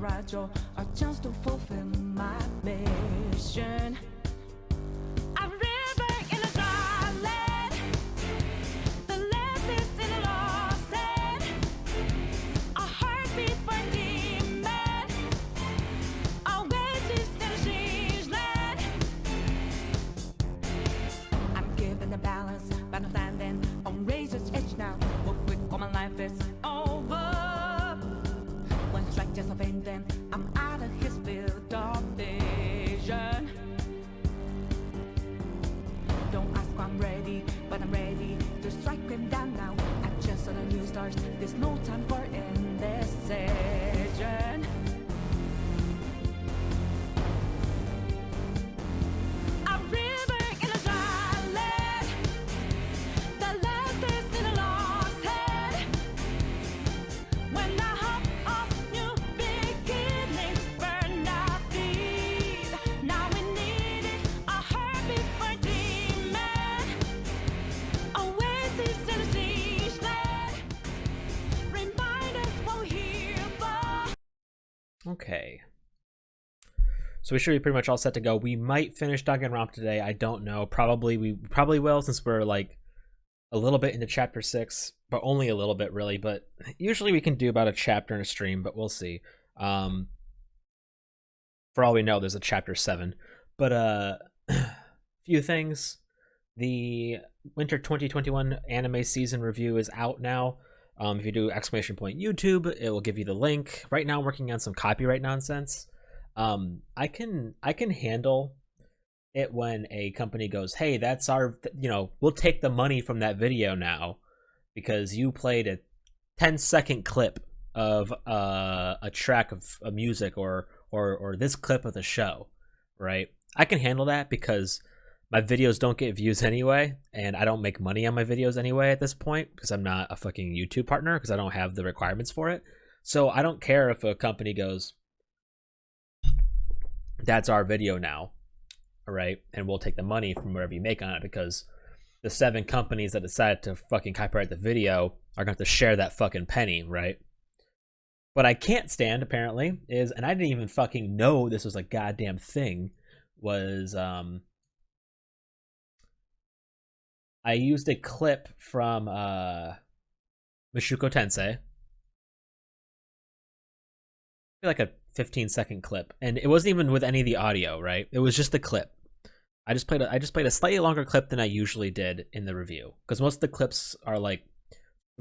말아줘, a chance to fulfill my mission. A river in a dry land, the left is in a lost land, a heartbeat for demon, always is in a strange land. I'm given the balance, but I'm standing on razor's edge now. Look quick, or my life is over. One strike just a pain, then I'm out of his field of vision. Don't ask why I'm ready, but I'm ready to strike him down now. I just saw the new stars, there's no time for indecision. A river in a dry land, the left is in a lost hand. When the hope of new beginnings burned our feet, now we need it, a heartbeat for dreaming. Oasis in a siege land, remind us we're here for. Okay. So we should be pretty much all set to go. We might finish Danganronpa today. I don't know. We probably will, since we're like a little bit into chapter 6, but only a little bit really. But usually we can do about a chapter in a stream, but we'll see. For all we know, there's a chapter 7. But few things. The Winter 2021 anime season review is out now. If you do !YouTube, it will give you the link. Right now I'm working on some copyright nonsense. I can handle it when a company goes, hey, that's our, we'll take the money from that video now because you played a 10-second clip of a track of a music or this clip of the show, right? I can handle that because my videos don't get views anyway, and I don't make money on my videos anyway at this point because I'm not a fucking YouTube partner because I don't have the requirements for it. So I don't care if a company goes, that's our video now, all right, and we'll take the money from whatever you make on it, because the 7 companies that decided to fucking copyright the video are going to have to share that fucking penny, right? What I can't stand, apparently, is, and I didn't even fucking know this was a goddamn thing, was I used a clip from Mushoku Tensei, like a 15-second clip, and it wasn't even with any of the audio, right? It was just the clip. I just played a slightly longer clip than I usually did in the review, because most of the clips are like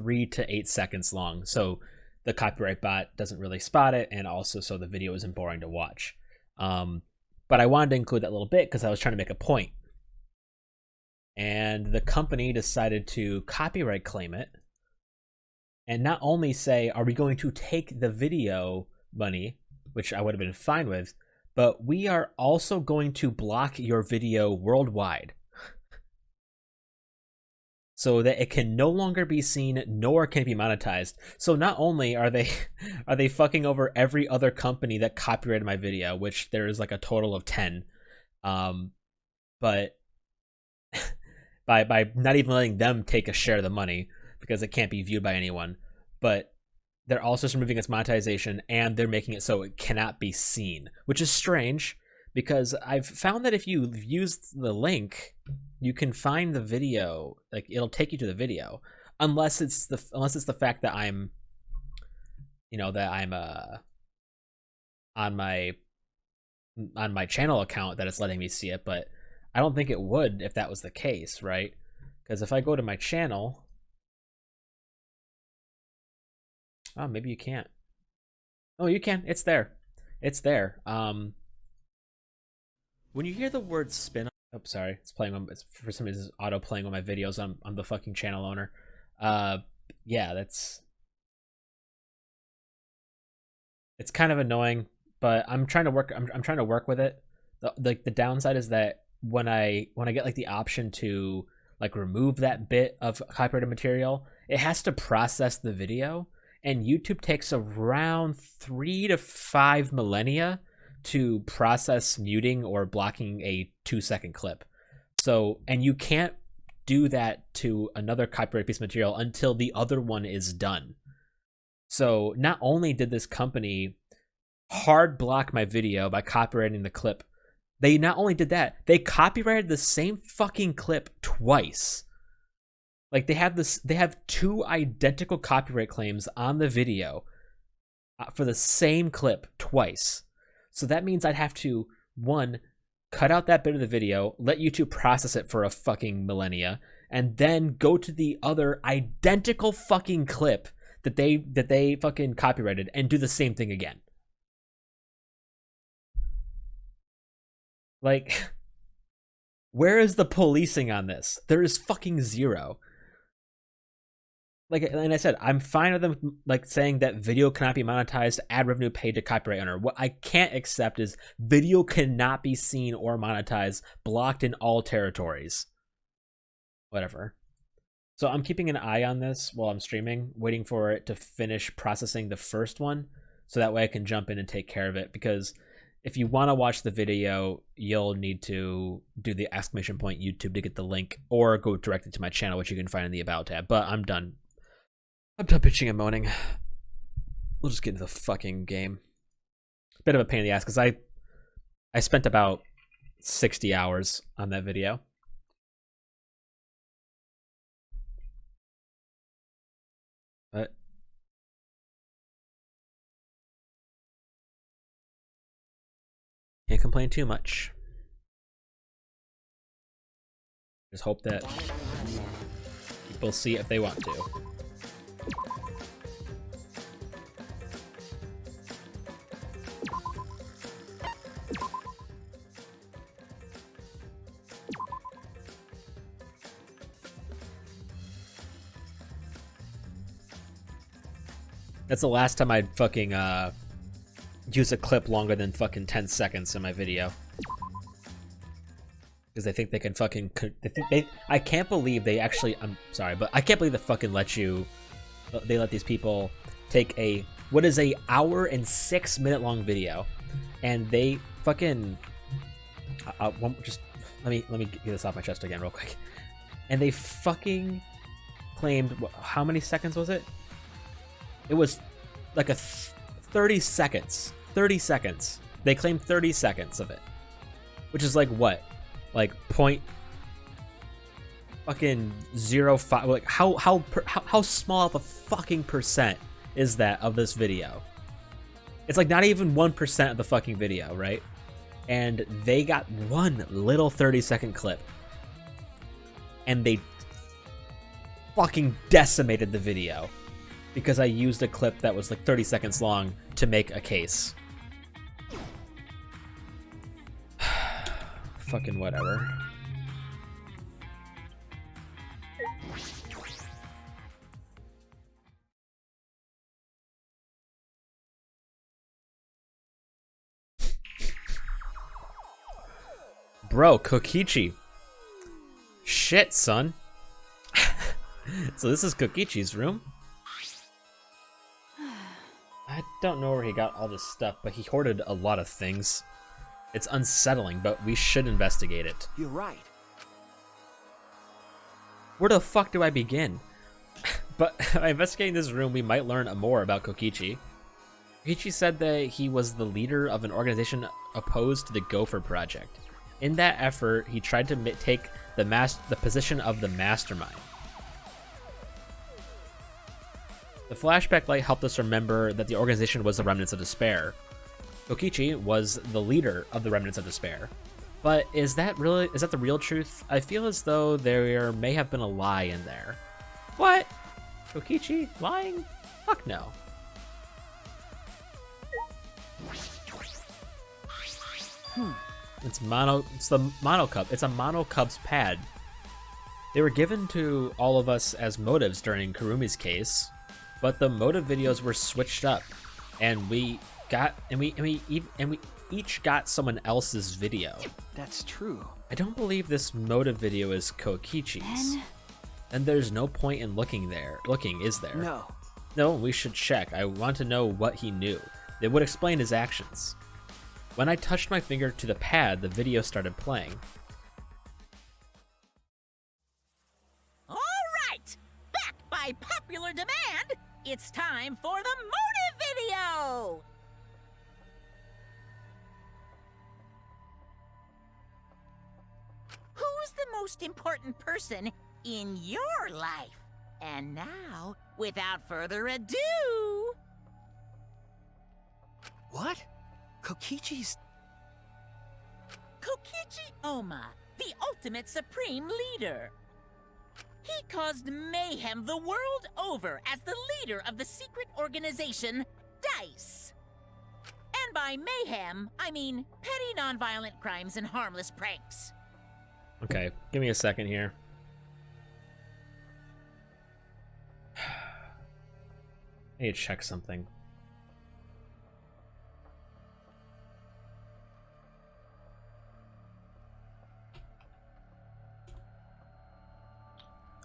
3 to 8 seconds long, so the copyright bot doesn't really spot it, and also so the video isn't boring to watch. But I wanted to include that little bit because I was trying to make a point, and the company decided to copyright claim it, and not only say, are we going to take the video money, which I would have been fine with, but we are also going to block your video worldwide so that it can no longer be seen, nor can it be monetized. So not only are they fucking over every other company that copyrighted my video, which there is like a total of 10, but by not even letting them take a share of the money because it can't be viewed by anyone, but they're also removing its monetization, and they're making it so it cannot be seen, which is strange because I've found that if you use the link, you can find the video, like it'll take you to the video, unless it's the fact that I'm on my channel account that it's letting me see it, but I don't think it would if that was the case, right? Because if I go to my channel, oh, maybe you can't. Oh, you can. It's there. It's there. When you hear the word spin, oh, sorry, it's playing on. It's for some reason it's auto playing on my videos. I'm the fucking channel owner. Yeah, it's kind of annoying, but I'm trying to work. I'm trying to work with it. The downside is that when I get like the option to like remove that bit of copyrighted material, it has to process the video. And YouTube takes around 3 to 5 millennia to process muting or blocking a 2-second clip. So, and you can't do that to another copyright piece of material until the other one is done. So not only did this company hard block my video by copyrighting the clip. They not only did that, they copyrighted the same fucking clip twice. Like they have 2 identical copyright claims on the video for the same clip twice. So that means I'd have to, 1, cut out that bit of the video, let YouTube process it for a fucking millennia, and then go to the other identical fucking clip that they fucking copyrighted and do the same thing again. Like, where is the policing on this? There is fucking zero. Like, and I said, I'm fine with them like saying that video cannot be monetized, ad revenue paid to copyright owner. What I can't accept is video cannot be seen or monetized, blocked in all territories. Whatever. So I'm keeping an eye on this while I'm streaming, waiting for it to finish processing the first one, so that way I can jump in and take care of it. Because if you want to watch the video, you'll need to do the exclamation point YouTube to get the link, or go directly to my channel, which you can find in the About tab. But I'm done. I'm done bitching and moaning. We'll just get into the fucking game. Bit of a pain in the ass, because I spent about 60 hours on that video. But can't complain too much. Just hope that people see it if they want to. That's the last time I'd fucking use a clip longer than fucking 10 seconds in my video. Because they think they can fucking... I can't believe they actually... I'm sorry, but I can't believe they fucking let you... They let these people take a... What is a hour and 6 minute long video. And they fucking... just... Let me get this off my chest again real quick. And they fucking claimed... How many seconds was it? It was like a 30 seconds. 30 seconds. They claimed 30 seconds of it. Which is like what? Like point fucking 0.5. Like how small of a fucking percent is that of this video? It's like not even 1% of the fucking video, right? And they got one little 30-second clip. And they fucking decimated the video. Because I used a clip that was like 30 seconds long to make a case. Fucking whatever. Bro, Kokichi. Shit, son. So this is Kokichi's room. I don't know where he got all this stuff, but he hoarded a lot of things. It's unsettling, but we should investigate it. You're right. Where the fuck do I begin? But by investigating this room, we might learn more about Kokichi. Kokichi said that he was the leader of an organization opposed to the Gopher Project. In that effort, he tried to take the position of the mastermind. The flashback light helped us remember that the organization was the Remnants of Despair. Kokichi was the leader of the Remnants of Despair. But is that the real truth? I feel as though there may have been a lie in there. What? Kokichi lying? Fuck no. It's the Mono Cup. It's a Mono Cub's pad. They were given to all of us as motives during Kurumi's case. But the motive videos were switched up, and we each got someone else's video. That's true. I don't believe this motive video is Kokichi's. And there's no point in looking, is there? No. No, we should check. I want to know what he knew. It would explain his actions. When I touched my finger to the pad, the video started playing. All right! Back by popular demand, it's time for the motive video! who's the most important person in your life. And now, without further ado... What? Kokichi's... Kokichi Oma, the ultimate supreme leader. He caused mayhem the world over as the leader of the secret organization, DICE. And by mayhem, I mean petty nonviolent crimes and harmless pranks. Okay, give me a second here. I need to check something.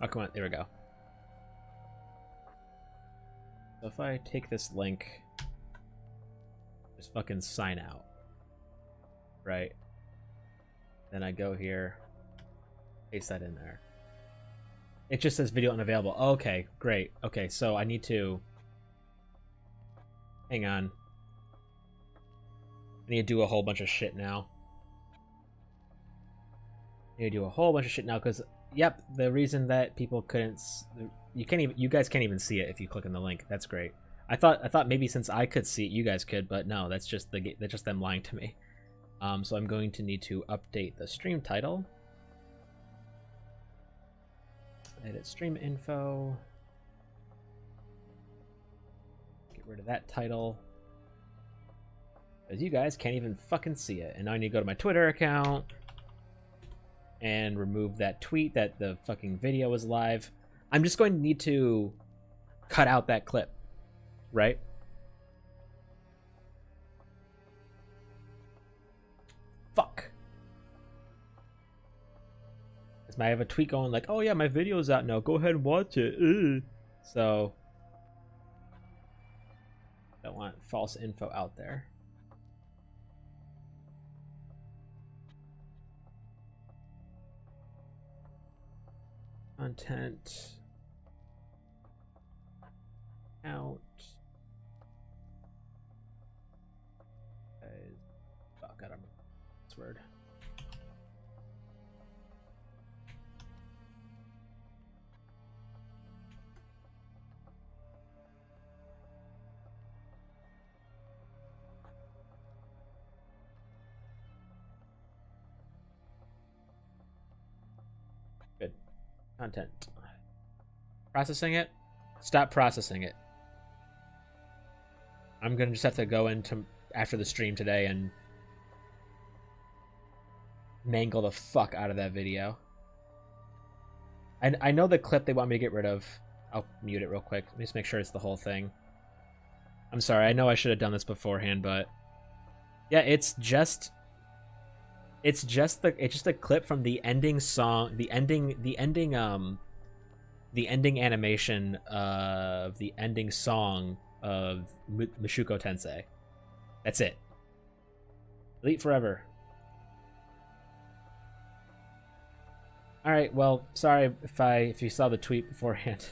Oh, come on. There we go. So if I take this link, just fucking sign out. Right? Then I go here, paste that in there. It just says video unavailable. Okay, great. Okay, so I need to... Hang on. I need to do a whole bunch of shit now. I need to do a whole bunch of shit now because... Yep, the reason that people couldn't, you guys can't even see it if you click on the link. That's great. I thought maybe since I could see it, you guys could, but no, that's just them lying to me. So I'm going to need to update the stream title. Edit stream info. Get rid of that title. Because you guys can't even fucking see it. And now I need to go to my Twitter account and remove that tweet that the fucking video was live. I'm just going to need to cut out that clip, right? Fuck. I have a tweet going like, oh yeah, my video's out now, go ahead and watch it. Ugh. So, I don't want false info out there. Content out. Oh god, I'm this word. Good. Content. Processing it. Stop processing it. I'm gonna just have to go into after the stream today and mangle the fuck out of that video. I know the clip they want me to get rid of. I'll mute it real quick. Let me just make sure it's the whole thing. I'm sorry. I know I should have done this beforehand, but yeah, it's just a clip from the ending song, the ending animation of the ending song of Mushoku Tensei. That's it. Delete forever. All right. Well, sorry if you saw the tweet beforehand.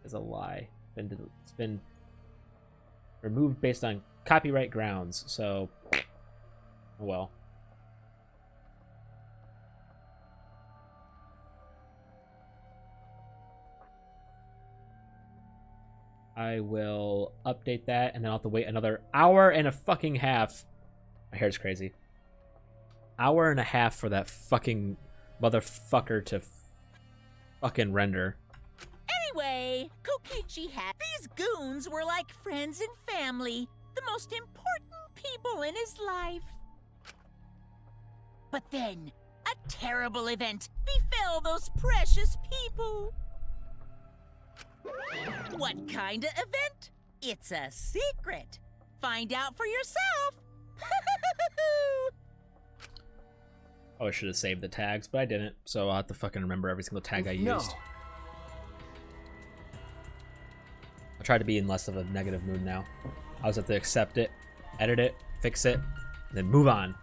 It's a lie. It's been removed based on copyright grounds. So, well. I will update that, and then I'll have to wait another hour and a fucking half. My hair's crazy. Hour and a half for that fucking motherfucker to fucking render. Anyway, Kokichi had these goons were like friends and family, the most important people in his life. But then, a terrible event befell those precious people. What kind of event? It's a secret. Find out for yourself. Oh, I should have saved the tags, but I didn't, so I'll have to fucking remember every single tag I used. I'll try to be in less of a negative mood now. I'll just have to accept it, edit it, fix it, and then move on.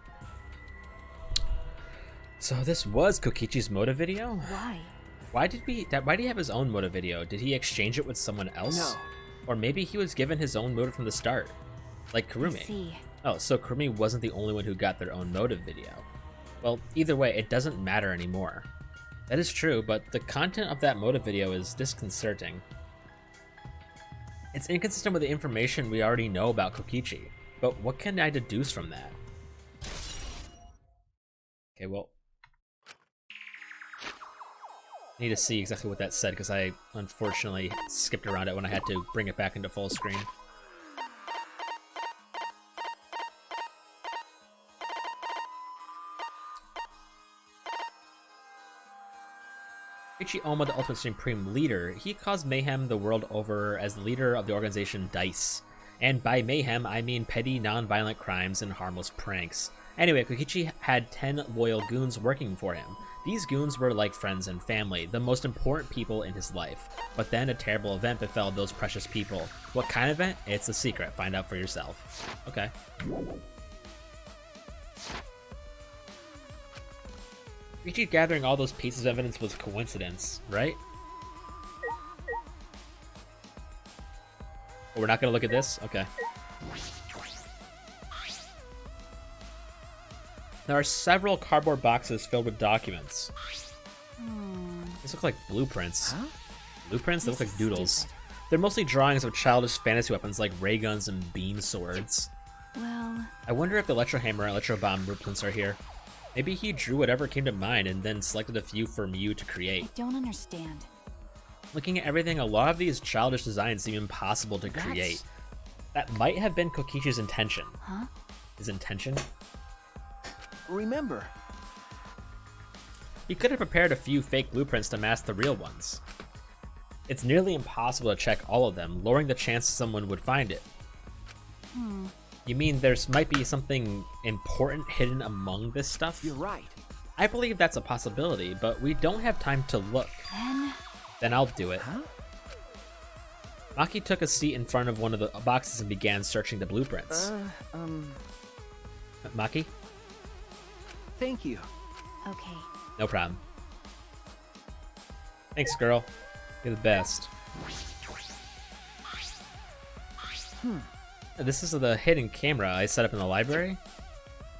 So this was Kokichi's motive video? Why? Why did he have his own motive video? Did he exchange it with someone else? No. Or maybe he was given his own motive from the start, like I Kurumi. see. Oh, so Kurumi wasn't the only one who got their own motive video. Well, either way, it doesn't matter anymore. That is true, but the content of that motive video is disconcerting. It's inconsistent with the information we already know about Kokichi, but what can I deduce from that? Okay, well, I need to see exactly what that said, because I unfortunately skipped around it when I had to bring it back into full screen. Kokichi Oma, the Ultimate Supreme Leader, he caused mayhem the world over as the leader of the organization DICE. And by mayhem, I mean petty, non-violent crimes and harmless pranks. Anyway, Kokichi had 10 loyal goons working for him. These goons were like friends and family, the most important people in his life. But then a terrible event befell those precious people. What kind of event? It's a secret. Find out for yourself. Okay. Kokichi gathering all those pieces of evidence was coincidence, right? Oh, we're not gonna look at this? Okay. There are several cardboard boxes filled with documents. These look like blueprints. Huh? Blueprints? They look This like is doodles. stupid. They're mostly drawings of childish fantasy weapons like ray guns and beam swords. Well, I wonder if the Electro Hammer and Electro Bomb blueprints are here. Maybe he drew whatever came to mind and then selected a few for Mew to create. I don't understand. Looking at everything, a lot of these childish designs seem impossible to That's- create. That might have been Kokichi's intention. Huh? His intention? Remember, He could have prepared a few fake blueprints to mask the real ones. It's nearly impossible to check all of them, lowering the chance someone would find it. You mean there's might be something important hidden among this stuff? you're right. I believe that's a possibility, but we don't have time to look. Then I'll do it. Huh? Maki took a seat in front of one of the boxes and began searching the blueprints. Maki? Thank you. Okay. No problem. Thanks, girl. You're the best. This is the hidden camera I set up in the library.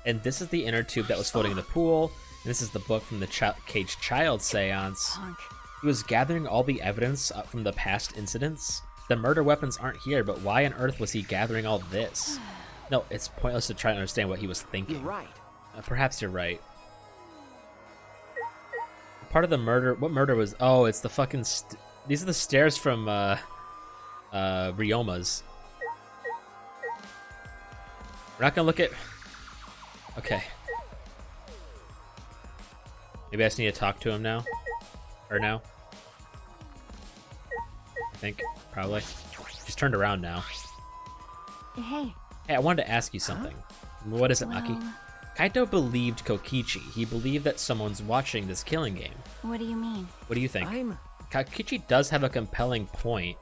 And this is the inner tube that was floating in the pool. And this is the book from the Caged Child seance. Punk. He was gathering all the evidence from the past incidents. The murder weapons aren't here, but why on earth was he gathering all this? No, it's pointless to try to understand what he was thinking. You're right. Perhaps you're right. Part of the murder... What murder was... Oh, it's the fucking... These are the stairs from, Ryoma's. We're not gonna look at... Okay. Maybe I just need to talk to him now? Or now? I think. Probably. She's turned around now. Hey. Hey, I wanted to ask you something. What is it, Maki? Well, Kaito believed Kokichi. He believed that someone's watching this killing game. what do you mean? What do you think? I'm... Kokichi does have a compelling point.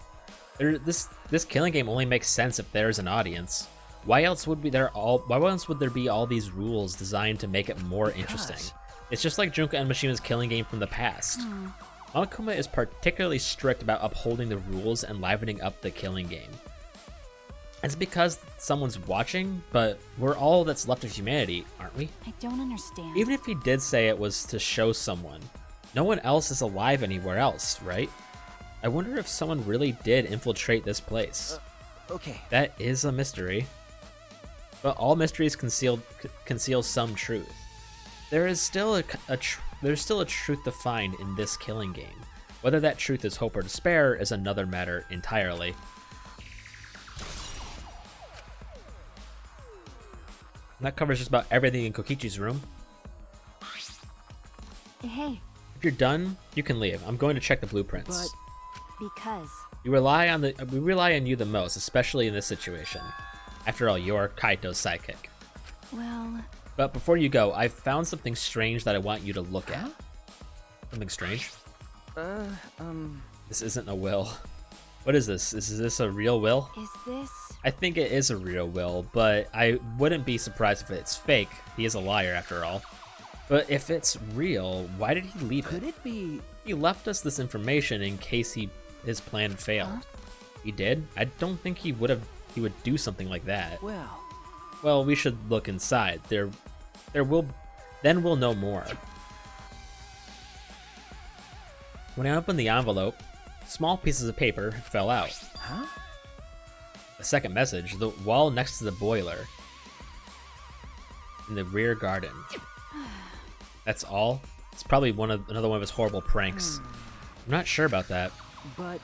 This killing game only makes sense if there's an audience. Why else would there be all these rules designed to make it more interesting? It's just like Junko and Mishima's killing game from the past. Monokuma is particularly strict about upholding the rules and livening up the killing game. It's because someone's watching, but we're all that's left of humanity, aren't we? I don't understand. Even if he did say it was to show someone, no one else is alive anywhere else, right? I wonder if someone really did infiltrate this place. Okay. That is a mystery. But all mysteries conceal some truth. There is still there's still a truth to find in this killing game. Whether that truth is hope or despair is another matter entirely. And that covers just about everything in Kokichi's room. Hey, If you're done, you can leave. I'm going to check the blueprints. But because. We rely on you the most, especially in this situation. After all, you're Kaito's sidekick. Well, But before you go, I found something strange that I want you to look at. Something strange? This isn't a will. What is this? Is this a real will? is this. I think it is a real will, but I wouldn't be surprised if it's fake. He is a liar after all. But if it's real, why did he leave could it? it be... He left us this information in case his plan failed. Huh? He did? I don't think he would do something like that. Well, Well, we should look inside. There Then we'll know more. When I opened the envelope, small pieces of paper fell out. Huh? The second message, the wall next to the boiler. In the rear garden. That's all? It's probably another one of his horrible pranks. I'm not sure about that. But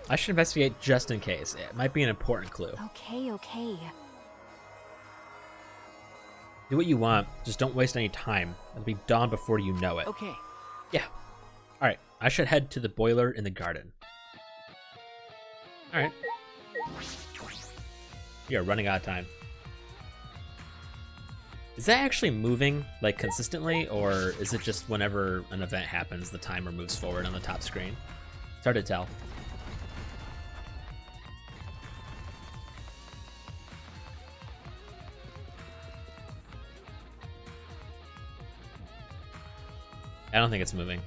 I should investigate just in case. It might be an important clue. Okay. Do what you want, just don't waste any time. It'll be dawn before you know it. okay. Yeah. Alright, I should head to the boiler in the garden. Alright. We are running out of time. Is that actually moving, like, consistently, or is it just whenever an event happens, the timer moves forward on the top screen? It's hard to tell. I don't think it's moving.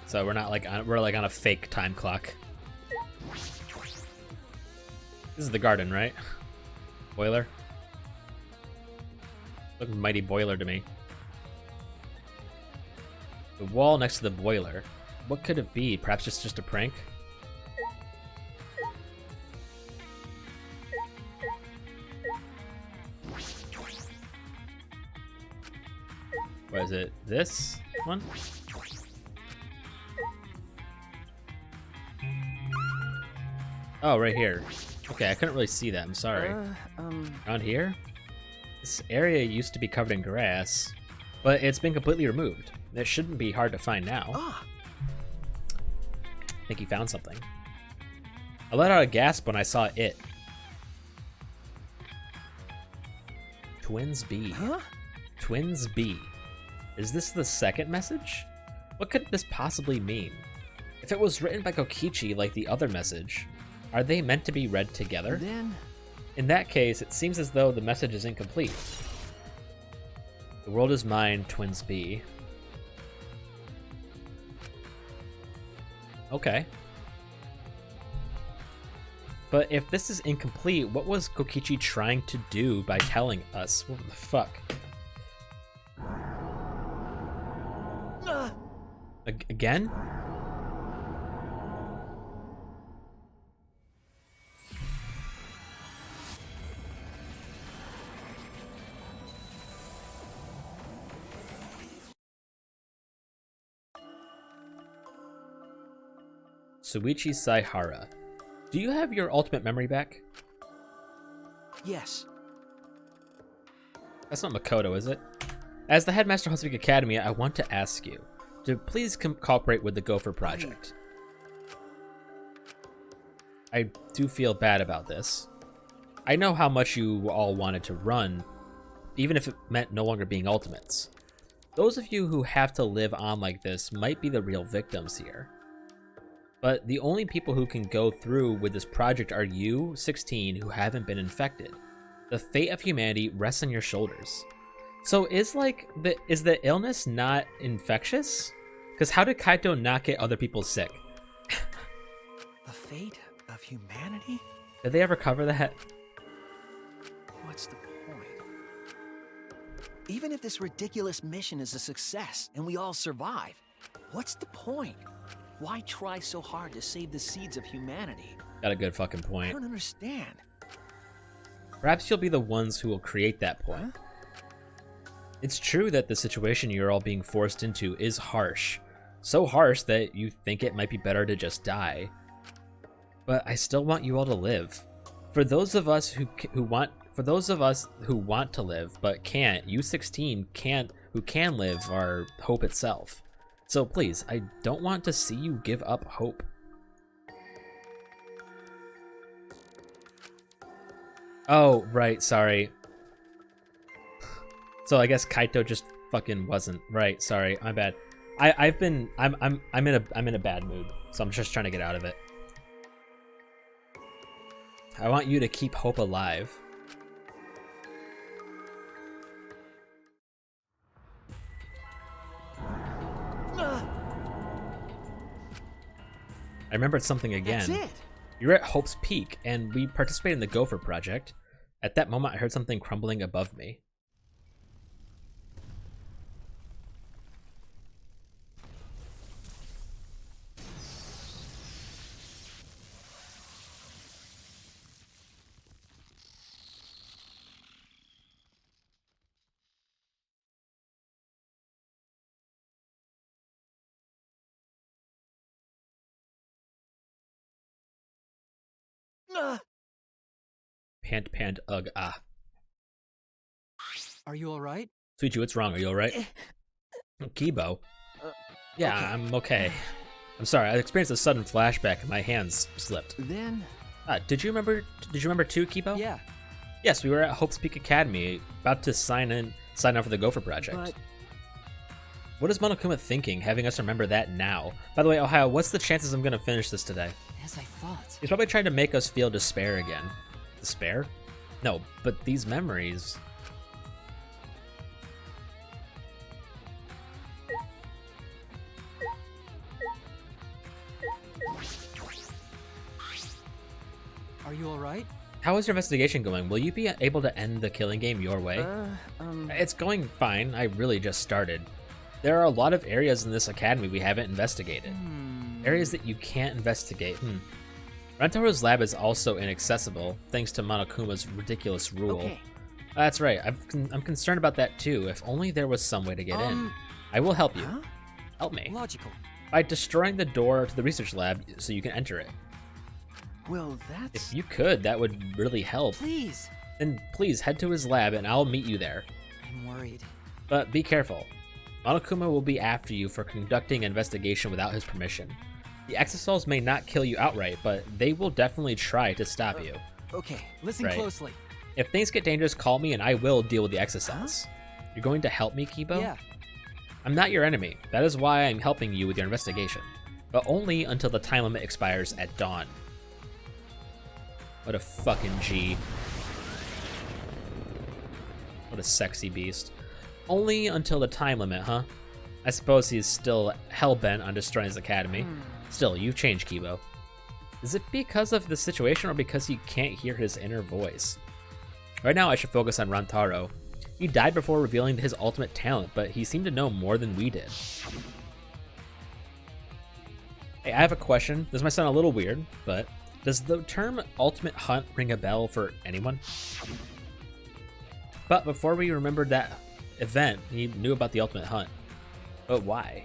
So we're not like we're like on a fake time clock. This is the garden, right? Boiler. Look mighty boiler to me. The wall next to the boiler. What could it be? Perhaps just a prank? What is it? This one? Oh, right here. Okay, I couldn't really see that. I'm sorry. Around here? This area used to be covered in grass, but it's been completely removed. It shouldn't be hard to find now. Ah, I think he found something. I let out a gasp when I saw it. Twins B. huh? Twins B. Is this the second message? What could this possibly mean? If it was written by Kokichi like the other message, are they meant to be read together? Then In that case, it seems as though the message is incomplete. The world is mine, Twins B. Okay. But if this is incomplete, what was Kokichi trying to do by telling us? What the fuck? Again? Suichi Saihara. Do you have your ultimate memory back? yes. That's not Makoto, is it? As the headmaster of Hotspeak Academy, I want to ask you to please cooperate with the Gopher Project. I do feel bad about this. I know how much you all wanted to run, even if it meant no longer being ultimates. Those of you who have to live on like this might be the real victims here. But the only people who can go through with this project are you, 16, who haven't been infected. The fate of humanity rests on your shoulders. So is the illness not infectious? Because how did Kaito not get other people sick? The fate of humanity? Did they ever cover that? What's the point? Even if this ridiculous mission is a success and we all survive, what's the point? Why try so hard to save the seeds of humanity? Got a good fucking I point. don't understand. Perhaps you'll be the ones who will create that point. It's true that the situation you're all being forced into is harsh. So harsh that you think it might be better to just die. But I still want you all to live. For those of us who want to live but can't, you 16 who can live are hope itself. So please, I don't want to see you give up hope. Oh, right, sorry. So I guess Kaito just fucking wasn't. Right, sorry, my bad. I'm in a bad mood, so I'm just trying to get out of it. I want you to keep hope alive. I remembered something again. That's it. You're at Hope's Peak, and we participated in the Gopher Project. At that moment, I heard something crumbling above me. Pant, pant, ugh, ah. Are you alright? Sweet you, what's wrong? Are you alright? Kibo? Yeah, okay. I'm okay. I'm sorry, I experienced a sudden flashback and my hands slipped. Then... Did you remember too, Kibo? Yeah, Yes, we were at Hope's Peak Academy, about to sign up for the Gopher Project. but... What is Monokuma thinking, having us remember that now? By the way, Ohio, what's the chances I'm gonna finish this today? As I thought. He's probably trying to make us feel despair again. Despair? No, but these memories... Are you alright? How is your investigation going? Will you be able to end the killing game your way? It's going fine. I really just started. There are a lot of areas in this academy we haven't investigated. Areas that you can't investigate. Rantaro's lab is also inaccessible, thanks to Monokuma's ridiculous rule. Okay. That's right. I'm concerned about that too. If only there was some way to get in. I will help you. Huh? Help me. Logical. By destroying the door to the research lab so you can enter it. Well, that's... If you could, that would really help. Please! Then please head to his lab and I'll meet you there. I'm worried. But be careful. Monokuma will be after you for conducting an investigation without his permission. The exosols may not kill you outright, but they will definitely try to stop you. Okay, listen Right. closely. If things get dangerous, call me and I will deal with the exosols. You're going to help me, Kibo? Yeah. I'm not your enemy. That is why I'm helping you with your investigation. But only until the time limit expires at dawn. What a fucking G. What a sexy beast. Only until the time limit, huh? I suppose he's still hell-bent on destroying his academy. Still, you've changed, Kibo. Is it because of the situation or because you can't hear his inner voice? Right now, I should focus on Rantaro. He died before revealing his ultimate talent, but he seemed to know more than we did. Hey, I have a question. This might sound a little weird, but does the term ultimate hunt ring a bell for anyone? But before we remembered that event, he knew about the ultimate hunt. But why?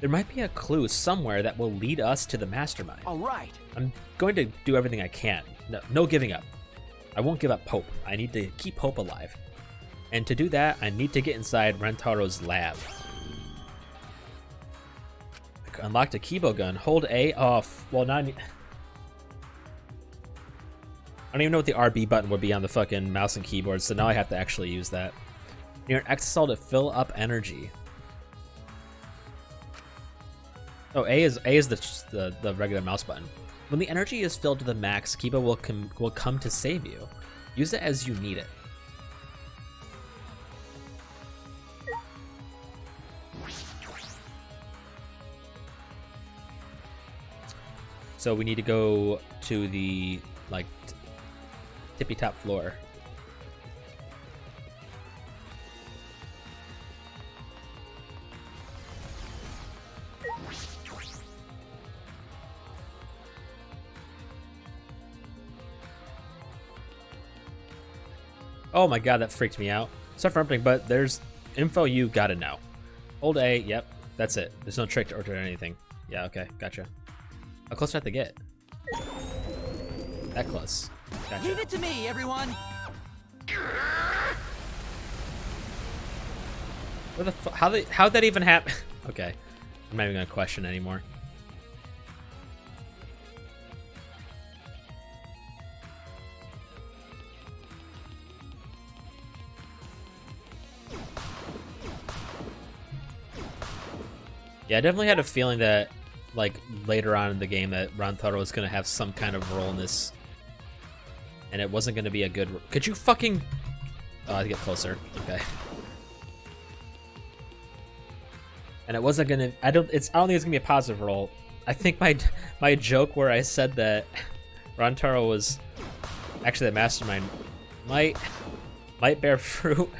There might be a clue somewhere that will lead us to the mastermind. Alright. I'm going to do everything I can. No giving up. I won't give up hope. I need to keep hope alive. And to do that, I need to get inside Rantaro's lab. Unlocked a Kibo gun. Hold A off. Well, not. I don't even know what the RB button would be on the fucking mouse and keyboard, so now I have to actually use that. Near an exosol to fill up energy. Oh, A is the regular mouse button. When the energy is filled to the max, Kibo will come to save you. Use it as you need it. So we need to go to the like tippy top floor. Oh my god, that freaked me out. Sorry for interrupting, but there's info you gotta know. Hold A, yep, that's it. There's no trick or anything. Yeah, okay, gotcha. How close do I have to get? That close. Gotcha. Leave it to me, everyone. Where the how'd that even happen? Okay, I'm not even gonna question anymore. Yeah, I definitely had a feeling that, like, later on in the game that Rantaro was going to have some kind of role in this. And it wasn't going to be a good... Could you fucking... Oh, I have to get closer. Okay. And it wasn't going to... I don't think it's going to be a positive role. I think my joke where I said that Rantaro was actually the mastermind might bear fruit.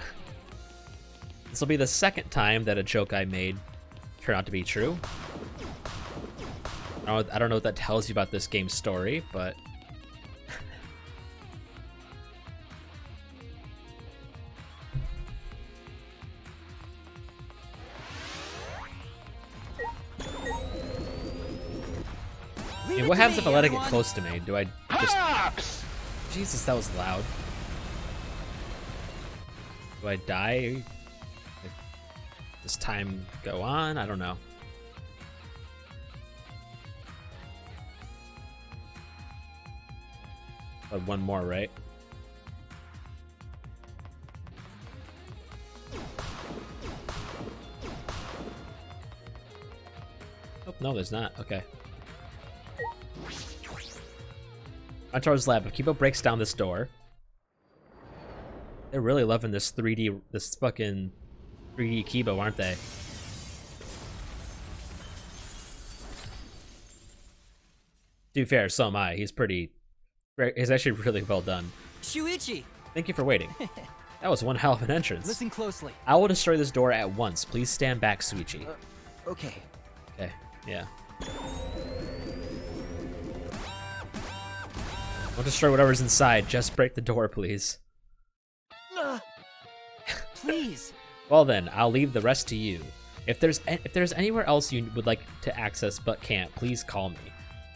This will be the second time that a joke I made turned out to be true. I don't know what that tells you about this game's story, but... I mean, what happens if I let it get close to me? Do I just... Jesus, that was loud. Do I die? Like, does time go on? I don't know. But one more, right? Oh, no, there's not. Okay. Antaro's lab. If Kibo breaks down this door, they're really loving this 3D, this fucking 3D Kibo, aren't they? To be fair, so am I. He's actually really well done. Shuichi! Thank you for waiting. That was one hell of an entrance. Listen closely. I will destroy this door at once. Please stand back, Suichi. Okay. Okay, yeah. Don't destroy whatever's inside. Just break the door, please. Please. Well then, I'll leave the rest to you. If there's anywhere else you would like to access but can't, please call me.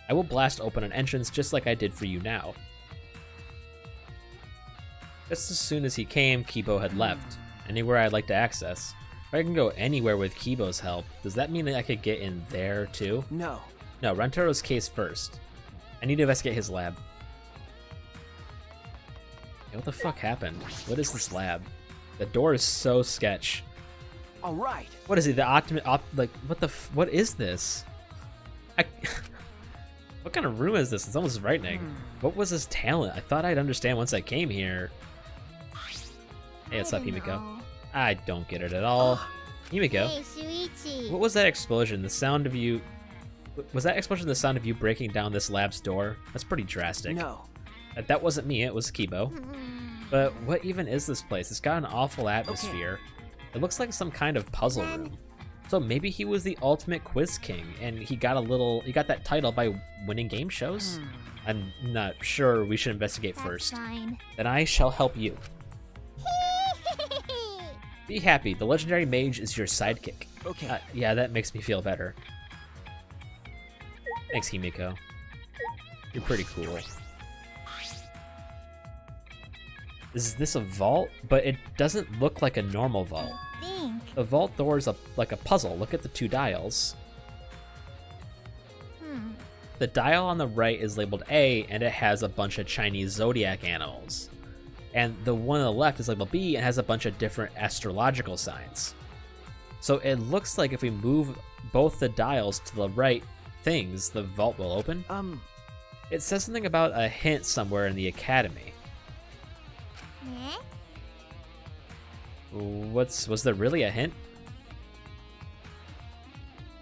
I will blast open an entrance just like I did for you now. Just as soon as he came, Kibo had left. Anywhere I'd like to access. If I can go anywhere with Kibo's help, does that mean that I could get in there too? No. No, Rantaro's case first. I need to investigate his lab. Hey, what the fuck happened? What is this lab? The door is so sketch. All right. What is he? The like what is this? What kind of room is this? It's almost frightening. What was his talent? I thought I'd understand once I came here. Hey, what's up, Himiko? I don't get it at all. Himiko, Hey, Shuichi. what was that explosion? The sound of you... Was that explosion the sound of you breaking down this lab's door? That's pretty drastic. No. That wasn't me, it was Kibo. But what even is this place? It's got an awful atmosphere. It looks like some kind of puzzle room. So maybe he was the ultimate quiz king, and he got that title by winning game shows? I'm not sure. We should investigate first. Fine. Then I shall help you. Be happy, the legendary mage is your sidekick. Okay. Yeah, that makes me feel better. Thanks, Himiko. You're pretty cool. Is this a vault? But it doesn't look like a normal vault. Think. The vault door is like a puzzle. Look at the two dials. The dial on the right is labeled A, and it has a bunch of Chinese zodiac animals. And the one on the left is labeled B and has a bunch of different astrological signs. So it looks like if we move both the dials to the right things, the vault will open. It says something about a hint somewhere in the academy. Meh? Was there really a hint?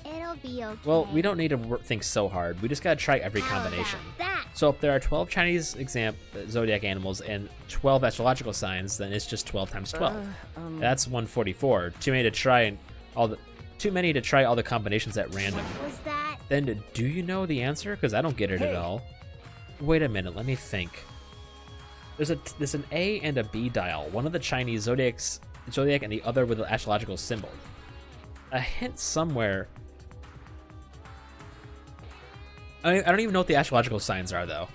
It'll be okay. Well, we don't need to think so hard. We just gotta try every How about combination. that? So if there are 12 Chinese zodiac animals and 12 astrological signs, then it's just 12 times 12. That's 144. Too many to try all the combinations at random. What was that? Then do you know the answer? Because I don't get it at all. Wait a minute, let me think. There's an A and a B dial. One of the Chinese zodiac and the other with the astrological symbol. A hint somewhere. I don't even know what the astrological signs are though.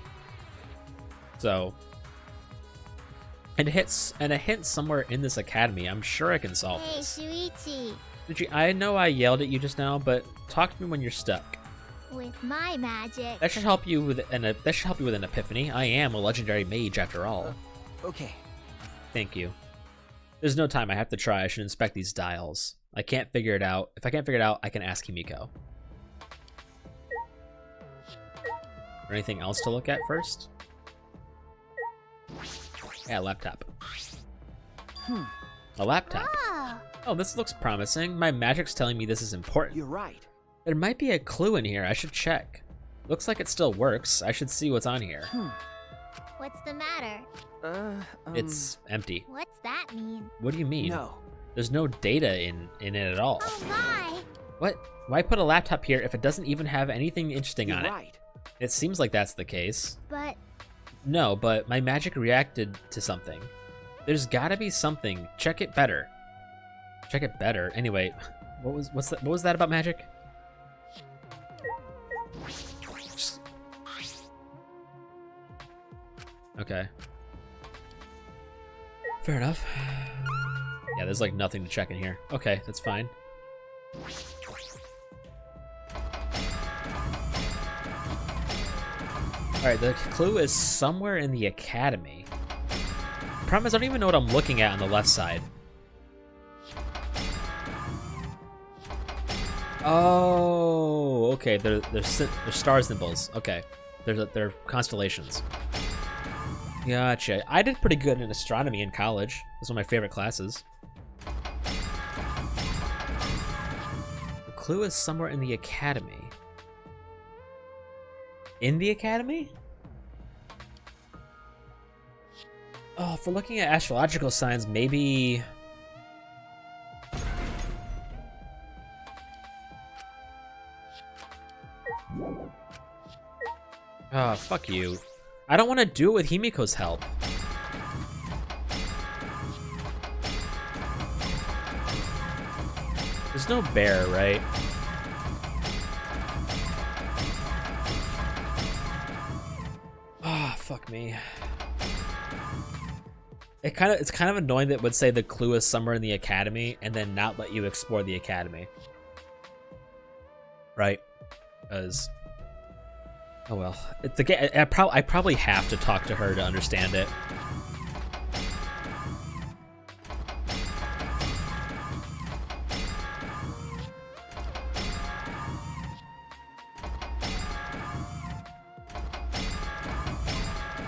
So, and a hint somewhere in this academy. I'm sure I can solve Hey, this. Shuichi. I know I yelled at you just now, but talk to me when you're stuck. With my magic. That should help you with an epiphany. I am a legendary mage after all. Okay. Thank you. There's no time. I have to try. I should inspect these dials. I can't figure it out. If I can't figure it out, I can ask Himiko. Or anything else to look at first? Yeah, laptop. A laptop. Oh, Oh, this looks promising. My magic's telling me this is important. You're right. There might be a clue in here. I should check. Looks like it still works. I should see what's on here. what's the matter? It's empty. What's that mean? What do you mean? No. There's no data in it at all. Oh my! What? Why put a laptop here if it doesn't even have anything interesting You're on it? right. It seems like that's the case. But No, but my magic reacted to something. There's gotta be something. Check it better. Check it better. Anyway, what was that about magic? Okay. Fair enough. Yeah, there's like nothing to check in here. Okay, that's fine. Alright, the clue is somewhere in the academy. Problem is, I don't even know what I'm looking at on the left side. Oh, okay. They're star symbols. Okay, they're constellations. Gotcha. I did pretty good in astronomy in college. It was one of my favorite classes. The clue is somewhere in the academy. In the academy? Oh, if we're looking at astrological signs, maybe... Oh, fuck you. I don't want to do it with Himiko's help. There's no bear, right? Ah, oh, fuck me. It's kind of annoying that it would say the clue is somewhere in the academy and then not let you explore the academy. Right? Because... oh well. It's the game. I probably have to talk to her to understand it.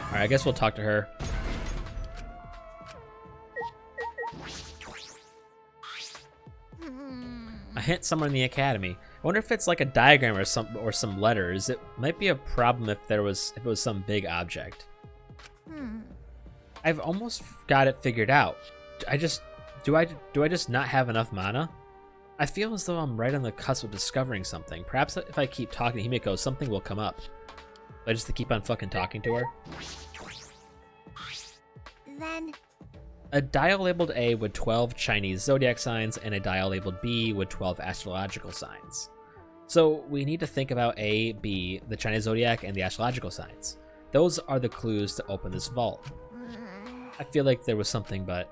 Alright, I guess we'll talk to her. A hint somewhere in the academy. I wonder if it's like a diagram or some letters. It might be a problem if it was some big object. I've almost got it figured out. Do I just not have enough mana? I feel as though I'm right on the cusp of discovering something. Perhaps if I keep talking to Himiko, something will come up. I just keep on fucking talking to her. Then... a dial labeled A with 12 Chinese zodiac signs and a dial labeled B with 12 astrological signs. So we need to think about A, B, the Chinese zodiac, and the astrological signs. Those are the clues to open this vault. I feel like there was something, but...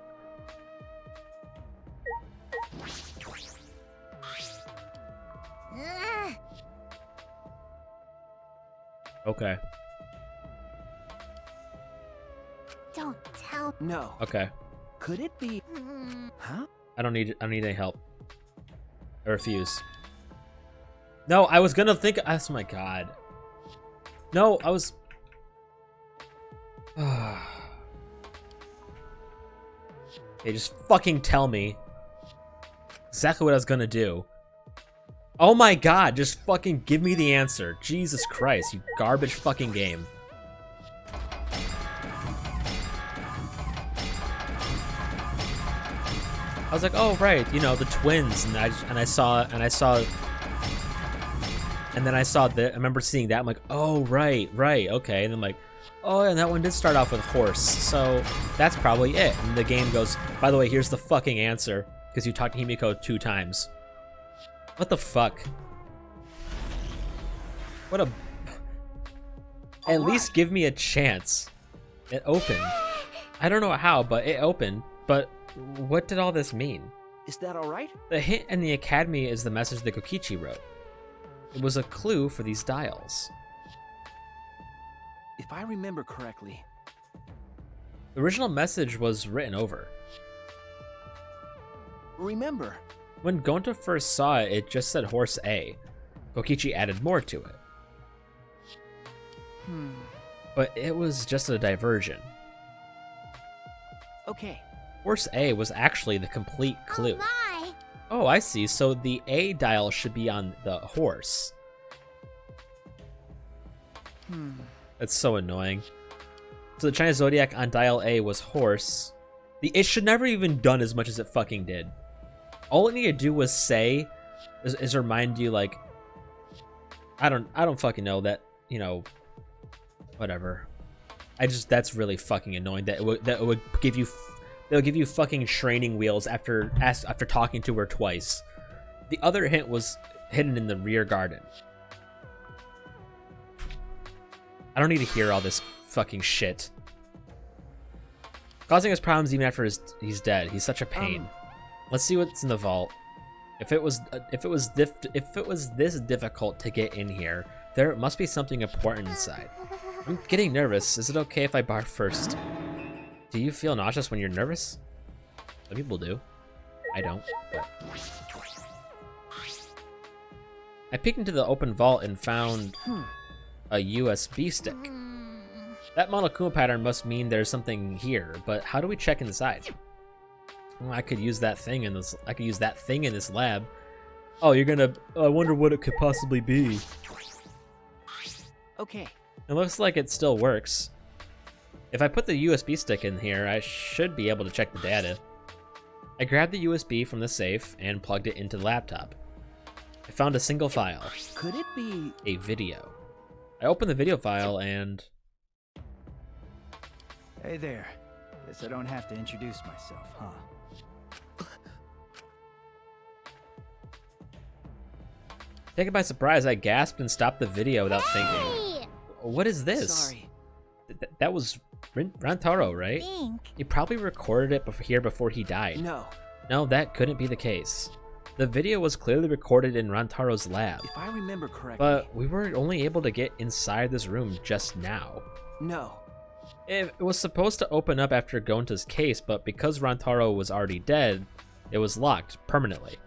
okay. Don't tell. No. Okay. Could it be? Huh? I don't need any help. I refuse. No, I was gonna think. Oh my god. No, I was. Hey, just fucking tell me exactly what I was gonna do. Oh my god, just fucking give me the answer. Jesus Christ, you garbage fucking game. I was like, oh right, you know, the twins, and I saw and then I saw that. I remember seeing that. I'm like, oh right, okay. And I'm like, oh, and that one did start off with horse, so that's probably it. And the game goes, by the way, here's the fucking answer because you talked to Himiko 2 times. What the fuck? What a... At least give me a chance. It opened. I don't know how, but it opened. But what did all this mean? Is that all right? The hint in the academy is the message that Kokichi wrote. It was a clue for these dials. If I remember correctly. The original message was written over. Remember. When Gonta first saw it, it just said horse A. Kokichi added more to it. But it was just a diversion. Okay. Horse A was actually the complete clue. Oh my! Oh, I see. So the A dial should be on the horse. That's so annoying. So the Chinese zodiac on dial A was horse. It should never even done as much as it fucking did. All it needed to do was say, is remind you, like, I don't fucking know that, you know, whatever. That's really fucking annoying that it would give you. They'll give you fucking training wheels after talking to her twice. The other hint was hidden in the rear garden. I don't need to hear all this fucking shit. Causing us problems even after he's dead. He's such a pain. Let's see what's in the vault. If it was this difficult to get in here, there must be something important inside. I'm getting nervous. Is it okay if I barf first? Do you feel nauseous when you're nervous? Some people do. I don't, but... I peeked into the open vault and found a USB stick. That Monokuma pattern must mean there's something here, but how do we check inside? Well, I could use that thing in this. I could use that thing in this lab. Oh, you're gonna. I wonder what it could possibly be. Okay. It looks like it still works. If I put the USB stick in here, I should be able to check the data. I grabbed the USB from the safe and plugged it into the laptop. I found a single file. Could it be a video? I opened the video file and... Hey there. Guess I don't have to introduce myself, huh? Taken by surprise, I gasped and stopped the video without thinking. Hey! What is this? Sorry. That was Rantaro, right? Think. He probably recorded it here before he died. No. No, that couldn't be the case. The video was clearly recorded in Rantaro's lab, If I remember correctly. but we were only able to get inside this room just now. No. It was supposed to open up after Gonta's case, but because Rantaro was already dead, it was locked permanently.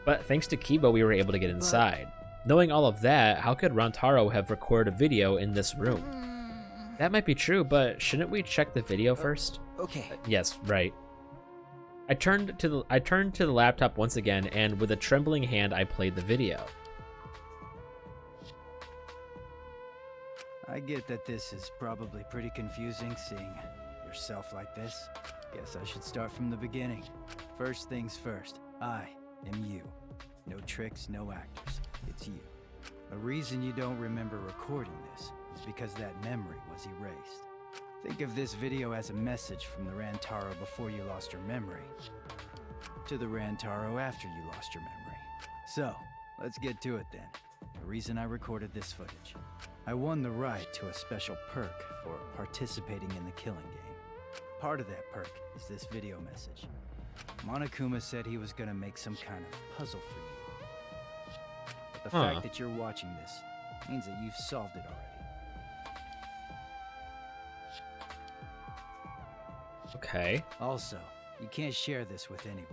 But thanks to Kiba, we were able to get inside. Knowing all of that, how could Rantaro have recorded a video in this room? That might be true, but shouldn't we check the video first? Okay. Yes, right. I turned to the laptop once again, and with a trembling hand, I played the video. I get that this is probably pretty confusing seeing yourself like this. Guess I should start from the beginning. First things first, I am you. No tricks, no actors. It's you. The reason you don't remember recording this is because that memory was erased. Think of this video as a message from the Rantaro before you lost your memory to the Rantaro after you lost your memory. So, let's get to it then. The reason I recorded this footage. I won the right to a special perk for participating in the killing game. Part of that perk is this video message. Monokuma said he was gonna make some kind of puzzle for you. But the fact that you're watching this means that you've solved it already. Okay. Also, you can't share this with anyone.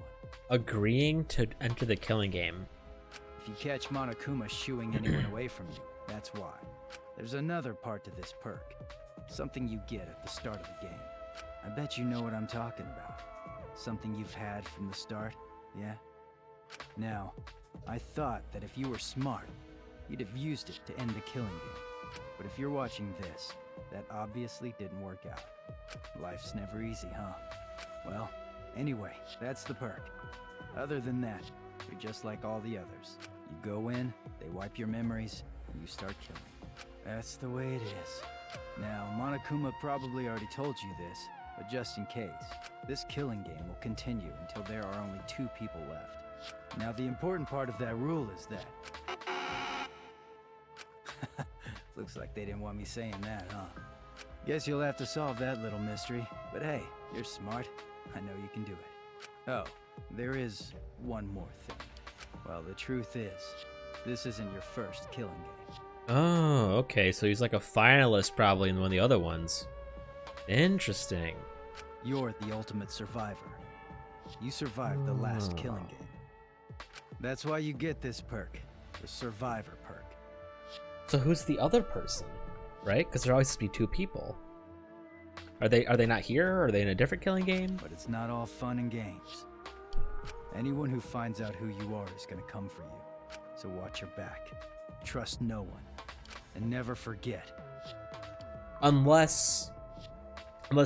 Agreeing to enter the killing game. If you catch Monokuma shooing anyone away from you, that's why. There's another part to this perk. Something you get at the start of the game. I bet you know what I'm talking about. Something you've had from the start, yeah? Now, I thought that if you were smart, you'd have used it to end the killing game. But if you're watching this, that obviously didn't work out. Life's never easy, huh? Well, anyway, that's the perk. Other than that, you're just like all the others. You go in, they wipe your memories, and you start killing. That's the way it is. Now, Monokuma probably already told you this, but just in case, this killing game will continue until there are only 2 people left. Now, the important part of that rule is that... Looks like they didn't want me saying that, huh? Guess you'll have to solve that little mystery. But hey, you're smart. I know you can do it. Oh, there is one more thing. Well, the truth is, this isn't your first killing game. Oh, okay, so he's like a finalist probably in one of the other ones. Interesting. You're the ultimate survivor. You survived the last killing game. That's why you get this perk, the survivor perk. So who's the other person? Right? Because there always has to be 2 people. Are they not here? Or are they in a different killing game? But it's not all fun and games. Anyone who finds out who you are is gonna come for you. So watch your back. Trust no one. And never forget. Unless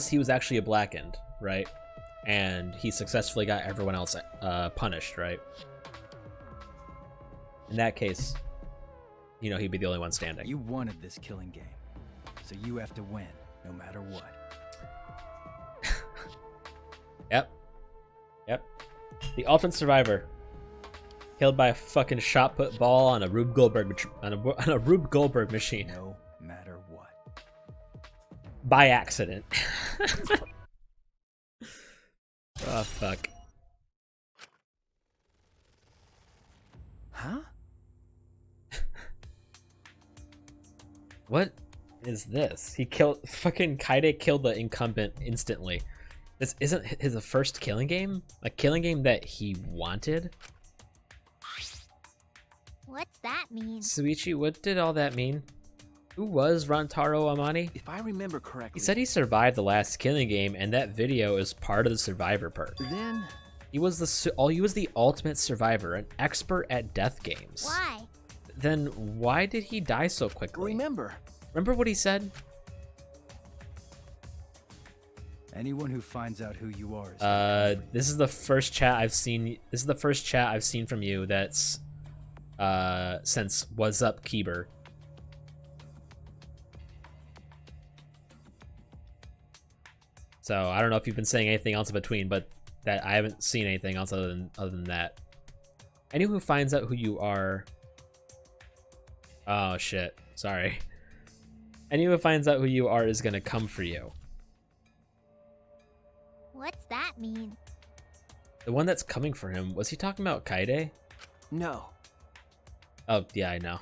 he was actually a blackened, right? And he successfully got everyone else punished, right? In that case, you know, he'd be the only one standing. You wanted this killing game. So you have to win, no matter what. Yep. The ultimate survivor. Killed by a fucking shot put ball on a Rube Goldberg on a Rube Goldberg machine. No matter what. By accident. Oh, fuck. Huh? What is this? He killed... Fucking Kaide killed the incumbent instantly. This isn't his first killing game? A killing game that he wanted? What's that mean? Suichi, what did all that mean? Who was Rantaro Amani? If I remember correctly, He said he survived the last killing game, and that video is part of the survivor perk. then He was the ultimate survivor, an expert at death games. Why? Then why did he die so quickly? remember. Remember what he said? Anyone who finds out who you are is This is the first chat I've seen. This is the first chat I've seen from you that's since What's Up Keeber. So I don't know if you've been saying anything else in between, but that I haven't seen anything else other than that. Anyone who finds out who you are. Oh shit! Sorry. Anyone who finds out who you are is gonna come for you. What's that mean? The one that's coming for him, was he talking about Kaide? No. Oh yeah, I know.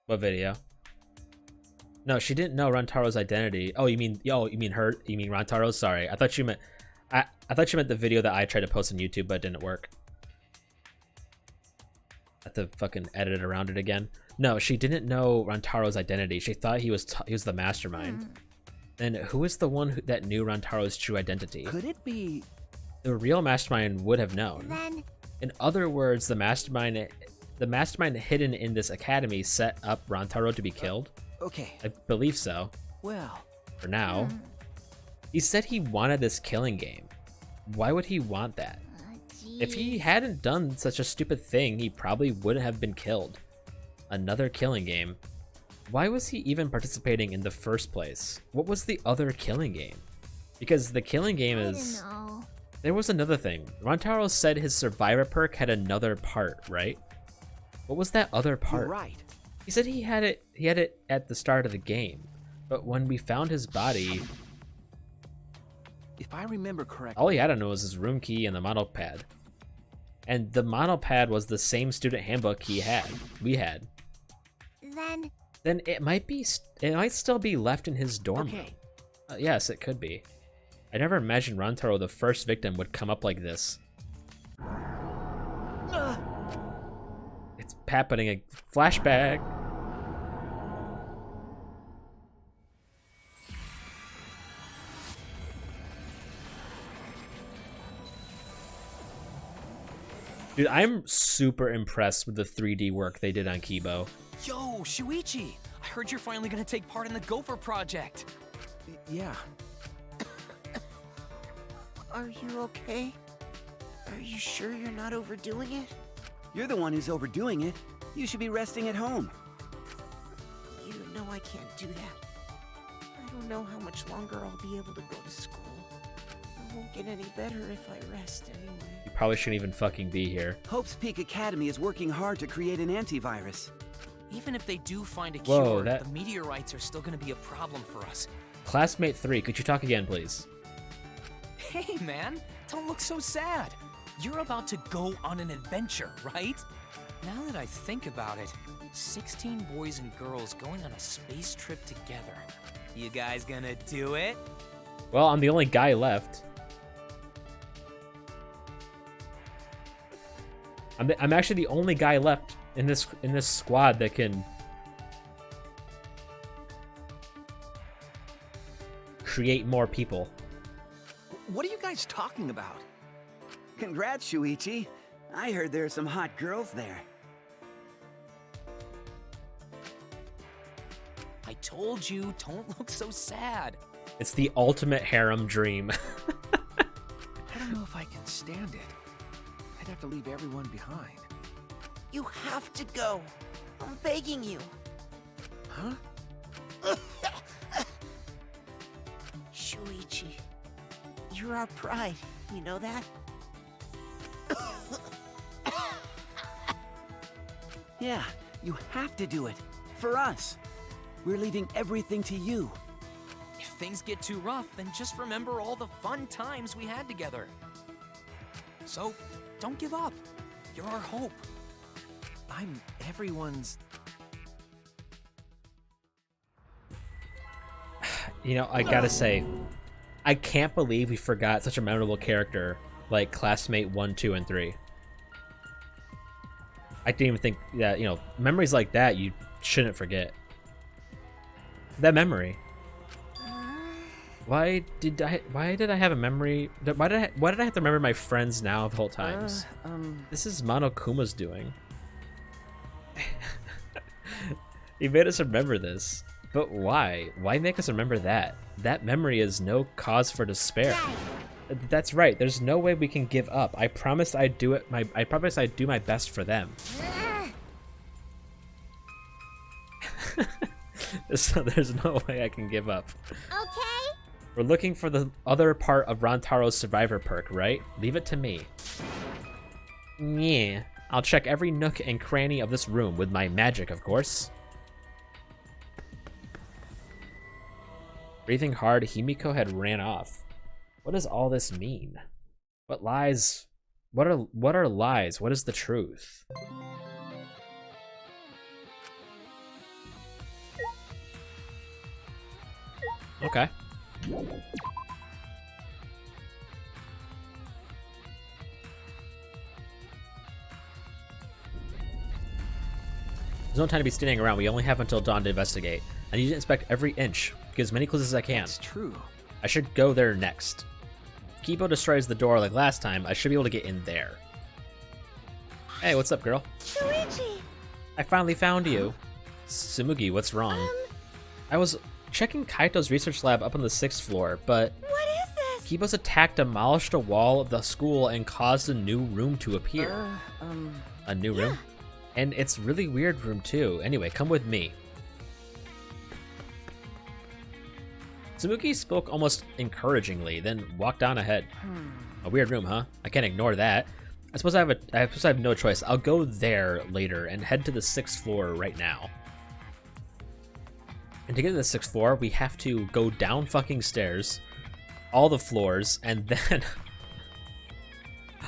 What video? No, she didn't know Rantaro's identity. Oh, you mean her? You mean Rantaro's? Sorry, I thought you meant I thought you meant the video that I tried to post on YouTube, but it didn't work. I have to fucking edit it around it again. No, she didn't know Rantaro's identity. She thought he was the mastermind. Then who is the one that knew Rantaro's true identity? Could it be? The real mastermind would have known. Then In other words, the mastermind hidden in this academy set up Rantaro to be killed. Okay. I believe so. Well, For now. He said he wanted this killing game. Why would he want that? If he geez. hadn't done such a stupid thing, he probably wouldn't have been killed. Another killing game. Why was he even participating in the first place? What was the other killing game? Because the killing game I is... don't know. There was another thing. Rantaro said his survivor perk had another part, right? What was that other part? you're right. He said he had it at the start of the game. But when we found his body, If I remember correctly, all he had to know was his room key and the model pad. And the model pad was the same student handbook we had. Then Then it might still be left in his dorm room. okay. Yes, it could be. I never imagined Rantaro, the first victim, would come up like this. It's happening, a flashback. Dude, I'm super impressed with the 3D work they did on Kibo. Yo, Shuichi! I heard you're finally gonna take part in the Gopher project. Yeah. Are you okay? Are you sure you're not overdoing it? You're the one who's overdoing it. You should be resting at home. You know I can't do that. I don't know how much longer I'll be able to go to school. I won't get any better if I rest anyway. You probably shouldn't even fucking be here. Hope's Peak Academy is working hard to create an antivirus. Even if they do find a Whoa, cure, that- the meteorites are still gonna be a problem for us. Classmate 3, could you talk again, please? Hey, man, don't look so sad. You're about to go on an adventure, right? Now that I think about it, 16 boys and girls going on a space trip together. You guys gonna do it? Well, I'm the only guy left. I'm actually the only guy left in this squad that can create more people. What are you guys talking about? Congrats, Shuichi. I heard there are some hot girls there. I told you, don't look so sad. It's the ultimate harem dream. I don't know if I can stand it. I'd have to leave everyone behind. You have to go. I'm begging you. Huh? Shuichi, you're our pride. You know that? Yeah, you have to do it. For us. We're leaving everything to you. If things get too rough, then just remember all the fun times we had together. So, don't give up. You're our hope. I'm everyone's... You know, I gotta say, I can't believe we forgot such a memorable character like classmate 1, 2, and 3. I didn't even think that, you know, memories like that you shouldn't forget. That memory. Why did I have a memory? Why did I have to remember my friends now of the whole times? This is Monokuma's doing. He made us remember this. But why? Why make us remember that? That memory is no cause for despair. That's right. There's no way we can give up. I promise I'd do it. I promise I'd do my best for them. So there's no way I can give up. Okay. We're looking for the other part of Rantaro's survivor perk, right? Leave it to me. Yeah. I'll check every nook and cranny of this room with my magic, of course. Breathing hard, Himiko had ran off. What does all this mean? What lies? What are lies? What is the truth? Okay. There's no time to be standing around. We only have until dawn to investigate. I need to inspect every inch, get as many clues as I can. That's true. I should go there next. If Kibo destroys the door like last time, I should be able to get in there. Hey, what's up, girl? Shuichi! I finally found you. Tsumugi, what's wrong? I was checking Kaito's research lab up on the 6th floor, but What is this? Kibo's attack demolished a wall of the school and caused a new room to appear. A new room? And it's really weird room too. Anyway, come with me. Tsumugi spoke almost encouragingly, then walked on ahead. A weird room, huh? I can't ignore that. I suppose I have no choice. I'll go there later and head to the 6th floor right now. And to get to the 6th floor, we have to go down fucking stairs, all the floors, and then...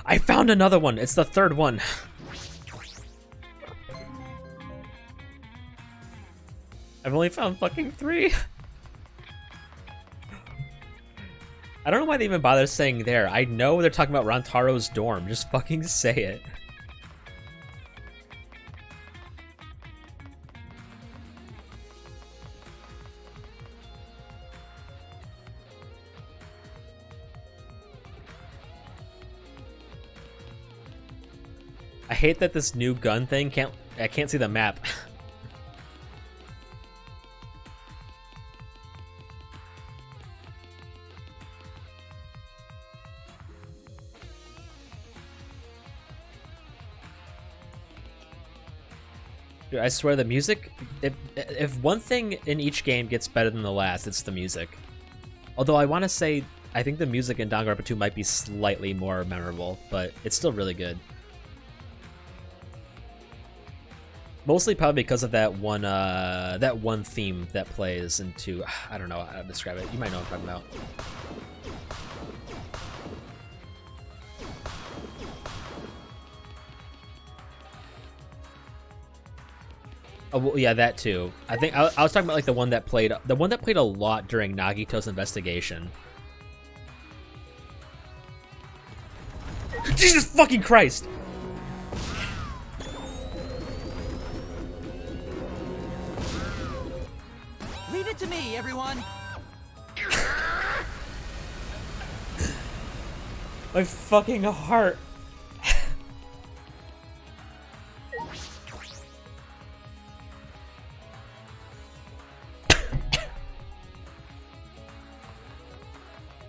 I found another one! It's the 3rd one! I've only found fucking 3. I don't know why they even bother saying there. I know they're talking about Rantaro's dorm. Just fucking say it. I hate that this new gun thing I can't see the map. Dude, I swear the music, if one thing in each game gets better than the last, it's the music. Although I want to say, I think the music in Danganronpa 2 might be slightly more memorable, but it's still really good. Mostly probably because of that one theme that plays into, I don't know how to describe it. You might know what I'm talking about. Oh, well, yeah, that too. I think I was talking about like the one that played a lot during Nagito's investigation. Jesus fucking Christ! Leave it to me, everyone! My fucking heart.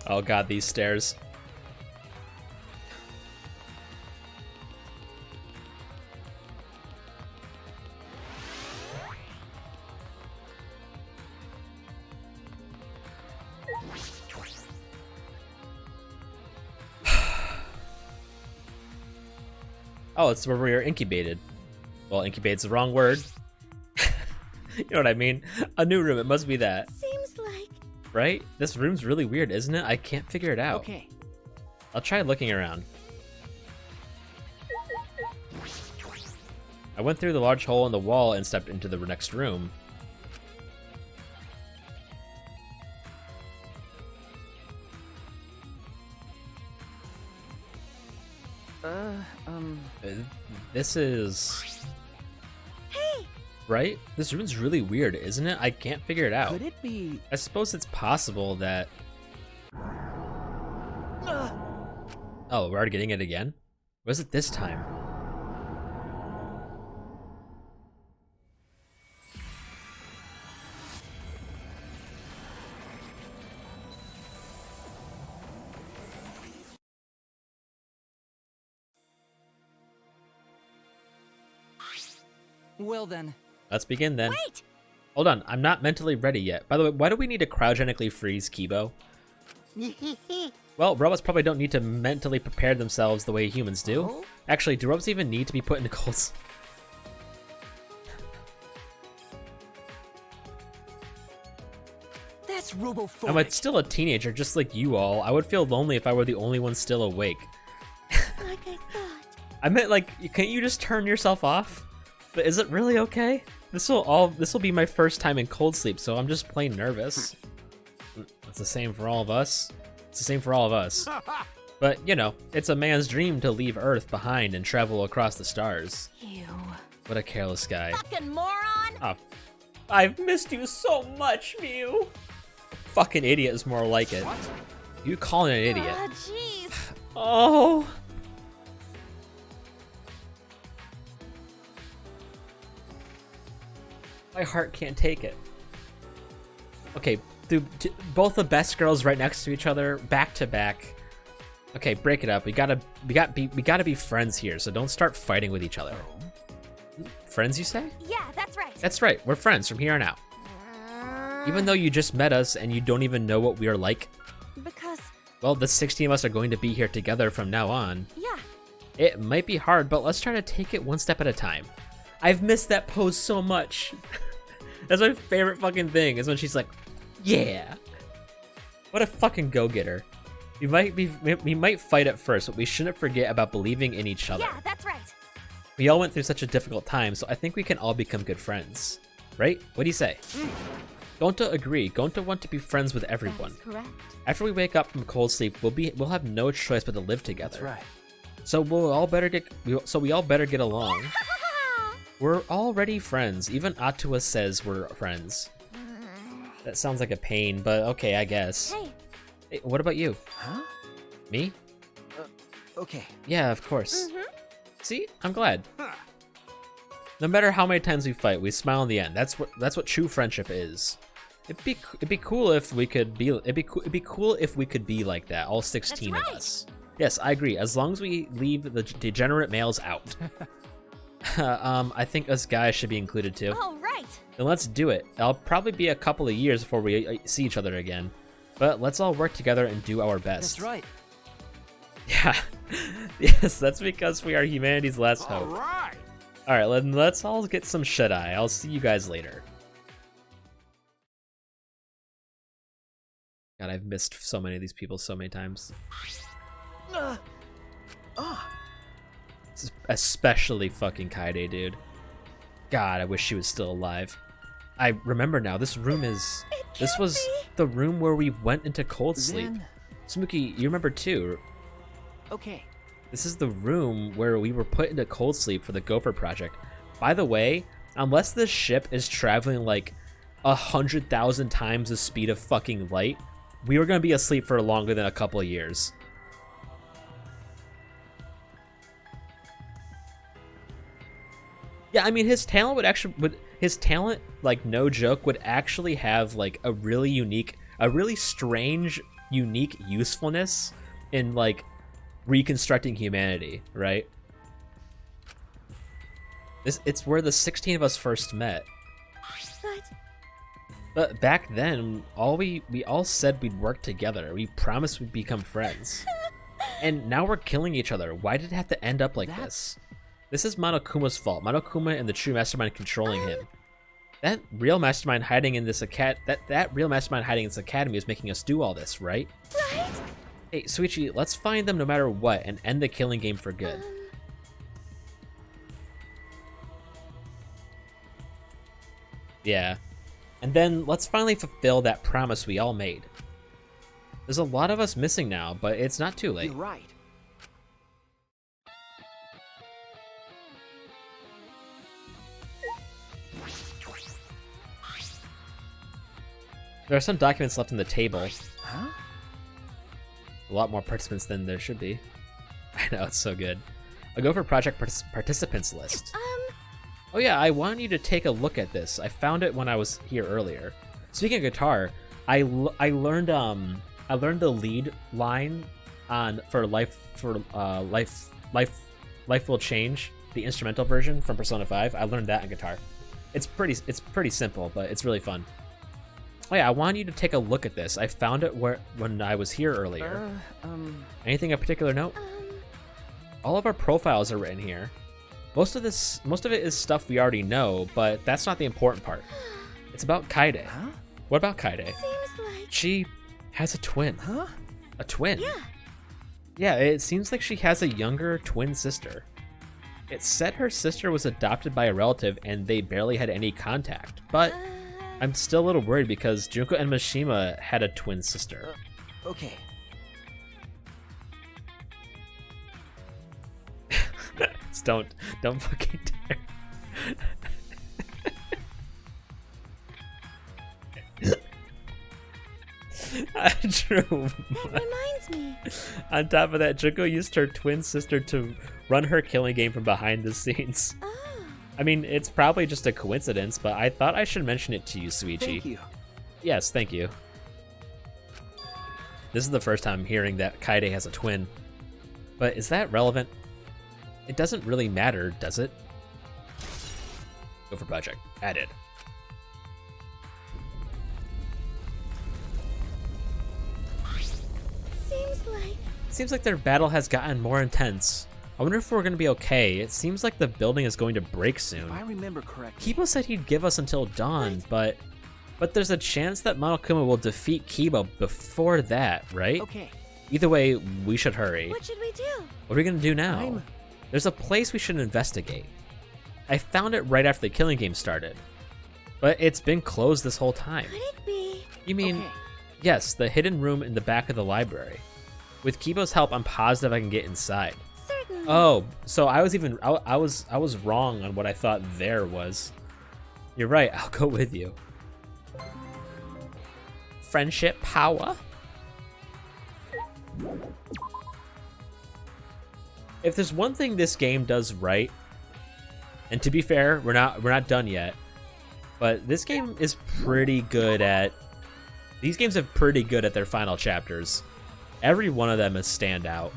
Oh god, these stairs. Oh, it's where we are incubated. Well, incubated's the wrong word. You know what I mean? A new room, it must be that. Seems like Right? This room's really weird, isn't it? I can't figure it out. Okay. I'll try looking around. I went through the large hole in the wall and stepped into the next room. This is... Hey! Right? This room's really weird, isn't it? I can't figure it out. Could it be? I suppose it's possible that... Oh, we're already getting it again? What is it this time? Well then. Let's begin then. Wait! Hold on, I'm not mentally ready yet. By the way, why do we need to cryogenically freeze Kibo? Well, robots probably don't need to mentally prepare themselves the way humans do. Oh? Actually, do robots even need to be put into cold? That's robophobic. I'm still a teenager, just like you all. I would feel lonely if I were the only one still awake. Like I thought. I meant, like, can't you just turn yourself off? But is it really okay? This will be my first time in cold sleep, so I'm just plain nervous. It's the same for all of us. It's the same for all of us. But, you know, it's a man's dream to leave Earth behind and travel across the stars. Ew. What a careless guy. Fucking moron! Oh, I've missed you so much, Mew. Fucking idiot is more like it. You calling an idiot. Jeez. Oh. My heart can't take it. Okay, both the best girls right next to each other, back to back. Okay, break it up. We gotta be friends here. So don't start fighting with each other. Friends, you say? Yeah, that's right. That's right. We're friends from here on out. Even though you just met us and you don't even know what we are like. Because, Well, the 16 of us are going to be here together from now on. yeah. It might be hard, but let's try to take it one step at a time. I've missed that pose so much. That's my favorite fucking thing, is when she's like, yeah. What a fucking go-getter. We might fight at first, but we shouldn't forget about believing in each other. Yeah, that's right. We all went through such a difficult time, so I think we can all become good friends. Right? What do you say? Gonta agree. Gonta want to be friends with everyone. That's correct. After we wake up from cold sleep, we'll have no choice but to live together. That's right. So we all better get along. We're already friends. Even Atua says we're friends. That sounds like a pain, but okay, I guess. Hey. Hey, what about you? Huh? Me? Okay. Yeah, of course. See? I'm glad. No matter how many times we fight, we smile in the end. That's what true friendship is. It'd be cool if we could be cool if we could be like that, all 16 That's of right. us. Yes, I agree. As long as we leave the degenerate males out. I think us guys should be included too. All right. Then let's do it. It'll probably be a couple of years before we see each other again. But let's all work together and do our best. That's right. Yeah. Yes, that's because we are humanity's last hope. Alright, let's all get some shut-eye. I'll see you guys later. God, I've missed so many of these people so many times. Especially fucking Kaide, dude. God, I wish she was still alive. I remember now, this was the room where we went into cold sleep. Then- Smokey, you remember too. Okay. This is the room where we were put into cold sleep for the Gopher Project. By the way, unless this ship is traveling like 100,000 times the speed of fucking light, we were gonna be asleep for longer than a couple of years. Yeah, I mean, his talent like no joke, would actually have like a really strange, unique usefulness in like reconstructing humanity, right? It's where the 16 of us first met. But back then, we all said we'd work together. We promised we'd become friends. And now we're killing each other. Why did it have to end up like this? This is Monokuma's fault. Monokuma and the true mastermind controlling him. That real mastermind hiding in this that real mastermind hiding in this academy is making us do all this, right? Right? Hey, Suichi, let's find them no matter what and end the killing game for good. Yeah. And then let's finally fulfill that promise we all made. There's a lot of us missing now, but it's not too late. You're right. There are some documents left on the table. Huh? A lot more participants than there should be. I know, it's so good. I'll go for project participants list. Oh yeah, I want you to take a look at this. I found it when I was here earlier. Speaking of guitar, I learned the lead line for life will change, the instrumental version from Persona 5. I learned that on guitar. It's pretty simple, but it's really fun. Oh yeah, I want you to take a look at this. I found it when I was here earlier. Anything of particular note? All of our profiles are written here. Most of it is stuff we already know, but that's not the important part. It's about Kaede. Huh? What about Kaede? Seems like... She has a twin. Huh? A twin? Yeah. Yeah, it seems like she has a younger twin sister. It said her sister was adopted by a relative and they barely had any contact, but I'm still a little worried because Junko and Mishima had a twin sister. Okay. Just don't fucking dare. True. That reminds me. On top of that, Junko used her twin sister to run her killing game from behind the scenes. Oh. I mean, it's probably just a coincidence, but I thought I should mention it to you, Suichi. Thank you. Yes, thank you. This is the first time I'm hearing that Kaede has a twin. But is that relevant? It doesn't really matter, does it? Go for project. Added. Seems like their battle has gotten more intense. I wonder if we're going to be okay. It seems like the building is going to break soon. If I remember correctly. Kibo said he'd give us until dawn, but there's a chance that Monokuma will defeat Kibo before that, right? Okay. Either way, we should hurry. What should we do? What are we going to do now? There's a place we should investigate. I found it right after the killing game started, but it's been closed this whole time. Could it be? You mean, Okay. yes, the hidden room in the back of the library. With Kibo's help, I'm positive I can get inside. Certainly. Oh, so I was wrong on what I thought there was. You're right, I'll go with you. Friendship power. If there's one thing this game does right, and to be fair, we're not done yet, but this game is pretty good at. These games are pretty good at their final chapters. Every one of them is standout.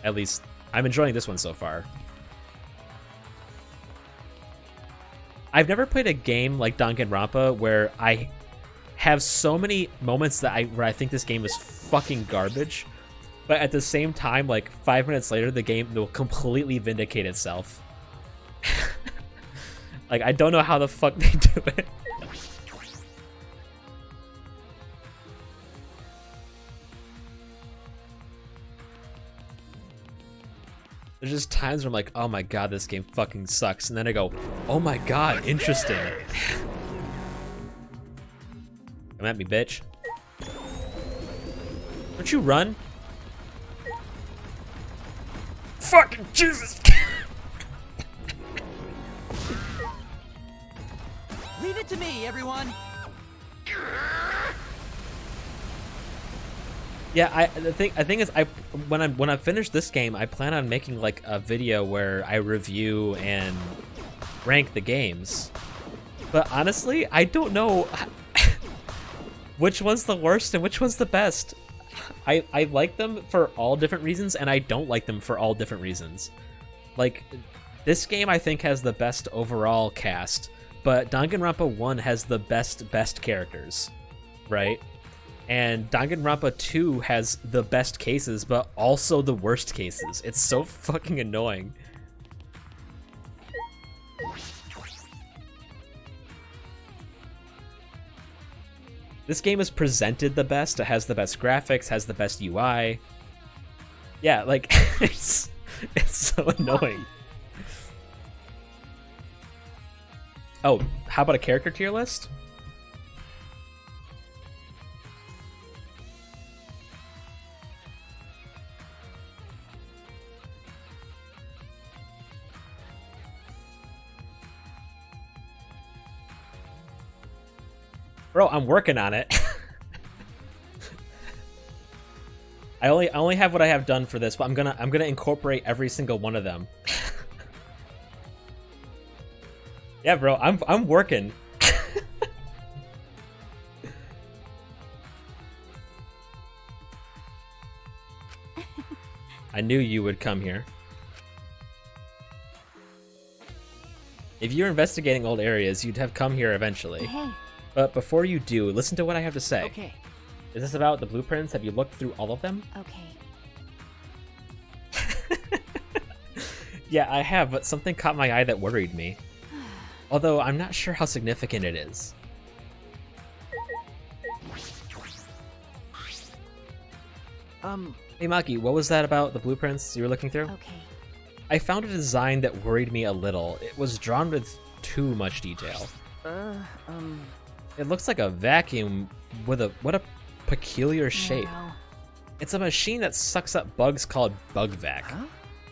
At least, I'm enjoying this one so far. I've never played a game like Danganronpa where I have so many moments where I think this game is fucking garbage, but at the same time, like 5 minutes later, the game will completely vindicate itself. Like, I don't know how the fuck they do it. There's just times where I'm like, oh my god, this game fucking sucks. And then I go, oh my god, interesting. Come at me, bitch. Don't you run? Fucking Jesus! Leave it to me, everyone. Yeah, the thing is, when I finish this game, I plan on making like a video where I review and rank the games. But honestly, I don't know which one's the worst and which one's the best. I like them for all different reasons, and I don't like them for all different reasons. Like, this game I think has the best overall cast, but Danganronpa 1 has the best characters, right? And Danganronpa 2 has the best cases, but also the worst cases. It's so fucking annoying. This game is presented the best. It has the best graphics, has the best UI. Yeah, like, it's so annoying. Oh, how about a character tier list? Bro, I'm working on it. I only have what I have done for this, but I'm gonna incorporate every single one of them. Yeah, bro, I'm working. I knew you would come here. If you're investigating old areas, you'd have come here eventually. Hey. But before you do, listen to what I have to say. Okay. Is this about the blueprints? Have you looked through all of them? Okay. Yeah, I have, but something caught my eye that worried me. Although I'm not sure how significant it is. Hey Maki, what was that about the blueprints you were looking through? Okay. I found a design that worried me a little. It was drawn with too much detail. It looks like a vacuum with what a peculiar shape. No. It's a machine that sucks up bugs called Bug Vac. Huh?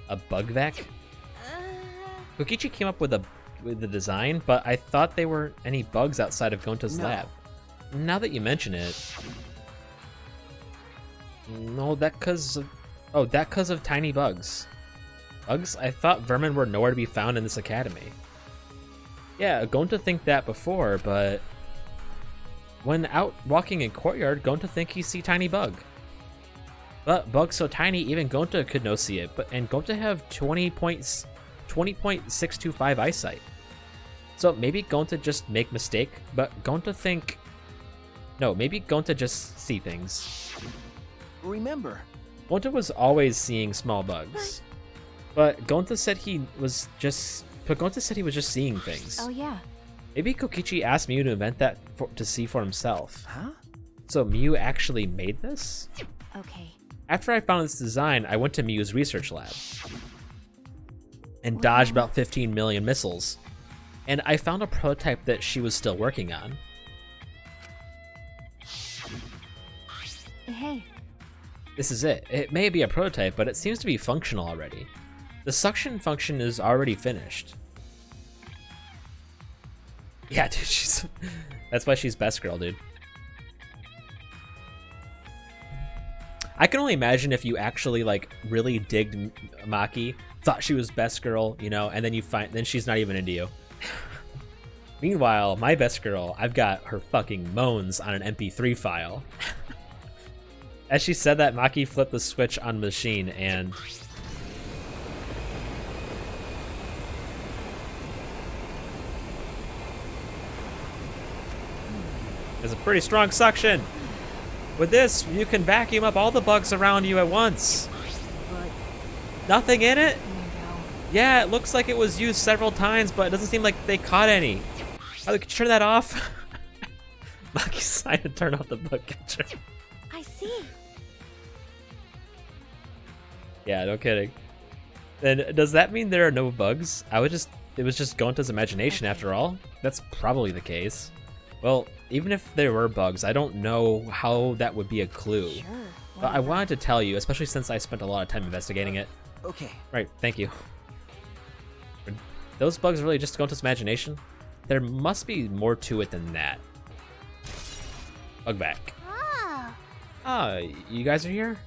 A Bug Vac? Kokichi came up with the design, but I thought there weren't any bugs outside of Gonta's lab. Now that you mention it, no, that cause of tiny bugs. Bugs? I thought vermin were nowhere to be found in this academy. Yeah, Gonta think that before, but when out walking in courtyard, Gonta think he see tiny bug. But bugs so tiny, even Gonta could no see it. And Gonta have 20.625 eyesight. So maybe Gonta just make mistake, but Gonta think. No, maybe Gonta just see things. Remember, Gonta was always seeing small bugs, but Gonta said he was just seeing things. Oh yeah. Maybe Kokichi asked Mew to invent that to see for himself. Huh? So Mew actually made this? Okay. After I found this design, I went to Mew's research lab and dodged about 15 million missiles. And I found a prototype that she was still working on. Hey. This is it. It may be a prototype, but it seems to be functional already. The suction function is already finished. Yeah, dude, that's why she's best girl, dude. I can only imagine if you actually like really digged Maki, thought she was best girl, you know, and then then she's not even into you. Meanwhile, my best girl, I've got her fucking moans on an MP3 file. As she said that, Maki flipped the switch on the machine and there's a pretty strong suction. With this, you can vacuum up all the bugs around you at once. But Nothing in it? no. Yeah, it looks like it was used several times, but it doesn't seem like they caught any. Oh, could you turn that off? Maki's trying to turn off the bug catcher. I see. Yeah, no kidding. Then does that mean there are no bugs? It was just Gonta's imagination after all? That's probably the case. Well, even if there were bugs, I don't know how that would be a clue. Sure. But I wanted to tell you, especially since I spent a lot of time investigating it. okay, Right, thank you. Are those bugs really just Gonta's imagination? There must be more to it than that. Bug back. Ah. Ah, you guys are here?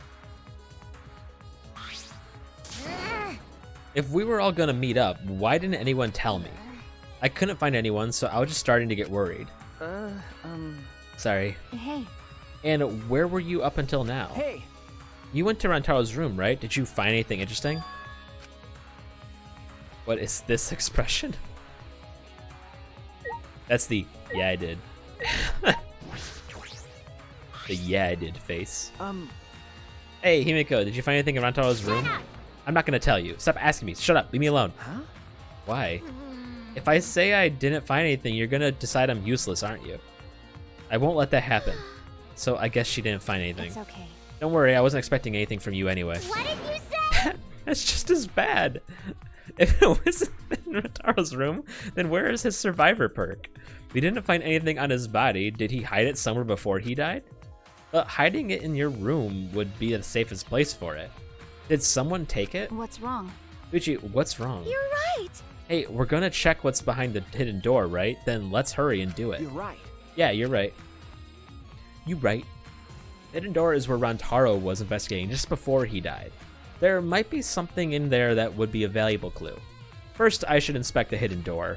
If we were all gonna meet up, why didn't anyone tell me? I couldn't find anyone, so I was just starting to get worried. Sorry. Hey. And where were you up until now? hey, You went to Rantaro's room, right? Did you find anything interesting? What is this expression? That's the yeah I did. The yeah I did face. Hey Himiko, did you find anything in Rantaro's room? I'm not gonna tell you. Stop asking me. Shut up. Leave me alone. Huh? Why? If I say I didn't find anything, you're gonna decide I'm useless, aren't you? I won't let that happen. So I guess she didn't find anything. It's okay. Don't worry, I wasn't expecting anything from you anyway. What did you say? That's just as bad. If it wasn't in Rotaro's room, then where is his survivor perk? We didn't find anything on his body. Did he hide it somewhere before he died? Hiding it in your room would be the safest place for it. Did someone take it? What's wrong? Uchi, what's wrong? You're right. Hey, we're gonna check what's behind the hidden door, right? Then let's hurry and do it. You're right. Yeah, you're right. You right. Hidden door is where Rantaro was investigating just before he died. There might be something in there that would be a valuable clue. First, I should inspect the hidden door.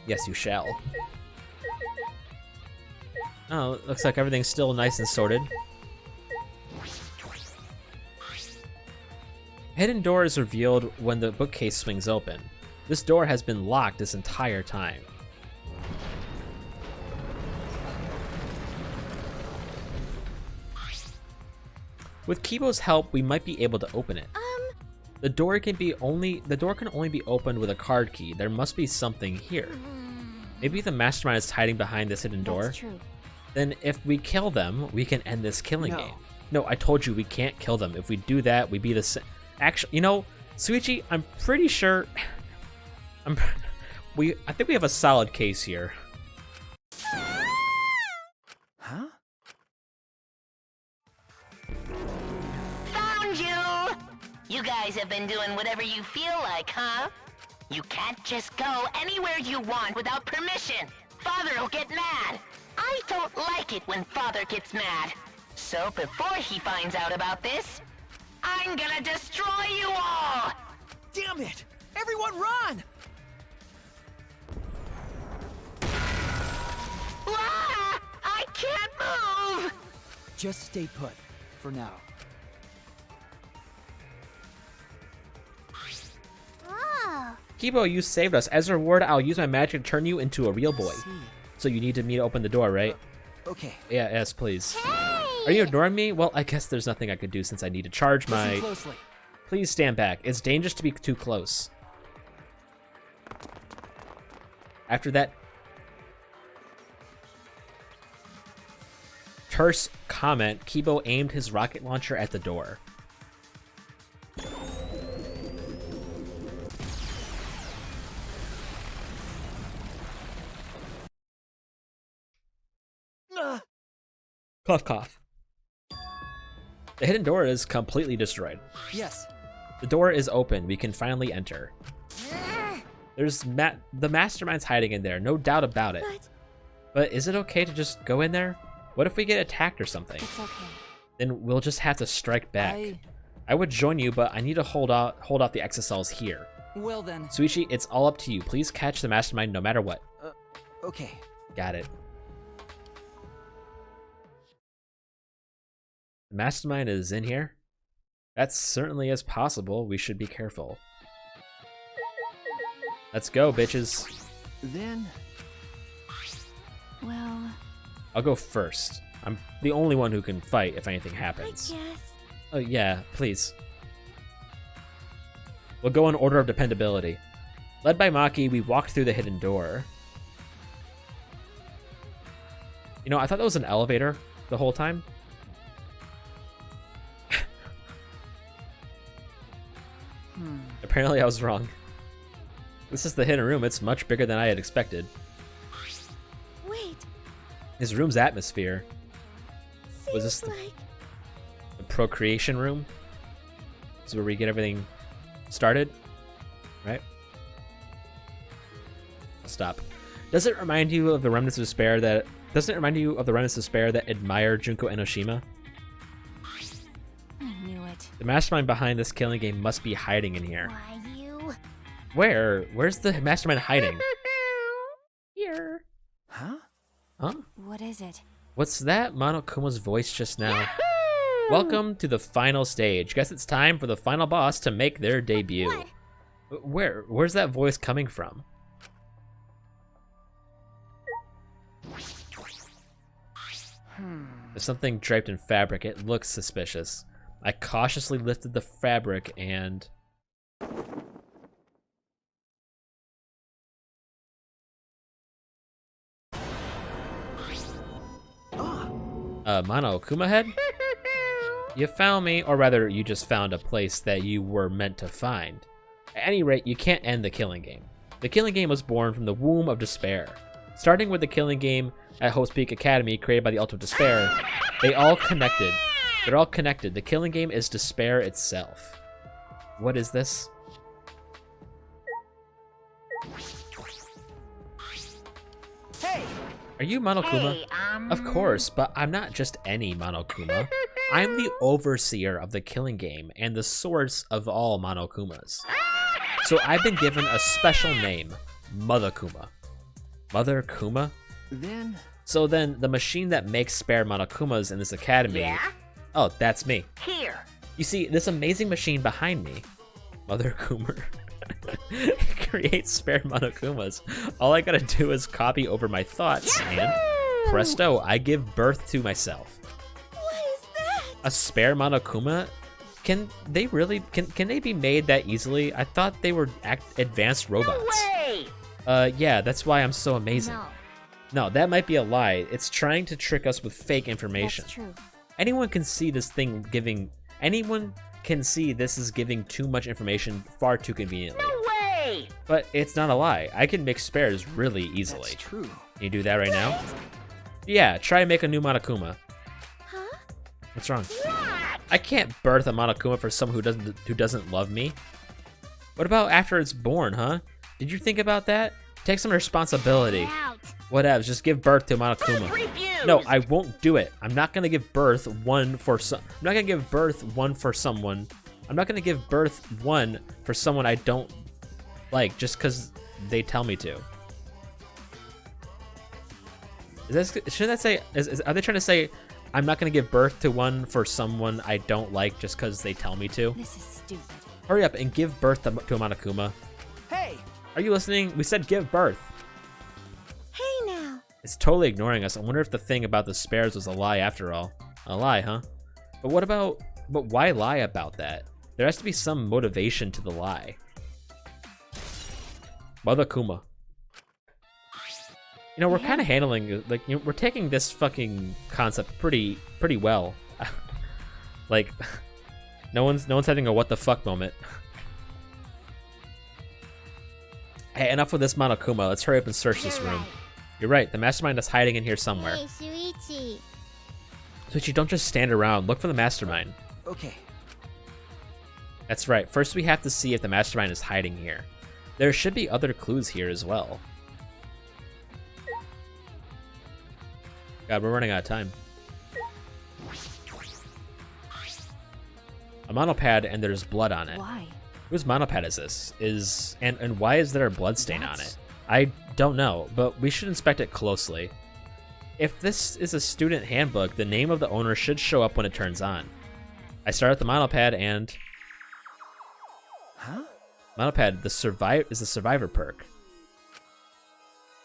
Yes, you shall. Oh, looks like everything's still nice and sorted. Hidden door is revealed when the bookcase swings open. This door has been locked this entire time. With Kibo's help, we might be able to open it. The door can only be opened with a card key. There must be something here. Maybe the mastermind is hiding behind this hidden door. That's true. Then if we kill them, we can end this killing game. No, I told you we can't kill them. If we do that, we be the same. Actually, you know, Suichi, I'm pretty sure. I think we have a solid case here. Huh? Found you! You guys have been doing whatever you feel like, huh? You can't just go anywhere you want without permission. Father'll get mad. I don't like it when Father gets mad. So before he finds out about this, I'm gonna destroy you all! Damn it! Everyone run! Ah! I can't move! Just stay put, for now. Oh. Kibo, you saved us. As a reward, I'll use my magic to turn you into a real boy. So you needed me to open the door, right? Okay. Yeah, yes, please. Hey! Are you ignoring me? Well, I guess there's nothing I could do since I need to charge my... Listen closely. Please stand back. It's dangerous to be too close. After that terse comment, Kibo aimed his rocket launcher at the door. Cough, cough. The hidden door is completely destroyed. Yes. The door is open. We can finally enter. There's the mastermind's hiding in there, no doubt about it. But is it okay to just go in there? What if we get attacked or something? It's okay. Then we'll just have to strike back. I would join you, but I need to hold off the exocells here. Well then. Suichi, it's all up to you. Please catch the mastermind no matter what. Okay. Got it. The mastermind is in here? That certainly is possible. We should be careful. Let's go, bitches. Then... Well, I'll go first. I'm the only one who can fight if anything happens. I guess. Oh, yeah, please. We'll go in order of dependability. Led by Maki, we walked through the hidden door. You know, I thought that was an elevator the whole time. Apparently I was wrong. This is the hidden room. It's much bigger than I had expected. Wait. His room's atmosphere. Was this Seems the like procreation room? This is where we get everything started, right? I'll stop. Does it remind you of the remnants of despair that admire Junko Enoshima? I knew it. The mastermind behind this killing game must be hiding in here. Why you? Where? Where's the mastermind hiding? Here. Huh? Huh? What is it? What's that? Monokuma's voice just now. Welcome to the final stage. Guess it's time for the final boss to make their debut. What? Where's that voice coming from? There's something draped in fabric. It looks suspicious. I cautiously lifted the fabric and... Monokuma head? You found me, or rather, you just found a place that you were meant to find. At any rate, you can't end the killing game. The killing game was born from the womb of despair. Starting with the killing game at Hope's Peak Academy, created by the Ultimate Despair, they're all connected. The killing game is despair itself. What is this? Hey! Are you Monokuma? Of course, but I'm not just any Monokuma. I'm the overseer of the killing game and the source of all Monokumas. So I've been given a special name, Mother Kuma. Mother Kuma? So then, the machine that makes spare Monokumas in this academy... Yeah? Oh, that's me. Here. You see, this amazing machine behind me, Mother Kuma, creates spare Monokumas. All I gotta do is copy over my thoughts, and presto, I give birth to myself. What is that? A spare Monokuma? Can they really, can they be made that easily? I thought they were advanced robots. No way! Yeah, that's why I'm so amazing. No, No, that might be a lie. It's trying to trick us with fake information. that's true. Anyone can see this thing giving... Anyone can see this is giving too much information far too conveniently. No way! But it's not a lie. I can make spares really easily. That's true. Can you do that right now? Yeah, try and make a new Monokuma. Huh? What's wrong? I can't birth a Monokuma for someone who doesn't love me. What about after it's born, huh? Did you think about that? Take some responsibility. Get out. Whatever, just give birth to a Monokuma. Refuse! No, I won't do it. I'm not gonna give birth one for some. I'm not gonna give birth one for someone. I'm not gonna give birth one for someone I don't like just because they tell me to. Should that say? Are they trying to say I'm not gonna give birth to one for someone I don't like just because they tell me to? This is stupid. Hurry up and give birth to a Monokuma. Hey! Are you listening? We said give birth. Hey now. It's totally ignoring us. I wonder if the thing about the spares was a lie after all. A lie, huh? But why lie about that? There has to be some motivation to the lie. Mother Kuma. You know, we're kind of handling, like, you know, we're taking this fucking concept pretty well. Like, no one's having a what the fuck moment. Hey, enough with this Monokuma. Let's hurry up and search this room. You're right, the mastermind is hiding in here somewhere. Hey, Shuichi. Shuichi, don't just stand around. Look for the mastermind. Okay. That's right. First, we have to see if the mastermind is hiding here. There should be other clues here as well. God, we're running out of time. A monopad and there's blood on it. Why? Whose monopad is this? And why is there a blood stain on it? I don't know, but we should inspect it closely. If this is a student handbook, the name of the owner should show up when it turns on. I start at the monopad and... Huh? Monopad is the survivor perk.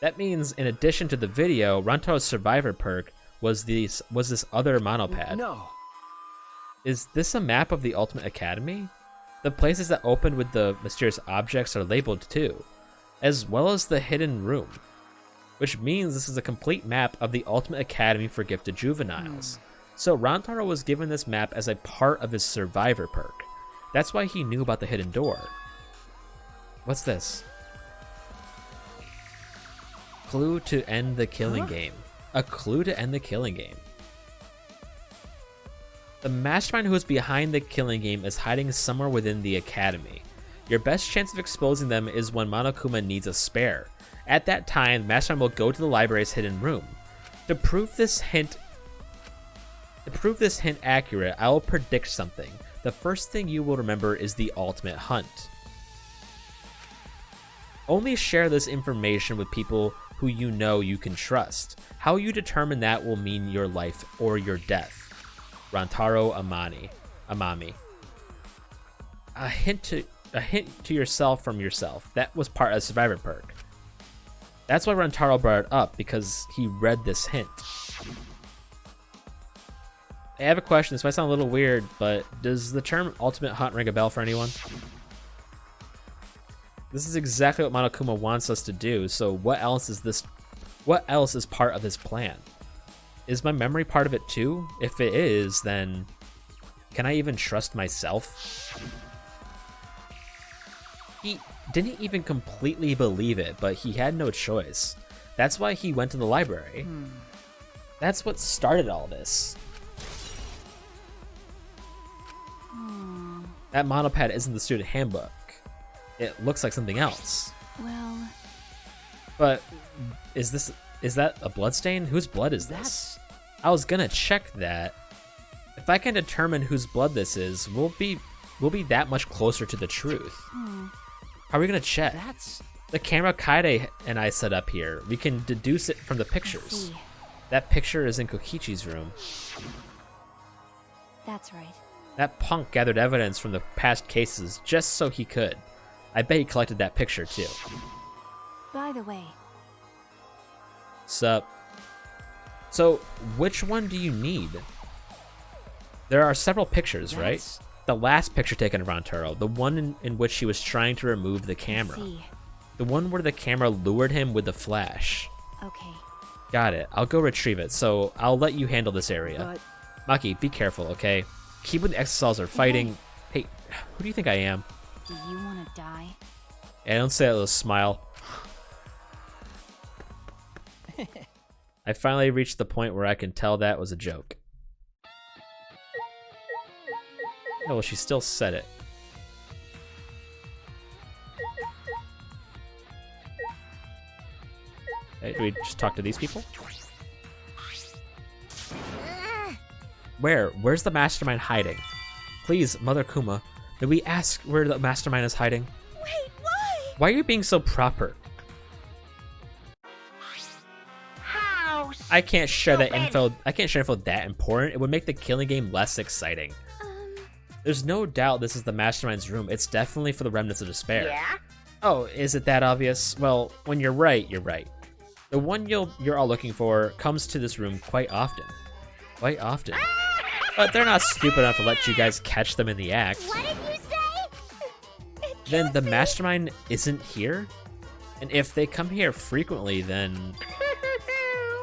That means, in addition to the video, Rantaro's survivor perk was this other monopad. No. Is this a map of the Ultimate Academy? The places that opened with the mysterious objects are labeled too, as well as the hidden room, which means this is a complete map of the Ultimate Academy for gifted juveniles. So Rantaro was given this map as a part of his survivor perk. That's why he knew about the hidden door. What's this? Clue to end the killing game. A clue to end the killing game. The mastermind who is behind the killing game is hiding somewhere within the academy. Your best chance of exposing them is when Monokuma needs a spare. At that time, the mastermind will go to the library's hidden room. To prove this hint accurate, I will predict something. The first thing you will remember is the ultimate hunt. Only share this information with people who you know you can trust. How you determine that will mean your life or your death. Rantaro Amami. A hint to yourself from yourself. That was part of the survivor perk. That's why Rantaro brought it up, because he read this hint. I have a question. This might sound a little weird, but does the term ultimate hunt ring a bell for anyone? This is exactly what Monokuma wants us to do, so what else is part of his plan? Is my memory part of it too? If it is, then can I even trust myself? He didn't even completely believe it, but he had no choice. That's why he went to the library. That's what started all this. That monopad isn't the student handbook. It looks like something else. Well, But is that a bloodstain? Whose blood is this? I was gonna check that. If I can determine whose blood this is, we'll be that much closer to the truth. How are we gonna check? That's... The camera Kaede and I set up here. We can deduce it from the pictures. see. That picture is in Kokichi's room. That's right. That punk gathered evidence from the past cases just so he could. I bet he collected that picture too. By the way, Sup? So, which one do you need? There are several pictures, right? That's- The last picture taken of Rantaro, the one in which he was trying to remove the camera. see. The one where the camera lured him with the flash. Okay. Got it. I'll go retrieve it, so I'll let you handle this area. But... Maki, be careful, okay? Keep when the Exisals are fighting. Hey, who do you think I am? Do you want to die? I don't say that with a smile. I finally reached the point where I can tell that was a joke. Oh, well, she still said it. Hey, do we just talk to these people? Where's the mastermind hiding? Please, Mother Kuma, may we ask where the mastermind is hiding? Wait, why? Why are you being so proper? I can't share that info. I can't share info that important. It would make the killing game less exciting. There's no doubt this is the mastermind's room. It's definitely for the remnants of despair. Yeah? Oh, is it that obvious? Well, when you're right, you're right. The one you're all looking for comes to this room quite often. Quite often. But they're not stupid enough to let you guys catch them in the act. What did you say? Then the mastermind isn't here? And if they come here frequently, then...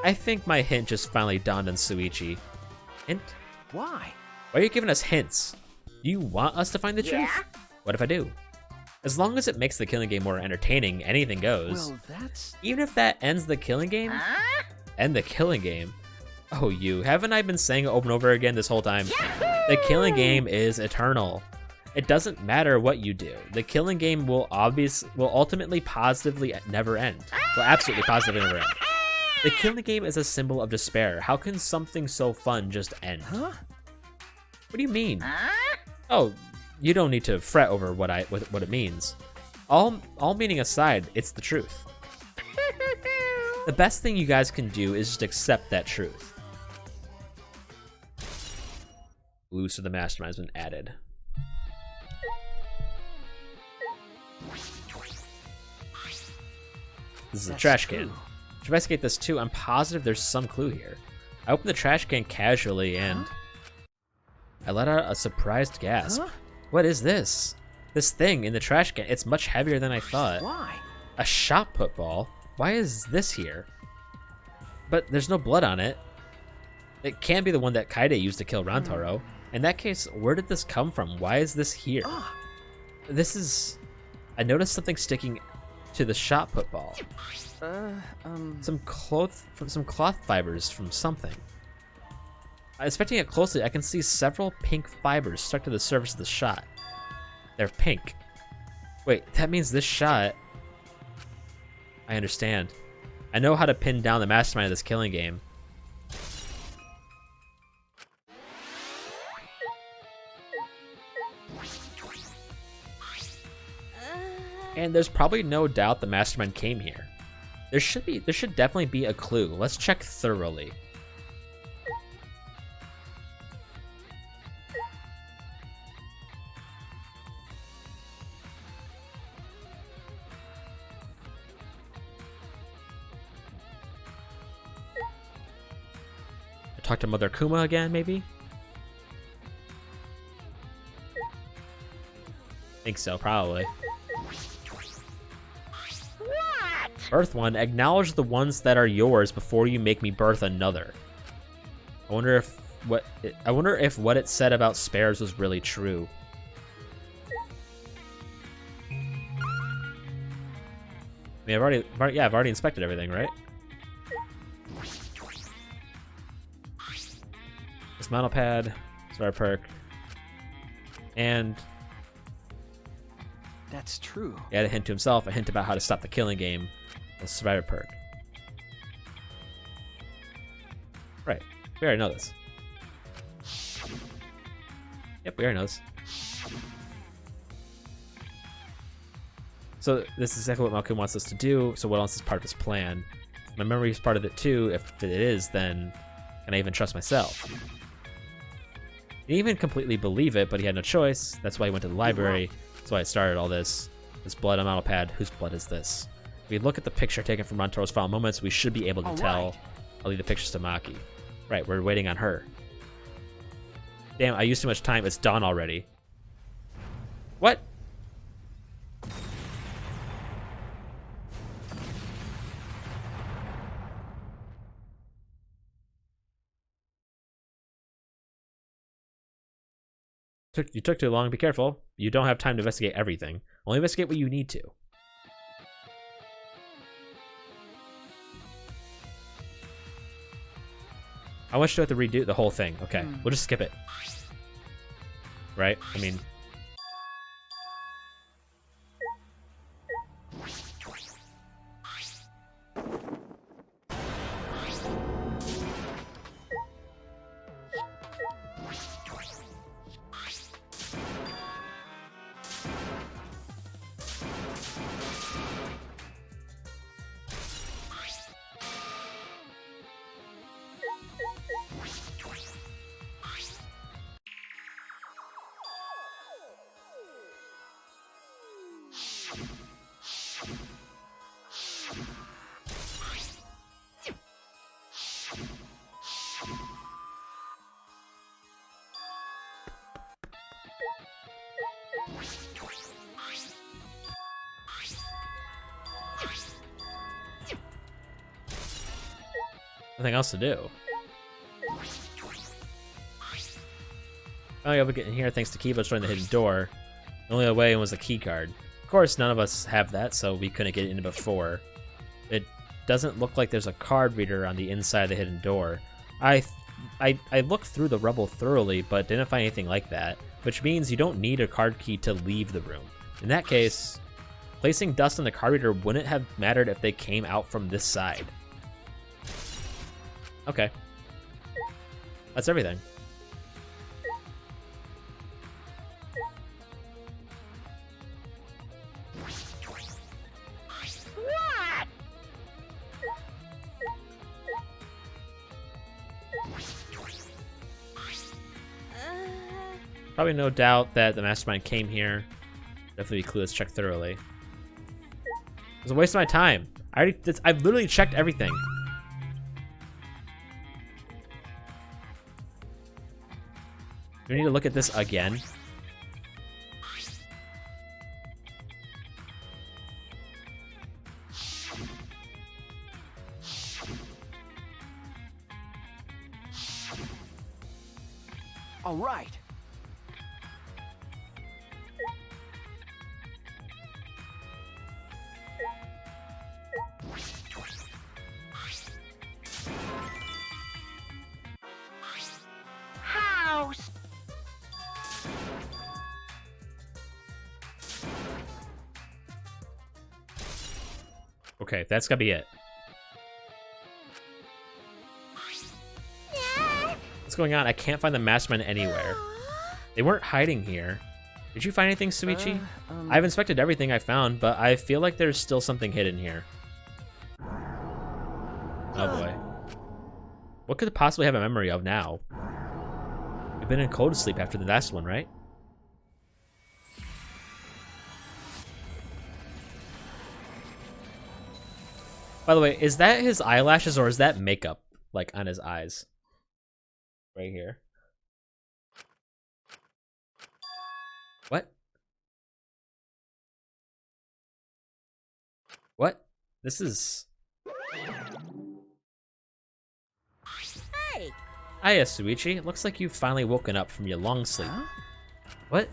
I think my hint just finally dawned on Suichi. Hint? Why? Why are you giving us hints? Do you want us to find the truth? What if I do? As long as it makes the killing game more entertaining, anything goes. Well, that's... Even if that ends the killing game? End the killing game? Oh, haven't I been saying it over and over again this whole time? The killing game is eternal. It doesn't matter what you do. The killing game will ultimately positively never end. Will absolutely positively never end. The killing game is a symbol of despair. How can something so fun just end? Huh? What do you mean? Oh, you don't need to fret over what it means. All meaning aside, it's the truth. The best thing you guys can do is just accept that truth. Loose of the mastermind has been added. This is a trash can. To investigate this too, I'm positive there's some clue here. I opened the trash can casually and I let out a surprised gasp. What is this? This thing in the trash can, it's much heavier than I thought. Why? A shot put ball? Why is this here? But there's no blood on it. It can't be the one that Kaede used to kill Rantaro. In that case, where did this come from? Why is this here? This is... I noticed something sticking to the shot put ball. Some cloth fibers from something. Inspecting it closely, I can see several pink fibers stuck to the surface of the shot. They're pink. Wait, that means this shot... I understand. I know how to pin down the mastermind of this killing game. And there's probably no doubt the mastermind came here. There should definitely be a clue. Let's check thoroughly. Talk to Mother Kuma again, maybe? Think so, probably. Birth one, acknowledge the ones that are yours before you make me birth another. I wonder if what it said about spares was really true. I mean, I've already inspected everything, right? Dismantle pad, survivor perk, and That's true. he had a hint to himself, a hint about how to stop the killing game, the survivor perk. Right, we already know this. Yep, we already know this. So this is exactly what Malcolm wants us to do, so what else is part of his plan? If my memory is part of it too. If it is, then can I even trust myself? He didn't even completely believe it, but he had no choice. That's why he went to the library. That's why I started all this. This blood on model pad. Whose blood is this? If we look at the picture taken from Montoro's final moments, we should be able to tell. I'll leave the pictures to Maki. Right, we're waiting on her. Damn, I used too much time. It's dawn already. What? You took too long. Be careful. You don't have time to investigate everything. Only investigate what you need to. How much do I have to redo the whole thing? Okay, we'll just skip it. Right? I mean... nothing else to do. Finally able to get in here thanks to Kiba destroying the hidden door. The only other way was a key card. Of course, none of us have that, so we couldn't get in before. It doesn't look like there's a card reader on the inside of the hidden door. I looked through the rubble thoroughly, but didn't find anything like that, which means you don't need a card key to leave the room. In that case, placing dust on the card reader wouldn't have mattered if they came out from this side. Okay. That's everything. What? Probably no doubt that the mastermind came here. Definitely be clueless, check thoroughly. It was a waste of my time. I've literally checked everything. Do we need to look at this again? All right. House. Okay, that's gotta be it. What's going on? I can't find the mastermind anywhere. They weren't hiding here. Did you find anything, Suichi? I've inspected everything I found, but I feel like there's still something hidden here. Oh boy. What could it possibly have a memory of now? We've been in cold sleep after the last one, right? By the way, is that his eyelashes or is that makeup, like, on his eyes? Right here. What? What? This is... Hey, Hiya, Suichi. Looks like you've finally woken up from your long sleep. Huh? What?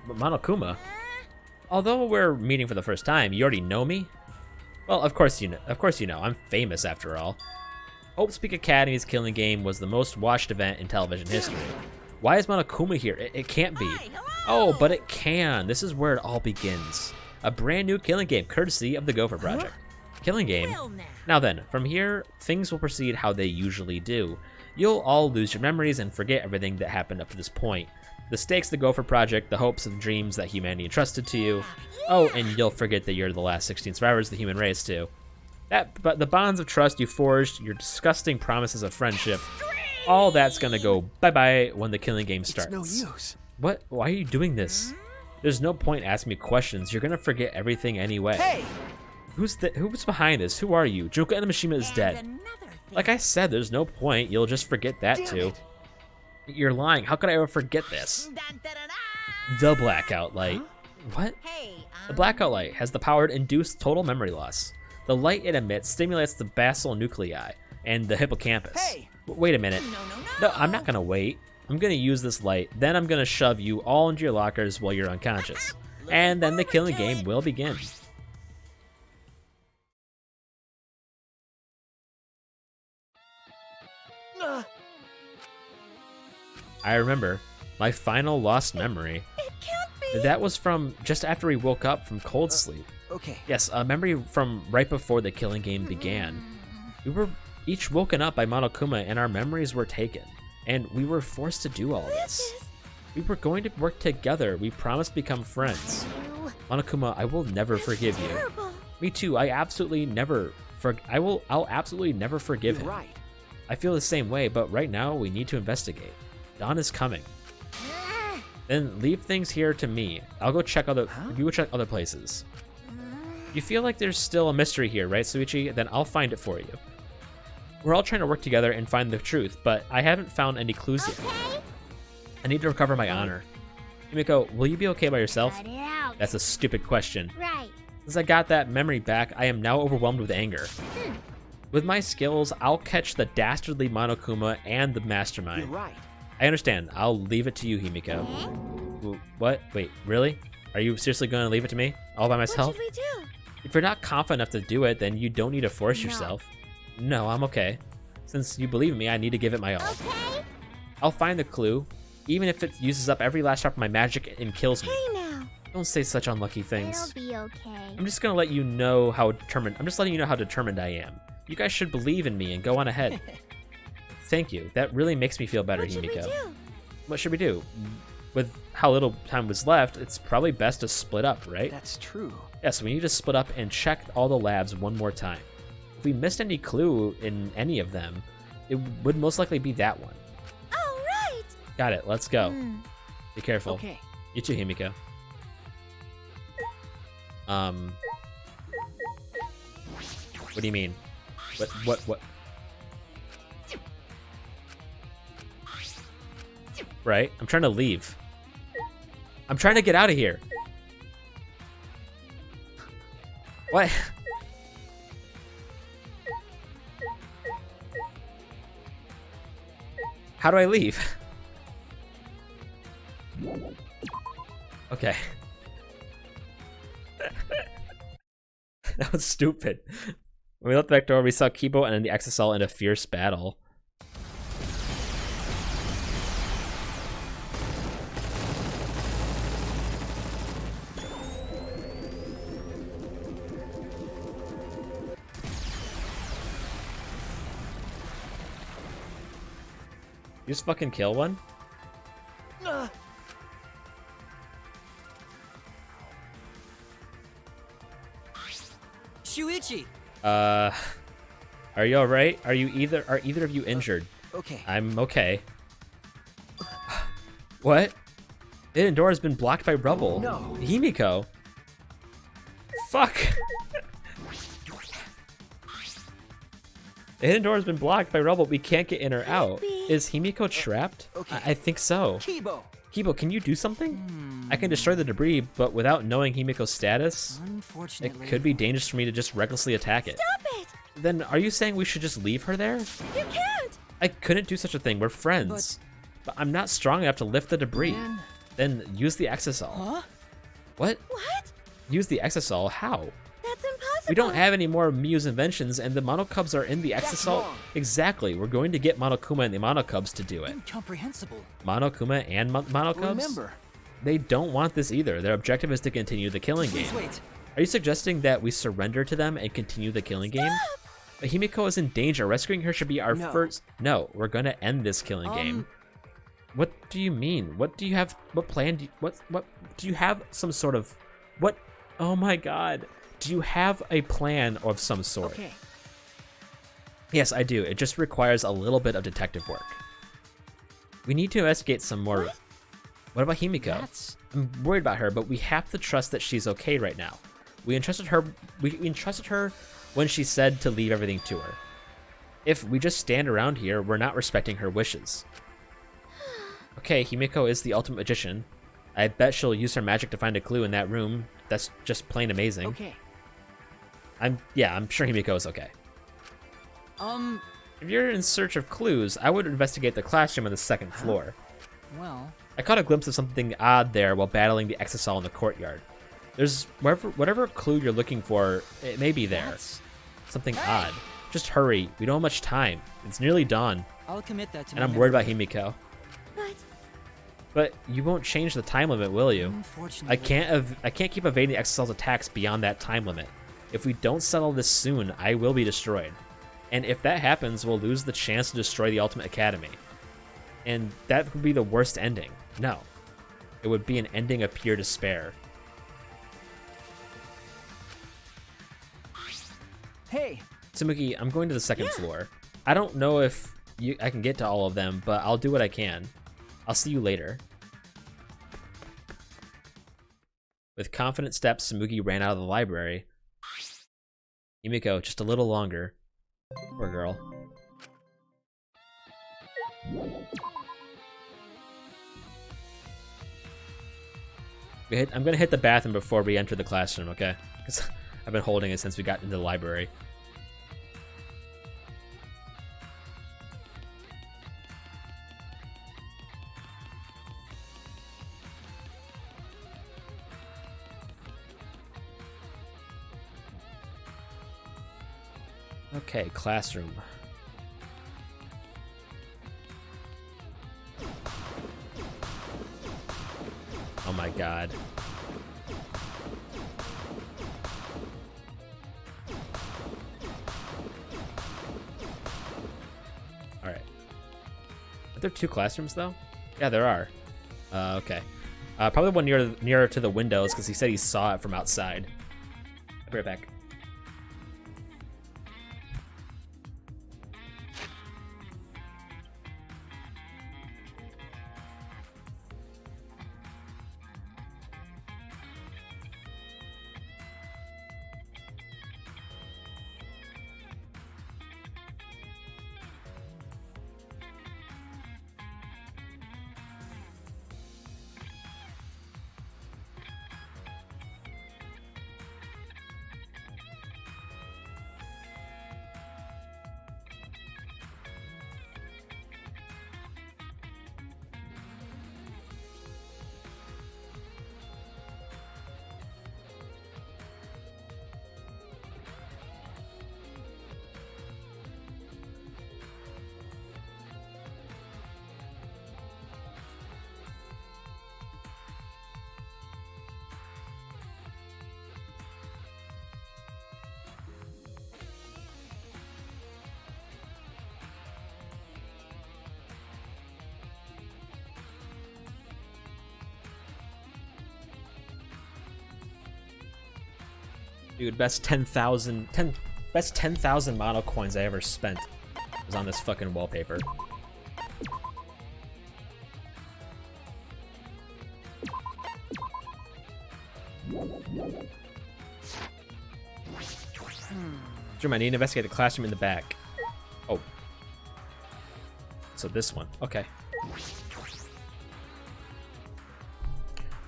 Monokuma? Although we're meeting for the first time, you already know me? Well, of course you know. Of course you know. I'm famous after all. Hope Speak Academy's Killing Game was the most watched event in television history. Why is Monokuma here? It can't be. Oh, but it can. This is where it all begins. A brand new Killing Game, courtesy of the Gopher Project. Killing Game. Well, Now then, from here, things will proceed how they usually do. You'll all lose your memories and forget everything that happened up to this point. The stakes of the Gopher Project, the hopes and dreams that humanity entrusted to you. Oh, and you'll forget that you're the last 16 survivors of the human race, too. But the bonds of trust you forged, your disgusting promises of friendship, all that's gonna go bye-bye when the Killing Game starts. It's no use. What? Why are you doing this? There's no point asking me questions. You're gonna forget everything anyway. Hey! Who's behind this? Who are you? Junko Enamishima is dead. Like I said, there's no point. You'll just forget that Damn too. it. You're lying. How could I ever forget this? The blackout light. What? Hey, The blackout light has the power to induce total memory loss. The light it emits stimulates the basal nuclei and the hippocampus. Hey! Wait a minute. No, I'm not gonna wait. I'm gonna use this light, then I'm gonna shove you all into your lockers while you're unconscious. And then the Killing Game will begin. I remember my final lost memory. It can't be. That was from just after we woke up from cold sleep. Okay. Yes, a memory from right before the Killing Game began. We were each woken up by Monokuma and our memories were taken. And we were forced to do all this. We were going to work together. We promised to become friends. Monokuma, I will never forgive you. Terrible. Me too. I'll absolutely never forgive You're him. right. I feel the same way, but right now we need to investigate. Dawn is coming. Then leave things here to me. I'll go check other. You go check other places. You feel like there's still a mystery here, right, Suichi? Then I'll find it for you. We're all trying to work together and find the truth, but I haven't found any clues yet. I need to recover my honor. Himiko, will you be okay by yourself? Cut it out. That's a stupid question. Right. Since I got that memory back, I am now overwhelmed with anger. With my skills, I'll catch the dastardly Monokuma and the mastermind. You're right. I understand. I'll leave it to you, Himiko. What? Wait, really? Are you seriously going to leave it to me? All by myself? What should we do? If you're not confident enough to do it, then you don't need to force No. yourself. No, I'm okay. Since you believe in me, I need to give it my all. Okay. I'll find the clue, even if it uses up every last drop of my magic and kills me. Hey now. Don't say such unlucky It'll things. be okay. I'm just gonna let you know how determined. I'm just letting you know how determined I am. You guys should believe in me and go on ahead. Thank you. That really makes me feel better, What should we Himiko. do? What should we do? With how little time was left, it's probably best to split up, right? That's true. Yes, we need to split up and check all the labs one more time. If we missed any clue in any of them, it would most likely be that one. All right. Got it. Let's go. Hmm. Be careful. Okay. You too, Himiko. What do you mean? What? Right? I'm trying to leave. I'm trying to get out of here. What? How do I leave? Okay. That was stupid. When we left the back door, we saw Kibo and the XSL in a fierce battle. You just fucking kill one? Shuichi! Are you alright? Are either of you injured? Okay. I'm okay. What? The hidden door has been blocked by rubble. No. Himiko. Fuck. The hidden door has been blocked by rubble. We can't get in or out. Is Himiko trapped? Okay. I think so. Kibo. Kibo, can you do something? I can destroy the debris, but without knowing Himiko's status, it Unfortunately. could be dangerous for me to just recklessly attack it. Stop it. Then are you saying we should just leave her there? You can't. I couldn't do such a thing. We're friends. But I'm not strong enough to lift the debris. Man. Then use the exisal. Huh? What? What? Use the exisal? How? That's impossible. We don't have any more Muse inventions, and the Monokubs are in the exisal. Exactly. We're going to get Monokuma and the Monokubs to do it. Incomprehensible. Monokuma and Monokubs? Remember. They don't want this either. Their objective is to continue the killing game. Please wait. Are you suggesting that we surrender to them and continue the killing game? But Himiko is in danger. Rescuing her should be our first... No, we're gonna end this killing game. What do you mean? What do you have? What plan do you... What do you have some sort of... What? Oh my god. Do you have a plan of some sort? Okay. Yes, I do. It just requires a little bit of detective work. We need to investigate some more... What about Himiko? I'm worried about her, but we have to trust that she's okay right now. We entrusted her when she said to leave everything to her. If we just stand around here, we're not respecting her wishes. Okay, Himiko is the ultimate magician. I bet she'll use her magic to find a clue in that room. That's just plain amazing. Okay. I'm sure Himiko is okay. If you're in search of clues, I would investigate the classroom on the second floor. Well, I caught a glimpse of something odd there while battling the exisal in the courtyard. There's whatever clue you're looking for, it may be there. Something odd. Just hurry. We don't have much time. It's nearly dawn. I'll commit that to And I'm worried about Himiko. But you won't change the time limit, will you? I can't keep evading the exisal's attacks beyond that time limit. If we don't settle this soon, I will be destroyed. And if that happens, we'll lose the chance to destroy the Ultimate Academy. And that would be the worst ending. No. It would be an ending of pure despair. Hey! Tsumugi, I'm going to the second floor. I don't know if I can get to all of them, but I'll do what I can. I'll see you later. With confident steps, Tsumugi ran out of the library. Himiko, just a little longer. Poor girl. I'm gonna hit the bathroom before we enter the classroom, okay? Because I've been holding it since we got into the library. Okay, classroom. Oh my god. Alright. Are there two classrooms though? Yeah, there are. Okay. Probably one nearer to the windows because he said he saw it from outside. I'll be right back. Dude, best 10,000 mono coins I ever spent was on this fucking wallpaper. Drew, I need to investigate the classroom in the back. Oh. So this one. Okay.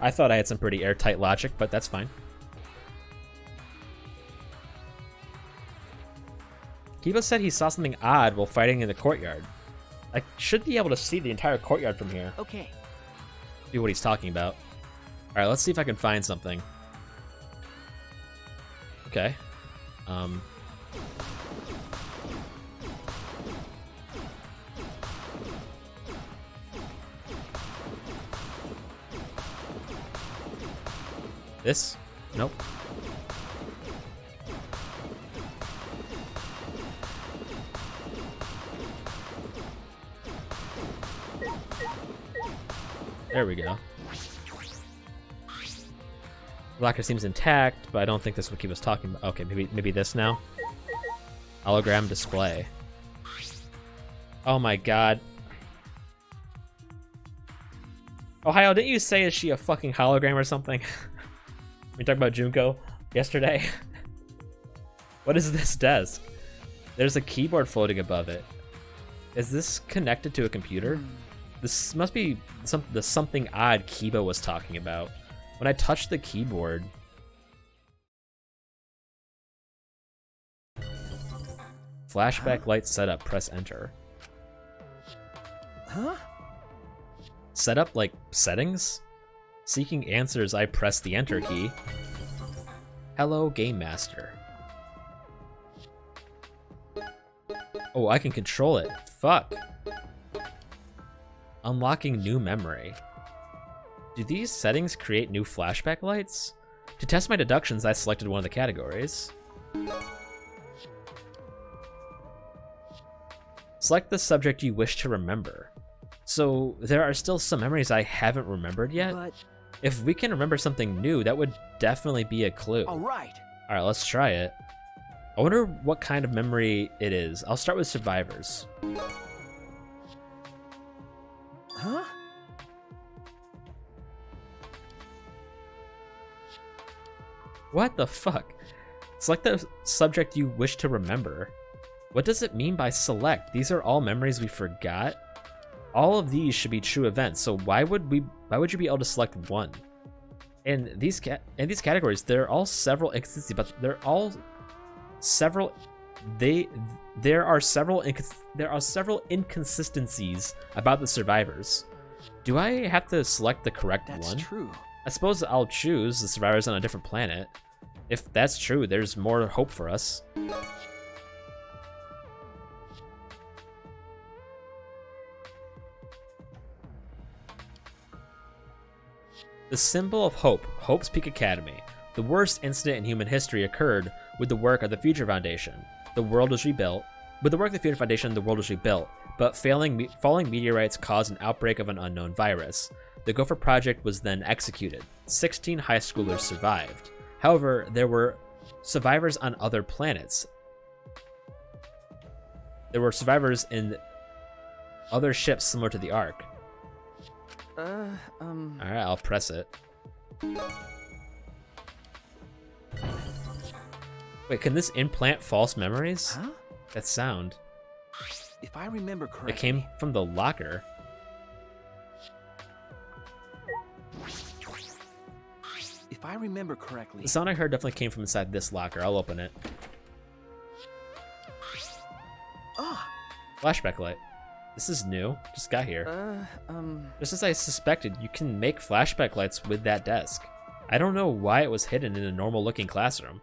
I thought I had some pretty airtight logic, but that's fine. Kiba said he saw something odd while fighting in the courtyard. I should be able to see the entire courtyard from here. Okay. See what he's talking about. Alright, let's see if I can find something. Okay. This? Nope. There we go. Locker seems intact, but I don't think this is what he was talking about. Okay, maybe this now. Hologram display. Oh my god. Ohio, didn't you say is she a fucking hologram or something? We talked about Junko yesterday. What is this desk? There's a keyboard floating above it. Is this connected to a computer? This must be the something odd Kiba was talking about. When I touched the keyboard... Flashback light setup, press enter. Huh? Setup like settings? Seeking answers, I press the enter key. Hello, Game Master. Oh, I can control it. Fuck. Unlocking new memory. Do these settings create new flashback lights? To test my deductions, I selected one of the categories. Select the subject you wish to remember. So, there are still some memories I haven't remembered yet? But... If we can remember something new, that would definitely be a clue. Alright. Alright, let's try it. I wonder what kind of memory it is. I'll start with survivors. Huh? What the fuck? Select the subject you wish to remember. What does it mean by select? These are all memories we forgot? All of these should be true events, so why would you be able to select one? In these categories, there are all several inconsistencies, but there are several inconsistencies about the survivors. Do I have to select the correct one? That's true. I suppose I'll choose the survivors on a different planet. If that's true, there's more hope for us. The symbol of hope, Hope's Peak Academy. The worst incident in human history occurred with the work of the Future Foundation. The world was rebuilt. With the work of the Future Foundation, the world was rebuilt, but falling meteorites caused an outbreak of an unknown virus. The Gopher Project was then executed. 16 high schoolers survived. However, there were survivors on other planets. There were survivors in other ships similar to the Ark. Alright, I'll press it. Wait, can this implant false memories? Huh? That sound. If I remember correctly... It came from the locker. If I remember correctly... The sound I heard definitely came from inside this locker. I'll open it. Ah! Flashback light. This is new. Just got here. Just as I suspected, you can make flashback lights with that desk. I don't know why it was hidden in a normal-looking classroom,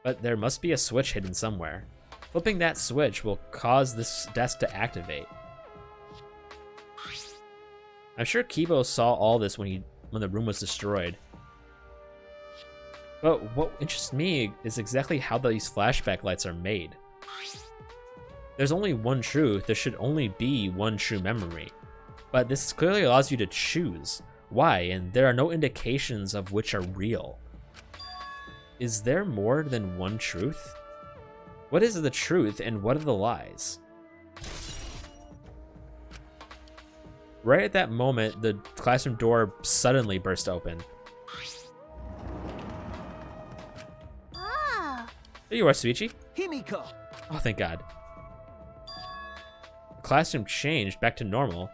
but there must be a switch hidden somewhere. Flipping that switch will cause this desk to activate. I'm sure Kibo saw all this when the room was destroyed. But what interests me is exactly how these flashback lights are made. There's only one truth, there should only be one true memory. But this clearly allows you to choose. Why? And there are no indications of which are real. Is there more than one truth? What is the truth and what are the lies? Right at that moment, the classroom door suddenly burst open. Ah! There you are, Suichi. Himiko! Oh, thank God. The classroom changed back to normal.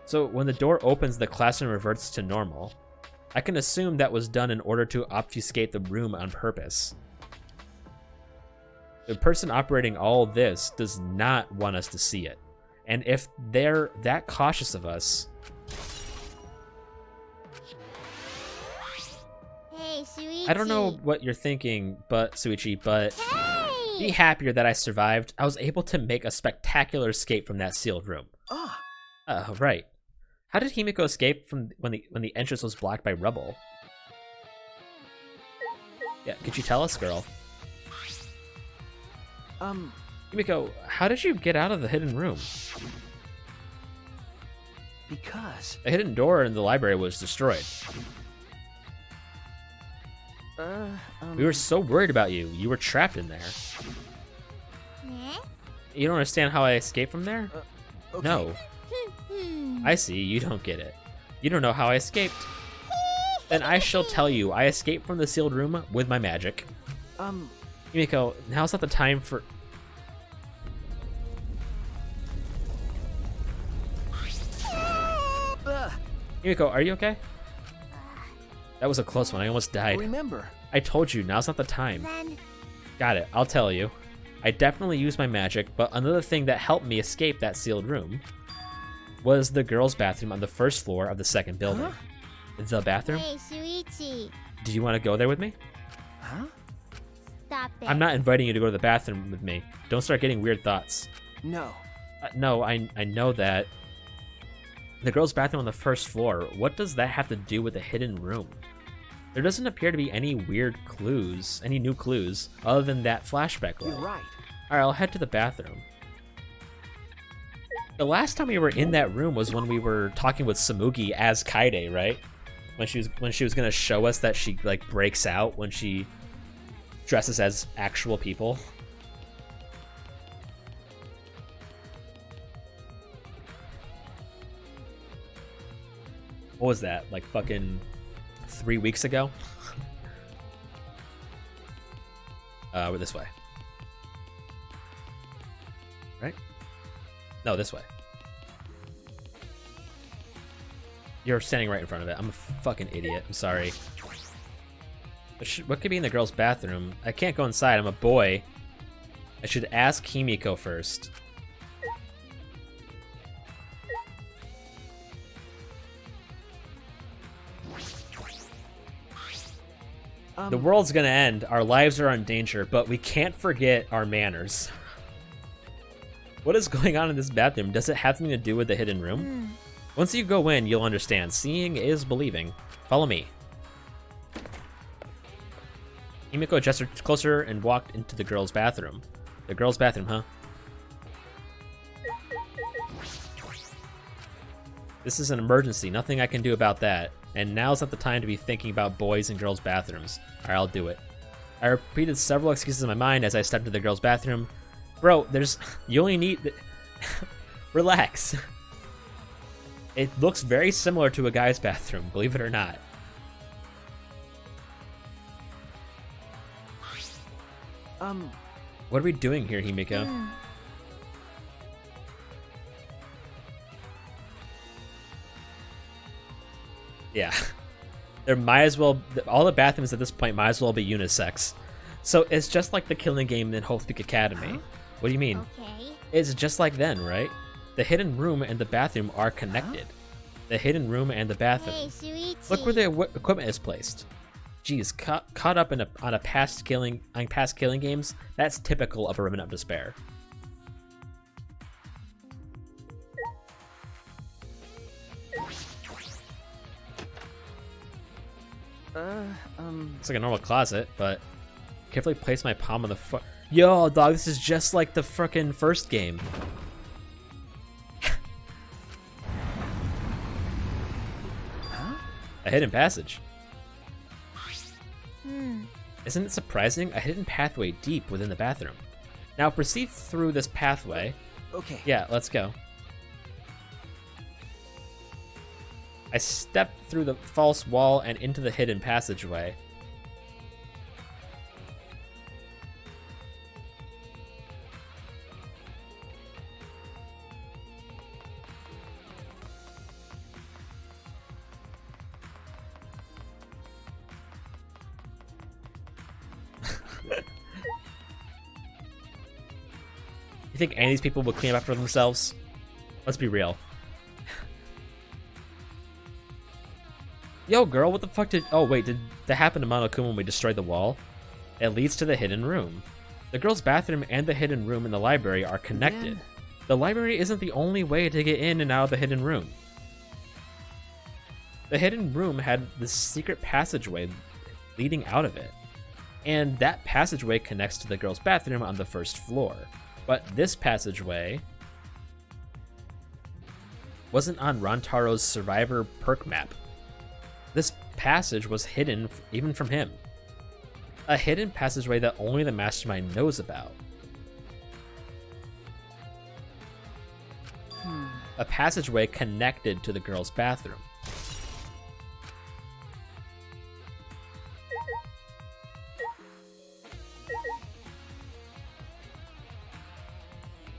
So when the door opens, the classroom reverts to normal. I can assume that was done in order to obfuscate the room on purpose. The person operating all this does not want us to see it. And if they're that cautious of us... Hey, Shuichi. I don't know what you're thinking, but Suichi, but Hey! be happier that I survived. I was able to make a spectacular escape from that sealed room. Ah, Right. How did Himiko escape from when the entrance was blocked by rubble? Yeah, could you tell us, girl? Himiko, how did you get out of the hidden room? because... The hidden door in the library was destroyed. We were so worried about you. You were trapped in there. Huh? You don't understand how I escaped from there? Okay. No. I see, you don't get it. You don't know how I escaped. Then I shall tell you, I escaped from the sealed room with my magic. Himiko, now's not the time for... Himiko, are you okay? That was a close one, I almost died. Remember. I told you, now's not the time. Then Got it, I'll tell you. I definitely used my magic, but another thing that helped me escape that sealed room was the girls' bathroom on the first floor of the second building. The bathroom? hey, Shuichi. Do you want to go there with me? Huh? Stop it. I'm not inviting you to go to the bathroom with me. Don't start getting weird thoughts. No. No, I know that. The girls' bathroom on the first floor, what does that have to do with the hidden room? There doesn't appear to be any weird clues, any new clues, other than that flashback You're glow. right. Alright, I'll head to the bathroom. The last time we were in that room was when we were talking with Samugi as Kaide, right? When she was gonna show us that she like breaks out when she dresses as actual people. What was that? Like fucking 3 weeks ago? We're this way. Right? No, this way. You're standing right in front of it. I'm a fucking idiot. I'm sorry. What could be in the girls' bathroom? I can't go inside. I'm a boy. I should ask Himiko first. The world's gonna end. Our lives are in danger, but we can't forget our manners. What is going on in this bathroom? Does it have something to do with the hidden room? Once you go in, you'll understand. Seeing is believing. Follow me. Himiko gestured closer and walked into the girls' bathroom. The girls' bathroom, huh? This is an emergency. Nothing I can do about that. And now's not the time to be thinking about boys and girls' bathrooms. Alright, I'll do it. I repeated several excuses in my mind as I stepped into the girls' bathroom. Bro, you only need... Relax. It looks very similar to a guy's bathroom, believe it or not. What are we doing here, Himiko? Yeah. There might as well... All the bathrooms at this point might as well be unisex. So it's just like the killing game in Whole Speak Academy. What do you mean? Okay. It's just like then, right? The hidden room and the bathroom are connected. The hidden room and the bathroom. Hey, Shuichi. Look where the equipment is placed. Jeez, caught up in on past killing games. That's typical of a Remnant of Despair. It's like a normal closet, but carefully place my palm on the foot. Yo, dog, this is just like the frickin' first game. A hidden passage. Isn't it surprising? A hidden pathway deep within the bathroom. Now proceed through this pathway. Okay. Yeah, let's go. I stepped through the false wall and into the hidden passageway. You think any of these people will clean up after themselves? Let's be real. Yo, girl, what the fuck did... Oh, wait, did that happen to Monokuma when we destroyed the wall? It leads to the hidden room. The girls' bathroom and the hidden room in the library are connected. Man. The library isn't the only way to get in and out of the hidden room. The hidden room had this secret passageway leading out of it. And that passageway connects to the girls' bathroom on the first floor. But this passageway wasn't on Rantaro's Survivor perk map. This passage was hidden even from him. A hidden passageway that only the Mastermind knows about. A passageway connected to the girls' bathroom.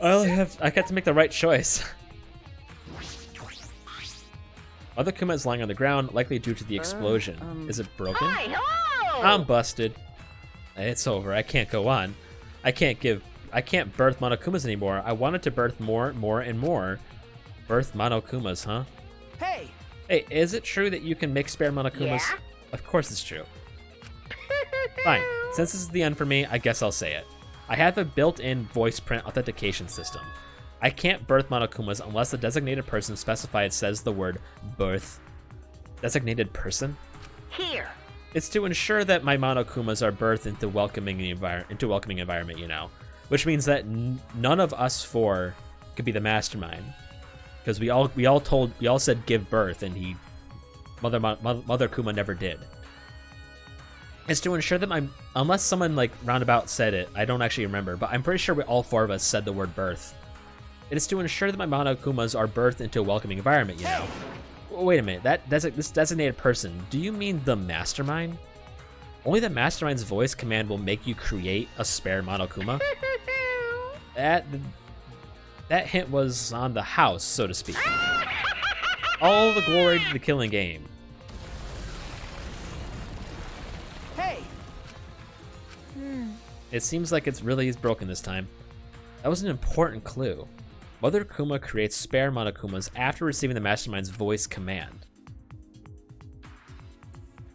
I got to make the right choice. Other Kuma is lying on the ground, likely due to the explosion. Is it broken? Hi-ho! I'm busted. It's over. I can't go on. I can't birth Monokumas anymore. I wanted to birth more, and more. Birth Monokumas, huh? Hey! Hey, is it true that you can make spare Monokumas? Yeah? Of course it's true. Fine. Since this is the end for me, I guess I'll say it. I have a built-in voice print authentication system. I can't birth Monokumas unless the designated person specified says the word birth. Designated person? Here. It's to ensure that my Monokumas are birthed into welcoming environment, you know. Which means that none of us four could be the mastermind. Because we all said give birth, and Mother Kuma never did. It's to ensure that unless someone like roundabout said it, I don't actually remember, but I'm pretty sure all four of us said the word birth. It is to ensure that my Monokumas are birthed into a welcoming environment, you know. Wait a minute, this designated person, do you mean the Mastermind? Only the Mastermind's voice command will make you create a spare Monokuma? That hint was on the house, so to speak. All the glory to the killing game. Hey! It seems like it's really broken this time. That was an important clue. Mother Kuma creates spare Monokumas after receiving the Mastermind's voice command.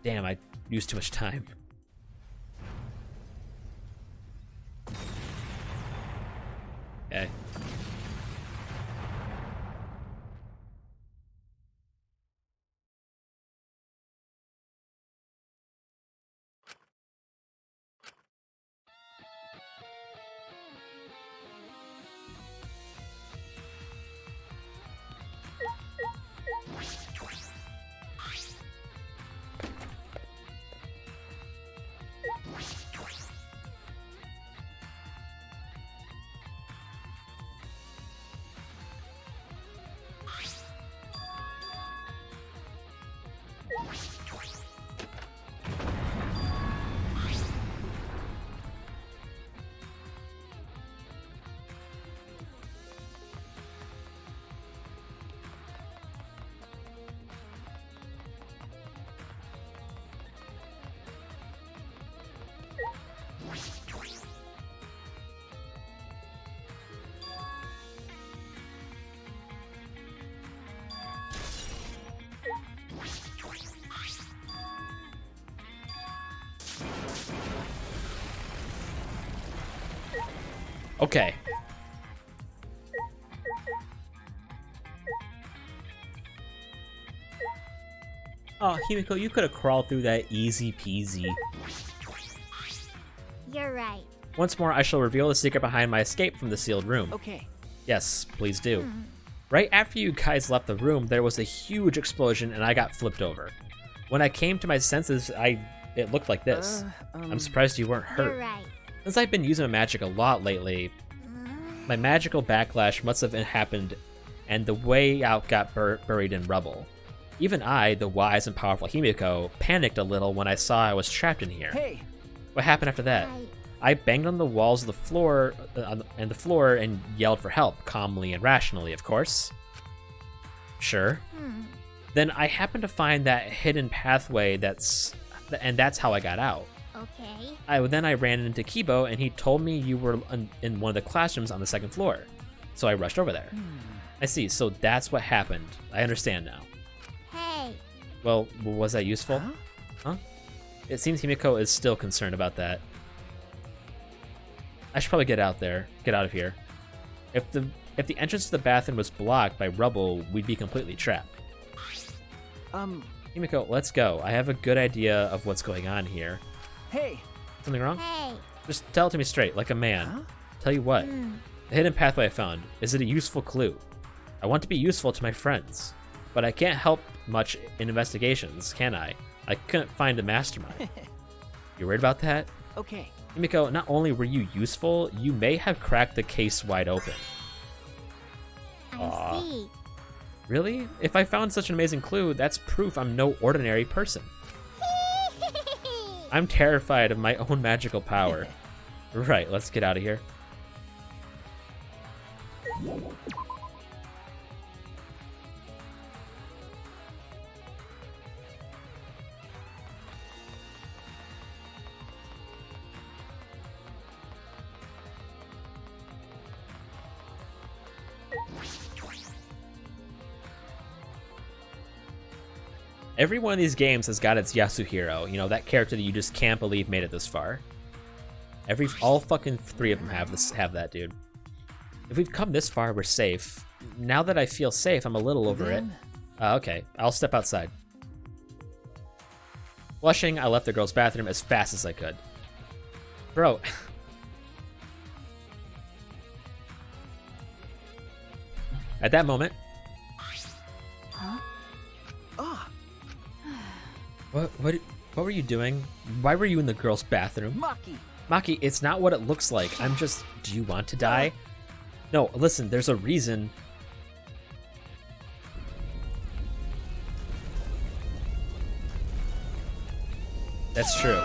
Damn, I used too much time. Okay. Okay. Oh, Himiko, you could have crawled through that easy peasy. You're right. Once more, I shall reveal the secret behind my escape from the sealed room. Okay. Yes, please do. Right after you guys left the room, there was a huge explosion and I got flipped over. When I came to my senses, it looked like this. I'm surprised you weren't hurt. You're right. Since I've been using my magic a lot lately, my magical backlash must have happened and the way out got buried in rubble. Even I, the wise and powerful Himiko, panicked a little when I saw I was trapped in here. Hey! What happened after that? I banged on the walls of the floor and yelled for help, calmly and rationally, of course. Sure. Then I happened to find that hidden pathway and that's how I got out. Okay. Then I ran into Kibo, and he told me you were in one of the classrooms on the second floor. So I rushed over there. I see, so that's what happened. I understand now. Hey. Well, was that useful? Huh? It seems Himiko is still concerned about that. I should probably get out of here. If the entrance to the bathroom was blocked by rubble, we'd be completely trapped. Himiko, let's go. I have a good idea of what's going on here. Hey! Something wrong? Hey. Just tell it to me straight, like a man. Huh? Tell you what. The hidden pathway I found. Is it a useful clue? I want to be useful to my friends. But I can't help much in investigations, can I? I couldn't find a mastermind. You worried about that? Okay. Himiko, not only were you useful, you may have cracked the case wide open. I see. Really? If I found such an amazing clue, that's proof I'm no ordinary person. I'm terrified of my own magical power. Right, let's get out of here. Every one of these games has got its Yasuhiro, you know, that character that you just can't believe made it this far. All fucking 3 of them have that, dude. If we've come this far, we're safe. Now that I feel safe, I'm a little over it. Okay, I'll step outside. Blushing, I left the girls' bathroom as fast as I could. Bro. At that moment... What were you doing? Why were you in the girls' bathroom? Maki, it's not what it looks like. Do you want to die? No, listen, there's a reason. That's true.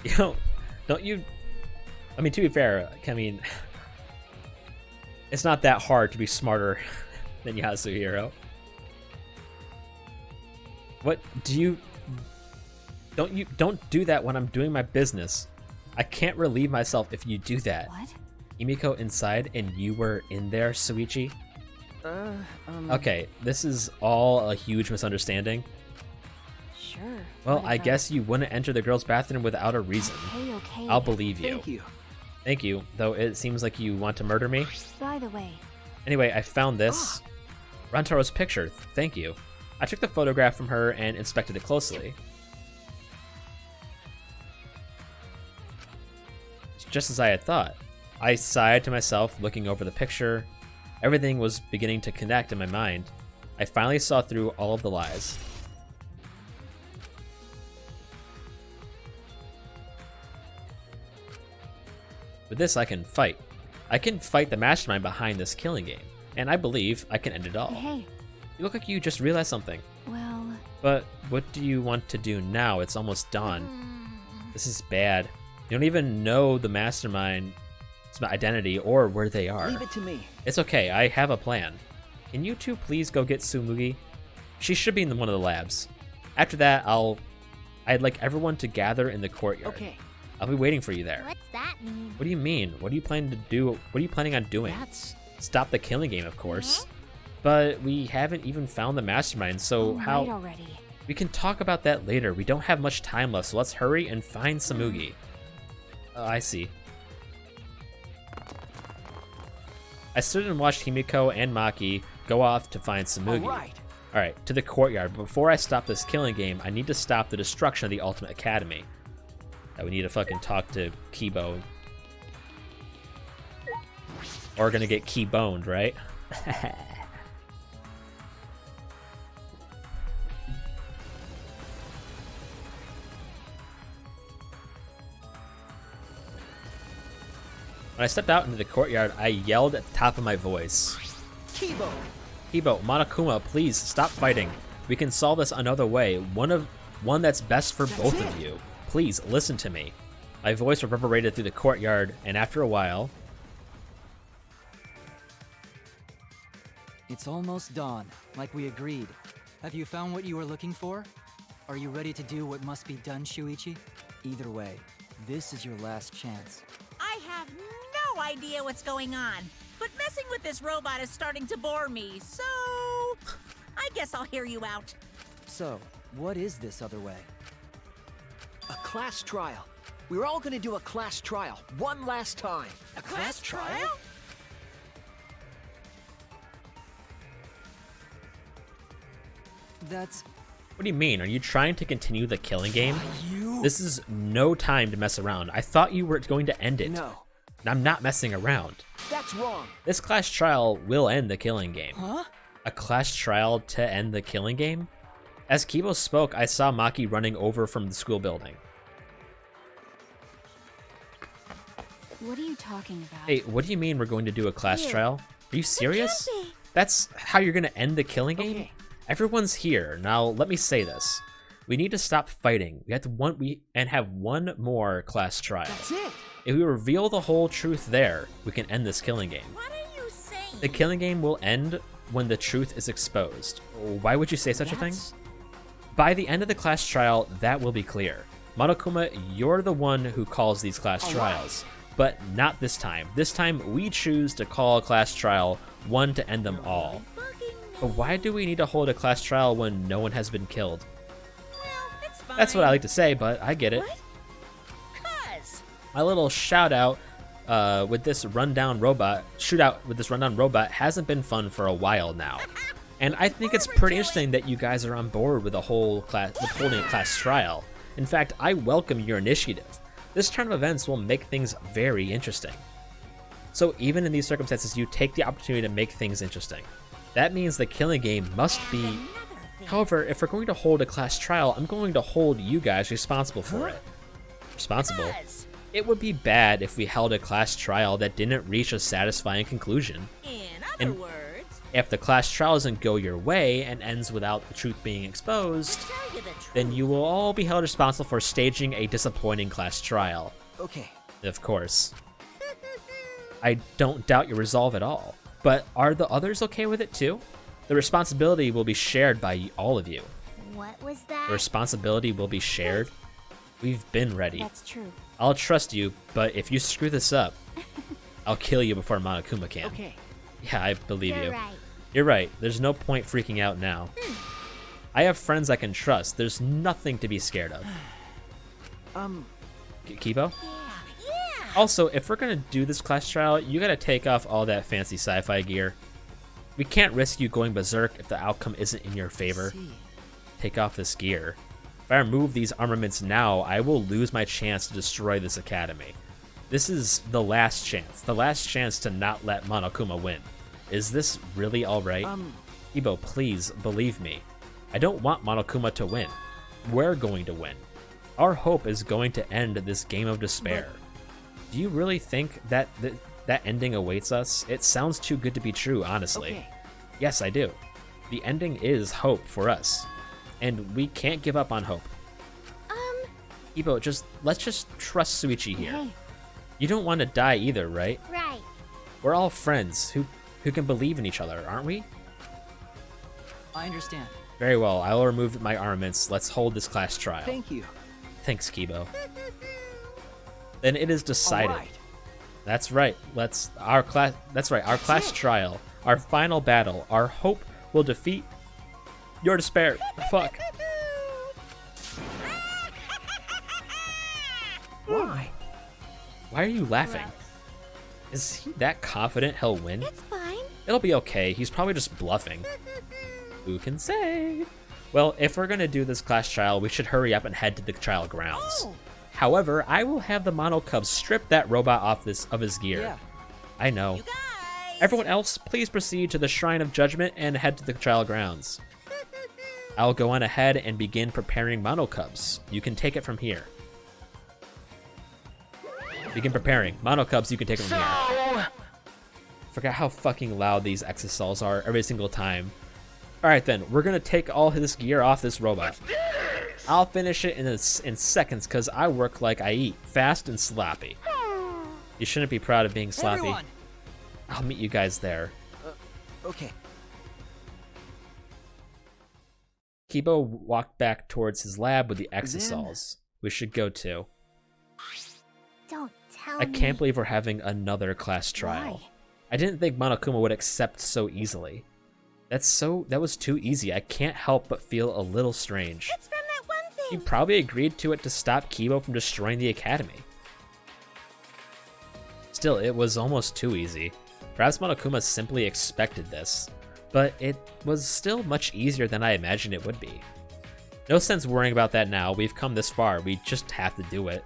You know, don't you... I mean, to be fair, I mean... It's not that hard to be smarter than Yasuhiro. What do you... Don't do that when I'm doing my business. I can't relieve myself if you do that. What? Himiko inside and you were in there, Suichi? Okay, this is all a huge misunderstanding. Sure. Well, I guess you wouldn't enter the girls' bathroom without a reason. Okay. I'll believe you. Thank you. Thank you, though it seems like you want to murder me. By the way. Anyway, I found this. Rantaro's picture, thank you. I took the photograph from her and inspected it closely. It's just as I had thought. I sighed to myself, looking over the picture. Everything was beginning to connect in my mind. I finally saw through all of the lies. With this, I can fight. I can fight the mastermind behind this killing game, and I believe I can end it all. Hey. You look like you just realized something. Well... But what do you want to do now? It's almost dawn. This is bad. You don't even know the mastermind's identity or where they are. Leave it to me. It's okay, I have a plan. Can you two please go get Tsumugi? She should be in one of the labs. After that, I'd like everyone to gather in the courtyard. Okay. I'll be waiting for you there. What's that mean? What do you mean? What are you planning to do? What are you planning on doing? Stop the killing game, of course. But we haven't even found the mastermind, so how... Right already. We can talk about that later. We don't have much time left, so let's hurry and find Tsumugi. I see. I stood and watched Himiko and Maki go off to find Tsumugi. Alright, to the courtyard. But before I stop this killing game, I need to stop the destruction of the Ultimate Academy. We need to fucking talk to Kibo. Or we're gonna get key-boned, right? When I stepped out into the courtyard, I yelled at the top of my voice. Kibo! Kibo, Monokuma, please stop fighting. We can solve this another way. One that's best for both of you. Please listen to me. My voice reverberated through the courtyard, and after a while... It's almost dawn, like we agreed. Have you found what you were looking for? Are you ready to do what must be done, Shuichi? Either way, this is your last chance. I have no idea what's going on, but messing with this robot is starting to bore me, so I guess I'll hear you out. So, what is this other way? A class trial. We're all gonna do a class trial one last time. A class trial? That's... What do you mean? Are you trying to continue the killing game? This is no time to mess around. I thought you were going to end it. No, I'm not messing around. that's wrong. This class trial will end the killing game. Huh? A class trial to end the killing game? As Kibo spoke, I saw Maki running over from the school building. What are you talking about? Hey, what do you mean we're going to do a class Ew. trial? Are you serious? can't be. That's how you're going to end the killing game? Okay. Everyone's here. Now, let me say this. We need to stop fighting. We have to have one more class trial. That's it. If we reveal the whole truth there, we can end this killing game. What are you saying? The killing game will end when the truth is exposed. Why would you say such a thing? By the end of the class trial, that will be clear. Monokuma, you're the one who calls these class trials. But not this time. This time, we choose to call a class trial one to end them all. But why do we need to hold a class trial when no one has been killed? Well, it's fine. That's what I like to say, but I get it. What? 'Cause My little shout out with this rundown robot hasn't been fun for a while now. And I think it's pretty interesting that you guys are on board with holding a class trial. In fact, I welcome your initiative. This turn of events will make things very interesting. So even in these circumstances, you take the opportunity to make things interesting. That means the killing game must be... However, if we're going to hold a class trial, I'm going to hold you guys responsible for it. Responsible? It would be bad if we held a class trial that didn't reach a satisfying conclusion. in And- other words, If the class trial doesn't go your way and ends without the truth being exposed, to tell you the truth, then you will all be held responsible for staging a disappointing class trial. Okay. Of course. I don't doubt your resolve at all. But are the others okay with it too? The responsibility will be shared by all of you. What was The that? responsibility will be shared. We've been ready. That's true. I'll trust you, but if you screw this up, I'll kill you before Monokuma can. Okay. Yeah, I believe you. You're right. You're right. There's no point freaking out now. I have friends I can trust. There's nothing to be scared of. Kibo? yeah. Also, if we're gonna do this class trial, you gotta take off all that fancy sci-fi gear. We can't risk you going berserk if the outcome isn't in your favor. Take off this gear. If I remove these armaments now, I will lose my chance to destroy this academy. This is the last chance to not let Monokuma win. Is this really alright? Ibo, please, believe me. I don't want Monokuma to win. We're going to win. Our hope is going to end this game of despair. Do you really think that that ending awaits us? It sounds too good to be true, honestly. Okay. Yes, I do. The ending is hope for us. And we can't give up on hope. Ibo, let's just trust Suichi here. Hey, You don't want to die either, right? right. We're all friends who can believe in each other, aren't we? I understand. Very well, I'll remove my armaments. Let's hold this class trial. Thank you. Thanks, Kibo. Then it is decided. All right. That's right. Our class trial, our final battle, our hope will defeat your despair. Fuck. Why? Why are you laughing? Is he that confident he'll win? It's fine. It'll be okay. He's probably just bluffing. Who can say? Well, if we're gonna do this class trial, we should hurry up and head to the trial grounds. Oh. However, I will have the Mono Cub strip that robot off of his gear. Yeah. I know. You guys. Everyone else, please proceed to the Shrine of Judgment and head to the trial grounds. I'll go on ahead and begin preparing Mono Cubs. You can take it from here. Begin preparing. Mono Cubs, you can take it from here. Forgot how fucking loud these exosols are every single time. Alright then, we're gonna take all his gear off this robot. I'll finish it in seconds because I work like I eat, fast and sloppy. You shouldn't be proud of being sloppy. Everyone. I'll meet you guys there. Okay. Kibo walked back towards his lab with the Then- exosols. We should go too. Don't tell I me. can't believe we're having another class trial. Why? I didn't think Monokuma would accept so easily. That was too easy. I can't help but feel a little strange. It's from that one thing. He probably agreed to it to stop Kibo from destroying the academy. Still, it was almost too easy. Perhaps Monokuma simply expected this, but it was still much easier than I imagined it would be. No sense worrying about that now. We've come this far. We just have to do it.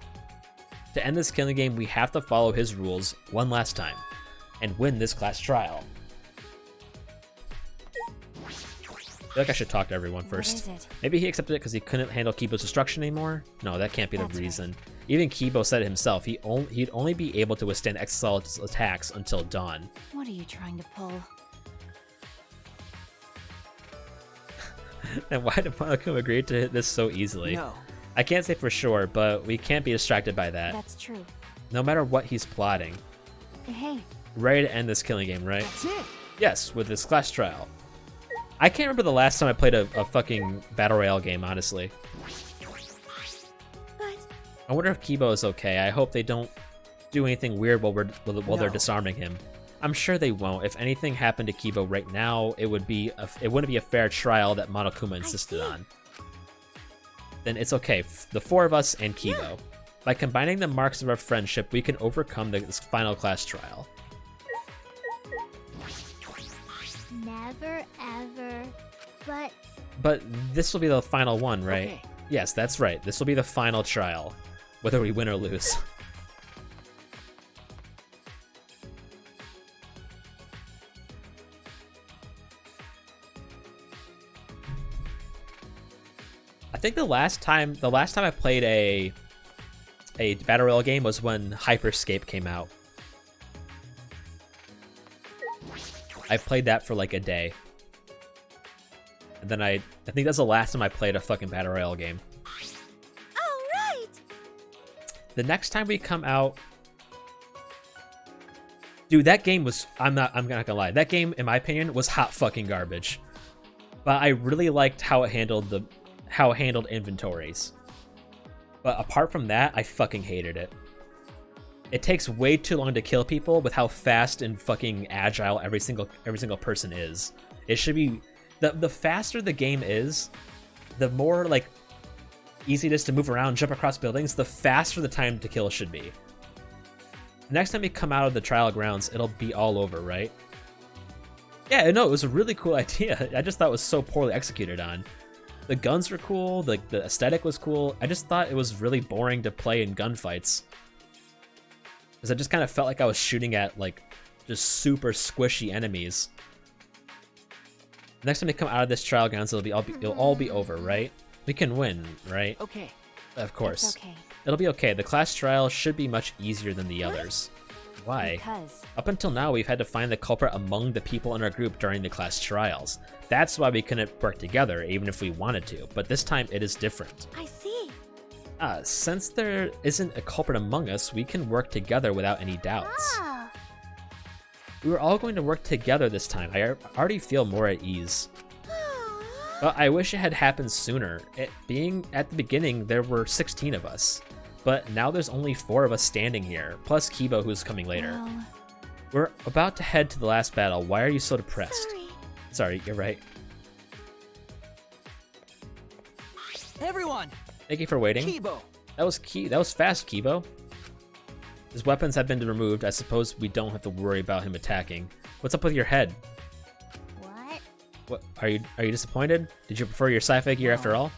To end this killing game, we have to follow his rules one last time and win this class trial. I feel like I should talk to everyone first. What is it? Maybe he accepted it because he couldn't handle Kibo's destruction anymore? No, that can't be the That's right. reason. Even Kibo said it himself. He'd only be able to withstand Exosol's attacks until dawn. What are you trying to pull? And why did Monokuma agree to hit this so easily? No. I can't say for sure, but we can't be distracted by that. That's true. No matter what he's plotting. Hey, Ready to end this killing game, right? That's it. Yes, with this class trial. I can't remember the last time I played a fucking Battle Royale game, honestly. but I wonder if Kibo is okay. I hope they don't do anything weird while they're No. disarming him. I'm sure they won't. If anything happened to Kibo right now, it wouldn't be a fair trial that Monokuma insisted see. on. Then it's okay. The four of us and Kibo. By combining the marks of our friendship, we can overcome this final class trial. never ever. But But this will be the final one, right? Okay. Yes, that's right. This will be the final trial, whether we win or lose. I think the last time I played a Battle Royale game was when Hyperscape came out. I played that for like a day. And then I think that's the last time I played a fucking Battle Royale game. all right. The next time we come out, dude, that game was, I'm not gonna lie, that game, in my opinion, was hot fucking garbage. But I really liked how it handled inventories. But apart from that, I fucking hated it. It takes way too long to kill people with how fast and fucking agile every single person is. It should be, the faster the game is, the more like easy it is to move around, jump across buildings, the faster the time to kill should be. Next time we come out of the trial grounds, it'll be all over, right? Yeah, no, it was a really cool idea. I just thought it was so poorly executed on. The guns were cool, the aesthetic was cool. I just thought it was really boring to play in gunfights. Because I just kind of felt like I was shooting at like just super squishy enemies. Next time we come out of this trial grounds, it'll all be over, right? We can win, right? Okay. Of course. It's okay. It'll be okay. The class trial should be much easier than the others. Why? Because Up until now, we've had to find the culprit among the people in our group during the class trials. That's why we couldn't work together, even if we wanted to. But this time, it is different. I see. Since there isn't a culprit among us, we can work together without any doubts. Ah, We were all going to work together this time. I already feel more at ease. But I wish it had happened sooner. It being at the beginning, there were 16 of us. But now there's only 4 of us standing here, plus Kibo who's coming later. well, We're about to head to the last battle. Why are you so depressed? sorry. Sorry, you're right. Everyone, Thank you for waiting. Kibo. That was fast, Kibo. His weapons have been removed. I suppose we don't have to worry about him attacking. What's up with your head? What? What are you disappointed? Did you prefer your sci-fi gear after all?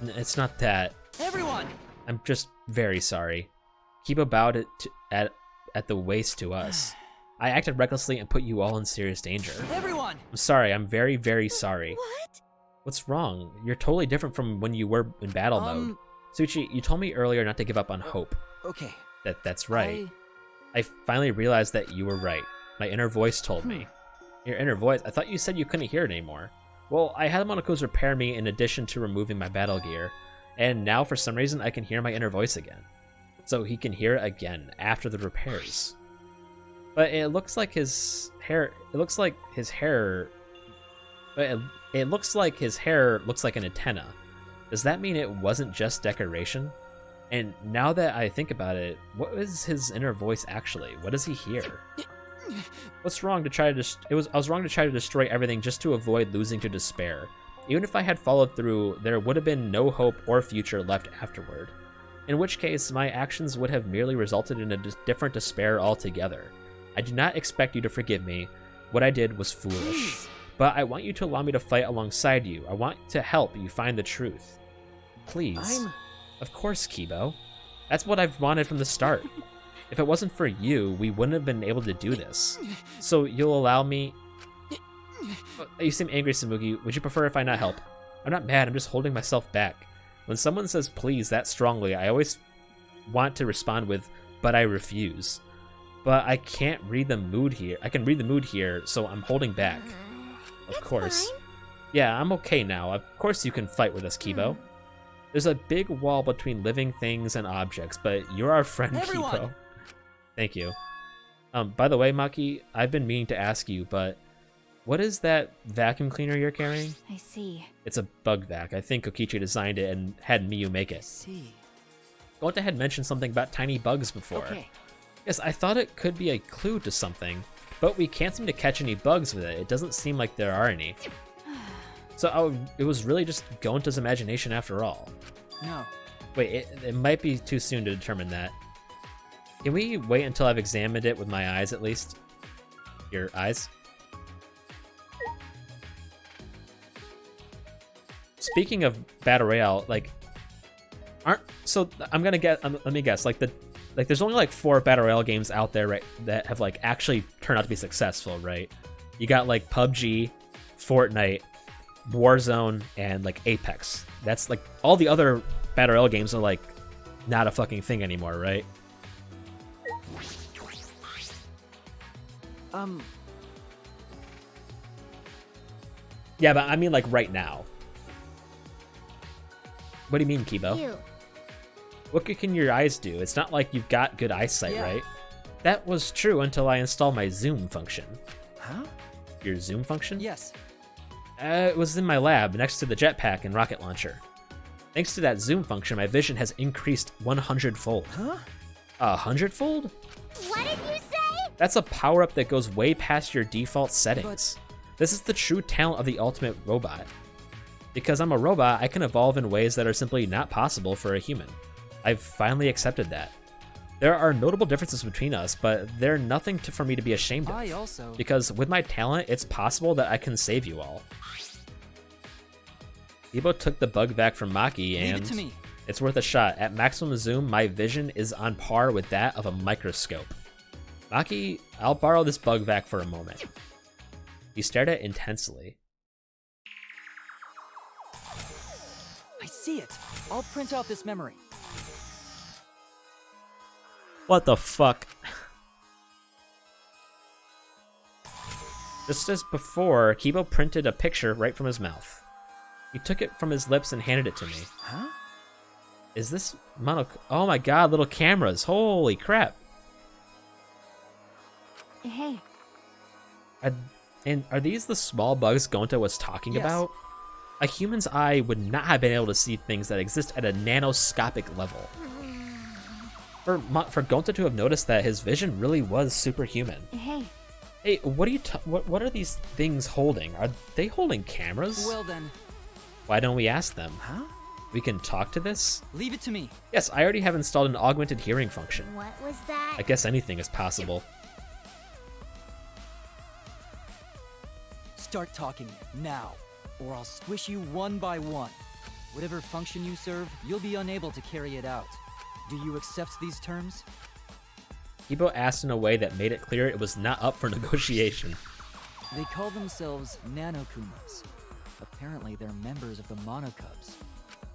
It's not that. Everyone. I'm just very sorry. Kibo bowed at the waist to us. I acted recklessly and put you all in serious danger. Everyone. I'm sorry. I'm very, very sorry. What? What's wrong? You're totally different from when you were in battle mode. Suchi, you told me earlier not to give up on hope. Okay. That's right. I finally realized that you were right. My inner voice told me. Your inner voice? I thought you said you couldn't hear it anymore. Well, I had Monaco's repair me in addition to removing my battle gear, and now for some reason I can hear my inner voice again. So he can hear it again after the repairs. But it looks like his hair. But it looks like his hair looks like an antenna. Does that mean it wasn't just decoration? And now that I think about it, what is his inner voice actually? What does he hear? What's wrong to try to I was wrong to try to destroy everything just to avoid losing to despair. Even if I had followed through, there would have been no hope or future left afterward. In which case, my actions would have merely resulted in a different despair altogether. I do not expect you to forgive me. What I did was foolish. Please. But I want you to allow me to fight alongside you. I want to help you find the truth. Please. Of course, Kibo. That's what I've wanted from the start. If it wasn't for you, we wouldn't have been able to do this. So you'll allow me... You seem angry, Samugi. Would you prefer if I not help? I'm not mad, I'm just holding myself back. When someone says please that strongly, I always want to respond with, but I refuse. But I can't read the mood here. I can read the mood here, so I'm holding back. Of course. fine. Yeah, I'm okay now. Of course you can fight with us, Kibo. There's a big wall between living things and objects, but you're our friend, Everyone! Kibo. Thank you. By the way, Maki, I've been meaning to ask you, but what is that vacuum cleaner you're carrying? I see. It's a bug vac. I think Kokichi designed it and had Miyu make it. See. Gonta had mentioned something about tiny bugs before. Okay. Yes, I thought it could be a clue to something, but we can't seem to catch any bugs with it. It doesn't seem like there are any. So it was really just Gonta's imagination after all. No. Wait, it might be too soon to determine that. Can we wait until I've examined it with my eyes at least? Your eyes? Speaking of Battle Royale, like, I'm gonna get, let me guess, there's only like 4 Battle Royale games out there, right, that have like actually turned out to be successful, right? You got like PUBG, Fortnite, Warzone, and like Apex. That's like, all the other Battle Royale games are like not a fucking thing anymore, right? Yeah, but I mean like right now. What do you mean, Kibo? Ew. What good can your eyes do? It's not like you've got good eyesight, Yeah. right? That was true until I installed my zoom function. Huh? Your zoom function? Yes. It was in my lab next to the jetpack and rocket launcher. Thanks to that zoom function, my vision has increased 100-fold. Huh? 100-fold? What did you say? That's a power-up that goes way past your default settings. This is the true talent of the ultimate robot. Because I'm a robot, I can evolve in ways that are simply not possible for a human. I've finally accepted that. There are notable differences between us, but they're nothing for me to be ashamed of. I also. Because with my talent, it's possible that I can save you all. Ibo took the bug vac from Maki, Leave and it to me. it's worth a shot. At maximum zoom, my vision is on par with that of a microscope. Maki, I'll borrow this bug vac for a moment. He stared at it intensely. I see it. I'll print out this memory. What the fuck? Just as before, Kibo printed a picture right from his mouth. He took it from his lips and handed it to me. Huh? Is this oh my god, little cameras. Holy crap. Hey, Are these the small bugs Gonta was talking Yes. about? A human's eye would not have been able to see things that exist at a nanoscopic level. For Gonta to have noticed that, his vision really was superhuman. hey. Hey, what are these things holding? Are they holding cameras? Well then. Why don't we ask them? Huh? We can talk to this? Leave it to me. Yes, I already have installed an augmented hearing function. What was that? I guess anything is possible. Start talking now, or I'll squish you one by one. Whatever function you serve, you'll be unable to carry it out. Do you accept these terms? Kibo asked in a way that made it clear it was not up for negotiation. They call themselves Nanokumas. Apparently, they're members of the Monocubs.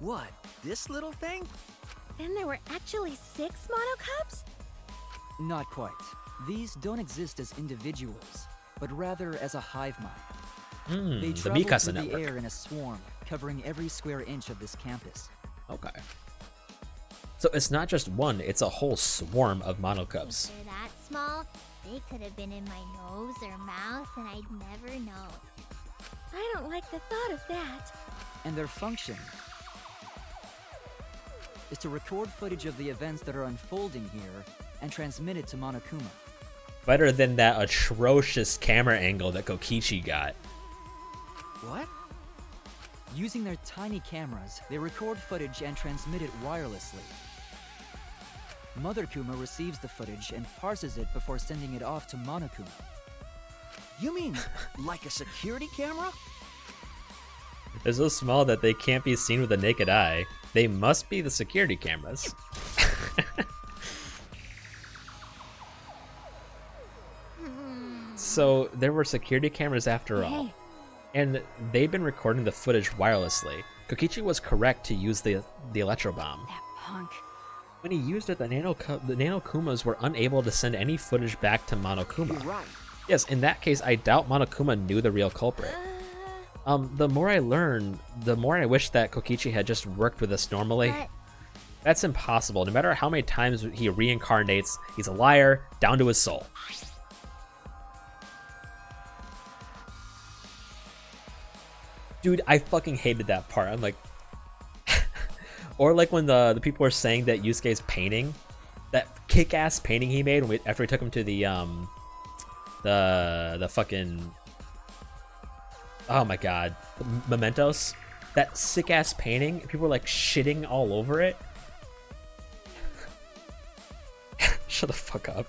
What? This little thing? Then there were actually 6 monocubs? Not quite. These don't exist as individuals, but rather as a hive mind. They The travel Mikasa through the network. air in a swarm, covering every square inch of this campus. Okay. So it's not just one, it's a whole swarm of monocubs. If they're that small, they could have been in my nose or mouth and I'd never know. I don't like the thought of that. And their function is to record footage of the events that are unfolding here and transmit it to Monokuma. Better than that atrocious camera angle that Kokichi got. What? Using their tiny cameras, they record footage and transmit it wirelessly. Mother Kuma receives the footage and parses it before sending it off to Monokuma. You mean like a security camera? They're so small that they can't be seen with the naked eye. They must be the security cameras. So there were security cameras after all. And they'd been recording the footage wirelessly. Kokichi was correct to use the electro bomb. That punk. When he used it, the Nanokumas were unable to send any footage back to Monokuma. You're right. Yes, in that case, I doubt Monokuma knew the real culprit. The more I learn, the more I wish that Kokichi had just worked with us normally. That's impossible. No matter how many times he reincarnates, he's a liar, down to his soul. Dude, I fucking hated that part. I'm like... Or like when the people were saying that Yusuke's painting, that kick-ass painting he made after we took him to the fucking... Oh my god. The Mementos. That sick-ass painting, people were like shitting all over it. Shut the fuck up.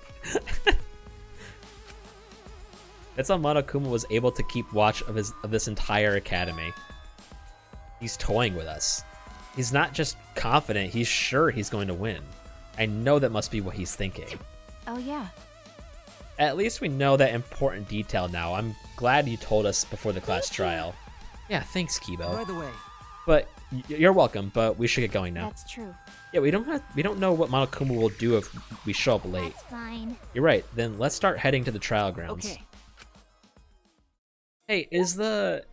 That's how Monokuma was able to keep watch of this entire academy. He's toying with us. He's not just confident, he's sure he's going to win. I know that must be what he's thinking. Oh yeah. At least we know that important detail now. I'm glad you told us before the class trial. Yeah, thanks, Kibo. By the way, But you're welcome, but we should get going now. That's true. Yeah, we don't know what Monokuma will do if we show up late. That's fine. You're right. Then let's start heading to the trial grounds. okay. Hey, is the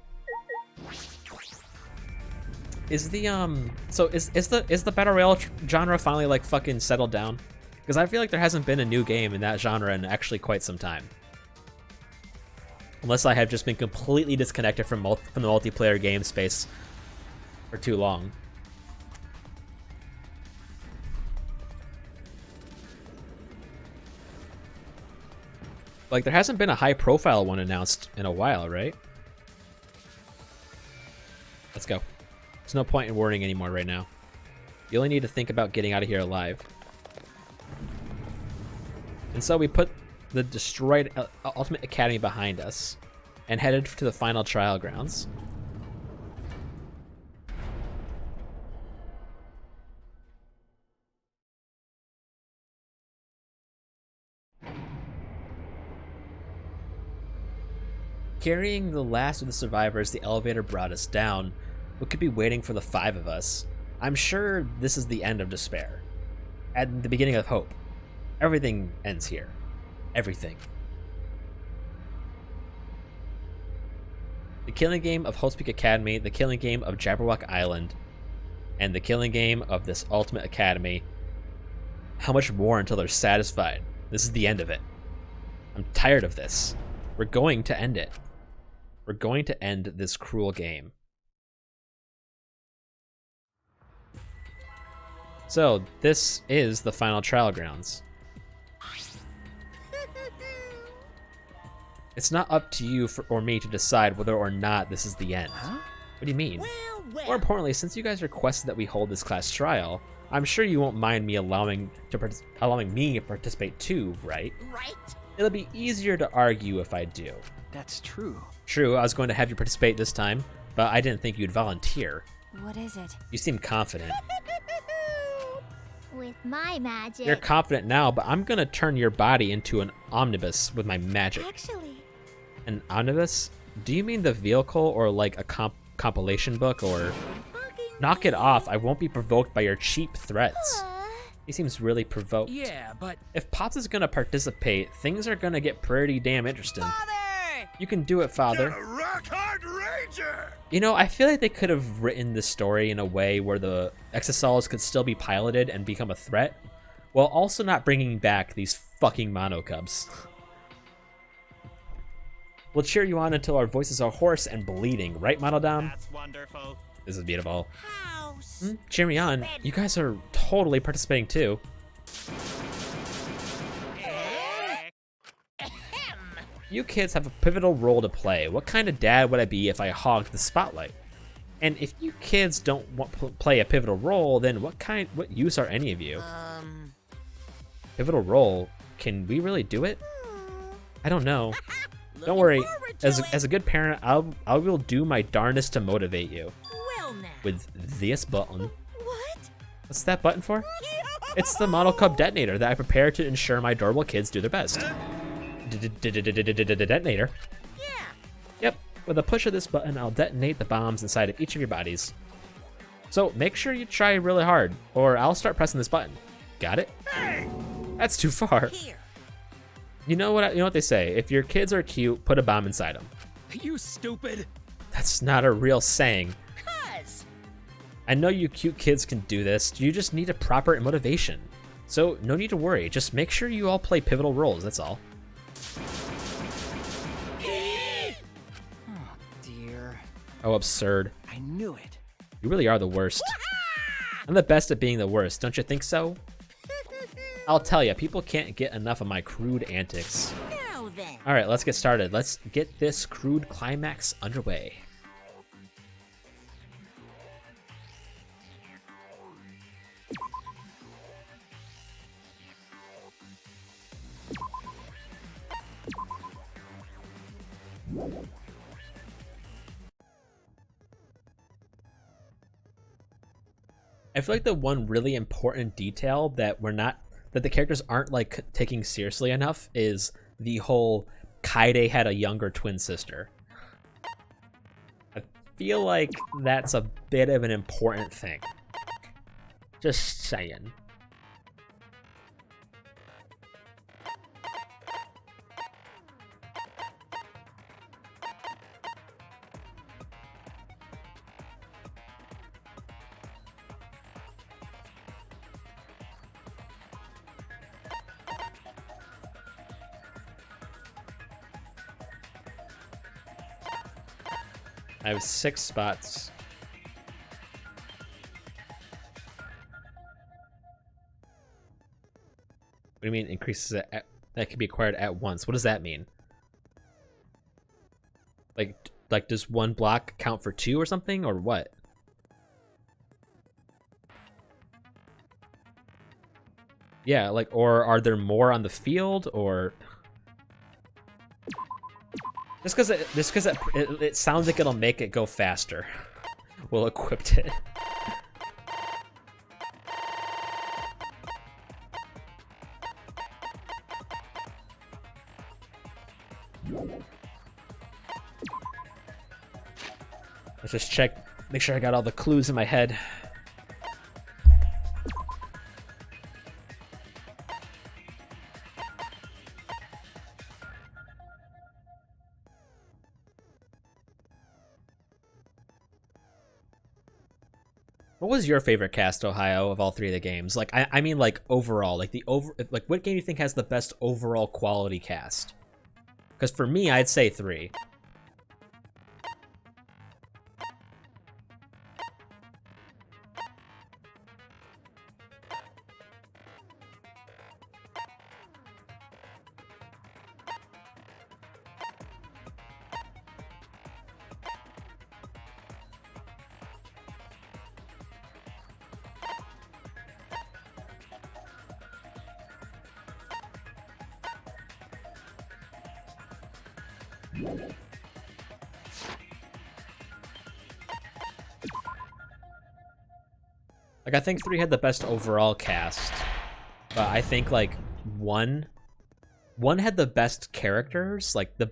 battle royale genre finally like fucking settled down? Because I feel like there hasn't been a new game in that genre in actually quite some time. Unless I have just been completely disconnected from the multiplayer game space for too long. Like, there hasn't been a high-profile one announced in a while, right? Let's go. There's no point in worrying anymore right now. You only need to think about getting out of here alive. And so we put the destroyed Ultimate Academy behind us and headed to the final trial grounds. Carrying the last of the survivors, the elevator brought us down. What could be waiting for the 5 of us? I'm sure this is the end of despair. At the beginning of hope. Everything ends here. Everything. The killing game of Hope's Peak Academy, the killing game of Jabberwock Island, and the killing game of this Ultimate Academy. How much more until they're satisfied? This is the end of it. I'm tired of this. We're going to end it. We're going to end this cruel game. So, this is the final trial grounds. It's not up to you or me to decide whether or not this is the end. Huh? What do you mean? Well. More importantly, since you guys requested that we hold this class trial, I'm sure you won't mind me allowing me to participate too, right? Right? It'll be easier to argue if I do. That's true. True, I was going to have you participate this time, but I didn't think you'd volunteer. What is it? You seem confident. With my magic. You're confident now, but I'm gonna turn your body into an omnibus with my magic. Actually. An omnibus? Do you mean the vehicle or like a compilation book or... Knock it off, I won't be provoked by your cheap threats. He seems really provoked. Yeah, but... If Pops is gonna participate, things are gonna get pretty damn interesting. You can do it, Father. Rock-hard ranger! You know, I feel like they could have written this story in a way where the Exosols could still be piloted and become a threat, while also not bringing back these fucking Monokubs. We'll cheer you on until our voices are hoarse and bleeding, right, Model Dom? That's wonderful. This is beautiful. How Cheer me on. You guys are totally participating too. You kids have a pivotal role to play. What kind of dad would I be if I hogged the spotlight? And if you kids don't want play a pivotal role, then what use are any of you? Pivotal role? Can we really do it? I don't know. Don't worry. As a good parent, I will do my darndest to motivate you. Well now. With this button. What? What's that button for? It's the model cup detonator that I prepare to ensure my adorable kids do their best. Detonator. Yeah. Yep. With a push of this button, I'll detonate the bombs inside of each of your bodies. So make sure you try really hard, or I'll start pressing this button. Got it? That's too far. Here. You know what they say? If your kids are cute, put a bomb inside them. You stupid. That's not a real saying. Cuz. I know you cute kids can do this. You just need a proper motivation. So no need to worry. Just make sure you all play pivotal roles. That's all. Oh, dear. Oh, absurd. I knew it. You really are the worst. I'm the best at being the worst. Don't you think so? I'll tell you, people can't get enough of my crude antics. Now then. All right, let's get started. Let's get this crude climax underway. I feel like the one really important detail that the characters aren't like taking seriously enough is the whole Kaede had a younger twin sister. I feel like that's a bit of an important thing. Just saying. I have 6 spots. What do you mean increases it that can be acquired at once? What does that mean? Like does one block count for 2 or something, or what? Yeah, like, or are there more on the field, or just because it sounds like it'll make it go faster. We'll equip it. Let's just check, make sure I got all the clues in my head. What was your favorite cast, Ohio, of all 3 of the games? Like, I mean, like, overall, like, what game do you think has the best overall quality cast? Because for me, I'd say 3. Like, I think 3 had the best overall cast, but I think like one had the best characters. Like the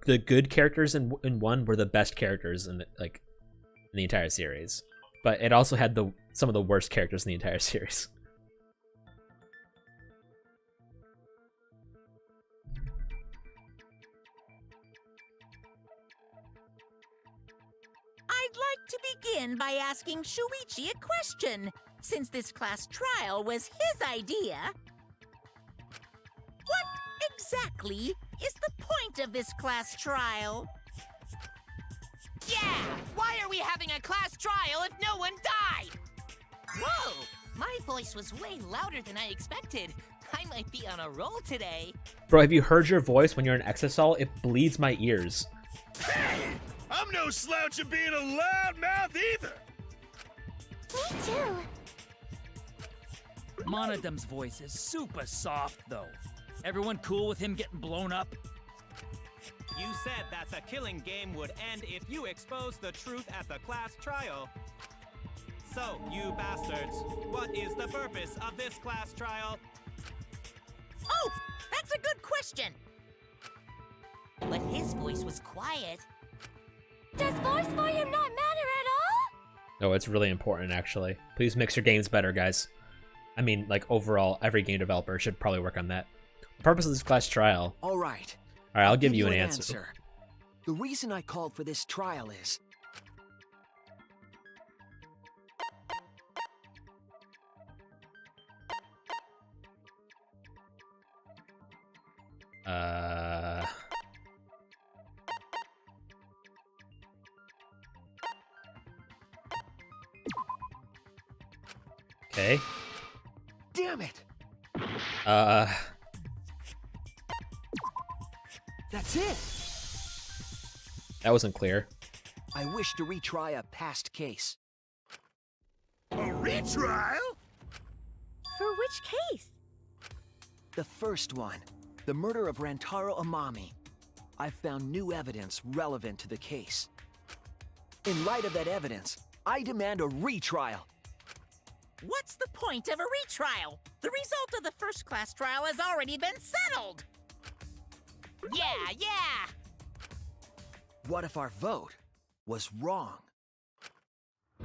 good characters in 1 were the best characters in the entire series, but it also had some of the worst characters in the entire series. I'd like to begin by asking Shuichi a question, since this class trial was his idea. What exactly is the point point of this class trial? Yeah! Why are we having a class trial if no one died? Whoa! My voice was way louder than I expected. I might be on a roll today. Bro, have you heard your voice when you're in Exisol? It bleeds my ears. Hey! I'm no slouch at being a loudmouth either! Me too. Monodum's voice is super soft, though. Everyone cool with him getting blown up? You said that the killing game would end if you exposed the truth at the class trial. So, you bastards, what is the purpose of this class trial? Oh, that's a good question. But his voice was quiet. Does voice volume not matter at all? No, it's really important, actually. Please mix your games better, guys. I mean, like, overall, every game developer should probably work on that. The purpose of this class trial... All right. Alright, I'll give you an answer. The reason I called for this trial is... Okay. Damn it! That's it! That wasn't clear. I wish to retry a past case. A retrial? For which case? The first one, the murder of Rantaro Amami. I've found new evidence relevant to the case. In light of that evidence, I demand a retrial. What's the point of a retrial? The result of the first class trial has already been settled. Yeah! What if our vote was wrong?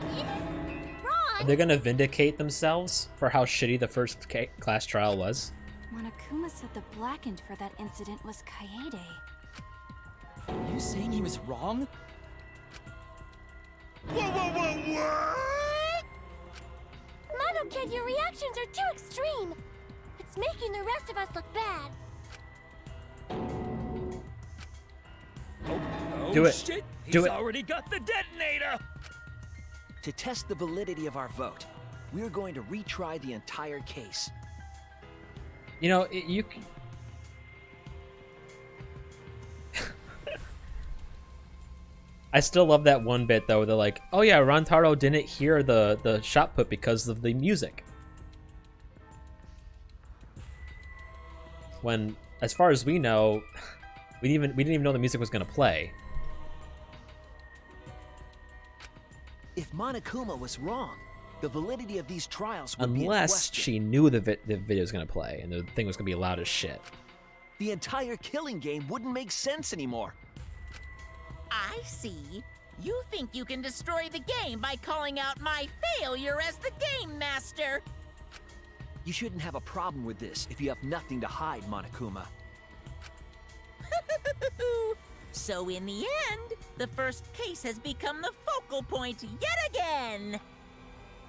Are they gonna vindicate themselves for how shitty the first class trial was? Monokuma said the blackened for that incident was Kaede. Are you saying he was wrong? What? Mono Kid, your reactions are too extreme. It's making the rest of us look bad. Do it. Shit, Do he's it. already got the detonator! To test the validity of our vote, we're going to retry the entire case. You know, I still love that one bit, though. They're like, oh yeah, Rantaro didn't hear the shot put because of the music. When, as far as we know, we didn't even know the music was going to play. If Monokuma was wrong, the validity of these trials would be in Unless question. she knew the video was going to play and the thing was going to be loud as shit. The entire killing game wouldn't make sense anymore. I see. You think you can destroy the game by calling out my failure as the game master. You shouldn't have a problem with this if you have nothing to hide, Monokuma. So in the end, the first case has become the focal point yet again.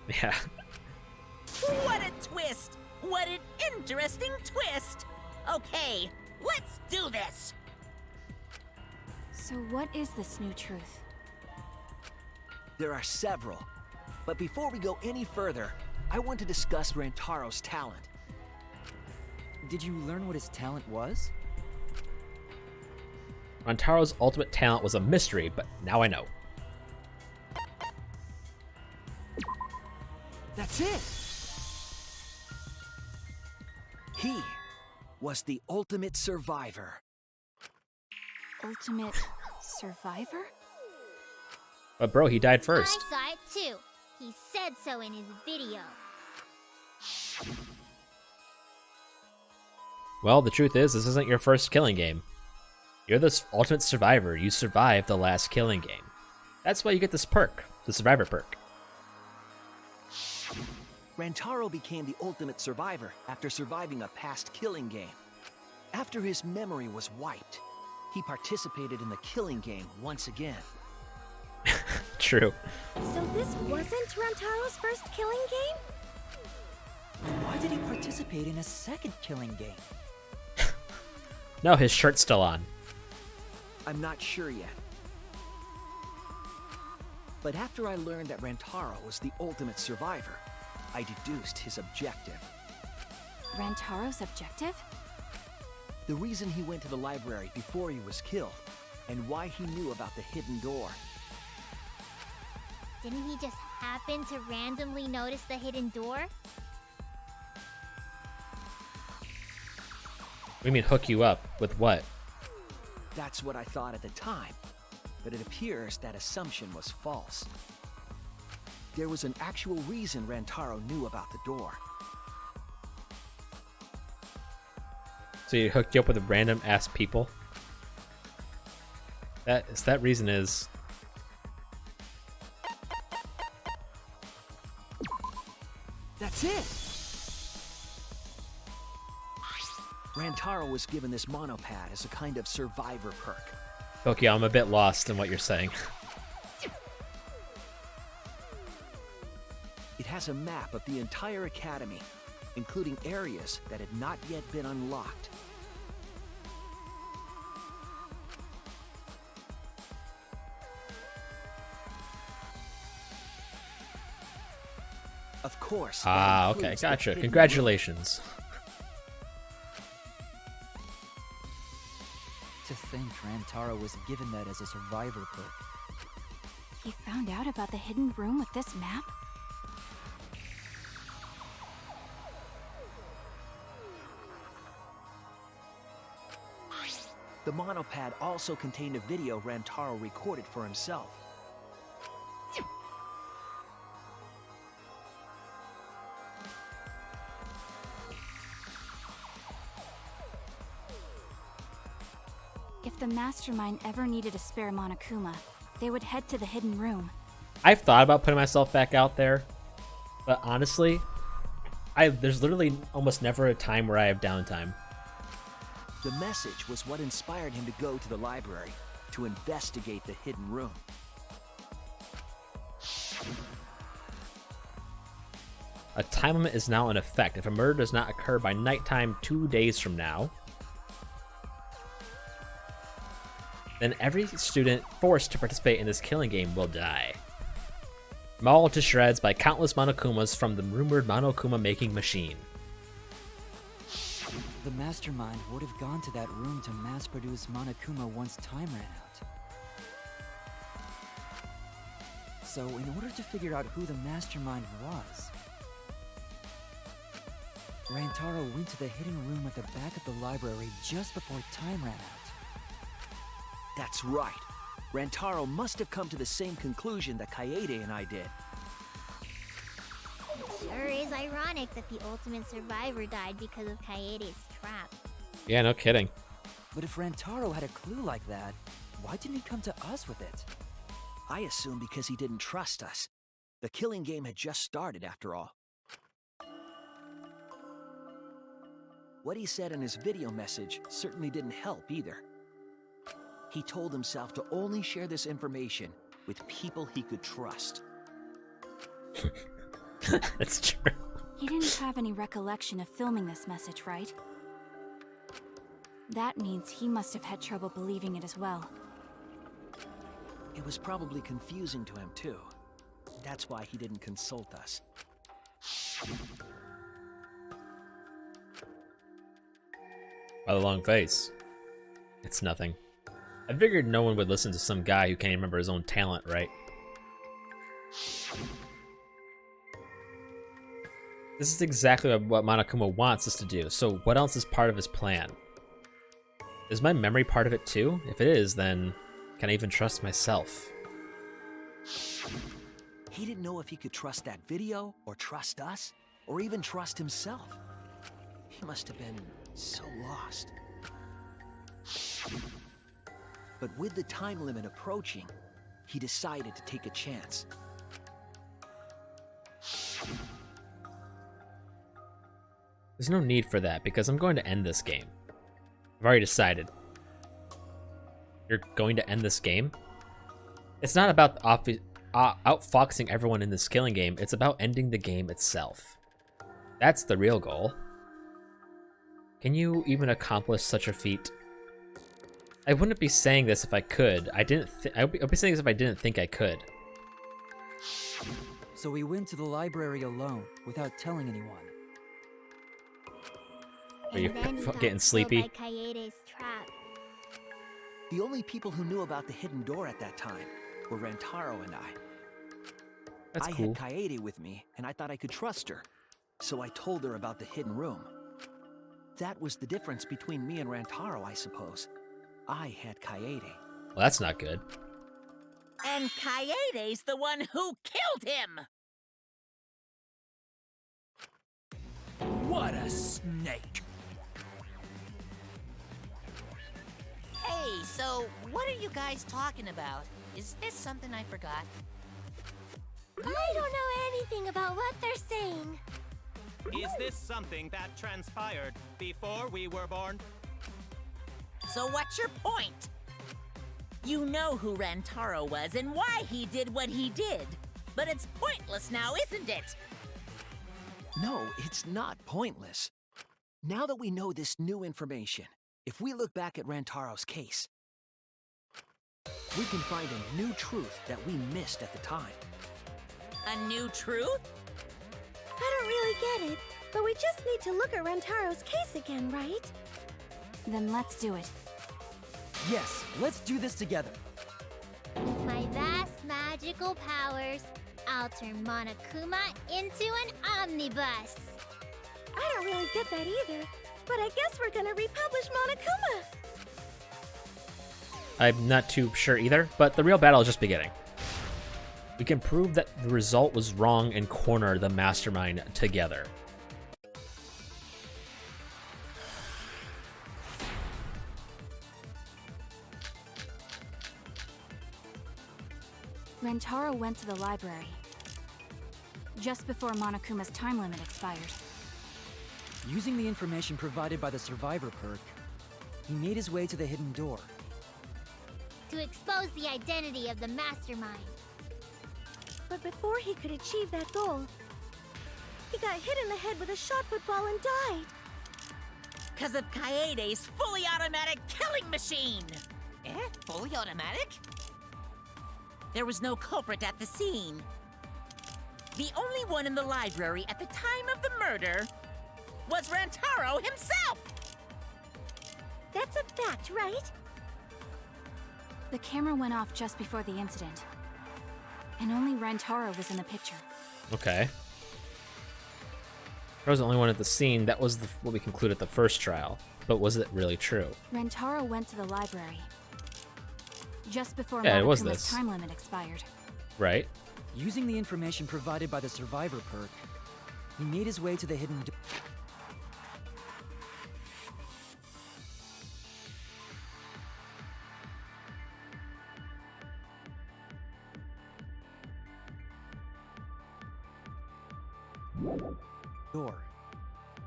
Yeah. What a twist! What an interesting twist! Okay, let's do this! So what is this new truth? There are several. But before we go any further, I want to discuss Rantaro's talent. Did you learn what his talent was? Rantaro's ultimate talent was a mystery, but now I know. That's it! He was the ultimate survivor. Ultimate survivor? But bro, he died first. I saw it too. He said so in his video. Well, the truth is, this isn't your first killing game. You're the ultimate survivor. You survived the last killing game. That's why you get this perk, the survivor perk. Rantaro became the ultimate survivor after surviving a past killing game. After his memory was wiped, he participated in the killing game once again. True. So this wasn't Rantaro's first killing game? Why did he participate in a second killing game? No, his shirt's still on. I'm not sure yet. But after I learned that Rantaro was the ultimate survivor, I deduced his objective. Rantaro's objective? The reason he went to the library before he was killed, and why he knew about the hidden door. Didn't he just happen to randomly notice the hidden door? We mean hook you up with what? That's what I thought at the time, but it appears that assumption was false. There was an actual reason Rantaro knew about the door. So he hooked you up with random ass people? That reason is... That's it! Rantaro was given this monopad as a kind of survivor perk. Okay, I'm a bit lost in what you're saying. It has a map of the entire academy, including areas that had not yet been unlocked. Of course. Ah, okay, gotcha. Congratulations. To think Rantaro was given that as a survivor perk. He found out about the hidden room with this map? The monopad also contained a video Rantaro recorded for himself. If the Mastermind ever needed a spare Monokuma, they would head to the hidden room. I've thought about putting myself back out there, but honestly, there's literally almost never a time where I have downtime. The message was what inspired him to go to the library to investigate the hidden room. A time limit is now in effect. If a murder does not occur by nighttime 2 days from now, then every student forced to participate in this killing game will die. Mauled to shreds by countless Monokumas from the rumored Monokuma making machine. The Mastermind would have gone to that room to mass-produce Monokuma once time ran out. So, in order to figure out who the Mastermind was, Rantaro went to the hidden room at the back of the library just before time ran out. That's right. Rantaro must have come to the same conclusion that Kaede and I did. Sure is ironic that the ultimate survivor died because of Kaede's trap. Yeah, no kidding. But if Rantaro had a clue like that, why didn't he come to us with it? I assume because he didn't trust us. The killing game had just started, after all. What he said in his video message certainly didn't help either. He told himself to only share this information with people he could trust. That's true. He didn't have any recollection of filming this message, right? That means he must have had trouble believing it as well. It was probably confusing to him, too. That's why he didn't consult us. By the long face. It's nothing. I figured no one would listen to some guy who can't remember his own talent, right? This is exactly what Monokuma wants us to do, so what else is part of his plan? Is my memory part of it too? If it is, then can I even trust myself? He didn't know if he could trust that video, or trust us, or even trust himself. He must have been so lost. But with the time limit approaching, he decided to take a chance. There's no need for that, because I'm going to end this game. I've already decided. You're going to end this game? It's not about outfoxing everyone in this killing game, it's about ending the game itself. That's the real goal. Can you even accomplish such a feat? I wouldn't be saying this if I could. I'd be saying this if I didn't think I could. So we went to the library alone, without telling anyone. Are you And then we got getting sleepy? killed by Kaede's trap. The only people who knew about the hidden door at that time were Rantaro and I. That's I cool. had Kaede with me, and I thought I could trust her, so I told her about the hidden room. That was the difference between me and Rantaro, I suppose. I had Kaede. Well, that's not good. And Kaede's the one who killed him! What a snake! Hey, so what are you guys talking about? Is this something I forgot? I don't know anything about what they're saying. Is this something that transpired before we were born? So what's your point? You know who Rantaro was and why he did what he did. But it's pointless now, isn't it? No, it's not pointless. Now that we know this new information, if we look back at Rantaro's case, we can find a new truth that we missed at the time. A new truth? I don't really get it, but we just need to look at Rantaro's case again, right? Then let's do it. Yes, let's do this together. With my vast magical powers, I'll turn Monokuma into an omnibus. I don't really get that either, but I guess we're gonna republish Monokuma. I'm not too sure either, but the real battle is just beginning. We can prove that the result was wrong and corner the mastermind together. Rantaro went to the library just before Monokuma's time limit expired. Using the information provided by the survivor perk, he made his way to the hidden door. To expose the identity of the mastermind. But before he could achieve that goal, he got hit in the head with a shot put ball and died. Because of Kaede's fully automatic killing machine! Fully automatic? There was no culprit at the scene. The only one in the library at the time of the murder was Rantaro himself! That's a fact, right? The camera went off just before the incident, and only Rantaro was in the picture. Okay. I was the only one at the scene. That was what we concluded at the first trial. But was it really true? Rantaro went to the library just before Yeah, it was Monokuma's this. time limit expired. Right? Using the information provided by the survivor perk, he made his way to the hidden door.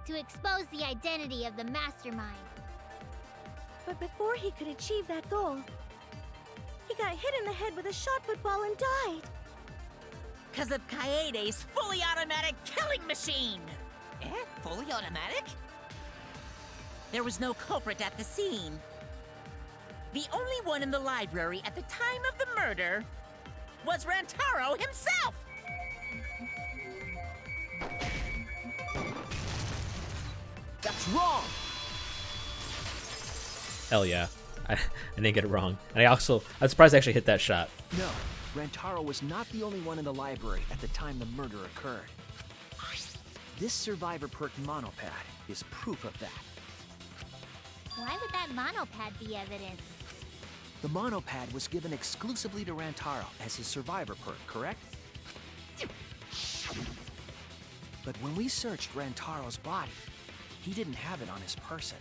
To expose the identity of the mastermind. But before he could achieve that goal, he got hit in the head with a shot put ball and died. Because of Kaede's fully automatic killing machine! Fully automatic? There was no culprit at the scene. The only one in the library at the time of the murder was Rantaro himself! That's wrong! Hell yeah. I didn't get it wrong. And I'm surprised I actually hit that shot. No, Rantaro was not the only one in the library at the time the murder occurred. This survivor perk monopad is proof of that. Why would that monopad be evidence? The monopad was given exclusively to Rantaro as his survivor perk, correct? But when we searched Rantaro's body, he didn't have it on his person.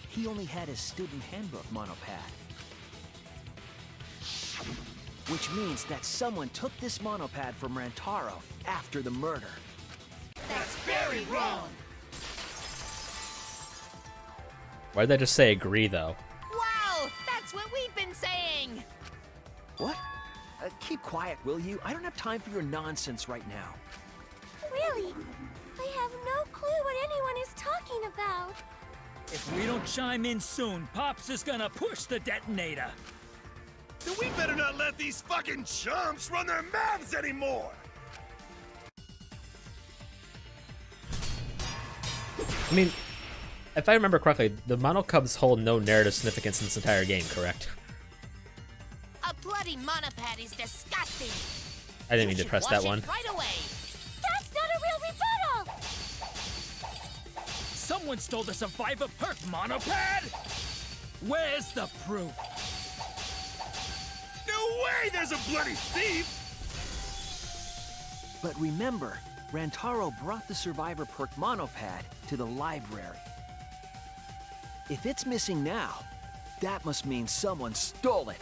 He only had his student handbook monopad. Which means that someone took this monopad from Rantaro after the murder. That's very wrong! Why'd they just say agree, though? Wow! That's what we've been saying! What? Keep quiet, will you? I don't have time for your nonsense right now. Really? I have no clue what anyone is talking about. If we don't chime in soon, Pops is gonna push the detonator. Then we better not let these fucking chumps run their mouths anymore! I mean, if I remember correctly, the Mono Cubs hold no narrative significance in this entire game, correct? A bloody monopad is disgusting. I didn't mean to press that Wash one. it right away. That's not a real rebuttal! Someone stole the Survivor Perk monopad? Where's the proof? No way there's a bloody thief! But remember, Rantaro brought the Survivor Perk monopad to the library. If it's missing now, that must mean someone stole it.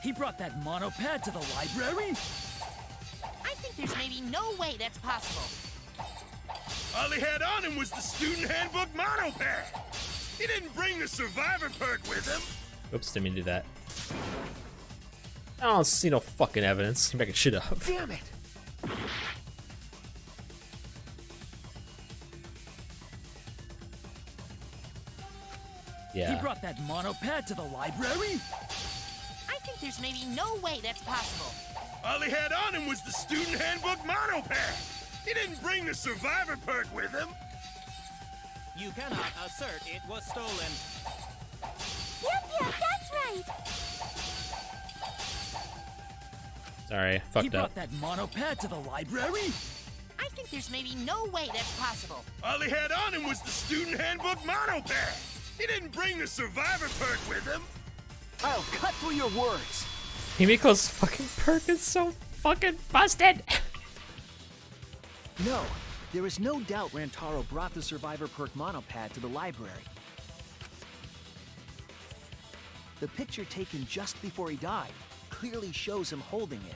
He brought that monopad to the library? I think there's maybe no way that's possible. All he had on him was the student handbook monopad. He didn't bring the Survivor Perk with him. Oops, didn't mean to do that. I don't see no fucking evidence. You making shit up. Damn it! Yeah. He brought that monopad to the library? I think there's maybe no way that's possible. All he had on him was the student handbook monopad. He didn't bring the Survivor Perk with him. You cannot assert it was stolen. Yep, that's right! Sorry, He fucked brought up. that monopad to the library? I think there's maybe no way that's possible. All he had on him was the student handbook monopad. He didn't bring the Survivor Perk with him. I'll cut through your words. Himiko's fucking perk is so fucking busted. No, there is no doubt Rantaro brought the Survivor Perk monopad to the library. The picture taken just before he died clearly shows him holding it.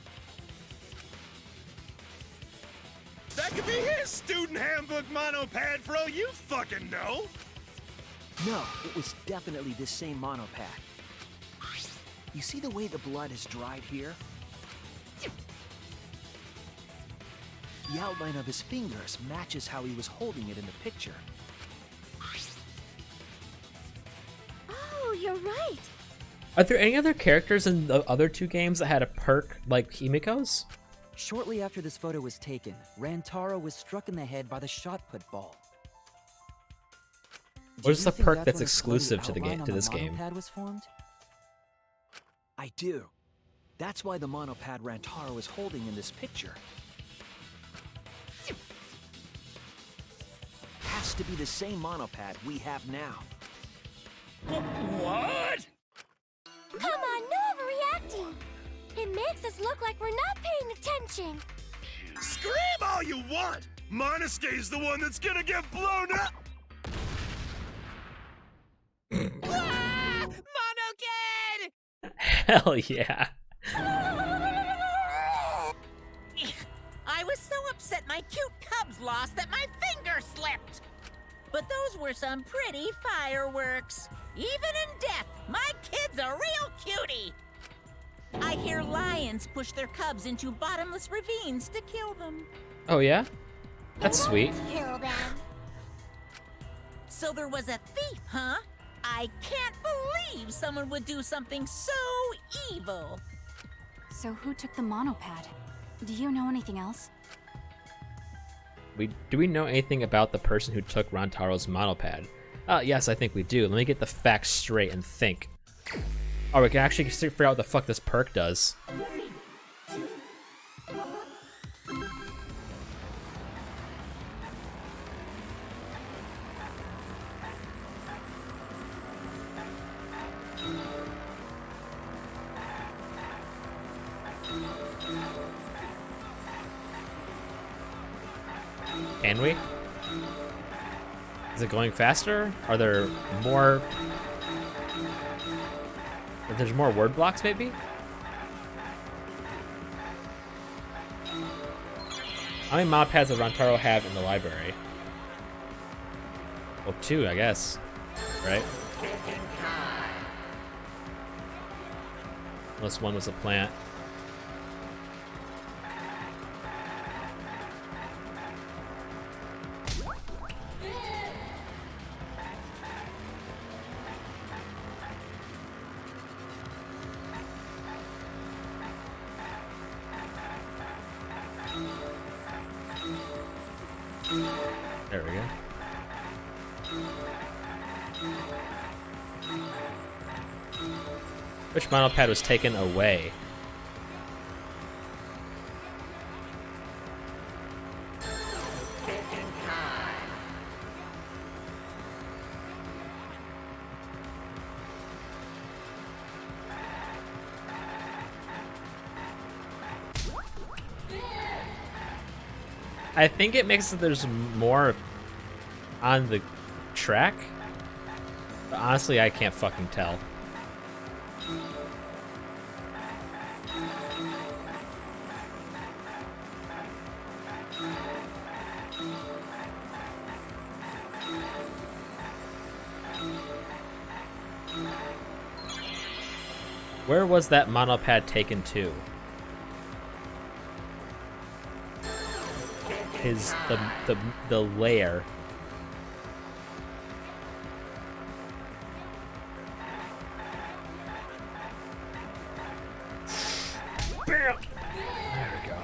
That could be his student handbook monopad for all you fucking know. No, it was definitely this same monopad. You see the way the blood has dried here? The outline of his fingers matches how he was holding it in the picture. Oh, you're right. Are there any other characters in the other two games that had a perk like Himiko's? Shortly after this photo was taken, Rantaro was struck in the head by the shot put ball. What is Do the you think perk that's that's where the exclusive to the outline game on to the this game? monopad was formed? I do. That's why the monopad Rantaro is holding in this picture. Has to be the same monopad we have now. What? Come on, no overreacting! It makes us look like we're not paying attention! Scream all you want! Monosuke's the one that's gonna get blown up! Monokid! Hell yeah. I was so upset my cute cubs lost that my finger slipped. But those were some pretty fireworks. Even in death, my kid's a real cutie. I hear lions push their cubs into bottomless ravines to kill them. Oh yeah? That's sweet. Kill them. So there was a thief, huh? I can't believe someone would do something so evil. So who took the monopad? Do you know anything else? Do we know anything about the person who took Rantaro's monopad? Yes, I think we do. Let me get the facts straight and think. Oh, we can actually figure out what the fuck this perk does. Can we? Is it going faster? Are there more... If there's more word blocks, maybe? How many monopads does Rantaro have in the library? Well, 2, I guess. Right? Unless one was a plant. There we go. Which monopad was taken away? I think it makes it there's more on the track. But honestly, I can't fucking tell. Where was that monopad taken to? Is the layer. Bam! There we go.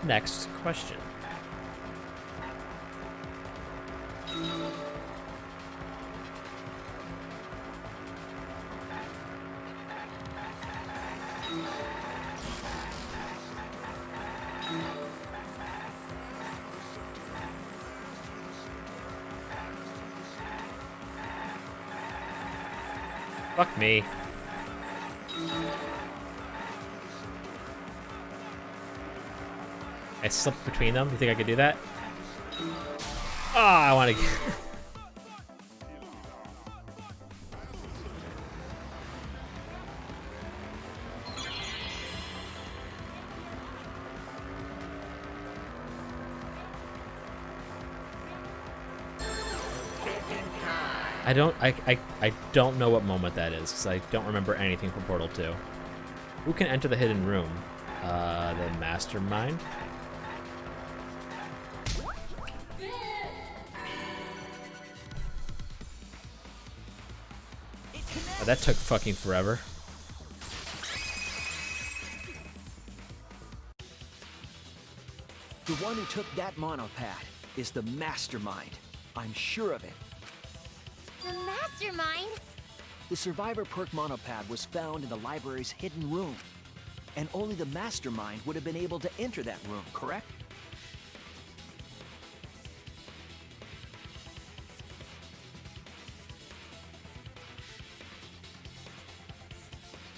Next question. Fuck me. I slipped between them. You think I could do that? Oh, I want to get... I don't know what moment that is, because I don't remember anything from Portal 2. Who can enter the hidden room? The Mastermind? Oh, that took fucking forever. The one who took that monopad is the Mastermind. I'm sure of it. The Mastermind? The Survivor Perk monopad was found in the library's hidden room. And only the Mastermind would have been able to enter that room, correct?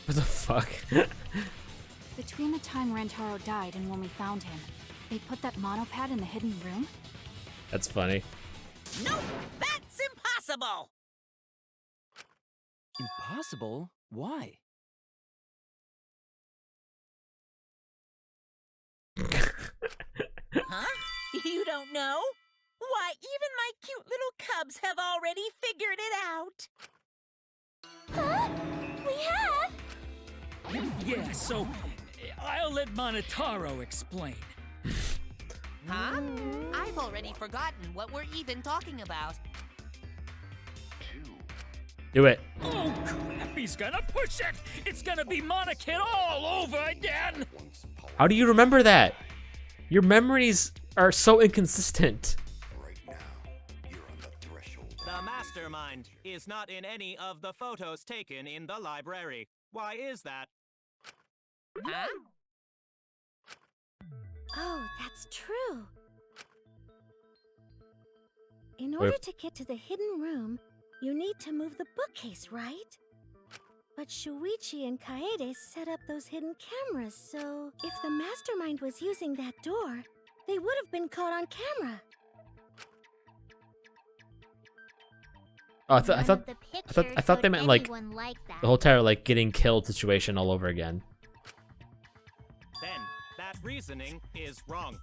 What the fuck? Between the time Rantaro died and when we found him, they put that monopad in the hidden room? That's funny. Nope, that's impossible! Impossible? Why? Huh? You don't know? Why, even my cute little cubs have already figured it out. Huh? We have? Yeah, so I'll let Monotaro explain. Huh? I've already forgotten what we're even talking about. Do it. Oh crap, he's gonna push it! It's gonna be Monokid all over again! How do you remember that? Your memories are so inconsistent. The Mastermind is not in any of the photos taken in the library. Why is that? Huh? Oh, that's true. In order to get to the hidden room, you need to move the bookcase, right? But Shuichi and Kaede set up those hidden cameras, so if the Mastermind was using that door, they would have been caught on camera. Oh, I thought they meant like the whole entire like getting killed situation all over again. Then that reasoning is wrong.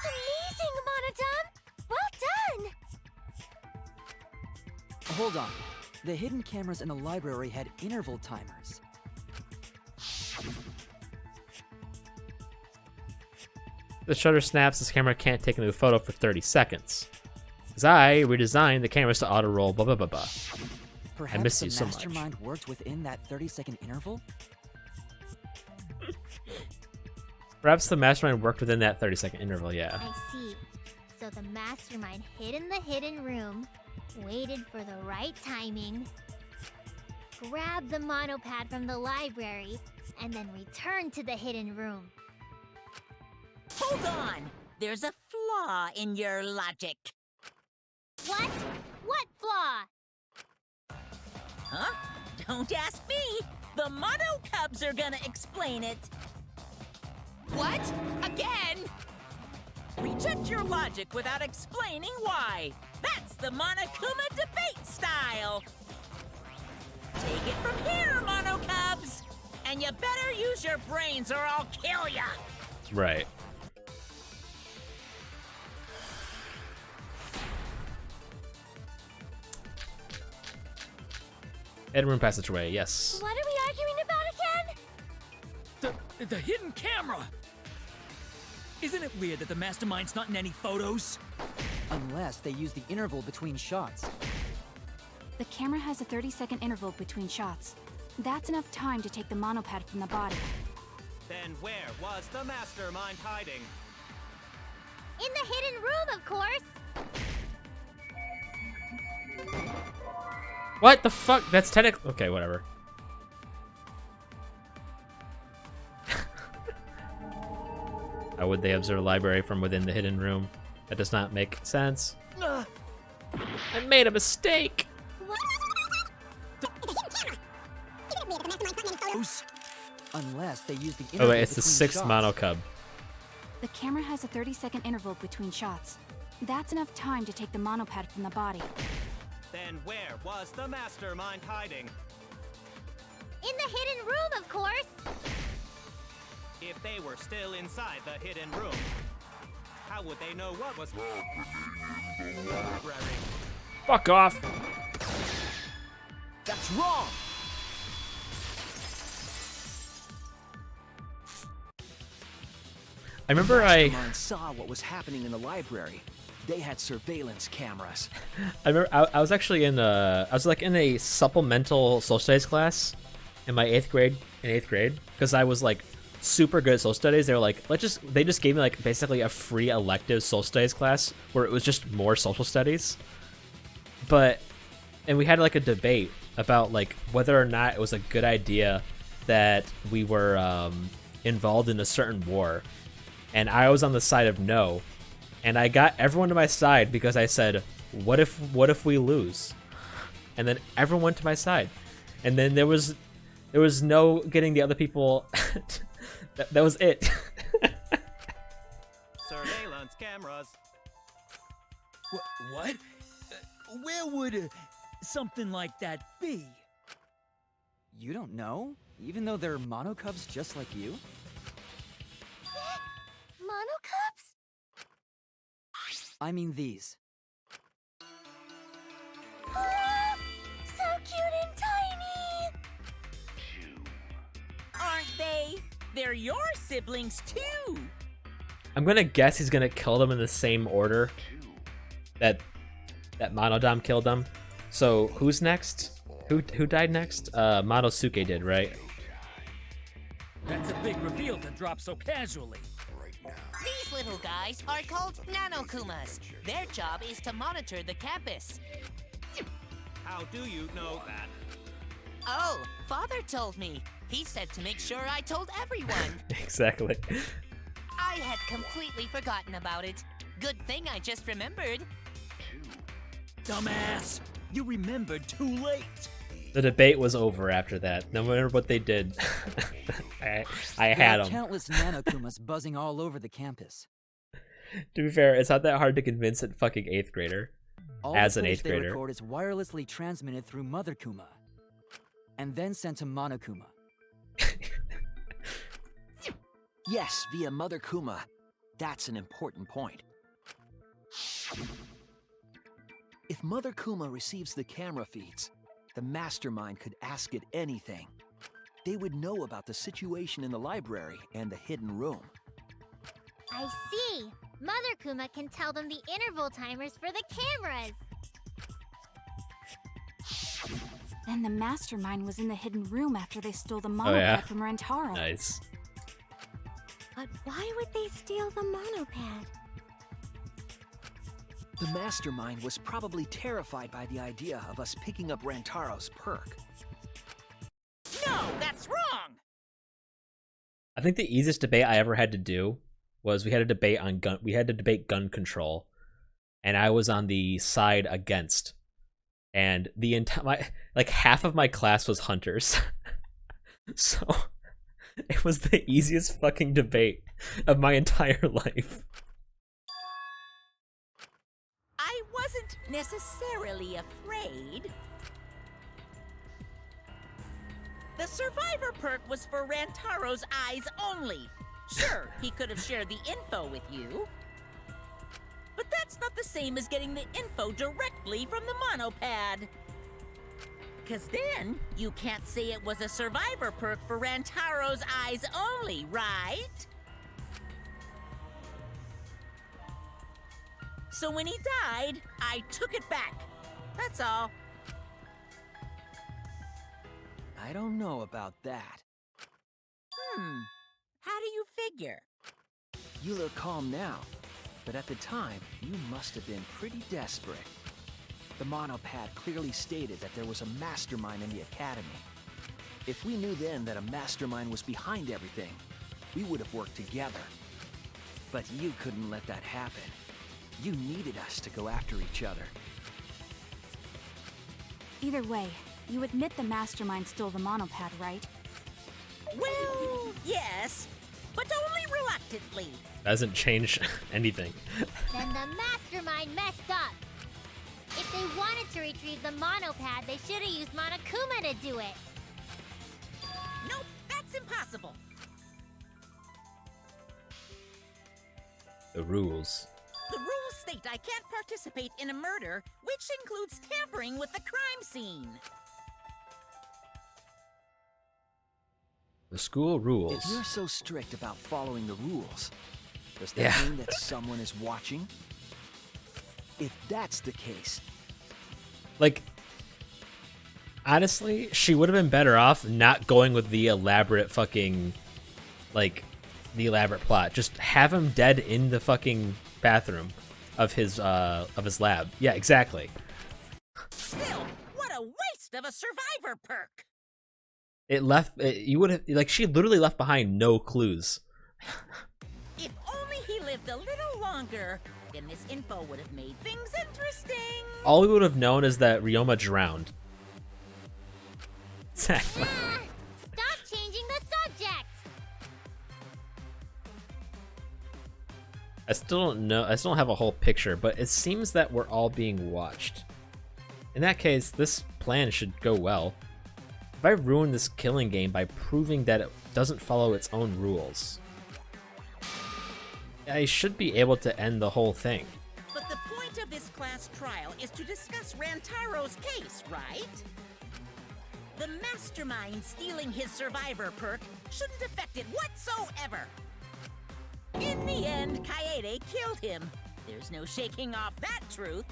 Amazing, Monodon! Well done! Hold on. The hidden cameras in the library had interval timers. The shutter snaps, this camera can't take a new photo for 30 seconds. Because I redesigned the cameras to auto-roll, blah blah blah blah. Perhaps I miss the you so much. Mastermind worked within that 30-second interval? Perhaps the mastermind worked within that 30-second interval, yeah. I see. So the mastermind hid in the hidden room, waited for the right timing, grabbed the monopad from the library, and then returned to the hidden room. Hold on! There's a flaw in your logic. What? What flaw? Huh? Don't ask me! The Mono Cubs are gonna explain it! What? Again? Reject your logic without explaining why! That's the Monokuma debate style! Take it from here, Mono Cubs! And you better use your brains or I'll kill ya! Right. Hidden room passageway, yes. What are we arguing about again? The hidden camera! Isn't it weird that the mastermind's not in any photos? Unless they use the interval between shots. The camera has a 30-second interval between shots. That's enough time to take the monopad from the body. Then where was the mastermind hiding? In the hidden room, of course! What the fuck? That's technically... Okay, whatever. How would they observe a library from within the hidden room? That does not make sense. I made a mistake! Unless they use the interval Oh wait, it's the between 6th shots. Mono Cub. The camera has a 30-second interval between shots. That's enough time to take the monopad from the body. Then where was the mastermind hiding? In the hidden room, of course! If they were still inside the hidden room, how would they know what was happening in the library? Fuck off! That's wrong! I remember Mastermind saw what was happening in the library. They had surveillance cameras. I remember I was actually in I was like in a supplemental social studies class in my 8th grade because I was like super good at social studies. They were like, they just gave me like basically a free elective social studies class where it was just more social studies. And we had like a debate about like whether or not it was a good idea that we were involved in a certain war, and I was on the side of no. And I got everyone to my side because I said, what if we lose? And then everyone went to my side. And then there was no getting the other people. that was it. Surveillance cameras. What? Where would something like that be? You don't know? Even though they're Mono Cubs just like you? Mono Cubs? I mean these. Ah, so cute and tiny! Aren't they? They're your siblings too! I'm gonna guess he's gonna kill them in the same order that Monodam killed them. So who's next? Who died next? Monosuke did, right? That's a big reveal to drop so casually. These little guys are called Nanokumas. Their job is to monitor the campus. How do you know that? Oh, Father told me. He said to make sure I told everyone. Exactly. I had completely forgotten about it. Good thing I just remembered. Dumbass! You remembered too late. The debate was over after that. No matter what they did, I had There are them. countless Nanokumas buzzing all over the campus. To be fair, it's not that hard to convince a fucking 8th grader. All As the an footage 8th they grader. record is wirelessly transmitted through Mother Kuma, and then sent to Monokuma. Yes, via Mother Kuma. That's an important point. If Mother Kuma receives the camera feeds, the mastermind could ask it anything. They would know about the situation in the library and the hidden room. I see. Mother Kuma can tell them the interval timers for the cameras. Then the mastermind was in the hidden room after they stole the monopad Oh, yeah? from Rentaro. Nice. But why would they steal the monopad? The mastermind was probably terrified by the idea of us picking up Rantaro's perk. No, that's wrong! I think the easiest debate I ever had to do was we had to debate gun control, and I was on the side against. And the entire half of my class was hunters. So it was the easiest fucking debate of my entire life. I wasn't necessarily afraid. The survivor perk was for Rantaro's eyes only. Sure, he could have shared the info with you. But that's not the same as getting the info directly from the monopad. Because then, you can't say it was a survivor perk for Rantaro's eyes only, right? So when he died, I took it back. That's all. I don't know about that. How do you figure? You look calm now, but at the time, you must have been pretty desperate. The monopad clearly stated that there was a mastermind in the academy. If we knew then that a mastermind was behind everything, we would have worked together. But you couldn't let that happen. You needed us to go after each other. Either way, you admit the mastermind stole the monopad, right? Well, yes, but only reluctantly. Doesn't change anything. Then the mastermind messed up. If they wanted to retrieve the monopad, they should have used Monokuma to do it. Nope, that's impossible. The rules. The rules state I can't participate in a murder, which includes tampering with the crime scene. The school rules. If you're so strict about following the rules, does that mean that someone is watching? If that's the case... Honestly, she would have been better off not going with the elaborate fucking... the elaborate plot. Just have him dead in the fucking bathroom of his lab. Yeah, exactly. Still, what a waste of a survivor perk! You would have... she literally left behind no clues. If only he lived a little longer, then this info would have made things interesting. All we would have known is that Ryoma drowned. Exactly. Stop changing the subject! I still don't know. I still don't have a whole picture, but it seems that we're all being watched. In that case, this plan should go well. If I ruin this killing game by proving that it doesn't follow its own rules, I should be able to end the whole thing. But the point of this class trial is to discuss Rantaro's case, right? The mastermind stealing his survivor perk shouldn't affect it whatsoever. In the end, Kaede killed him. There's no shaking off that truth.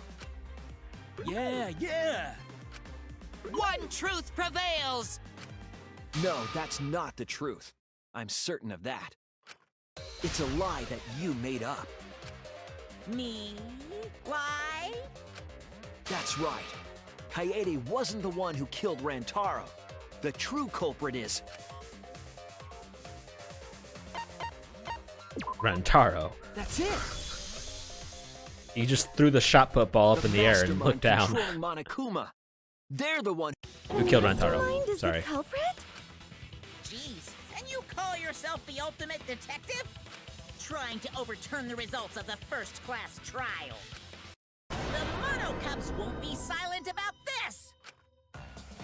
Yeah! One truth prevails! No, that's not the truth. I'm certain of that. It's a lie that you made up. Me? Lie? That's right. Kaede wasn't the one who killed Rantaro. The true culprit is... Rantaro. That's it! He just threw the shot put ball up in the air and looked down. Controlling Monokuma. They're the one who killed Rantaro. Sorry. Jeez, and you call yourself the ultimate detective? Trying to overturn the results of the first class trial. The Mono Cubs won't be silent about this!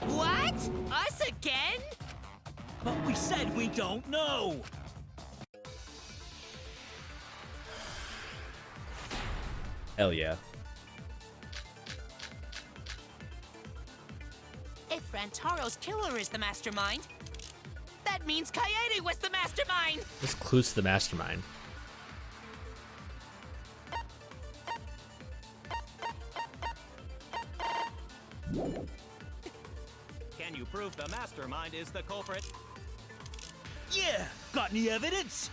What? Us again? But we said we don't know! Hell yeah. If Rantaro's killer is the mastermind, that means Kaede was the mastermind! This clues to the mastermind. Can you prove the mastermind is the culprit? Yeah! Got any evidence?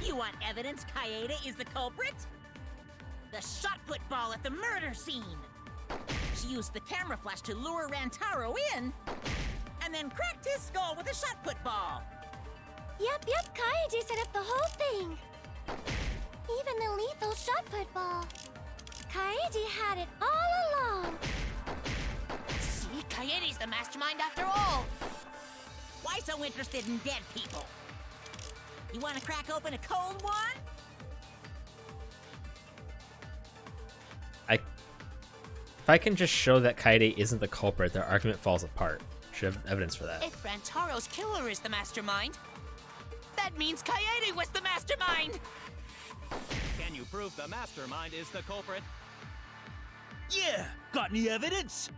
You want evidence Kaede is the culprit? The shot put ball at the murder scene. She used the camera flash to lure Rantaro in, and then cracked his skull with a shot put ball. Yep, Kaede set up the whole thing. Even the lethal shot put ball. Kaede had it all along. See, Kaede's the mastermind after all. Why so interested in dead people? You want to crack open a cold one? If I can just show that Kaede isn't the culprit, their argument falls apart. Should have evidence for that. If Rantaro's killer is the mastermind, that means Kaede was the mastermind! Can you prove the mastermind is the culprit? Yeah! Got any evidence?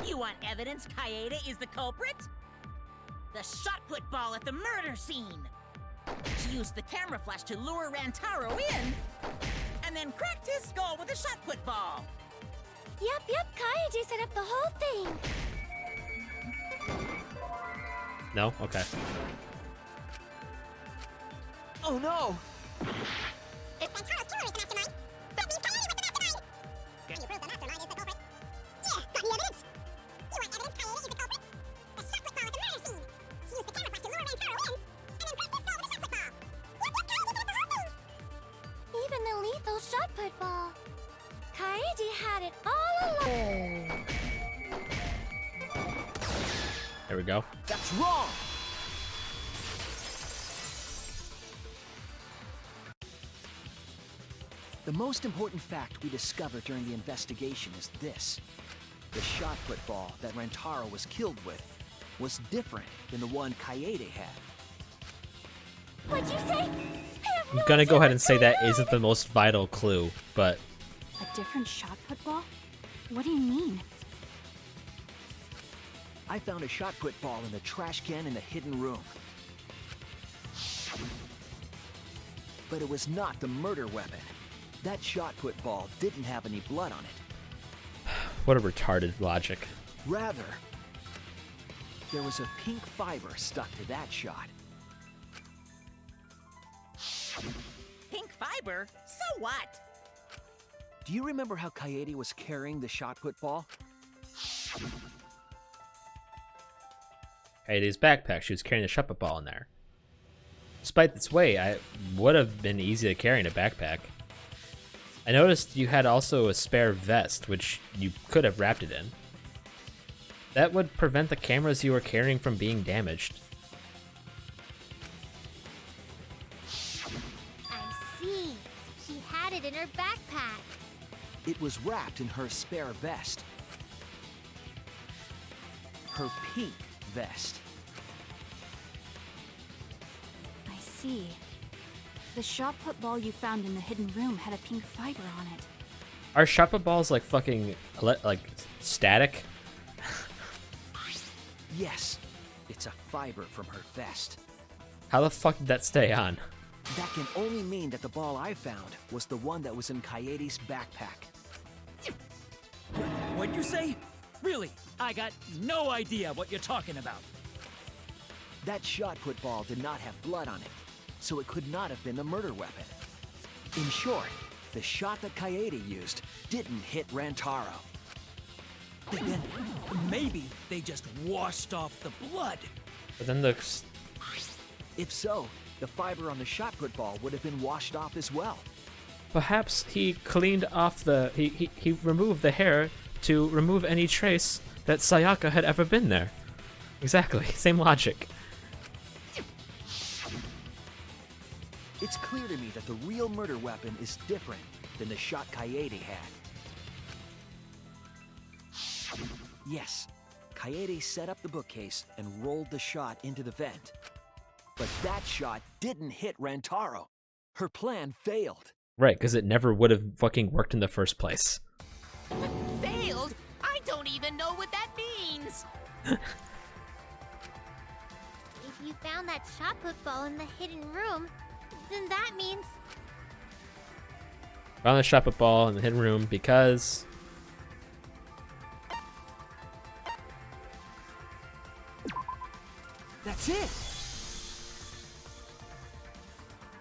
You want evidence Kaede is the culprit? The shot put ball at the murder scene. She used the camera flash to lure Rantaro in, and then cracked his skull with a shot put ball. Yep, Kaede set up the whole thing. No? Okay. Oh no! If Rantaro's killer is the mastermind, that means Kaede was the mastermind! Can you prove the mastermind is the culprit? Yeah, got any evidence? You want evidence Kaede is the culprit? The shot put ball at the murder scene. She used the camera flash to lure Rantaro in, and then cracked his skull with a shot put ball. Yep, Kaede set up the whole thing! Even the lethal shot put ball. Kaede had it all along. There we go. That's wrong! The most important fact we discovered during the investigation is this. The shot put ball that Rantaro was killed with was different than the one Kaede had. What'd you say? I'm gonna go ahead and say that isn't the most vital clue, but... A different shot put ball? What do you mean? I found a shot put ball in the trash can in the hidden room. But it was not the murder weapon. That shot put ball didn't have any blood on it. What a retarded logic. Rather, there was a pink fiber stuck to that shot. Pink fiber? So what? Do you remember how Kaede was carrying the shot put ball? Kaede's backpack, she was carrying the shot put ball in there. Despite its weight, it would have been easy to carry in a backpack. I noticed you had also a spare vest, which you could have wrapped it in. That would prevent the cameras you were carrying from being damaged. I see. She had it in her backpack. It was wrapped in her spare vest. Her pink vest. I see. The shot put ball you found in the hidden room had a pink fiber on it. Are shot put balls like fucking like static? Yes, it's a fiber from her vest. How the fuck did that stay on? That can only mean that the ball I found was the one that was in Kaede's backpack. What'd you say? Really? I got no idea what you're talking about. That shot put ball did not have blood on it, so it could not have been the murder weapon. In short, the shot that Kaede used didn't hit Rantaro. Then maybe they just washed off the blood. But then the... If so, the fiber on the shot put ball would have been washed off as well. Perhaps he cleaned off the... He removed the hair to remove any trace that Sayaka had ever been there. Exactly, same logic. It's clear to me that the real murder weapon is different than the shot Kaede had. Yes, Kaede set up the bookcase and rolled the shot into the vent. But that shot didn't hit Rantaro. Her plan failed. Right, because it never would have fucking worked in the first place. Failed? I don't even know what that means! If you found that shot put ball in the hidden room, then that means... Found the shot put ball in the hidden room because... That's it!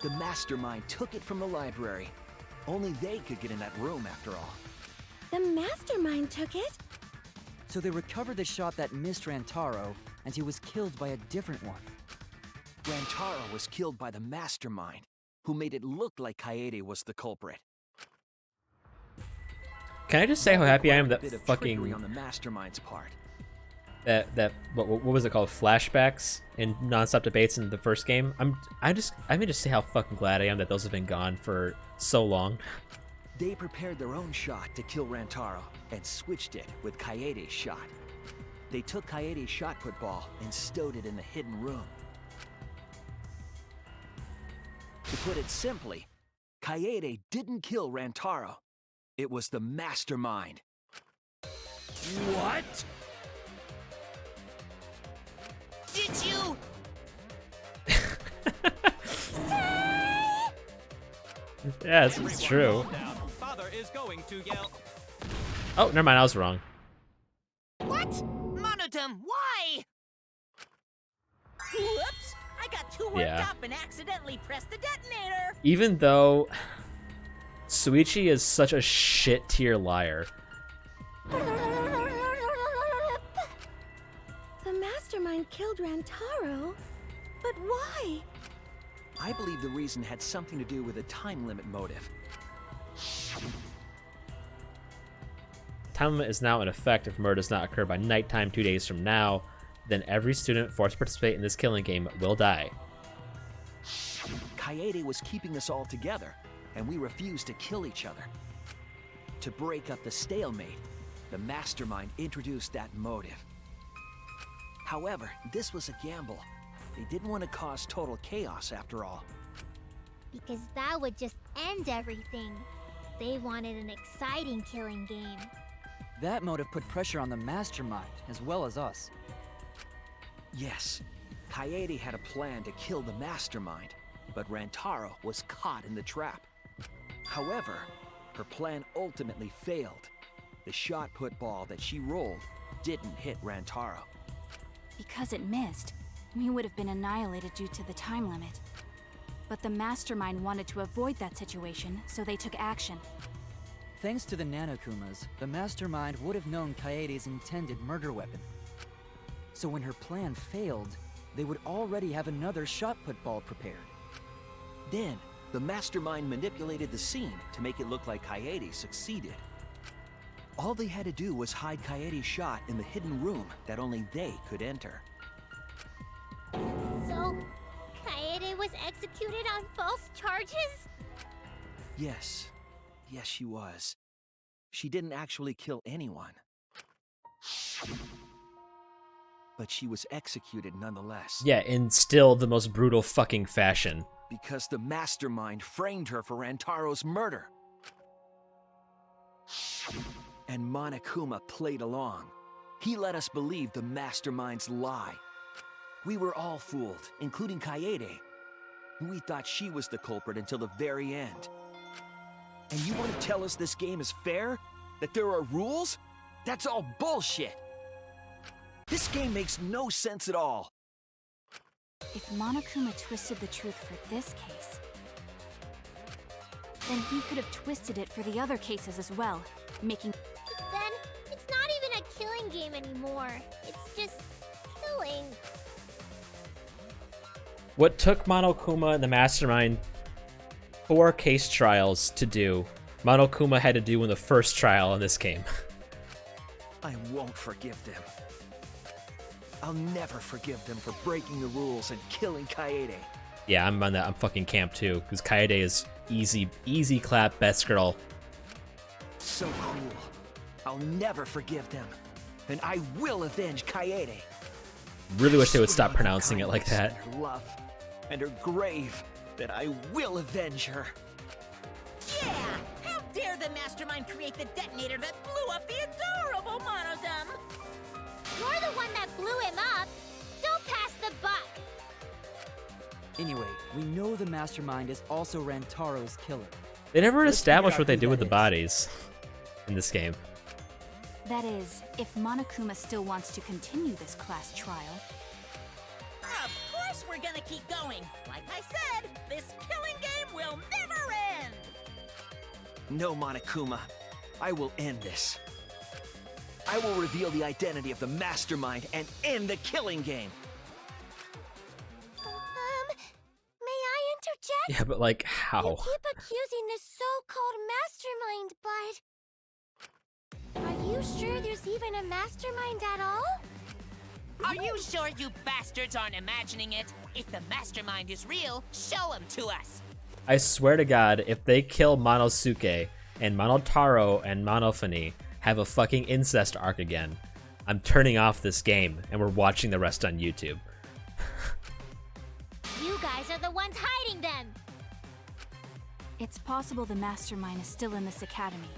The mastermind took it from the library. Only they could get in that room after all. The mastermind took it? So they recovered the shot that missed Rantaro, and he was killed by a different one. Rantaro was killed by the mastermind, who made it look like Kaede was the culprit. Can I just say how happy I am that Bit of fucking trickery on the mastermind's part. that what was it called, flashbacks in nonstop debates in the first game? I mean just say how fucking glad I am that those have been gone for so long. They prepared their own shot to kill Rantaro and switched it with Kaede's shot. They took Kaede's shot put ball and stowed it in the hidden room. To put it simply, Kaede didn't kill Rantaro. It was the mastermind. What? Did you? Yeah, it's true. Father is going to yell. Oh, never mind, I was wrong. What? Monodum, why? Whoops! I got too worked Yeah. up and accidentally pressed the detonator. Even though Suichi is such a shit tier liar. The mastermind killed Rantaro? But why? I believe the reason had something to do with a time limit motive. Time limit is now in effect. If murder does not occur by nighttime 2 days from now, then every student forced to participate in this killing game will die. Kaede was keeping us all together, and we refused to kill each other. To break up the stalemate, the mastermind introduced that motive. However, this was a gamble. They didn't want to cause total chaos after all. Because that would just end everything. They wanted an exciting killing game. That motive put pressure on the mastermind, as well as us. Yes, Kaede had a plan to kill the mastermind, but Rantaro was caught in the trap. However, her plan ultimately failed. The shot put ball that she rolled didn't hit Rantaro. Because it missed, we would have been annihilated due to the time limit. But the mastermind wanted to avoid that situation, so they took action. Thanks to the Nanokumas, the mastermind would have known Kaede's intended murder weapon. So when her plan failed, they would already have another shot put ball prepared. Then, the mastermind manipulated the scene to make it look like Kaede succeeded. All they had to do was hide Kaede's shot in the hidden room that only they could enter. So, Kaede was executed on false charges? Yes, she was. She didn't actually kill anyone. But she was executed nonetheless. Yeah, in still the most brutal fucking fashion. Because the mastermind framed her for Rantaro's murder. And Monokuma played along. He let us believe the mastermind's lie. We were all fooled, including Kaede. We thought she was the culprit until the very end. And you want to tell us this game is fair? That there are rules? That's all bullshit! This game makes no sense at all. If Monokuma twisted the truth for this case, then he could have twisted it for the other cases as well, making... Then, it's not even a killing game anymore. It's just killing. What took Monokuma and the Mastermind 4 case trials to do, Monokuma had to do in the first trial in this game. I won't forgive them. I'll never forgive them for breaking the rules and killing Kaede. Yeah, I'm on that. I'm fucking camp too, because Kaede is easy clap best girl. So cool. I'll never forgive them. And I will avenge Kaede. Really wish they would stop pronouncing it like that. Her love and her grave, that I will avenge her. Yeah! How dare the mastermind create the detonator that blew up the adorable Monodum! You're the one that blew him up. Don't pass the buck. Anyway, we know the mastermind is also Rantaro's killer. They never Let's established figure what they out do who with the that is. bodies in this game. That is, if Monokuma still wants to continue this class trial. Of course we're gonna keep going. Like I said, this killing game will never end! No, Monokuma. I will end this. I will reveal the identity of the mastermind and end the killing game. May I interject? Yeah, but like, how? You keep accusing this so-called mastermind, but... Are you sure there's even a mastermind at all? Are you sure you bastards aren't imagining it? If the mastermind is real, show him to us! I swear to God, if they kill Monosuke and Monotaro and Monofani have a fucking incest arc again, I'm turning off this game and we're watching the rest on YouTube. You guys are the ones hiding them! It's possible the mastermind is still in this academy.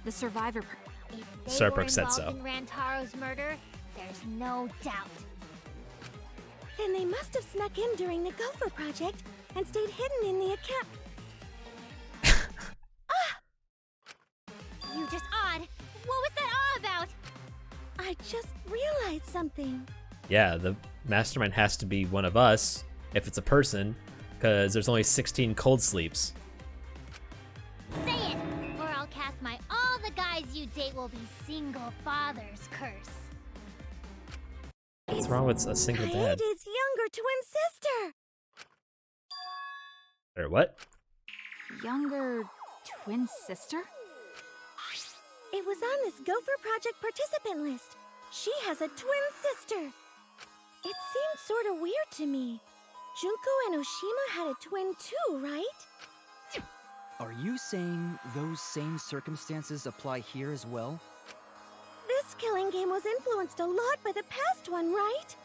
The survivor... If they Serpent were said involved so. in Rantaro's murder, there's no doubt. Then they must have snuck in during the Gopher Project and stayed hidden in the account. You just odd. What was that all about? I just realized something. Yeah, the mastermind has to be one of us, if it's a person, because there's only 16 cold sleeps. Say it, or I'll cast my all the guys you date will be single fathers curse. What's wrong with a single dad? Kaede's younger twin sister. Or what? Younger twin sister? It was on this Gopher Project participant list. She has a twin sister. It seemed sort of weird to me. Junko and Oshima had a twin too, right? Are you saying those same circumstances apply here as well? This killing game was influenced a lot by the past one, right?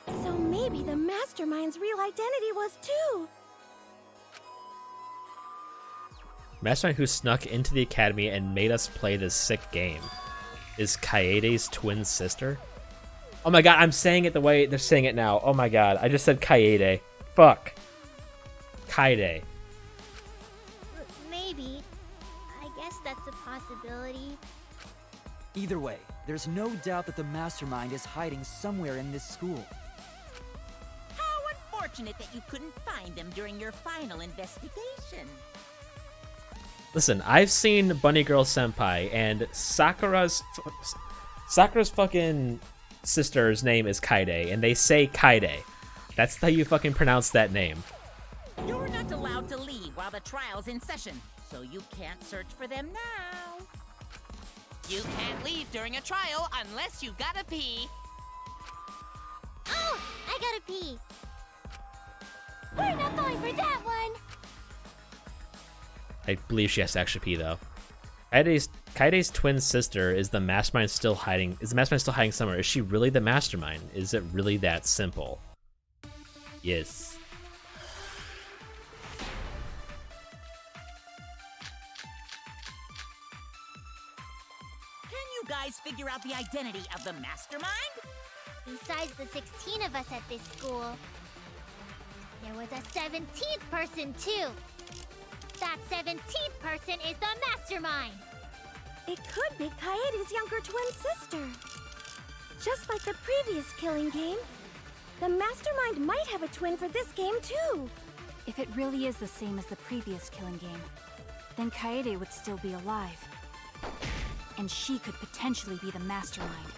So maybe the mastermind's real identity was too. Mastermind who snuck into the academy and made us play this sick game is Kaede's twin sister? Oh my god, I'm saying it the way they're saying it now. Oh my god, I just said Kaede. Fuck. Kaede. Maybe. I guess that's a possibility. Either way, there's no doubt that the mastermind is hiding somewhere in this school. How unfortunate that you couldn't find them during your final investigation. Listen, I've seen Bunny Girl Senpai, and Sakura's fucking sister's name is Kaede, and they say Kaede. That's how you fucking pronounce that name. You're not allowed to leave while the trial's in session, so you can't search for them now. You can't leave during a trial unless you gotta pee. Oh, I gotta pee. We're not falling for that one. I believe she has to actually pee though. Kaede's twin sister is the mastermind still hiding. Is the mastermind still hiding somewhere? Is she really the mastermind? Is it really that simple? Yes. Can you guys figure out the identity of the mastermind? Besides the 16 of us at this school, there was a 17th person too. That 17th person is the mastermind. It could be Kaede's younger twin sister. Just like the previous killing game, the mastermind might have a twin for this game too. If it really is the same as the previous killing game, then Kaede would still be alive. And she could potentially be the mastermind.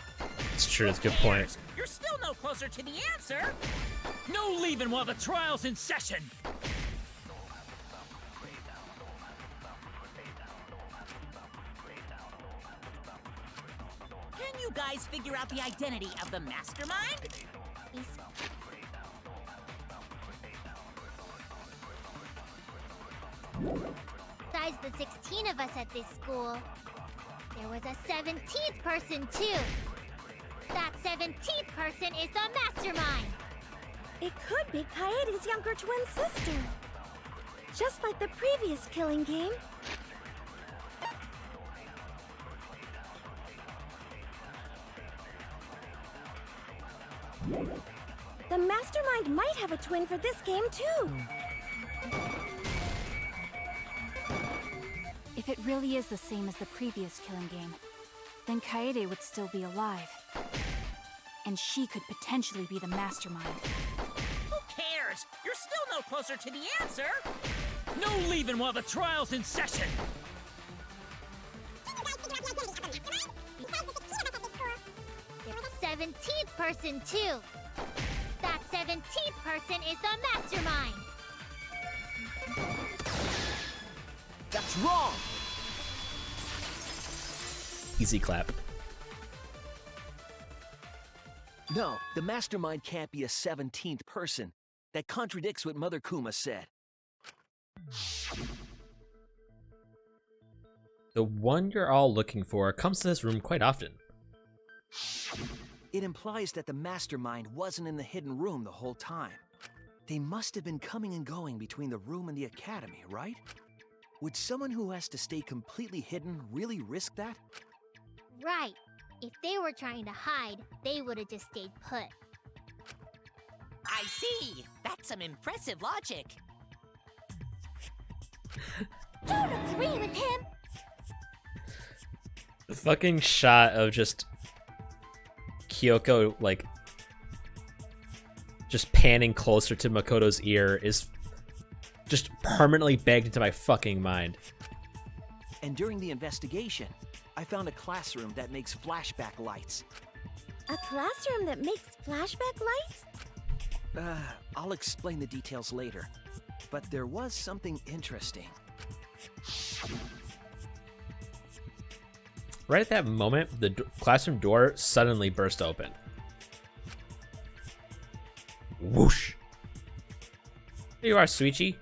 It's true, that's a good point. You're still no closer to the answer. No leaving while the trial's in session. Can you guys figure out the identity of the mastermind? Besides the 16 of us at this school, there was a 17th person too. That 17th person is the mastermind. It could be Kaede's younger twin sister. Just like the previous killing game. The mastermind might have a twin for this game too. If it really is the same as the previous killing game, then Kaede would still be alive. And she could potentially be the mastermind. Who no closer to the answer. No leaving while the trial's in session. 17th person, too. That 17th person is the mastermind. That's wrong! Easy clap. No, the mastermind can't be a 17th person. That contradicts what Mother Kuma said. The one you're all looking for comes to this room quite often. It implies that the mastermind wasn't in the hidden room the whole time. They must have been coming and going between the room and the academy, right? Would someone who has to stay completely hidden really risk that? Right. If they were trying to hide, they would have just stayed put. I see. That's some impressive logic. Don't agree with him! The fucking shot of just Kyoko, like, just panning closer to Makoto's ear is just permanently bagged into my fucking mind. And during the investigation, I found a classroom that makes flashback lights. A classroom that makes flashback lights? I'll explain the details later. But there was something interesting. Right at that moment, the classroom door suddenly burst open. Whoosh! There you are, Suichi.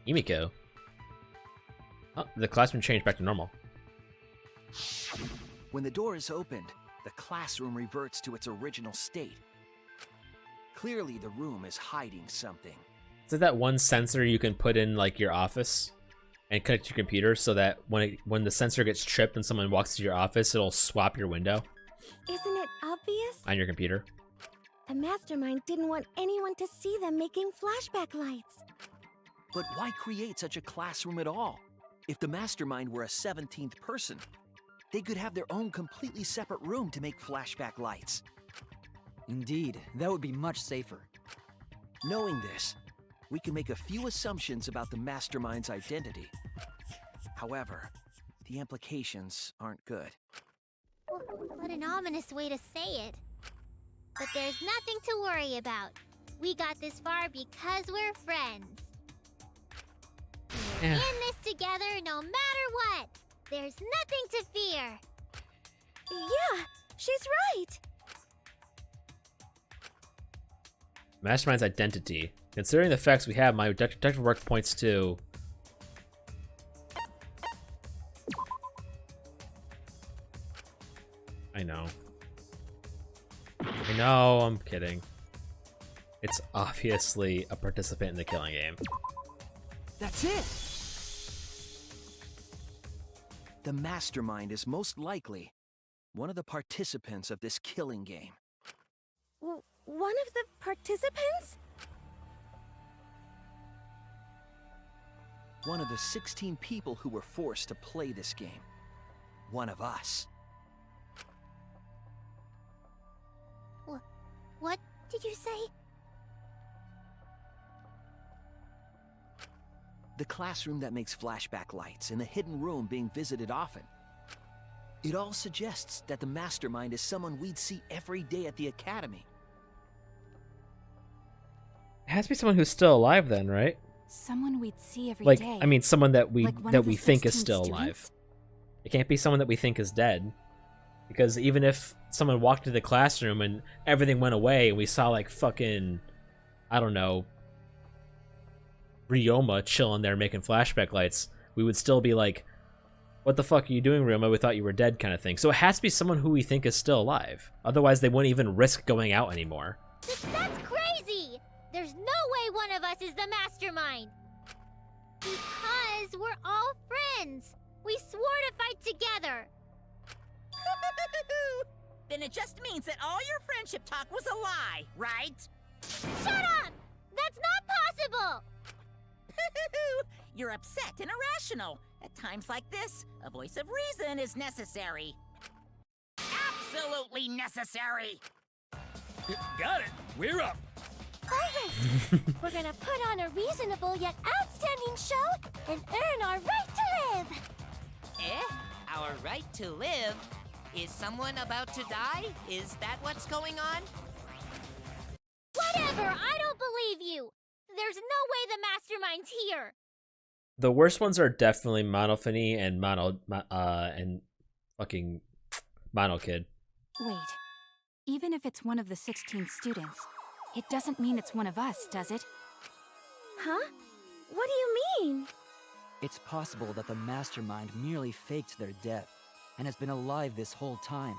Emiko. Oh, the classroom changed back to normal. When the door is opened, the classroom reverts to its original state. Clearly, the room is hiding something. Is it that one sensor you can put in, like, your office and connect to your computer so that when the sensor gets tripped and someone walks to your office, it'll swap your window Isn't it obvious? on your computer? The mastermind didn't want anyone to see them making flashback lights. But why create such a classroom at all? If the mastermind were a 17th person, they could have their own completely separate room to make flashback lights. Indeed, that would be much safer. Knowing this, we can make a few assumptions about the mastermind's identity. However, the implications aren't good. What an ominous way to say it. But there's nothing to worry about. We got this far because we're friends. We're in this together no matter what. There's nothing to fear. Yeah, she's right. Mastermind's identity. Considering the facts we have, my detective work points to... I know. I know, I'm kidding. It's obviously a participant in the killing game. That's it! The mastermind is most likely one of the participants of this killing game. One of the participants? One of the 16 people who were forced to play this game. One of us. What did you say? The classroom that makes flashback lights and the hidden room being visited often. It all suggests that the mastermind is someone we'd see every day at the academy. It has to be someone who's still alive then, right? Someone we'd see every Like, day. I mean, someone that we Like one of the think is 16 still students? alive. It can't be someone that we think is dead. Because even if someone walked into the classroom and everything went away and we saw, like, fucking, I don't know, Ryoma chilling there making flashback lights, we would still be like, what the fuck are you doing, Ryoma? We thought you were dead, kind of thing. So it has to be someone who we think is still alive. Otherwise, they wouldn't even risk going out anymore. That's crazy! There's no way one of us is the mastermind! Because we're all friends! We swore to fight together! Then it just means that all your friendship talk was a lie, right? Shut up! That's not possible! You're upset and irrational. At times like this, a voice of reason is necessary. Absolutely necessary! Got it! We're up! Alright, we're gonna put on a reasonable yet outstanding show and earn our right to live. Our right to live? Is someone about to die? Is that what's going on? Whatever, I don't believe you. There's no way the mastermind's here. The worst ones are definitely Monophony and and fucking Mono Kid. Wait. Even if it's one of the 16 students, it doesn't mean it's one of us, does it? Huh? What do you mean? It's possible that the mastermind merely faked their death and has been alive this whole time.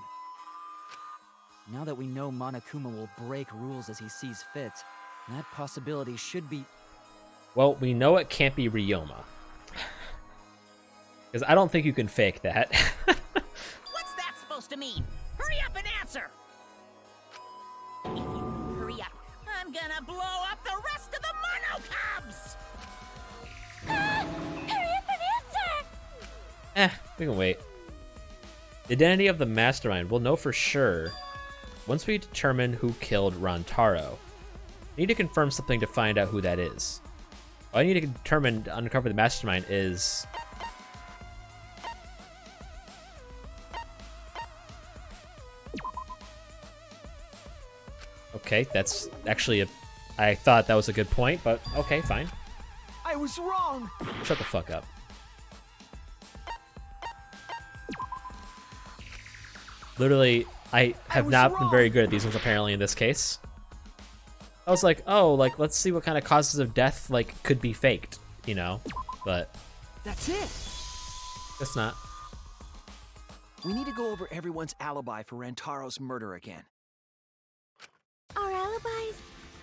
Now that we know Monokuma will break rules as he sees fit, that possibility should be... Well, we know it can't be Ryoma. Because I don't think you can fake that. What's that supposed to mean? Hurry up and answer! If you hurry up, I'm gonna blow up the rest of the Mono Cubs! Hurry up and answer! We can wait. The identity of the mastermind, we'll know for sure once we determine who killed Rantaro. I need to confirm something to find out who that is. All I need to determine to uncover the mastermind is... Okay, that's actually a... I thought that was a good point, but okay, fine. I was wrong! Shut the fuck up. Literally, I have not been very good at these ones apparently in this case. I was like, oh, like, let's see what kind of causes of death, like, could be faked, you know? But... That's it! It's not. We need to go over everyone's alibi for Rantaro's murder again. Our alibis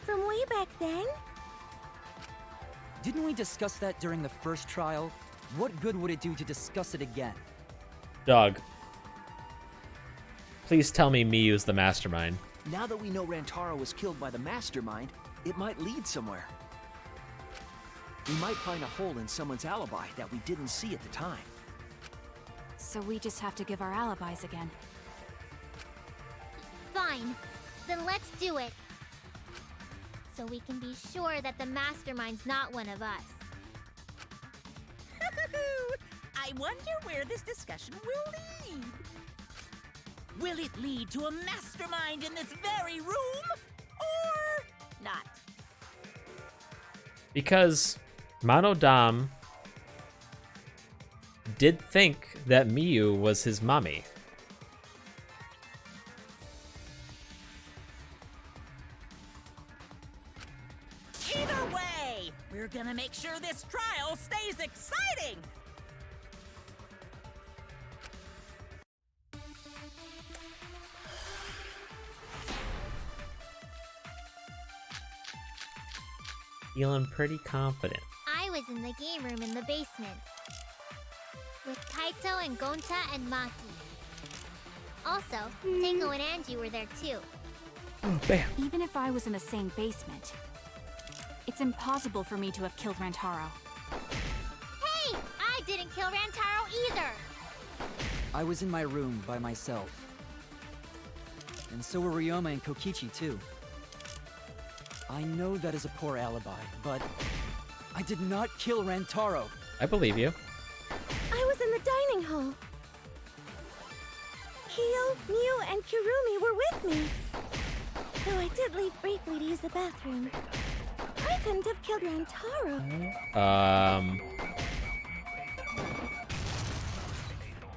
from way back then? Didn't we discuss that during the first trial? What good would it do to discuss it again? Dog. Please tell me Miyu's the mastermind. Now that we know Rantaro was killed by the mastermind, it might lead somewhere. We might find a hole in someone's alibi that we didn't see at the time. So we just have to give our alibis again. Fine. Then let's do it. So we can be sure that the mastermind's not one of us. I wonder where this discussion will lead. Will it lead to a mastermind in this very room? Or not? Because Monodam did think that Miyu was his mommy. Either way, we're gonna make sure this trial stays exciting! Feeling pretty confident. I was in the game room in the basement. With Kaito and Gonta and Maki. Also, Tenko and Angie were there too. Oh, bam. Even if I was in the same basement, it's impossible for me to have killed Rantaro. Hey! I didn't kill Rantaro either! I was in my room by myself. And so were Ryoma and Kokichi too. I know that is a poor alibi, but I did not kill Rantaro. I believe you. I was in the dining hall. Kyo, Miu, and Kirumi were with me. Though I did leave briefly to use the bathroom. I couldn't have killed Rantaro.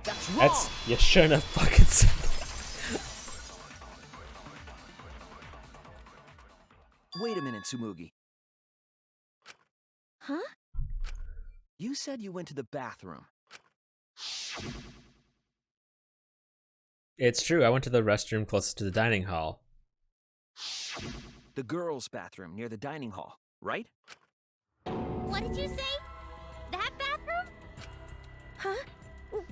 That's wrong! You shouldn't have fucking said that. Wait a minute, Tsumugi. Huh? You said you went to the bathroom. It's true, I went to the restroom closest to the dining hall. The girls' bathroom near the dining hall, right? What did you say? That bathroom? Huh?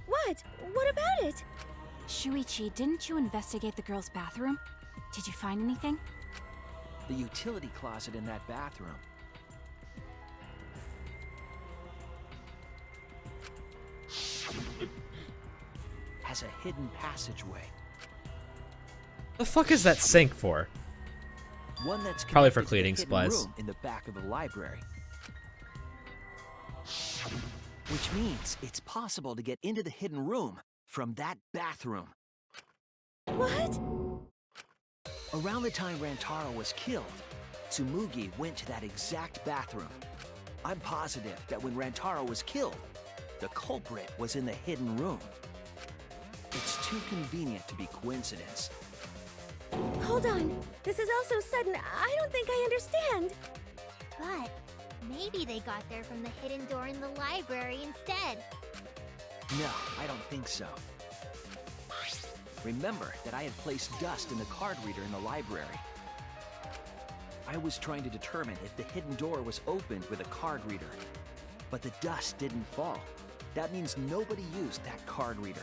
What? What about it? Shuichi, didn't you investigate the girls' bathroom? Did you find anything? The utility closet in that bathroom. Has a hidden passageway. The fuck is that sink for? One that's Probably for connected to the cleaning hidden supplies. room in the back of the library. Which means it's possible to get into the hidden room from that bathroom. What? Around the time Rantaro was killed, Tsumugi went to that exact bathroom. I'm positive that when Rantaro was killed, the culprit was in the hidden room. It's too convenient to be coincidence. Hold on. This is all so sudden, I don't think I understand. But maybe they got there from the hidden door in the library instead. No, I don't think so. Remember that I had placed dust in the card reader in the library. I was trying to determine if the hidden door was opened with a card reader, but the dust didn't fall. That means nobody used that card reader.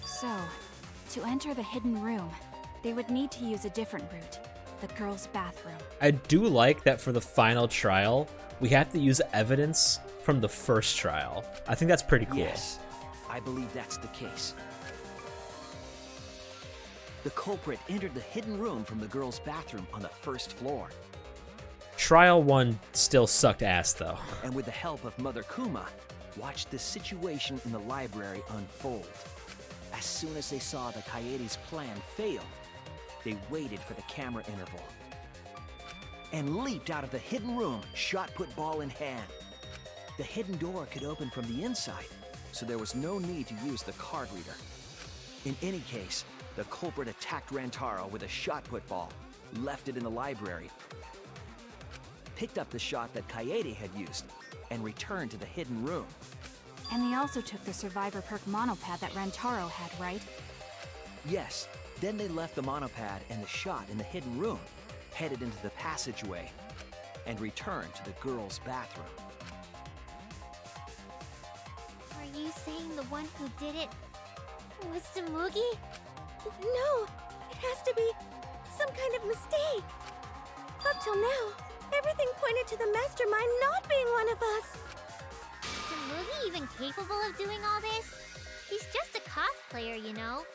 So, to enter the hidden room, they would need to use a different route, the girls' bathroom. I do like that for the final trial, we have to use evidence from the first trial. I think that's pretty cool. Yes, I believe that's the case. The culprit entered the hidden room from the girls' bathroom on the first floor. Trial 1 still sucked ass, though. And with the help of Mother Kuma, watched the situation in the library unfold. As soon as they saw the Kaede's plan fail, they waited for the camera interval and leaped out of the hidden room, shot put ball in hand. The hidden door could open from the inside, so there was no need to use the card reader. In any case, the culprit attacked Rantaro with a shot put ball, left it in the library, picked up the shot that Kaede had used, and returned to the hidden room. And they also took the survivor perk monopad that Rantaro had, right? Yes, then they left the monopad and the shot in the hidden room, headed into the passageway, and returned to the girls' bathroom. Are you saying the one who did it was Tsumugi? No, it has to be some kind of mistake. Up till now, everything pointed to the mastermind not being one of us. Is Tsumugi even capable of doing all this? He's just a cosplayer, you know.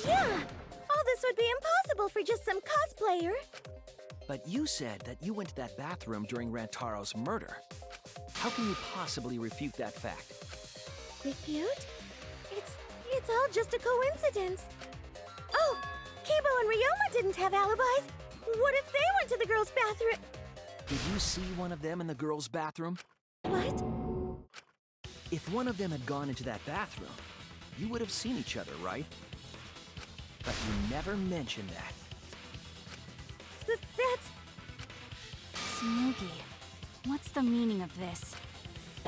Yeah, all this would be impossible for just some cosplayer. But you said that you went to that bathroom during Rantaro's murder. How can you possibly refute that fact? Refute? It's all just a coincidence. Oh, Kibo and Ryoma didn't have alibis. What if they went to the girls' bathroom? Did you see one of them in the girls' bathroom? What? If one of them had gone into that bathroom, you would have seen each other, right? But you never mentioned that. That's... Tsumugi, what's the meaning of this?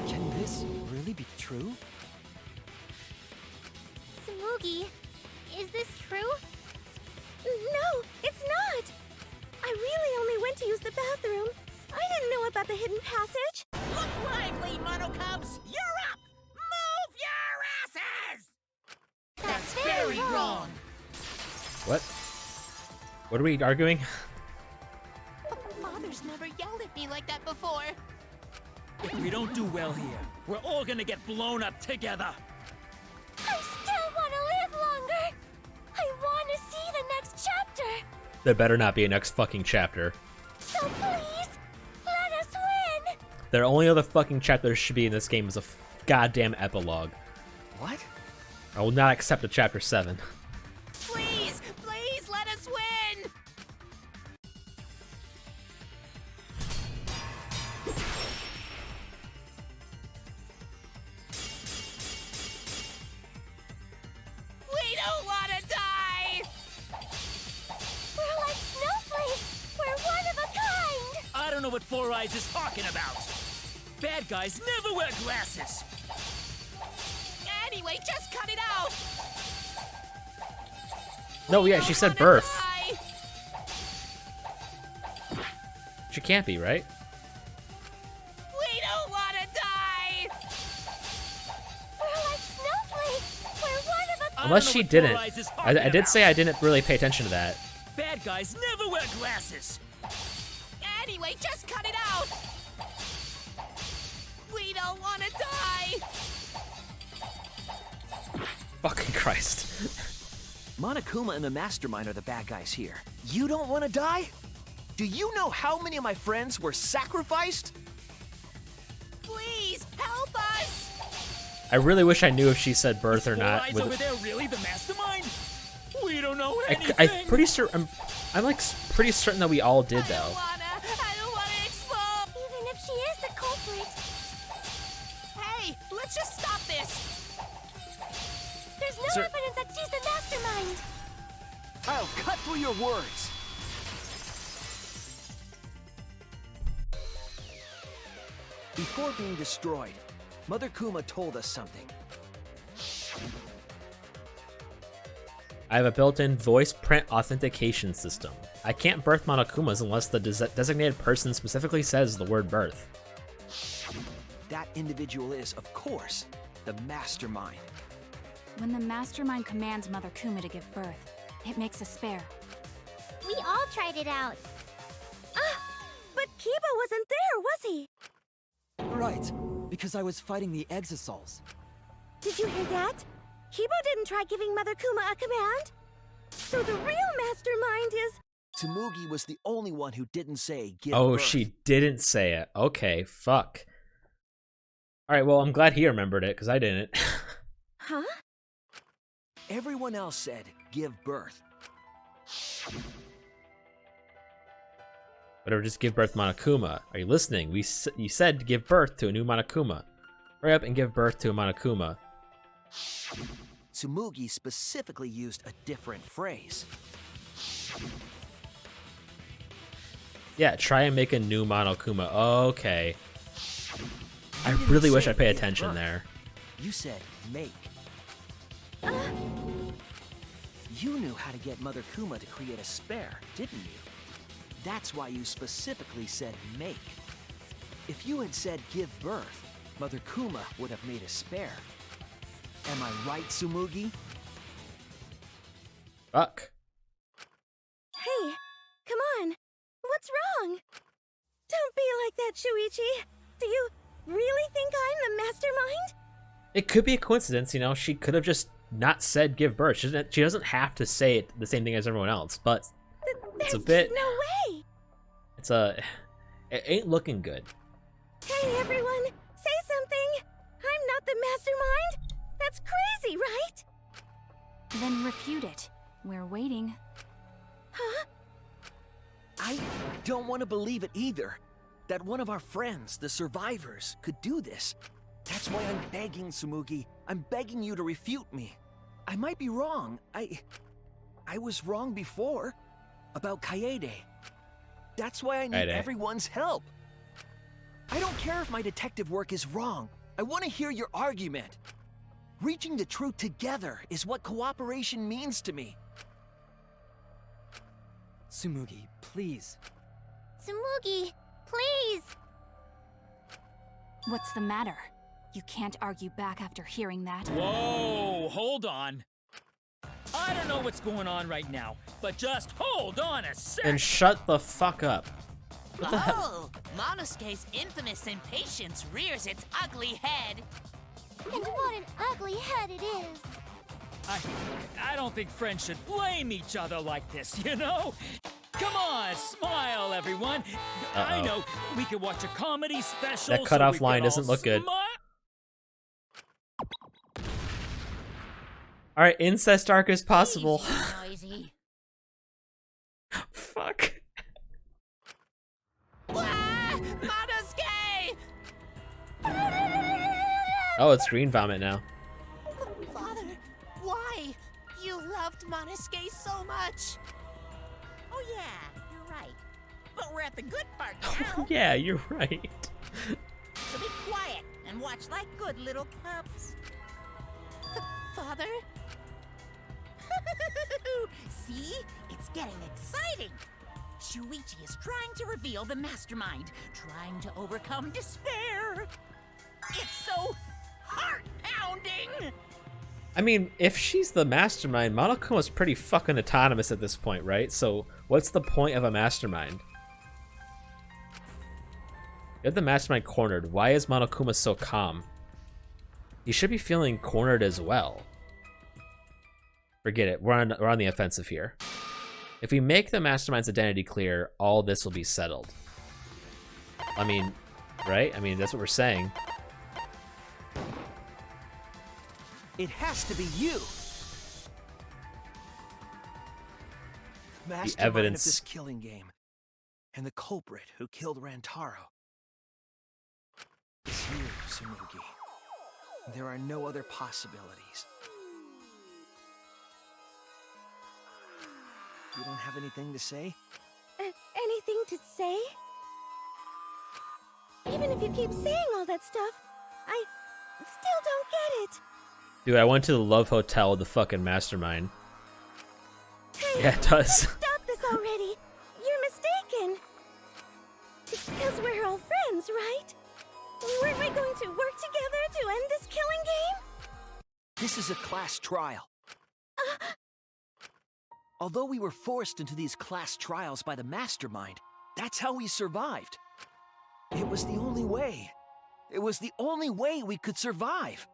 Can this really be true? Tsumugi, is this true? No, it's not. I really only went to use the bathroom. I didn't know about the hidden passage. Look lively, Mono Cubs! You're up! Move your asses! That's very wrong. What? What are we arguing? Father's never yelled at me like that before. If we don't do well here, we're all gonna get blown up together. I still want to live longer. I want to see the next chapter. There better not be a next fucking chapter. So please, let us win. The only other fucking chapter there should be in this game is a goddamn epilogue. What? I will not accept a chapter 7. Please, please let us win! We don't want to die! We're like snowflakes. We're one of a kind. I don't know what Four Eyes is talking about. Bad guys never wear glasses. Anyway, just cut it out! No, yeah, she said birth. She can't be, right? We don't want to die! We're like snowflakes. We're one of a kind. Unless she didn't. I did say I didn't really pay attention to that. Bad guys never wear glasses. Anyway, just cut it out! We don't want to die! Fucking Christ. Monokuma and the Mastermind are the bad guys here. You don't want to die? Do you know how many of my friends were sacrificed? Please help us! I really wish I knew if she said birth or not. Eyes over there really the mastermind? We don't know anything. I'm pretty sure. I'm like pretty certain that we all did though. I don't wanna explode! Even if she is the culprit. Hey, let's just stop this! There's no Sir- evidence that she's the mastermind. I'll cut through your words. Before being destroyed, Mother Kuma told us something. I have a built-in voice print authentication system. I can't birth Monokumas unless the designated person specifically says the word birth. That individual is, of course, the Mastermind. When the mastermind commands Mother Kuma to give birth, it makes a spare. We all tried it out. But Kiba wasn't there, was he? Right, because I was fighting the Exosols. Did you hear that? Kiba didn't try giving Mother Kuma a command. So the real mastermind is... Tsumugi was the only one who didn't say give Oh, birth. she didn't say it. Okay, fuck. Alright, well, I'm glad he remembered it, because I didn't. Huh? Everyone else said give birth. Whatever, just give birth to Monokuma. Are you listening? You said to give birth to a new Monokuma. Hurry up and give birth to a Monokuma. Tsumugi specifically used a different phrase. Yeah, try and make a new Monokuma. Okay. I You didn't really wish say I paid give attention birth. there. You said make. You knew how to get Mother Kuma to create a spare, didn't you? That's why you specifically said make. If you had said give birth, Mother Kuma would have made a spare. Am I right, Tsumugi? Fuck. Hey, come on. What's wrong? Don't be like that, Shuichi. Do you really think I'm the mastermind? It could be a coincidence, you know. She could have just not said give birth. She doesn't have to say it the same thing as everyone else, but it's a bit... There's no way. It ain't looking good. Hey, everyone. Say something. I'm not the mastermind. That's crazy, right? Then refute it. We're waiting. Huh? I don't want to believe it either. That one of our friends, the survivors, could do this. That's why I'm begging, Tsumugi. I'm begging you to refute me. I might be wrong. I was wrong before. About Kaede. That's why I need Kaede. everyone's help. I don't care if my detective work is wrong. I want to hear your argument. Reaching the truth together is what cooperation means to me. Tsumugi, please. Tsumugi, please. What's the matter? You can't argue back after hearing that. Whoa, hold on. I don't know what's going on right now, but just hold on a sec. And shut the fuck up. What the hell? Oh, Monosuke's infamous impatience rears its ugly head. And what an ugly head it is. I don't think friends should blame each other like this, you know? Come on, smile, everyone. I Uh-oh. know, we could watch a comedy special. That cutoff so we line could doesn't all look good. smile. Alright, incest arc is possible. Noisy. Fuck. Ah, Monosuke! Oh, it's green vomit now. Father, why? You loved Monosuke so much. Oh yeah, you're right. But we're at the good part now. Yeah, you're right. So be quiet and watch like good little cubs. Father? See? It's getting exciting. Shuichi is trying to reveal the mastermind, trying to overcome despair. It's so heart-pounding! I mean, if she's the mastermind, Monokuma's pretty fucking autonomous at this point, right? So, what's the point of a mastermind? You have the mastermind cornered. Why is Monokuma so calm? He should be feeling cornered as well. Forget it. We're on the offensive here. If we make the mastermind's identity clear, all this will be settled. I mean, right? I mean, that's what we're saying. It has to be you. Mastermind evidence. of this killing game, and the culprit who killed Rantaro. It's you, Tsumugi. There are no other possibilities. You don't have anything to say? Anything to say? Even if you keep saying all that stuff, I still don't get it. Dude, I went to the Love Hotel with the fucking mastermind. Hey, Yeah, it does. Stop this already. You're mistaken. Because we're all friends, right? Weren't we going to work together to end this killing game? This is a class trial. Although we were forced into these class trials by the mastermind, that's how we survived. It was the only way. It was the only way we could survive.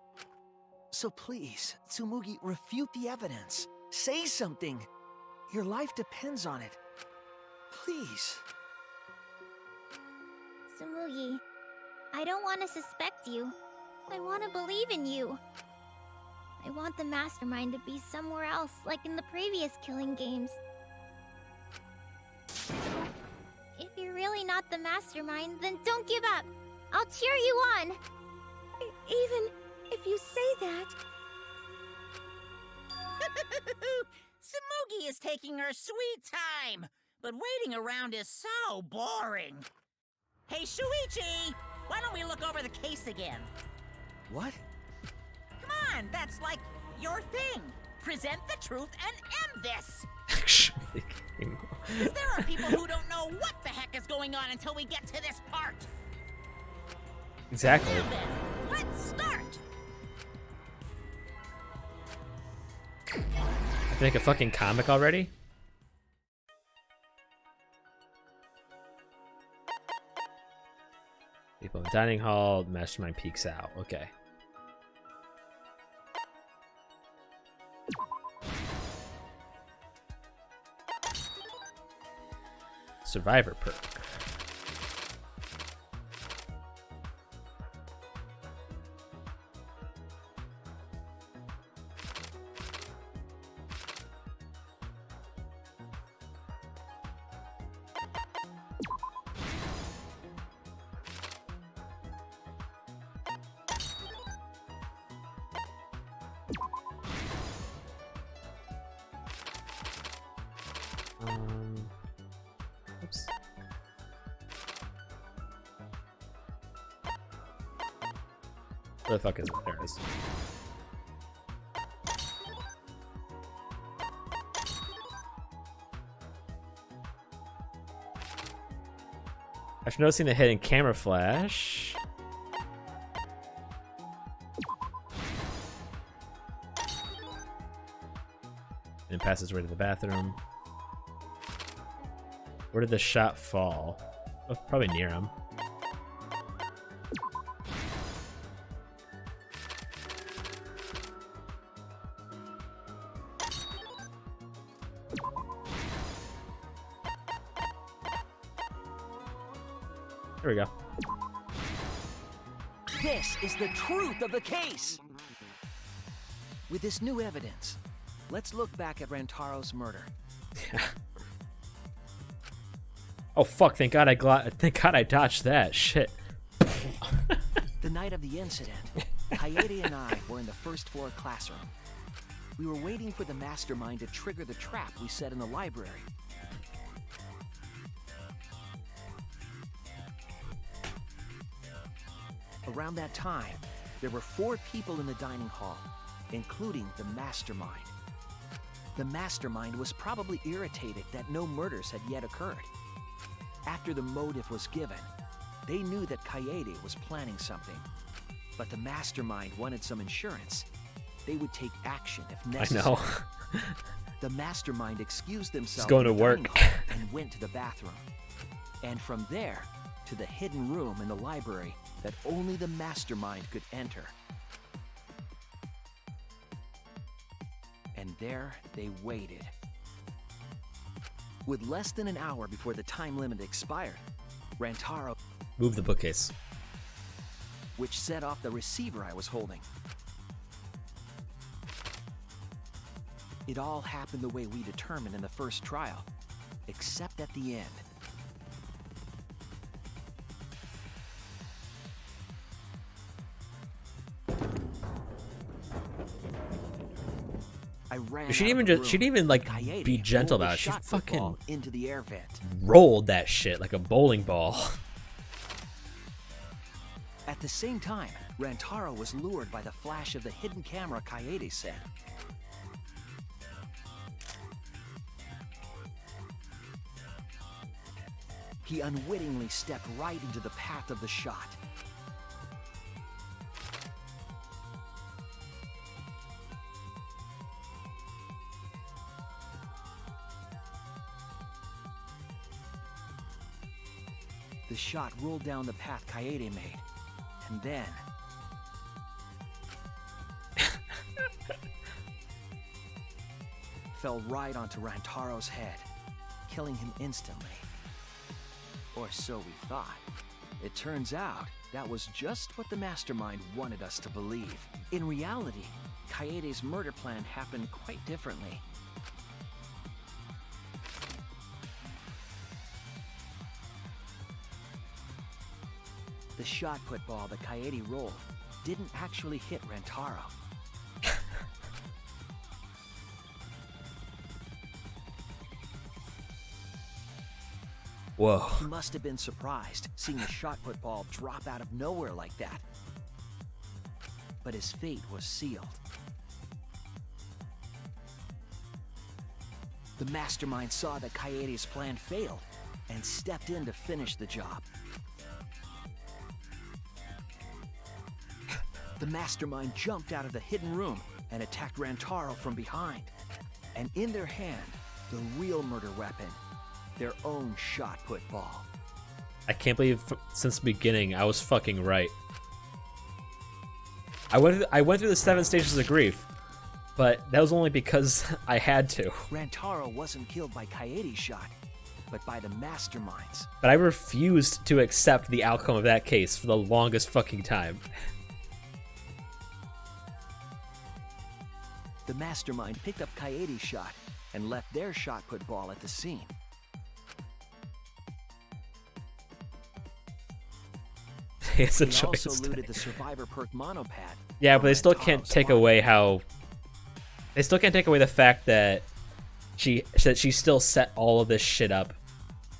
So please, Tsumugi, refute the evidence. Say something. Your life depends on it. Please. Tsumugi, I don't want to suspect you. I want to believe in you. I want the mastermind to be somewhere else, like in the previous killing games. So, if you're really not the mastermind, then don't give up. I'll cheer you on. Even if you say that... Tsumugi is taking her sweet time, but waiting around is so boring. Hey, Shuichi! Why don't we look over the case again? What? Come on, that's like your thing. Present the truth and end this. Because there are people who don't know what the heck is going on until we get to this part. Exactly. Now then, let's start. I think a fucking comic already? People in the dining hall, mastermind peeks out. Okay. Survivor perk. Oops. Where the fuck is it? There it is. After noticing the hidden camera flash, and passes right to the bathroom. Where did the shot fall? Oh, probably near him. There we go. This is the truth of the case! With this new evidence, let's look back at Rantaro's murder. Oh fuck! Thank God I dodged that shit. The night of the incident, Kaede and I were in the first floor classroom. We were waiting for the mastermind to trigger the trap we set in the library. Around that time, there were 4 people in the dining hall, including the mastermind. The mastermind was probably irritated that no murders had yet occurred. After the motive was given, they knew that Kaede was planning something. But the mastermind wanted some insurance. They would take action if necessary. I know. The mastermind excused themselves going to from the work. dining hall and went to the bathroom. And from there, to the hidden room in the library that only the mastermind could enter. And there they waited. With less than an hour before the time limit expired, Rantaro Move the bookcase. which set off the receiver I was holding. It all happened the way we determined in the first trial, except at the end. I ran She out didn't of even the she room. didn't even like Coyote be gentle rolled the about it. She shot fucking football into the air vent. rolled that shit like a bowling ball. At the same time, Rantaro was lured by the flash of the hidden camera Coyote said. He unwittingly stepped right into the path of the shot. The shot rolled down the path Coyote made, and then... fell right onto Rantaro's head, killing him instantly. Or so we thought. It turns out that was just what the mastermind wanted us to believe. In reality, Coyote's murder plan happened quite differently. The shot put ball that Coyote rolled didn't actually hit Rantaro. Whoa. He must have been surprised seeing the shot put ball drop out of nowhere like that. But his fate was sealed. The mastermind saw that Coyote's plan failed and stepped in to finish the job. The mastermind jumped out of the hidden room and attacked Rantaro from behind. And in their hand, the real murder weapon, their own shot put ball. I can't believe since the beginning I was fucking right. I went through the 7 stages of grief, but that was only because I had to. Rantaro wasn't killed by Coyote's shot, but by the masterminds. But I refused to accept the outcome of that case for the longest fucking time. The mastermind picked up Coyote's shot and left their shot put ball at the scene. It's a They choice. also looted the survivor perk monopad. Yeah, but they still can't take away how. They still can't take away the fact that she still set all of this shit up,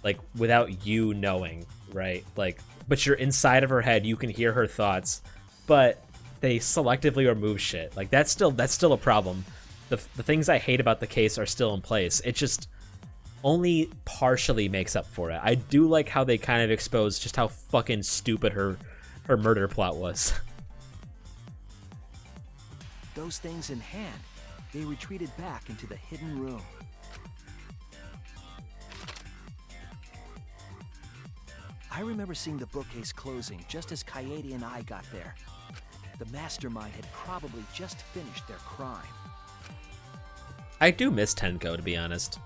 like without you knowing, right? Like, but you're inside of her head. You can hear her thoughts, but they selectively remove shit. Like that's still a problem. The things I hate about the case are still in place. It just only partially makes up for it. I do like how they kind of exposed just how fucking stupid her murder plot was. Those things in hand, they retreated back into the hidden room. I remember seeing the bookcase closing just as Coyote and I got there. The mastermind had probably just finished their crime. I do miss Tenko, to be honest.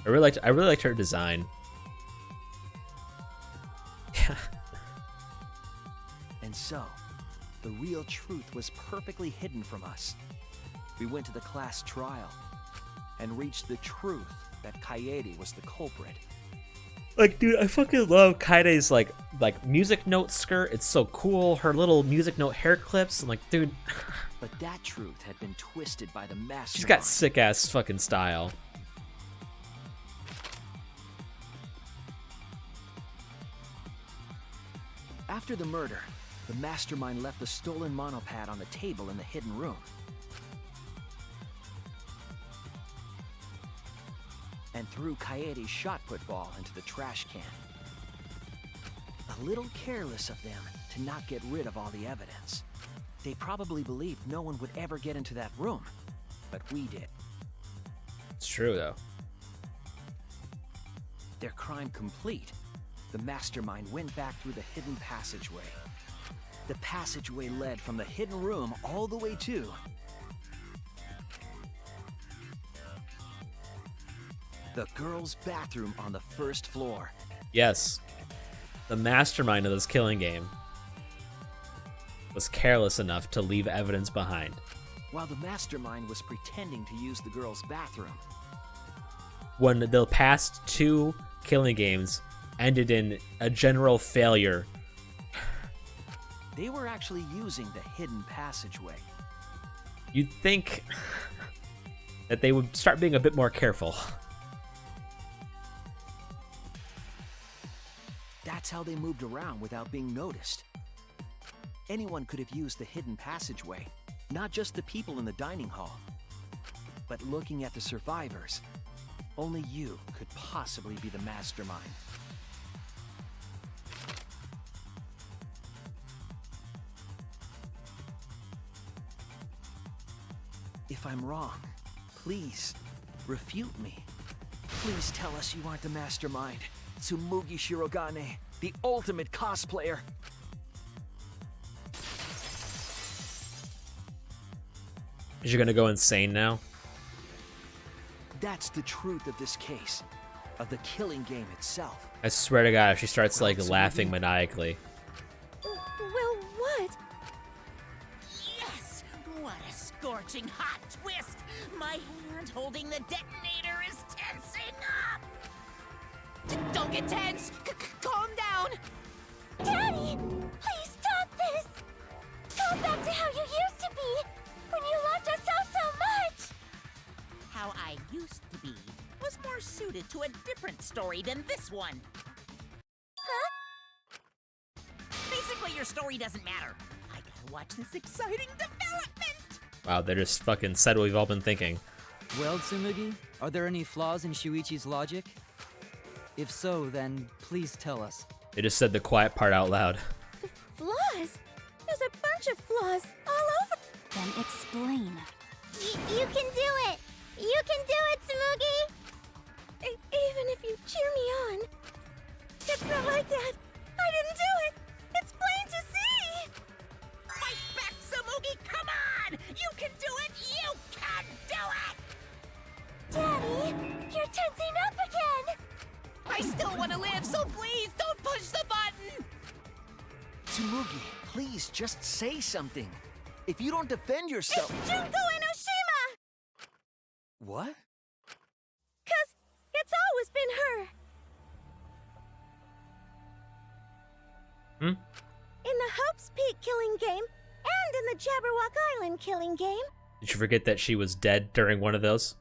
I really liked her design. Yeah. And so, the real truth was perfectly hidden from us. We went to the class trial and reached the truth that Coyote was the culprit. Like, dude, I fucking love Kaide's like music note skirt. It's so cool. Her little music note hair clips. I'm like, dude. But that truth had been twisted by the mastermind. She's got sick ass fucking style. After the murder, the mastermind left the stolen monopad on the table in the hidden room. And threw Coyote's shot put ball into the trash can. A little careless of them to not get rid of all the evidence. They probably believed no one would ever get into that room, but we did. It's true, though. Their crime complete, the mastermind went back through the hidden passageway. The passageway led from the hidden room all the way to The girls' bathroom on the first floor. Yes. The mastermind of this killing game was careless enough to leave evidence behind. While the mastermind was pretending to use the girls' bathroom. When the past 2 killing games ended in a general failure. They were actually using the hidden passageway. You'd think that they would start being a bit more careful. That's how they moved around without being noticed. Anyone could have used the hidden passageway, not just the people in the dining hall. But looking at the survivors, only you could possibly be the mastermind. If I'm wrong, please refute me. Please tell us you aren't the mastermind. Tsumugi Shirogane, the ultimate cosplayer. Is you gonna go insane now? That's the truth of this case, of the killing game itself. I swear to God, if she starts like laughing maniacally. Well, what? Yes! What a scorching hot twist! My hand holding the detonator is tensing up! Don't get tense! Calm down! Daddy! Please stop this! Go back to how you used to be! When you loved us so much! How I used to be was more suited to a different story than this one. Huh? Basically, your story doesn't matter. I gotta watch this exciting development! Wow, they just fucking said what we've all been thinking. Well, Tsumugi, are there any flaws in Shuichi's logic? If so, then please tell us. They just said the quiet part out loud. Flaws? There's a bunch of flaws all over. Then explain. You can do it! You can do it, Tsumugi! Even if you cheer me on. It's not like that. I didn't do it. It's plain to see. Fight back, Tsumugi! Come on! You can do it! You can do it! Daddy, you're tensing up again! I still want to live, so please don't push the button! Tsumugi, please just say something. If you don't defend yourself... It's Junko Enoshima! What? 'Cause it's always been her. In the Hope's Peak killing game, and in the Jabberwock Island killing game. Did you forget that she was dead during one of those?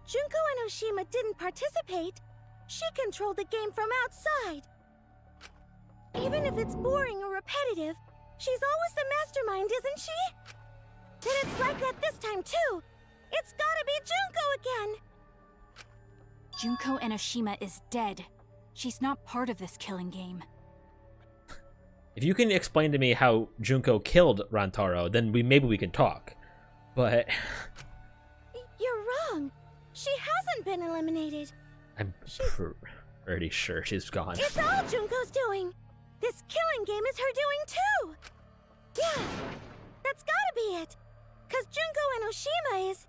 Junko Enoshima didn't participate. She controlled the game from outside. Even if it's boring or repetitive, she's always the mastermind, isn't she? Then it's like that this time too. It's gotta be Junko again. Junko Enoshima is dead. She's not part of this killing game. If you can explain to me how Junko killed Rantaro, then maybe we can talk. But You're wrong. She hasn't been eliminated. I'm pretty sure she's gone. It's all Junko's doing. This killing game is her doing too. Yeah, that's gotta be it. 'Cause Junko Enoshima is...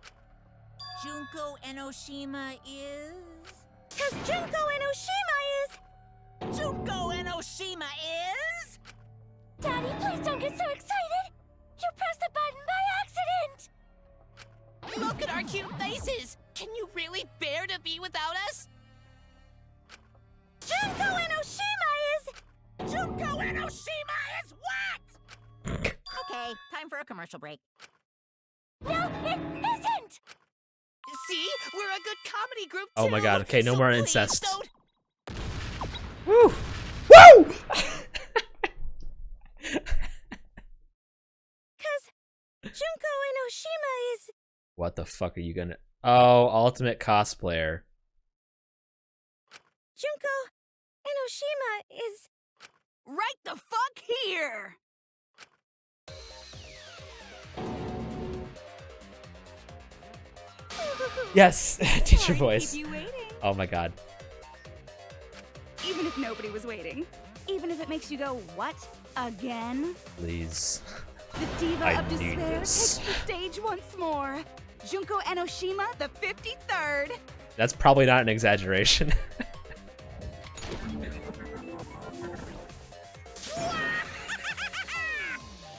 Junko Enoshima is... 'Cause Junko Enoshima is... Junko Enoshima is... Daddy, please don't get so excited! You pressed the button by accident! Look at our cute faces! Can you really bear to be without us? Junko Enoshima is... Junko Enoshima is what? Okay, time for a commercial break. No, it isn't! See? We're a good comedy group, Oh my god, okay, no so more please incest. Don't... Woo! Woo! 'Cause Junko Enoshima is... What the fuck are you gonna... Oh, ultimate cosplayer. Junko Enoshima is... Right the fuck here! Yes, teacher Sorry to voice. keep you waiting. Oh my god. Even if nobody was waiting. Even if it makes you go, what? Again? Please. The Diva I of need Despair this. takes the stage once more. Junko Enoshima, the 53rd. That's probably not an exaggeration.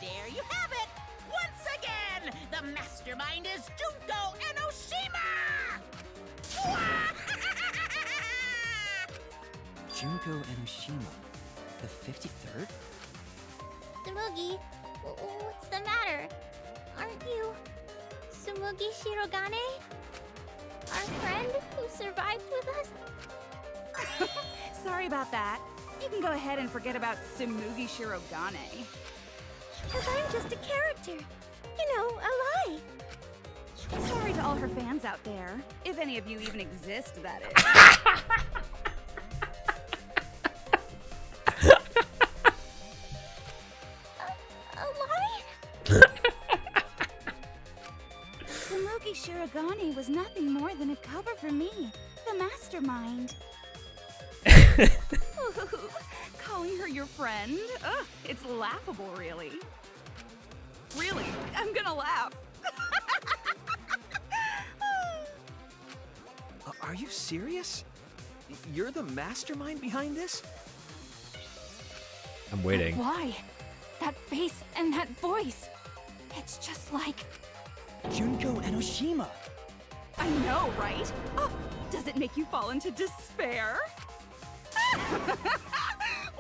There you have it! Once again, the mastermind is Junko Enoshima! Junko Enoshima, the 53rd? Tsumugi, what's the matter? Aren't you Tsumugi Shirogane? Our friend who survived with us? Sorry about that. You can go ahead and forget about Tsumugi Shirogane. Because I'm just a character. You know, a lie. Sorry to all her fans out there. If any of you even exist, that is. A lie? Tsumugi Shirogane was nothing more than a cover for me, the mastermind. Ooh, calling her your friend? Ugh, it's laughable, really. Really, I'm gonna laugh. Are you serious? You're the mastermind behind this? I'm waiting. Why? That face and that voice. It's just like... Junko Enoshima. I know, right? Oh, does it make you fall into despair?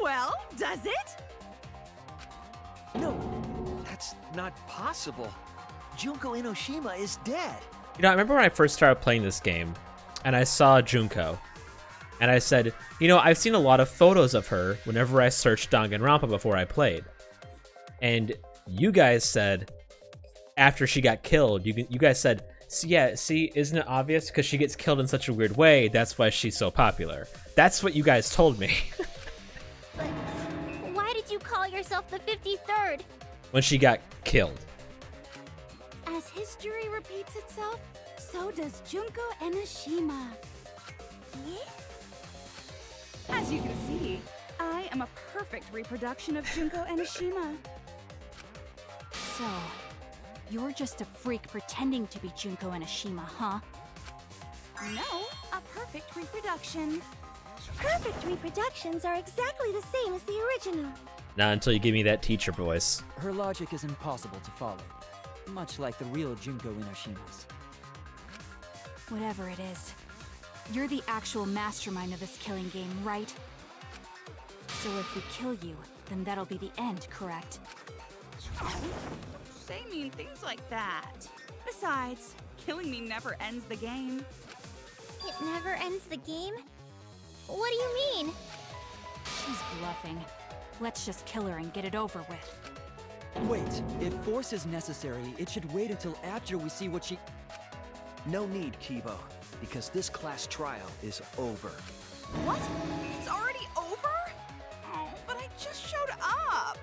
Well, does it? No, that's not possible. Junko Enoshima is dead. You know, I remember when I first started playing this game, and I saw Junko, and I said, you know, I've seen a lot of photos of her whenever I searched Danganronpa before I played. And you guys said, after she got killed, you guys said, see, isn't it obvious? Because she gets killed in such a weird way, that's why she's so popular. That's what you guys told me. But why did you call yourself the 53rd? When she got killed. As history repeats itself, so does Junko Enoshima. As you can see, I am a perfect reproduction of Junko Enoshima. So, you're just a freak pretending to be Junko Enoshima, huh? No, a perfect reproduction. Perfect reproductions are exactly the same as the original. Not until you give me that teacher voice. Her logic is impossible to follow, much like the real Junko Enoshima's. Whatever it is, you're the actual mastermind of this killing game, right? So if we kill you, then that'll be the end, correct? Oh, don't say mean things like that. Besides, killing me never ends the game. It never ends the game? What do you mean? She's bluffing. Let's just kill her and get it over with. Wait, if force is necessary, it should wait until after we see what she... No need, Kibo, because this class trial is over. What? It's already over? Oh, but I just showed up.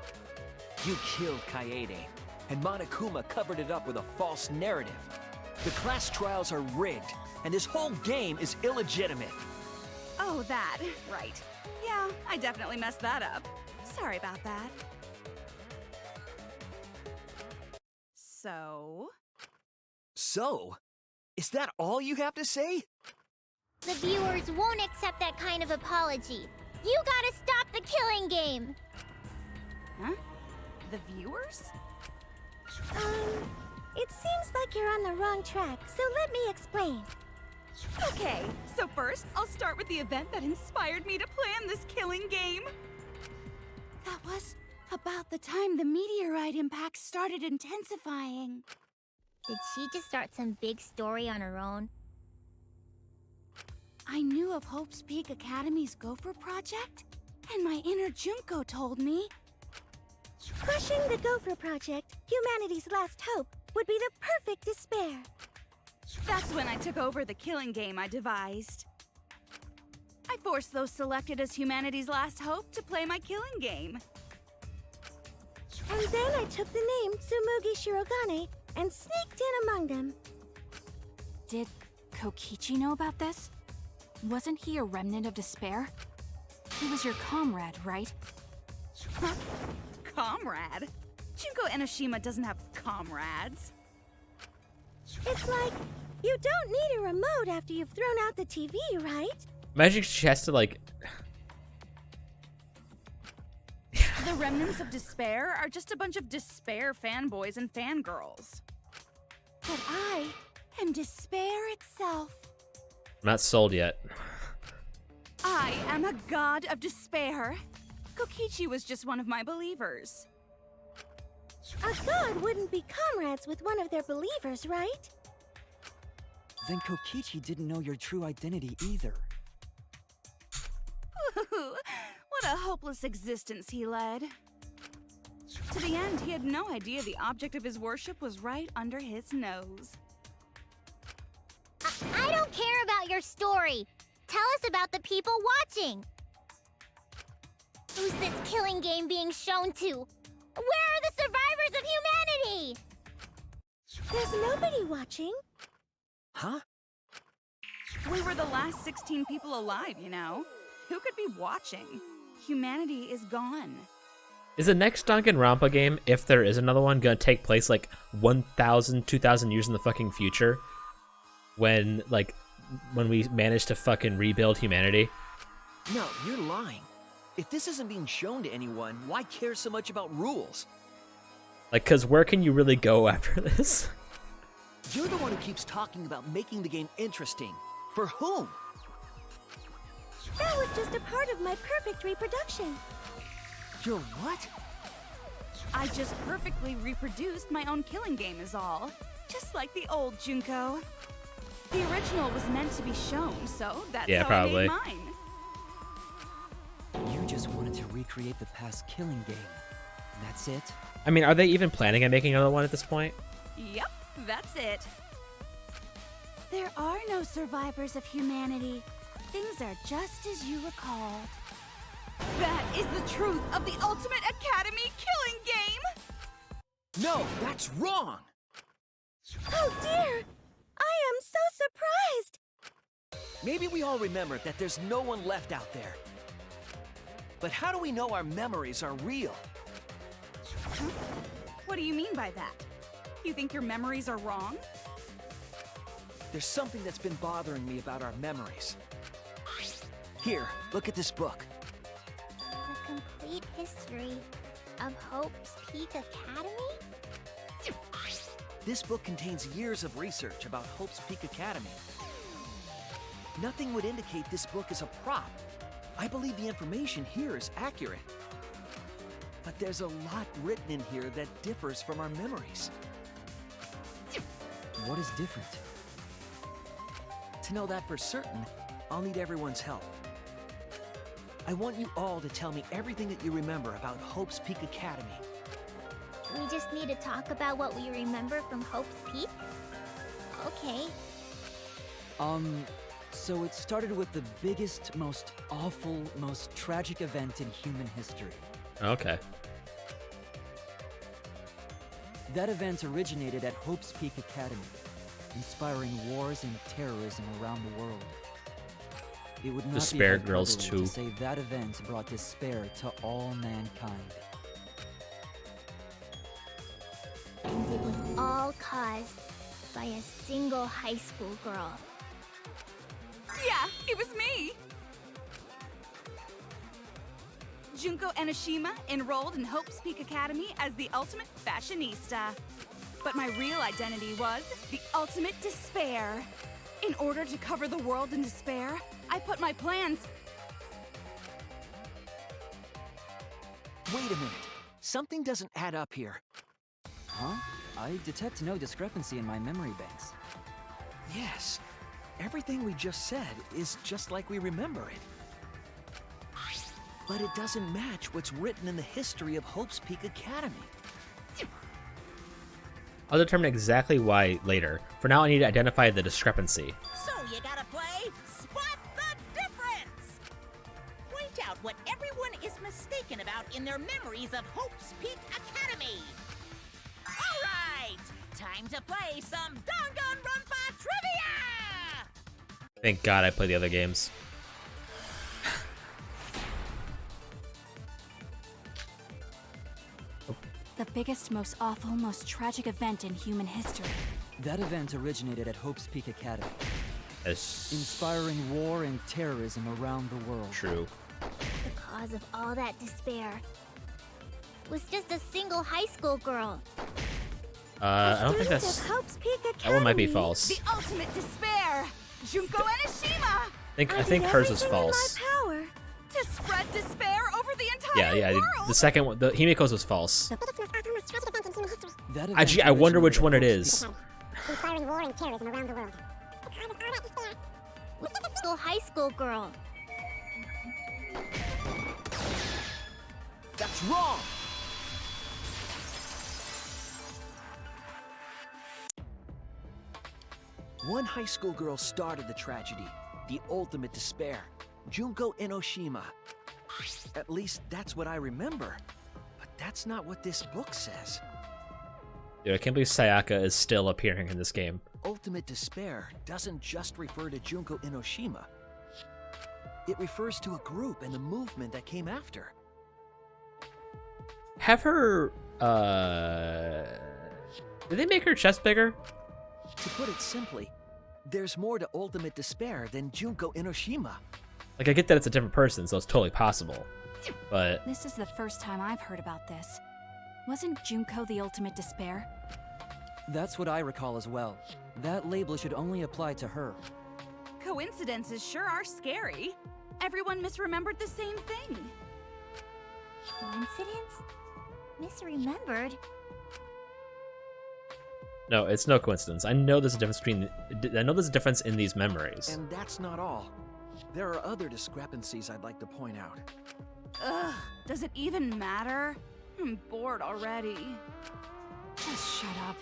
You killed Kaede, and Monokuma covered it up with a false narrative. The class trials are rigged, and this whole game is illegitimate. Oh, that. Right. Yeah, I definitely messed that up. Sorry about that. So? So? Is that all you have to say? The viewers won't accept that kind of apology. You gotta stop the killing game! Huh? The viewers? It seems like you're on the wrong track, so let me explain. Okay, so first, I'll start with the event that inspired me to plan this killing game. That was about the time the meteorite impact started intensifying. Did she just start some big story on her own? I knew of Hope's Peak Academy's Gopher Project, and my inner Junko told me... Crushing the Gopher Project, humanity's last hope, would be the perfect despair. That's when I took over the killing game I devised. I forced those selected as humanity's last hope to play my killing game. And then I took the name Tsumugi Shirogane and sneaked in among them. Did Kokichi know about this? Wasn't he a remnant of despair? He was your comrade, right? Huh? Comrade? Junko Enoshima doesn't have comrades. It's like You don't need a remote after you've thrown out the TV, right? Imagine she has to, like... The remnants of despair are just a bunch of despair fanboys and fangirls. But I am despair itself. I'm not sold yet. I am a god of despair. Kokichi was just one of my believers. A god wouldn't be comrades with one of their believers, right? Then Kokichi didn't know your true identity either. What a hopeless existence he led. To the end, he had no idea the object of his worship was right under his nose. I don't care about your story. Tell us about the people watching. Who's this killing game being shown to? Where are the survivors of humanity? There's nobody watching. Huh? We were the last 16 people alive, you know. Who could be watching? Humanity is gone. Is the next Danganronpa game, if there is another one, gonna take place like 1,000, 2,000 years in the fucking future? When we manage to fucking rebuild humanity? No, you're lying. If this isn't being shown to anyone, why care so much about rules? Like, cause where can you really go after this? You're the one who keeps talking about making the game interesting. For whom? That was just a part of my perfect reproduction. Your what? I just perfectly reproduced my own killing game is all. Just like the old Junko. The original was meant to be shown, so that's how probably. I made mine. You just wanted to recreate the past killing game. And that's it? I mean, are they even planning on making another one at this point? Yep, that's it. There are no survivors of humanity. Things are just as you recalled. That is the truth of the Ultimate Academy killing game! No, that's wrong! Oh dear! I am so surprised! Maybe we all remember that there's no one left out there. But how do we know our memories are real? Huh? What do you mean by that? You think your memories are wrong? There's something that's been bothering me about our memories. Here, look at this book. The complete history of Hope's Peak Academy? This book contains years of research about Hope's Peak Academy. Nothing would indicate this book is a prop. I believe the information here is accurate. But there's a lot written in here that differs from our memories. What is different? To know that for certain, I'll need everyone's help. I want you all to tell me everything that you remember about Hope's Peak Academy. We just need to talk about what we remember from Hope's Peak? Okay. So it started with the biggest, most awful, most tragic event in human history. Okay. That event originated at Hope's Peak Academy, inspiring wars and terrorism around the world. It would not Despair be Girls hyperbole 2. to say that event brought despair to all mankind. And it was all caused by a single high school girl. Yeah, it was me! Junko Enoshima enrolled in Hope's Peak Academy as the ultimate fashionista. But my real identity was the ultimate despair. In order to cover the world in despair, I put my plans... Wait a minute. Something doesn't add up here. Huh? I detect no discrepancy in my memory banks. Yes. Everything we just said is just like we remember it. But it doesn't match what's written in the history of Hope's Peak Academy. I'll determine exactly why later. For now, I need to identify the discrepancy. So you gotta play Spot the Difference! Point out what everyone is mistaken about in their memories of Hope's Peak Academy. Alright! Time to play some Danganronpa trivia! Thank God I play the other games. The biggest, most awful, most tragic event in human history. That event originated at Hope's Peak Academy, As inspiring war and terrorism around the world. true. The cause of all that despair was just a single high school girl. I don't think Student that's. of Hope's Peak That one might be Academy. false. The ultimate despair! Junko Enoshima! I think hers is Everything in false. my power. To spread despair over the entire Yeah. world! The second one, the Himiko's was false. That event Actually, I wonder which one it originated is. Inspiring war and terrorism around the world. Single high school girl. That's wrong! One high school girl started the tragedy, the ultimate despair, Junko Enoshima. At least that's what I remember. But that's not what this book says. Dude, I can't believe Sayaka is still appearing in this game. Ultimate despair doesn't just refer to Junko Enoshima. It refers to a group and the movement that came after. Have her, did they make her chest bigger? To put it simply, there's more to ultimate despair than Junko Enoshima. Like, I get that it's a different person, so it's totally possible. But This is the first time I've heard about this. Wasn't Junko the ultimate despair? That's what I recall as well. That label should only apply to her. Coincidences sure are scary. Everyone misremembered the same thing. Coincidence? Misremembered? no, it's no coincidence. I know there's a difference in these memories. And that's not all. There are other discrepancies I'd like to point out. Ugh, does it even matter? I'm bored already. Just shut up.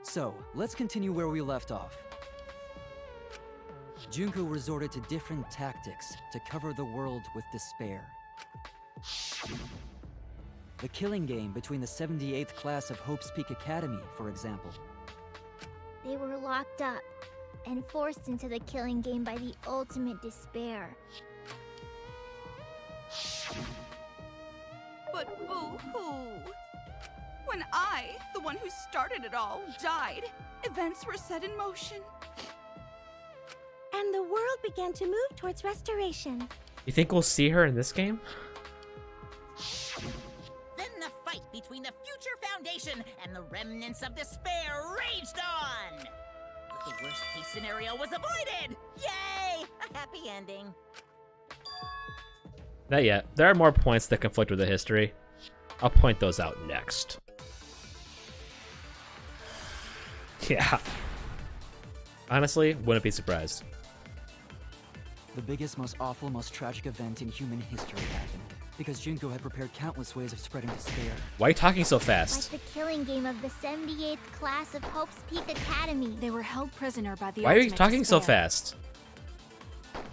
So, let's continue where we left off. Junko resorted to different tactics to cover the world with despair. The killing game between the 78th class of Hope's Peak Academy, for example. They were locked up and forced into the killing game by the ultimate despair. But boo-hoo. When I, the one who started it all, died, events were set in motion. And the world began to move towards restoration. You think we'll see her in this game? Then the fight between the Future Foundation and the remnants of despair raged on! But the worst case scenario was avoided! Yay! A happy ending. Not yet. There are more points that conflict with the history. I'll point those out next. Yeah. Honestly, wouldn't be surprised. The biggest, most awful, most tragic event in human history happened. Because Junko had prepared countless ways of spreading despair. Why are you talking so Like fast? the killing game of the 78th class of Hope's Peak Academy. They were held prisoner by the Why are you ultimate talking so despair fast?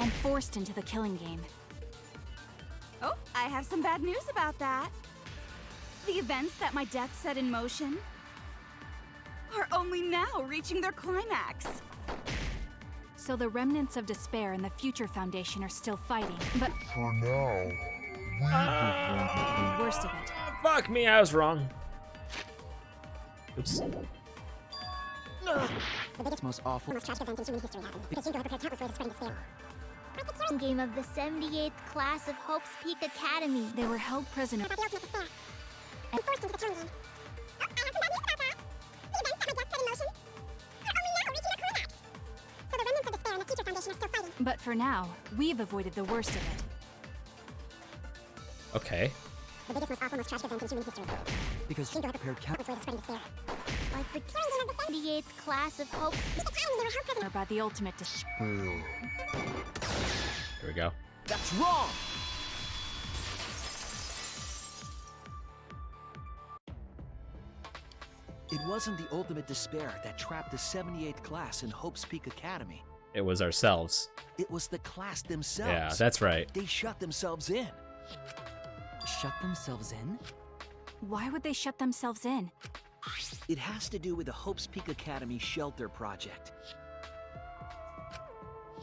and forced into the killing game. Oh, I have some bad news about that. The events that my death set in motion are only now reaching their climax. So the remnants of despair and the Future Foundation are still fighting, but For now, the worst of it. Fuck me, I was wrong. Oops. No. The biggest, most awful, most tragic event in human history happened because Junko had prepared countless ways of spreading despair. Like the killing game of the 78th class of Hope's Peak Academy. They were held prisoner By the ultimate despair. And forced into the killing game. Oh, I have some bad news about that. The events that my death set in motion are only now reaching their climax. So the remnants of despair and the Future Foundation are still fighting. But for now, we've avoided the worst of it. Okay. The biggest, most awful, most tragic event in human history. because Junko had prepared countless countless ways of spreading despair. Like the killing game of the 78th class of Hope's Peak Academy. They were held prisoner By the ultimate despair. Here we go. That's wrong! It wasn't the ultimate despair that trapped the 78th class in Hope's Peak Academy. It was ourselves. It was the class themselves. Yeah, that's right. They shut themselves in. Shut themselves in? Why would they shut themselves in? It has to do with the Hope's Peak Academy shelter project.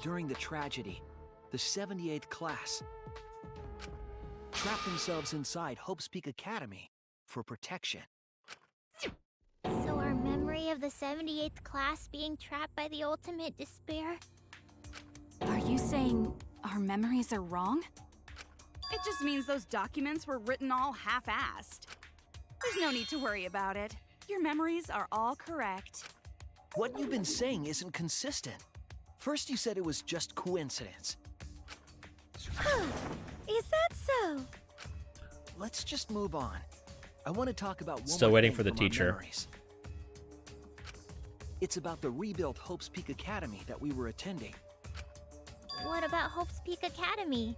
During the tragedy, the 78th class trapped themselves inside Hope's Peak Academy for protection. So our memories memory of the 78th class being trapped by the ultimate despair? Are you saying our memories are wrong? It just means those documents were written all half-assed. There's no need to worry about it. Your memories are all correct. What you've been saying isn't consistent. First you said it was just coincidence. Is that so? Let's just move on. I want to talk about one Still more waiting thing for the from our teacher. memories. It's about the rebuilt Hope's Peak Academy that we were attending. What about Hope's Peak Academy?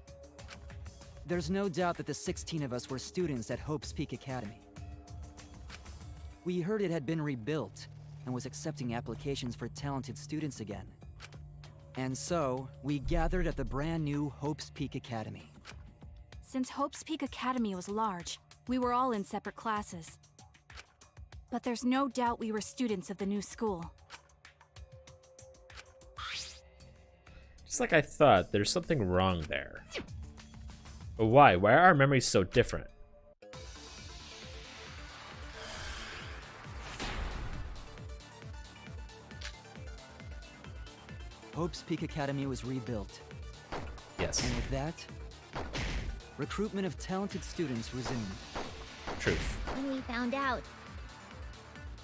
There's no doubt that the 16 of us were students at Hope's Peak Academy. We heard it had been rebuilt and was accepting applications for talented students again. And so, we gathered at the brand new Hope's Peak Academy. Since Hope's Peak Academy was large, we were all in separate classes. But there's no doubt we were students of the new school. Just like I thought, there's something wrong there. But why? Why are our memories so different? Hope's Peak Academy was rebuilt. Yes. And with that, recruitment of talented students resumed. Truth. When we found out,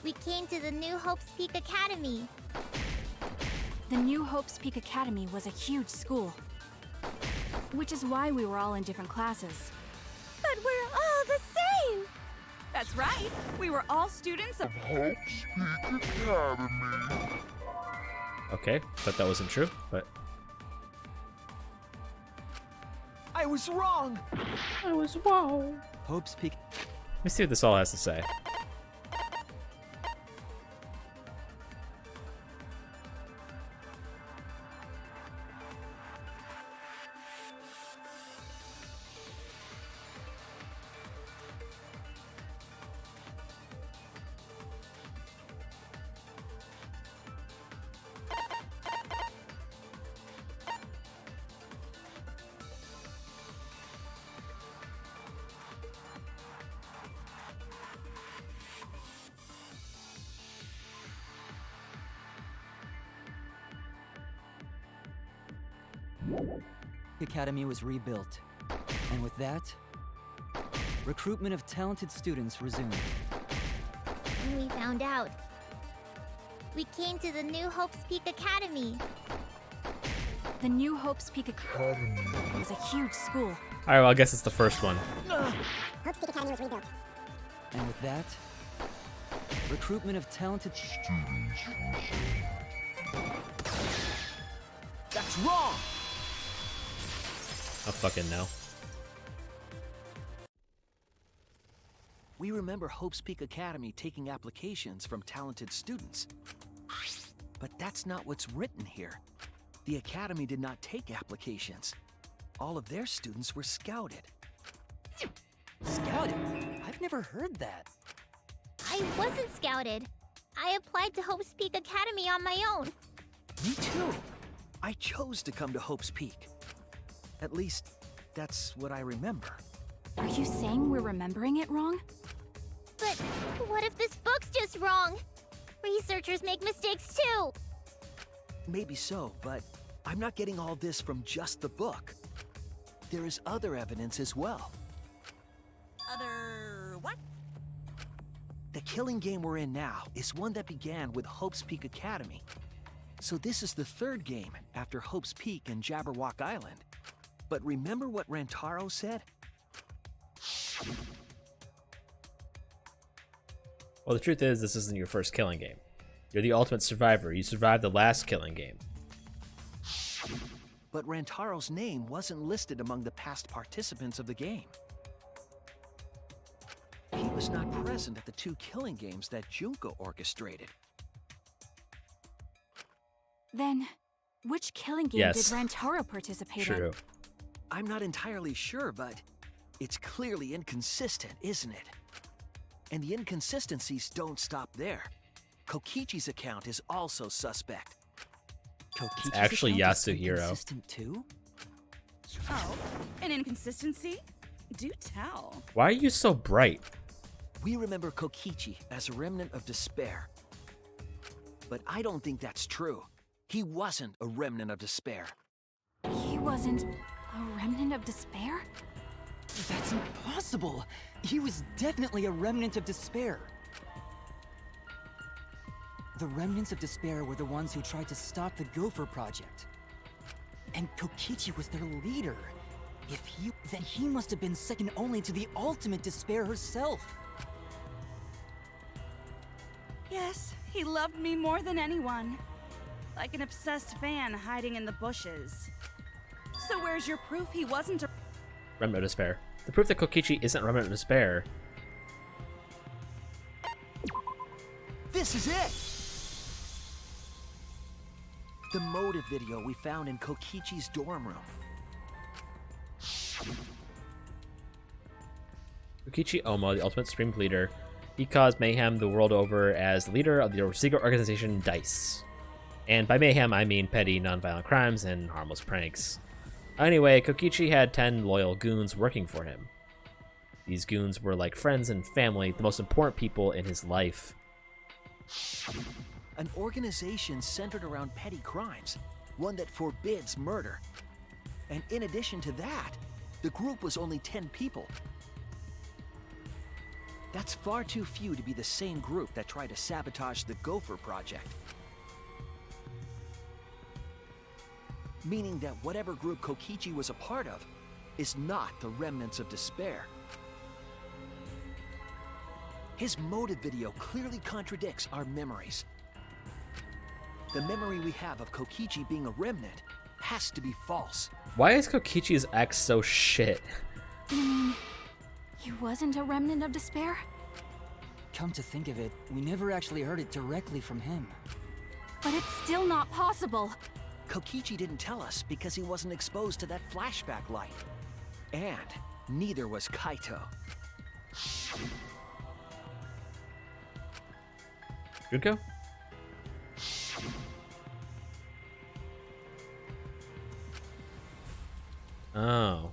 we came to the new Hope's Peak Academy. The new Hope's Peak Academy was a huge school. Which is why we were all in different classes. But we're all the same! That's right. We were all students of Hope's Peak Academy. Okay, thought that wasn't true, but... I was wrong! I was wrong! Hope's Peak... Let me see what this all has to say. Academy was rebuilt. And with that, recruitment of talented students resumed. When we found out, we came to the new Hope's Peak Academy. The new Hope's Peak Academy was a huge school. Alright, well, I guess it's the first one. Hope's Peak Academy was rebuilt. And with that, recruitment of talented students resumed. That's wrong! I'll fucking know. We remember Hope's Peak Academy taking applications from talented students. But that's not what's written here. The Academy did not take applications. All of their students were scouted. Scouted? I've never heard that. I wasn't scouted. I applied to Hope's Peak Academy on my own. Me too. I chose to come to Hope's Peak. At least, that's what I remember. Are you saying we're remembering it wrong? But what if this book's just wrong? Researchers make mistakes too. Maybe so, but I'm not getting all this from just the book. There is other evidence as well. Other what? The killing game we're in now is one that began with Hope's Peak Academy. So this is the third game after Hope's Peak and Jabberwock Island. But remember what Rantaro said? Well, the truth is, this isn't your first killing game. You're the ultimate survivor. You survived the last killing game. But Rantaro's name wasn't listed among the past participants of the game. He was not present at the 2 killing games that Junko orchestrated. Then, which killing game Yes. did Rantaro participate in? True. I'm not entirely sure, but it's clearly inconsistent, isn't it? And the inconsistencies don't stop there. Kokichi's account is also suspect. Kokichi's actually account is Yasuhiro. inconsistent too? Oh, an inconsistency? Do tell. Why are you so bright? We remember Kokichi as a remnant of despair. But I don't think that's true. He wasn't a remnant of despair. He wasn't a remnant of despair? That's impossible! He was definitely a remnant of despair. The remnants of despair were the ones who tried to stop the Gopher Project. And Kokichi was their leader. Then he must have been second only to the ultimate despair herself. Yes, he loved me more than anyone. Like an obsessed fan hiding in the bushes. So where's your proof he wasn't a Remnant of despair. The proof that Kokichi isn't remnant of despair. This is it! The motive video we found in Kokichi's dorm room. Kokichi Oma, the ultimate supreme leader, he caused mayhem the world over as leader of the secret organization DICE. And by mayhem, I mean petty, non-violent crimes and harmless pranks. Anyway, Kokichi had 10 loyal goons working for him. These goons were like friends and family, the most important people in his life. An organization centered around petty crimes, one that forbids murder. And in addition to that, the group was only 10 people. That's far too few to be the same group that tried to sabotage the Gopher Project. Meaning that whatever group Kokichi was a part of is not the remnants of despair. His motive video clearly contradicts our memories. The memory we have of Kokichi being a remnant has to be false. Why is Kokichi's ex so shit? You mean he wasn't a remnant of despair? Come to think of it, we never actually heard it directly from him. But it's still not possible. Kokichi didn't tell us because he wasn't exposed to that flashback light. And neither was Kaito. Junko? Oh.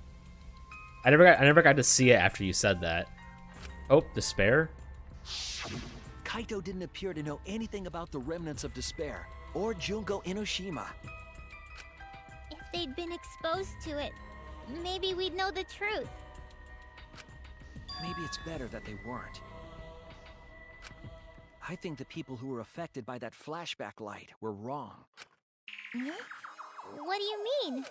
I never got to see it after you said that. Oh, despair? Kaito didn't appear to know anything about the remnants of despair or Junko Enoshima. If they'd been exposed to it, maybe we'd know the truth. Maybe it's better that they weren't. I think the people who were affected by that flashback light were wrong. What do you mean?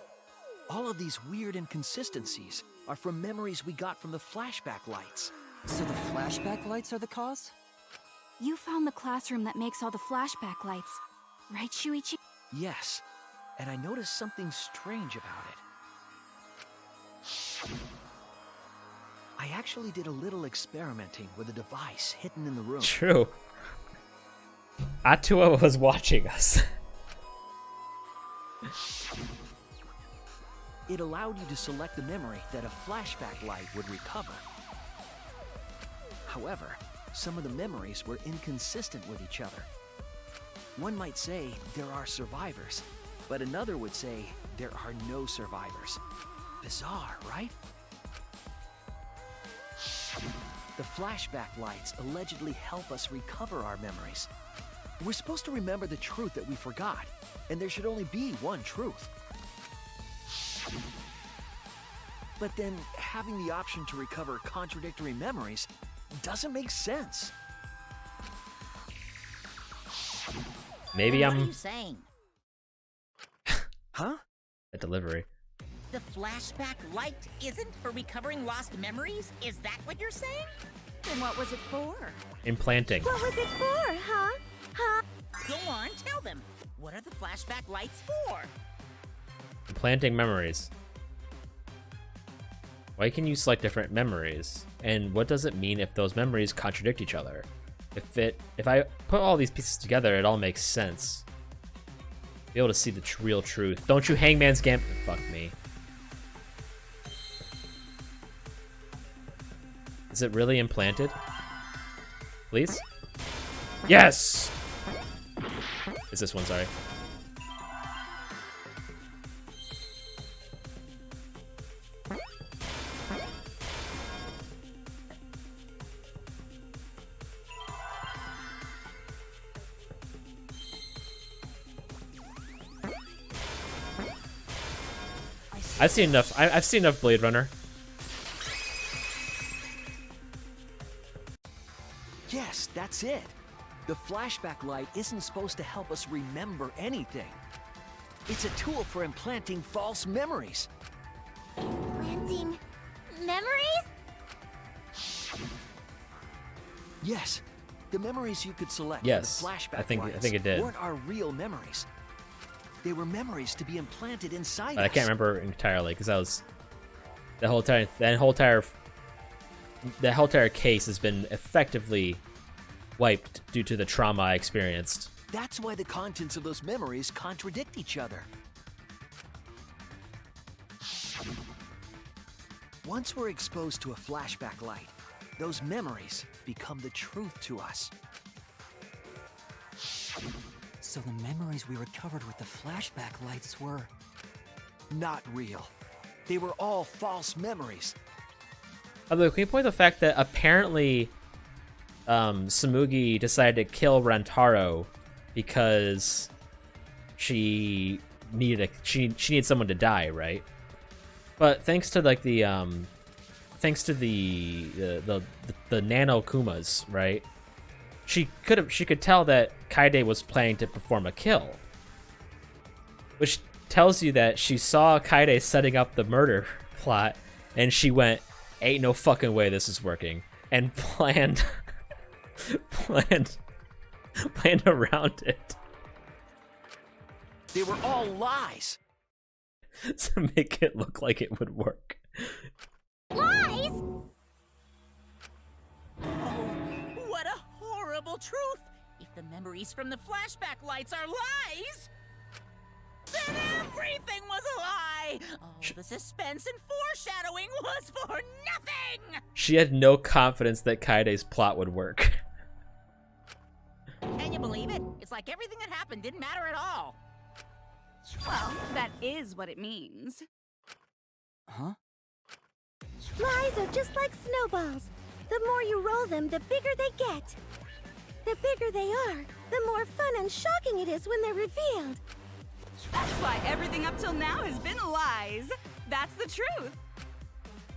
All of these weird inconsistencies are from memories we got from the flashback lights. So the flashback lights are the cause? You found the classroom that makes all the flashback lights, right, Shuichi? Yes, and I noticed something strange about it. I actually did a little experimenting with a device hidden in the room. True. Atua was watching us. It allowed you to select the memory that a flashback light would recover. However, some of the memories were inconsistent with each other. One might say there are survivors, but another would say there are no survivors. Bizarre, right? The flashback lights allegedly help us recover our memories. We're supposed to remember the truth that we forgot, and there should only be one truth. But then, having the option to recover contradictory memories doesn't make sense. Maybe What are you saying? Huh? A delivery. The flashback light isn't for recovering lost memories? Is that what you're saying? Then what was it for? Implanting. What was it for, huh? Huh? Go on, tell them. What are the flashback lights for? Implanting memories. Why can you select different memories? And what does it mean if those memories contradict each other? If I put all these pieces together, it all makes sense. Be able to see the real truth. Don't you Hangman's Gambit? Fuck me. Is it really implanted? Please? Yes! Is this one, sorry. I've seen enough. I've seen enough Blade Runner. Yes, that's it. The flashback light isn't supposed to help us remember anything. It's a tool for implanting false memories. Implanting memories? Yes, the memories you could select Yes, from the flashback I think lights it did. weren't our real memories. They were memories to be implanted inside But I us. can't remember entirely because that was the whole entire case has been effectively wiped due to the trauma I experienced. That's why the contents of those memories contradict each other. Once we're exposed to a flashback light, those memories become the truth to us. So the memories we recovered with the flashback lights were... Not real. They were all false memories. Although, can you point out the fact that apparently Samugi decided to kill Rantaro because she needed someone to die, right? But thanks to like the Nano Kumas, right? She could tell that Kaede was planning to perform a kill, which tells you that she saw Kaede setting up the murder plot, and she went, "Ain't no fucking way this is working," and planned around it They were all lies. to make it look like it would work. Lies? Oh, what a horrible truth! If the memories from the flashback lights are lies, then everything was a lie! All the suspense and foreshadowing was for nothing! She had no confidence that Kaede's plot would work. Can you believe it? It's like everything that happened didn't matter at all. Well, that is what it means. Huh? Lies are just like snowballs. The more you roll them, the bigger they get. The bigger they are, the more fun and shocking it is when they're revealed. That's why everything up till now has been lies. That's the truth.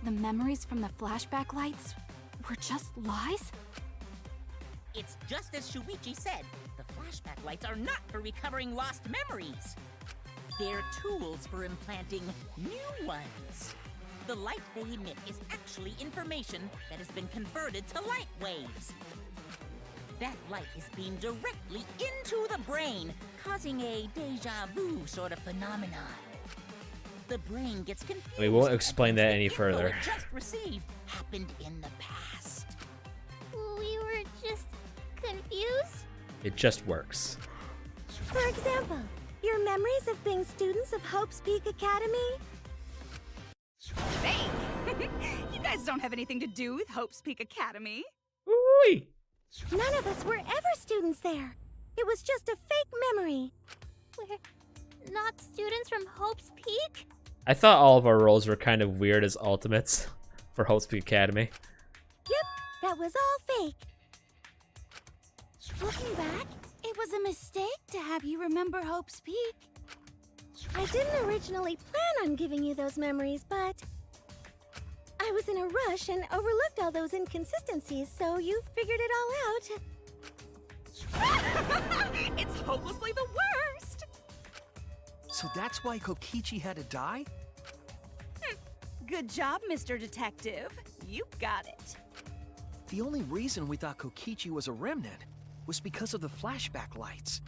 The memories from the flashback lights were just lies? It's just as Shuichi said. The flashback lights are not for recovering lost memories. They're tools for implanting new ones. The light they emit is actually information that has been converted to light waves. That light is beamed directly into the brain, causing a deja vu sort of phenomenon. The brain gets confused. We won't explain that any info further. it just received happened in the past. We were just confused? It just works. For example, your memories of being students of Hope's Peak Academy? Fake! You guys don't have anything to do with Hope's Peak Academy. Ooh-wee. None of us were ever students there. It was just a fake memory. We're not students from Hope's Peak? I thought all of our roles were kind of weird as ultimates for Hope's Peak Academy. Yep, that was all fake. Looking back, it was a mistake to have you remember Hope's Peak. I didn't originally plan on giving you those memories, but I was in a rush and overlooked all those inconsistencies, so you figured it all out. It's hopelessly the worst! So that's why Kokichi had to die? Good job, Mr. Detective. You got it. The only reason we thought Kokichi was a remnant was because of the flashback lights.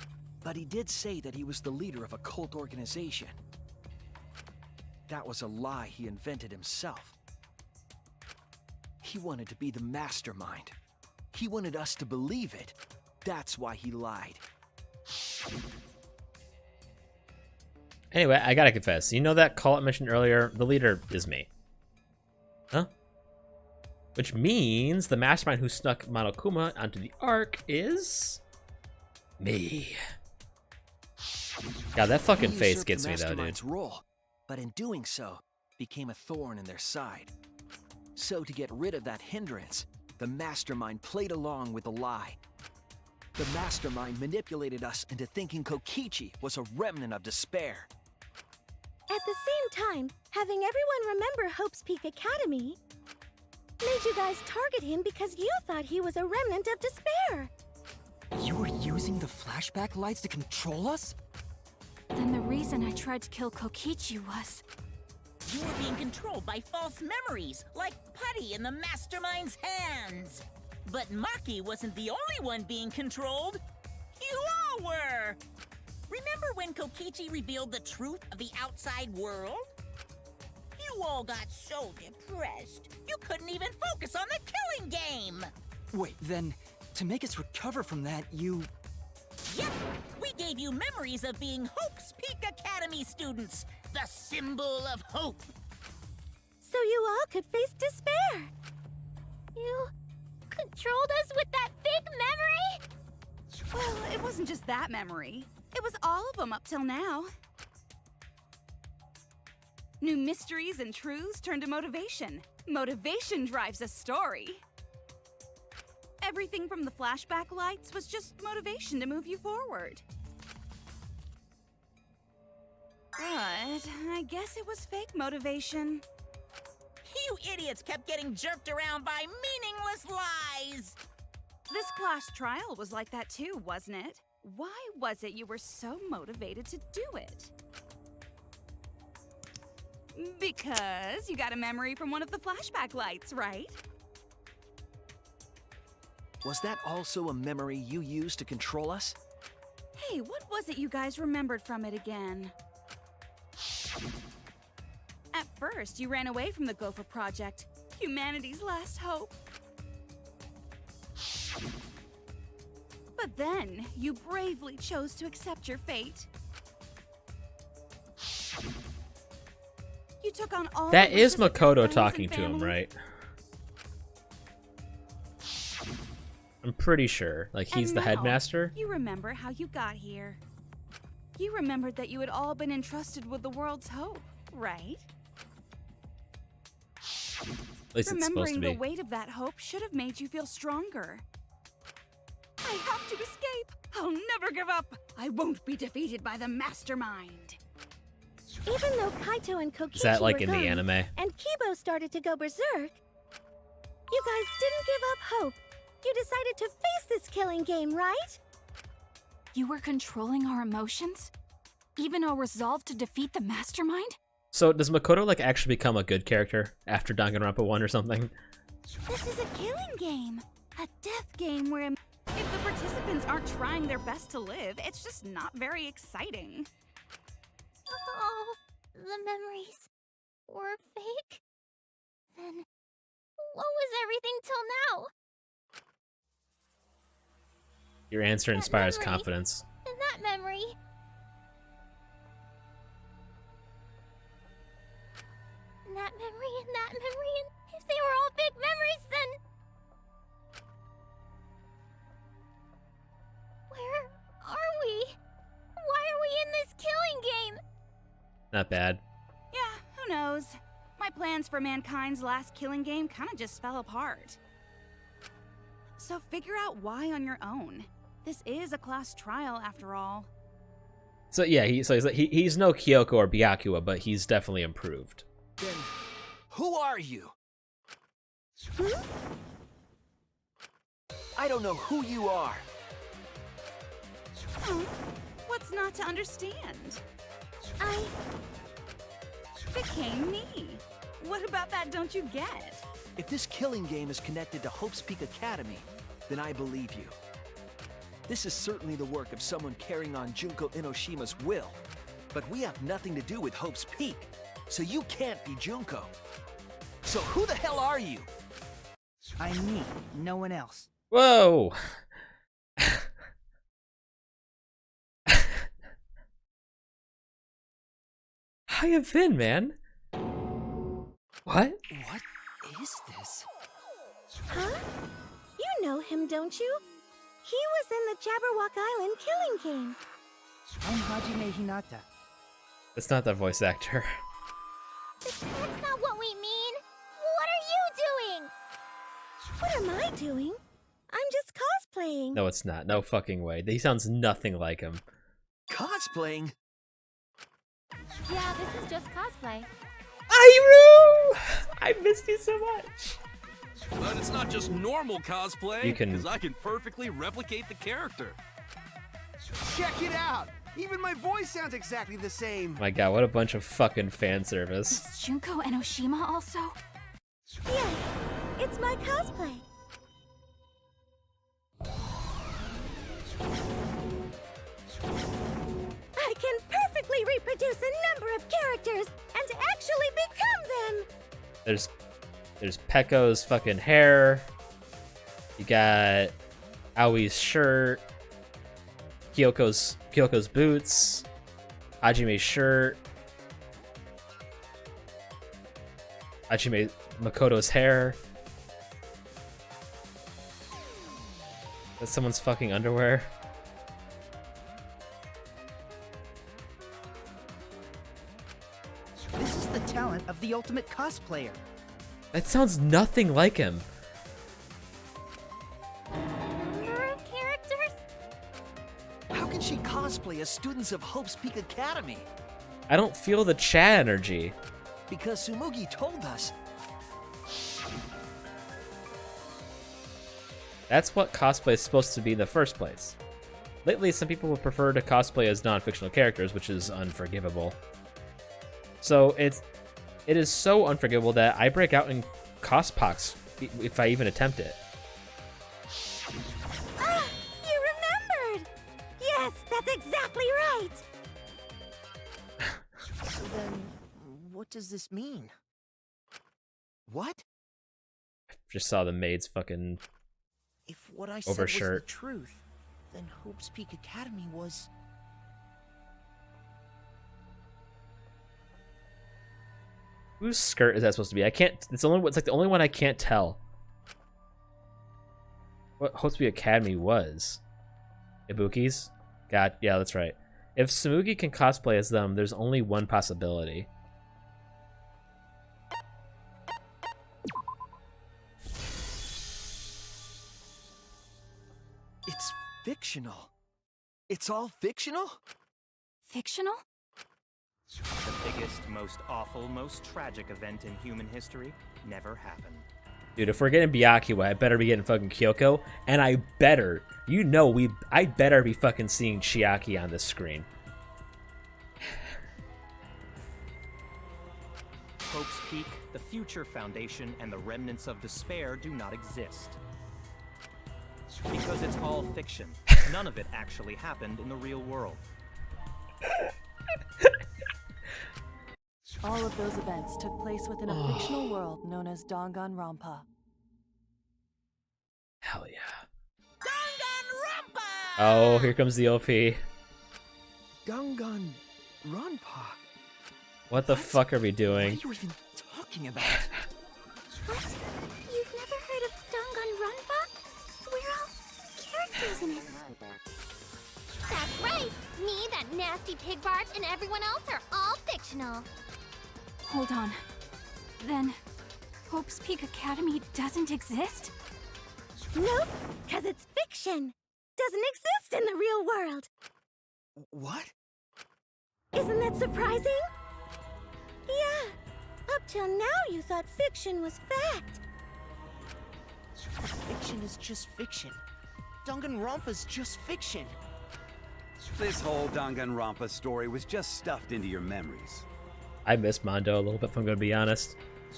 But he did say that he was the leader of a cult organization. That was a lie he invented himself. He wanted to be the mastermind. He wanted us to believe it. That's why he lied. Anyway, I gotta confess, you know that call I mentioned earlier? The leader is me. Huh? Which means the mastermind who snuck Monokuma onto the Ark is... me. God, that fucking He face usurped gets the me though, dude. mastermind's role, but in doing so, became a thorn in their side. So to get rid of that hindrance, the mastermind played along with the lie. The mastermind manipulated us into thinking Kokichi was a remnant of despair. At the same time, having everyone remember Hope's Peak Academy made you guys target him because you thought he was a remnant of despair. You were using the flashback lights to control us? Then the reason I tried to kill Kokichi was... You were being controlled by false memories, like putty in the mastermind's hands. But Maki wasn't the only one being controlled. You all were! Remember when Kokichi revealed the truth of the outside world? You all got so depressed, you couldn't even focus on the killing game! Wait, then, to make us recover from that, you... Yep, we gave you memories of being Hope's Peak Academy students, the symbol of hope. So you all could face despair. You controlled us with that big memory? Well, it wasn't just that memory. It was all of them up till now. New mysteries and truths turn to motivation. Motivation drives a story. Everything from the flashback lights was just motivation to move you forward. But I guess it was fake motivation. You idiots kept getting jerked around by meaningless lies! This class trial was like that too, wasn't it? Why was it you were so motivated to do it? Because you got a memory from one of the flashback lights, right? Was that also a memory you used to control us? Hey, what was it you guys remembered from it again? At first, you ran away from the Gopher Project, humanity's last hope. But then, you bravely chose to accept your fate. You took on all That the is wishes of your Makoto friends talking and to him, family. right? I'm pretty sure. Like, he's And the now, headmaster? You remember how you got here. You remembered that you had all been entrusted with the world's hope, right? At least it's supposed to Remembering the be. weight of that hope should have made you feel stronger. I have to escape! I'll never give up! I won't be defeated by the mastermind! Even though Kaito and Kokichi Is that like were in the gone, anime? and Kibo started to go berserk, you guys didn't give up hope. You decided to face this killing game, right? You were controlling our emotions? Even our resolve to defeat the mastermind? So does Makoto like actually become a good character after Danganronpa 1 or something? This is a killing game! A death game where if the participants aren't trying their best to live, it's just not very exciting. Oh, the memories were fake? Then what was everything till now? Your answer inspires memory. confidence. And that memory... And that memory, and that memory, and if they were all fake memories, then... Where are we? Why are we in this killing game? Not bad. Yeah, who knows? My plans for mankind's last killing game kind of just fell apart. So figure out why on your own. This is a class trial after all. So yeah, he's no Kyoko or Byakuya, but he's definitely improved. Then, who are you? I don't know who you are. Huh? What's not to understand? I became me. What about that don't you get? If this killing game is connected to Hope's Peak Academy, then I believe you. This is certainly the work of someone carrying on Junko Inoshima's will. But we have nothing to do with Hope's Peak, so you can't be Junko. So who the hell are you? I'm me, no one else. Whoa! How you been, man? What? What is this? Huh? You know him, don't you? He was in the Jabberwock Island killing game. I'm Hajime Hinata. That's not that voice actor. That's not what we mean. What are you doing? What am I doing? I'm just cosplaying. No, it's not. No fucking way. He sounds nothing like him. Cosplaying? Yeah, this is just cosplay. Iru! I missed you so much. But it's not just normal cosplay, You can- because I can perfectly replicate the character. Check it out! Even my voice sounds exactly the same. My god, what a bunch of fucking fan service. Is Junko and Oshima also? Yes, it's my cosplay. I can perfectly reproduce a number of characters and actually become them. There's Pekko's fucking hair. You got Aoi's shirt. Kyoko's boots. Hajime's shirt. Makoto's hair. That's someone's fucking underwear. This is the talent of the ultimate cosplayer. That sounds nothing like him. Number of characters? How can she cosplay as students of Hope's Peak Academy? I don't feel the chat energy. Because Tsumugi told us. That's what cosplay is supposed to be in the first place. Lately, some people would prefer to cosplay as non-fictional characters, which is unforgivable. So it is so unforgivable that I break out in cospox if I even attempt it. Ah, you remembered! Yes, that's exactly right! So then, what does this mean? What? Just saw the maid's fucking If what I said was the overshirt. truth, then Hope's Peak Academy was... Whose skirt is that supposed to be? I can't. It's like the only one I can't tell. What Hope's Peak Academy was? Ibuki's? God, yeah, that's right. If Tsumugi can cosplay as them, there's only one possibility. It's fictional. It's all fictional? Fictional? The biggest, most awful, most tragic event in human history never happened. Dude, if we're getting Byakuya, I better be getting fucking Kyoko, and I better, I better be fucking seeing Chiaki on this screen. Hope's Peak, the Future Foundation, and the remnants of despair do not exist. Because it's all fiction. None of it actually happened in the real world. All of those events took place within a fictional world known as Danganronpa. Hell yeah. Oh, here comes the OP. Danganronpa. What the fuck are we doing? What are you even talking about? What? You've never heard of Danganronpa? We're all characters in it. That's right! Me, that nasty pig Bart, and everyone else are all fictional. Hold on. Then, Hope's Peak Academy doesn't exist? Nope, because it's fiction. Doesn't exist in the real world. What? Isn't that surprising? Yeah. Up till now, you thought fiction was fact. Fiction is just fiction. Danganronpa's just fiction. This whole Danganronpa story was just stuffed into your memories. I miss Mondo a little bit, if I'm gonna be honest.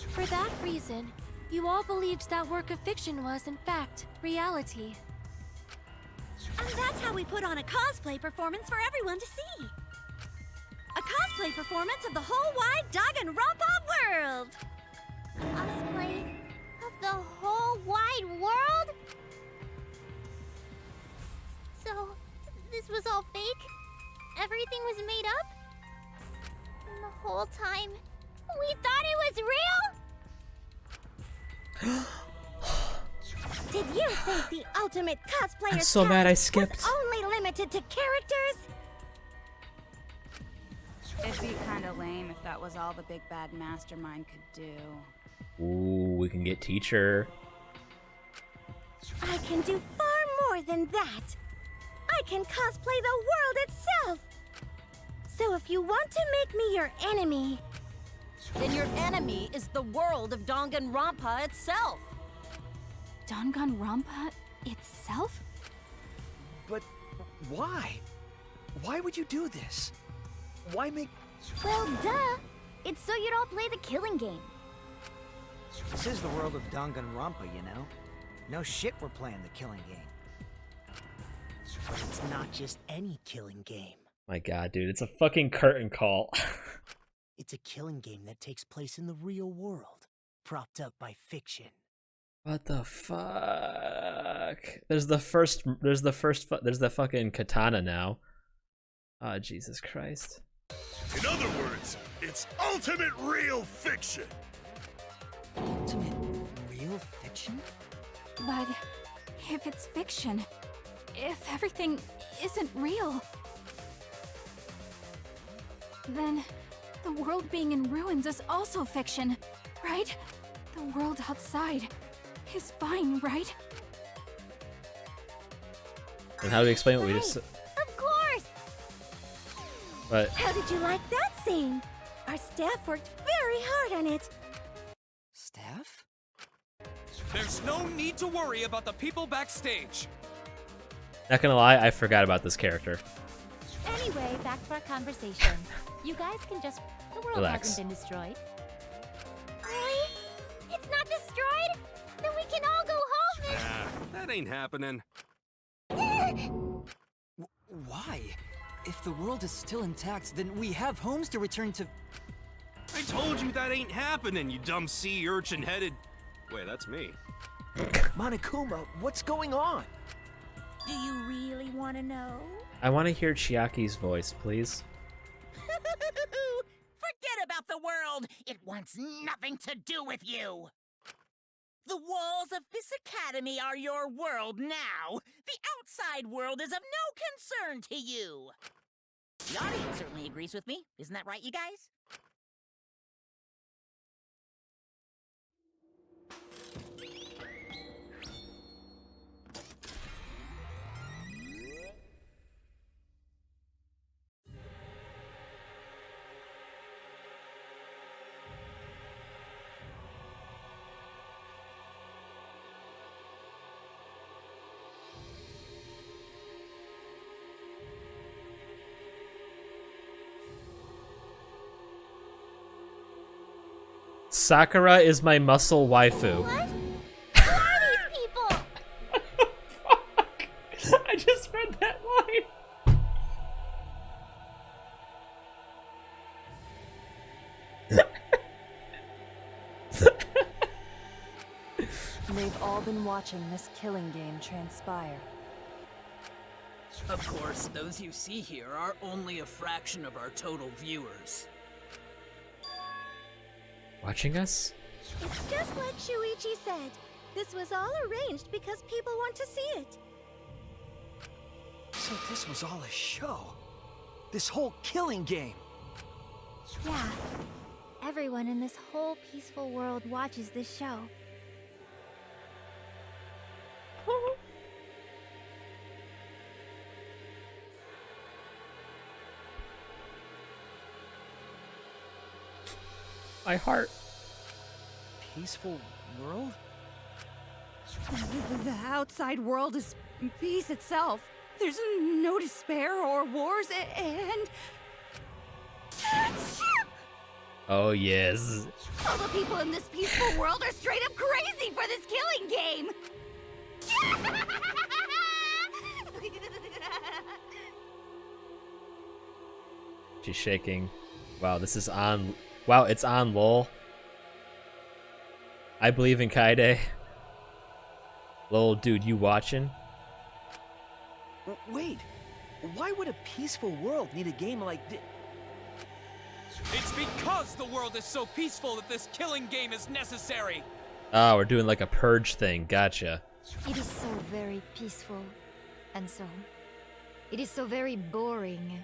For that reason, you all believed that work of fiction was, in fact, reality. And that's how we put on a cosplay performance for everyone to see. A cosplay performance of the whole wide Danganronpa world. Cosplay of the whole wide world? So, this was all fake? Everything was made up? And the whole time, we thought it was real? Did you think the ultimate cosplayer's I'm so mad I talent skipped. was only limited to characters? It'd be kinda lame if that was all the big bad mastermind could do. Ooh, we can get teacher. I can do far more than that. I can cosplay the world itself. So if you want to make me your enemy... Then your enemy is the world of Danganronpa itself. Danganronpa itself? But why? Why would you do this? Why make... Well, duh. It's so you'd all play the killing game. This is the world of Danganronpa, you know? No shit we're playing the killing game. But it's not just any killing game. My god, dude, it's a fucking curtain call. It's a killing game that takes place in the real world, propped up by fiction. What the fuck? There's the fucking katana now. Oh, Jesus Christ. In other words, it's ultimate real fiction. Ultimate real fiction? But if it's fiction, if everything isn't real, then the world being in ruins is also fiction, right? The world outside is fine, right? And how do we explain what we just... Of course! But... How did you like that scene? Our staff worked very hard on it. Staff? There's no need to worry about the people backstage. Not gonna lie, I forgot about this character. Anyway, back to our conversation. You guys can just... The world Relax. hasn't been destroyed. Really? It's not destroyed? Then we can all go home and... That ain't happening. Why? If the world is still intact, then we have homes to return to. I told you that ain't happening, you dumb sea urchin-headed... Wait, that's me. Monokuma, what's going on? Do you really want to know? I want to hear Chiaki's voice, please. Forget about the world! It wants nothing to do with you! The walls of this academy are your world now! The outside world is of no concern to you! The audience certainly agrees with me. Isn't that right, you guys? Sakura is my muscle waifu. What? Who are these people? Fuck! I just read that line. They've all been watching this killing game transpire. Of course, those you see here are only a fraction of our total viewers. Watching us? It's just like Shuichi said. This was all arranged because people want to see it. So this was all a show? This whole killing game? Yeah. Everyone in this whole peaceful world watches this show. My heart. Peaceful world? The outside world is peace itself. There's no despair or wars, and... Oh, yes. All the people in this peaceful world are straight up crazy for this killing game! She's shaking. Wow, this is on... Wow, it's on, lol. I believe in Kaede. Lol, dude, you watching? Wait, why would a peaceful world need a game like this? It's because the world is so peaceful that this killing game is necessary. Oh, we're doing like a purge thing. Gotcha. It is so very peaceful. And so... It is so very boring.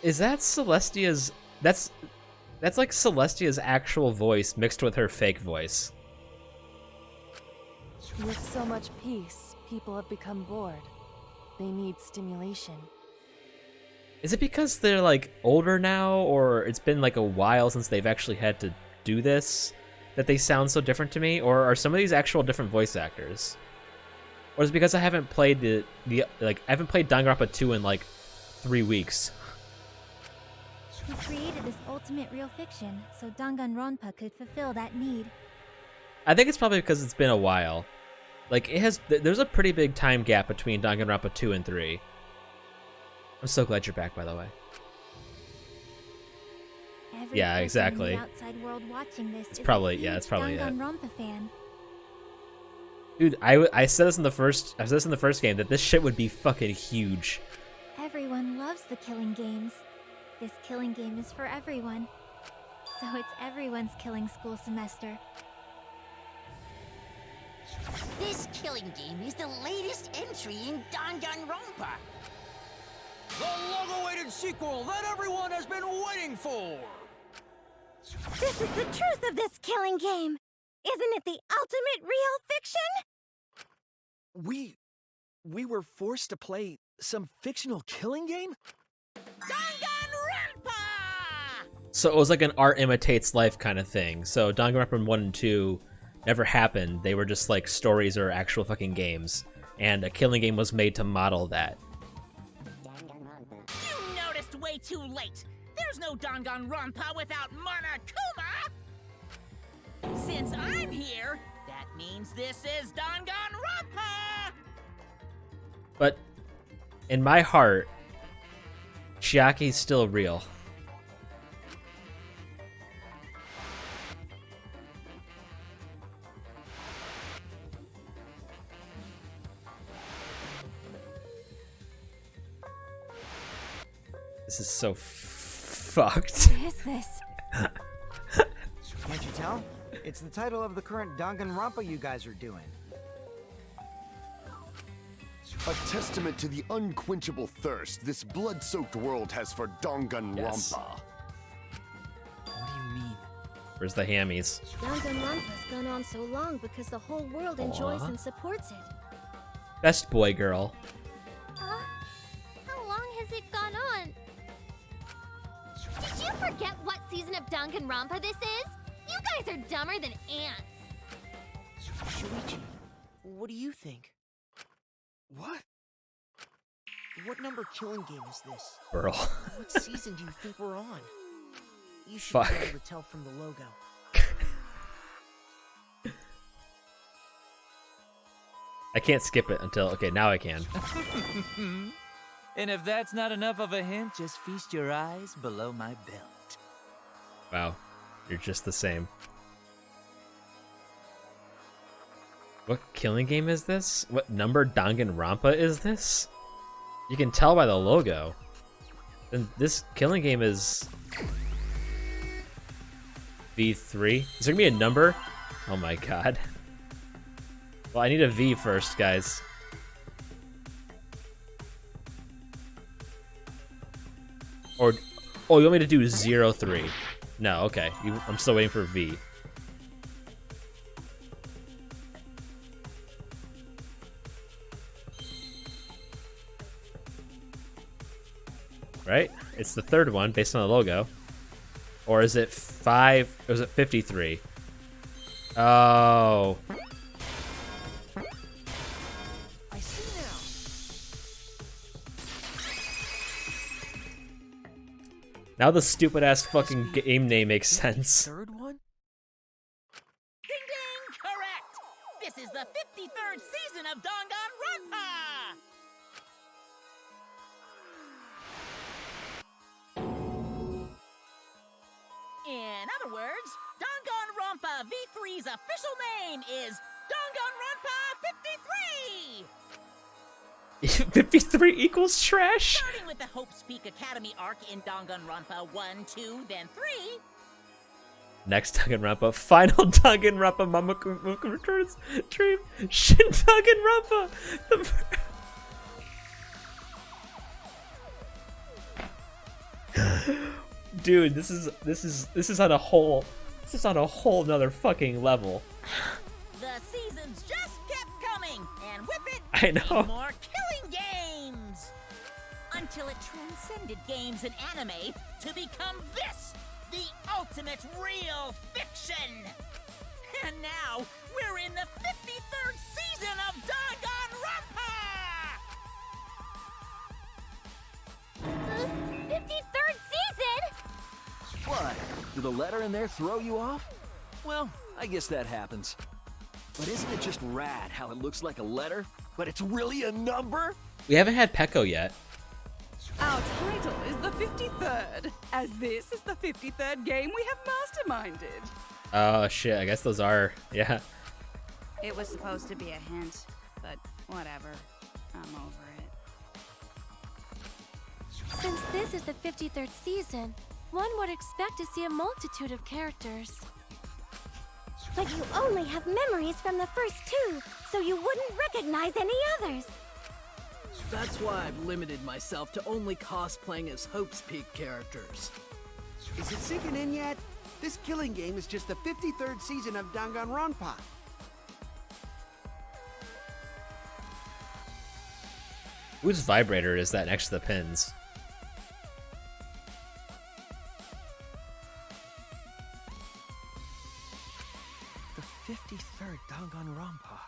Is that Celestia's... That's like Celestia's actual voice mixed with her fake voice. With so much peace, people have become bored. They need stimulation. Is it because they're like older now, or it's been like a while since they've actually had to do this that they sound so different to me? Or are some of these actual different voice actors? Or is it because I haven't played I haven't played Danganronpa 2 in like 3 weeks? We created this ultimate real fiction so Danganronpa could fulfill that need. I think it's probably because it's been a while. Like, there's a pretty big time gap between Danganronpa 2 and 3. I'm so glad you're back, by the way. Every Yeah, person exactly. in the outside world watching this It's is probably- a yeah, huge it's probably it. Danganronpa fan. Dude, I said this in the first game that this shit would be fucking huge. Everyone loves the killing games. This killing game is for everyone. So it's everyone's killing school semester. This killing game is the latest entry in Danganronpa. The long-awaited sequel that everyone has been waiting for! This is the truth of this killing game! Isn't it the ultimate real fiction? We were forced to play some fictional killing game? So it was like an art imitates life kind of thing. So Danganronpa 1 and 2 never happened. They were just like stories or actual fucking games. And a killing game was made to model that. You noticed way too late. There's no Danganronpa without Monokuma. Since I'm here, that means this is Danganronpa. But in my heart, Chiaki's still real. This is so fucked. What is this? Can't you tell? It's the title of the current Danganronpa you guys are doing. A testament to the unquenchable thirst this blood-soaked world has for Danganronpa. Yes. What do you mean? Where's the hammies? Danganronpa's gone on so long because the whole world enjoys Aw. and supports it. Best boy girl. Huh? How long has it gone on? Did you forget what season of Danganronpa this is? You guys are dumber than ants. Shuichi, what do you think? What? What number killing game is this? Burl. What season do you think we're on? You should Fuck. be able to tell from the logo. I can't skip it until... Okay, now I can. And if that's not enough of a hint, just feast your eyes below my belt. Wow. You're just the same. What killing game is this? What number Danganronpa is this? You can tell by the logo. Then this killing game is... V3? Is there gonna be a number? Oh my god. Well, I need a V first, guys. Or... Oh, you want me to do 03? No, okay. I'm still waiting for V. Right? It's the third one based on the logo. Or is it 5? Or is it 53? Oh. I see now. Now the stupid ass fucking game name makes sense. Third one? Ding ding, correct. This is the 53rd season of Danganronpa. In other words, Danganronpa V3's official name is Danganronpa 53! 53 equals trash? Starting with the Hope's Peak Academy arc in Danganronpa 1, 2, then 3. Next Danganronpa, final Danganronpa Mamoku returns dream. Shin Danganronpa. Dude, this is on a whole nother fucking level. The seasons just kept coming, and with it, I know. more killing games! Until it transcends transcended games and anime to become this, the ultimate real fiction! And now, we're in the 53rd season of Danganronpa! 53rd season? What? Did the letter in there throw you off? Well, I guess that happens. But isn't it just rad how it looks like a letter, but it's really a number? We haven't had Pecco yet. Our title is the 53rd, as this is the 53rd game we have masterminded. Oh shit, I guess those are, yeah. It was supposed to be a hint, but whatever. I'm over it. Since this is the 53rd season, one would expect to see a multitude of characters. But you only have memories from the first two, so you wouldn't recognize any others. That's why I've limited myself to only cosplaying as Hope's Peak characters. Is it sinking in yet? This killing game is just the 53rd season of Danganronpa. Whose vibrator is that next to the pins? The 53rd Danganronpa.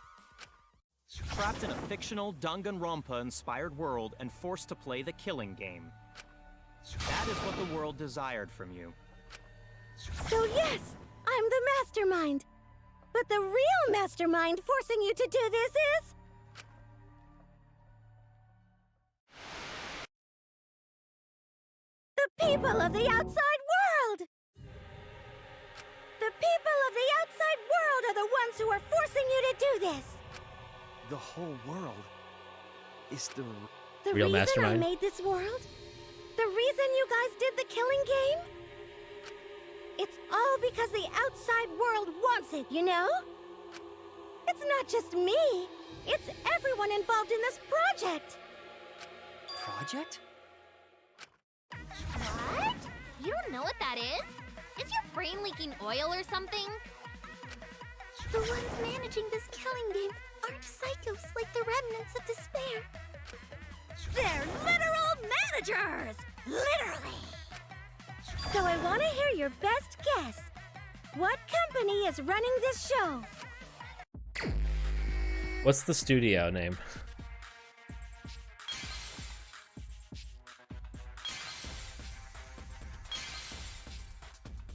Trapped in a fictional Danganronpa-inspired world and forced to play the killing game. That is what the world desired from you. So yes, I'm the mastermind. But the real mastermind forcing you to do this is... the people of the outside world! The people of the outside world are the ones who are forcing you to do this! The whole world is the real reason mastermind? I made this world? The reason you guys did the killing game? It's all because the outside world wants it, you know? It's not just me. It's everyone involved in this project. project? What? You don't know what that is? Is your brain leaking oil or something? The ones managing this killing game aren't psychos like the remnants of despair. They're literal managers! Literally! So I want to hear your best guess. What company is running this show? What's the studio name?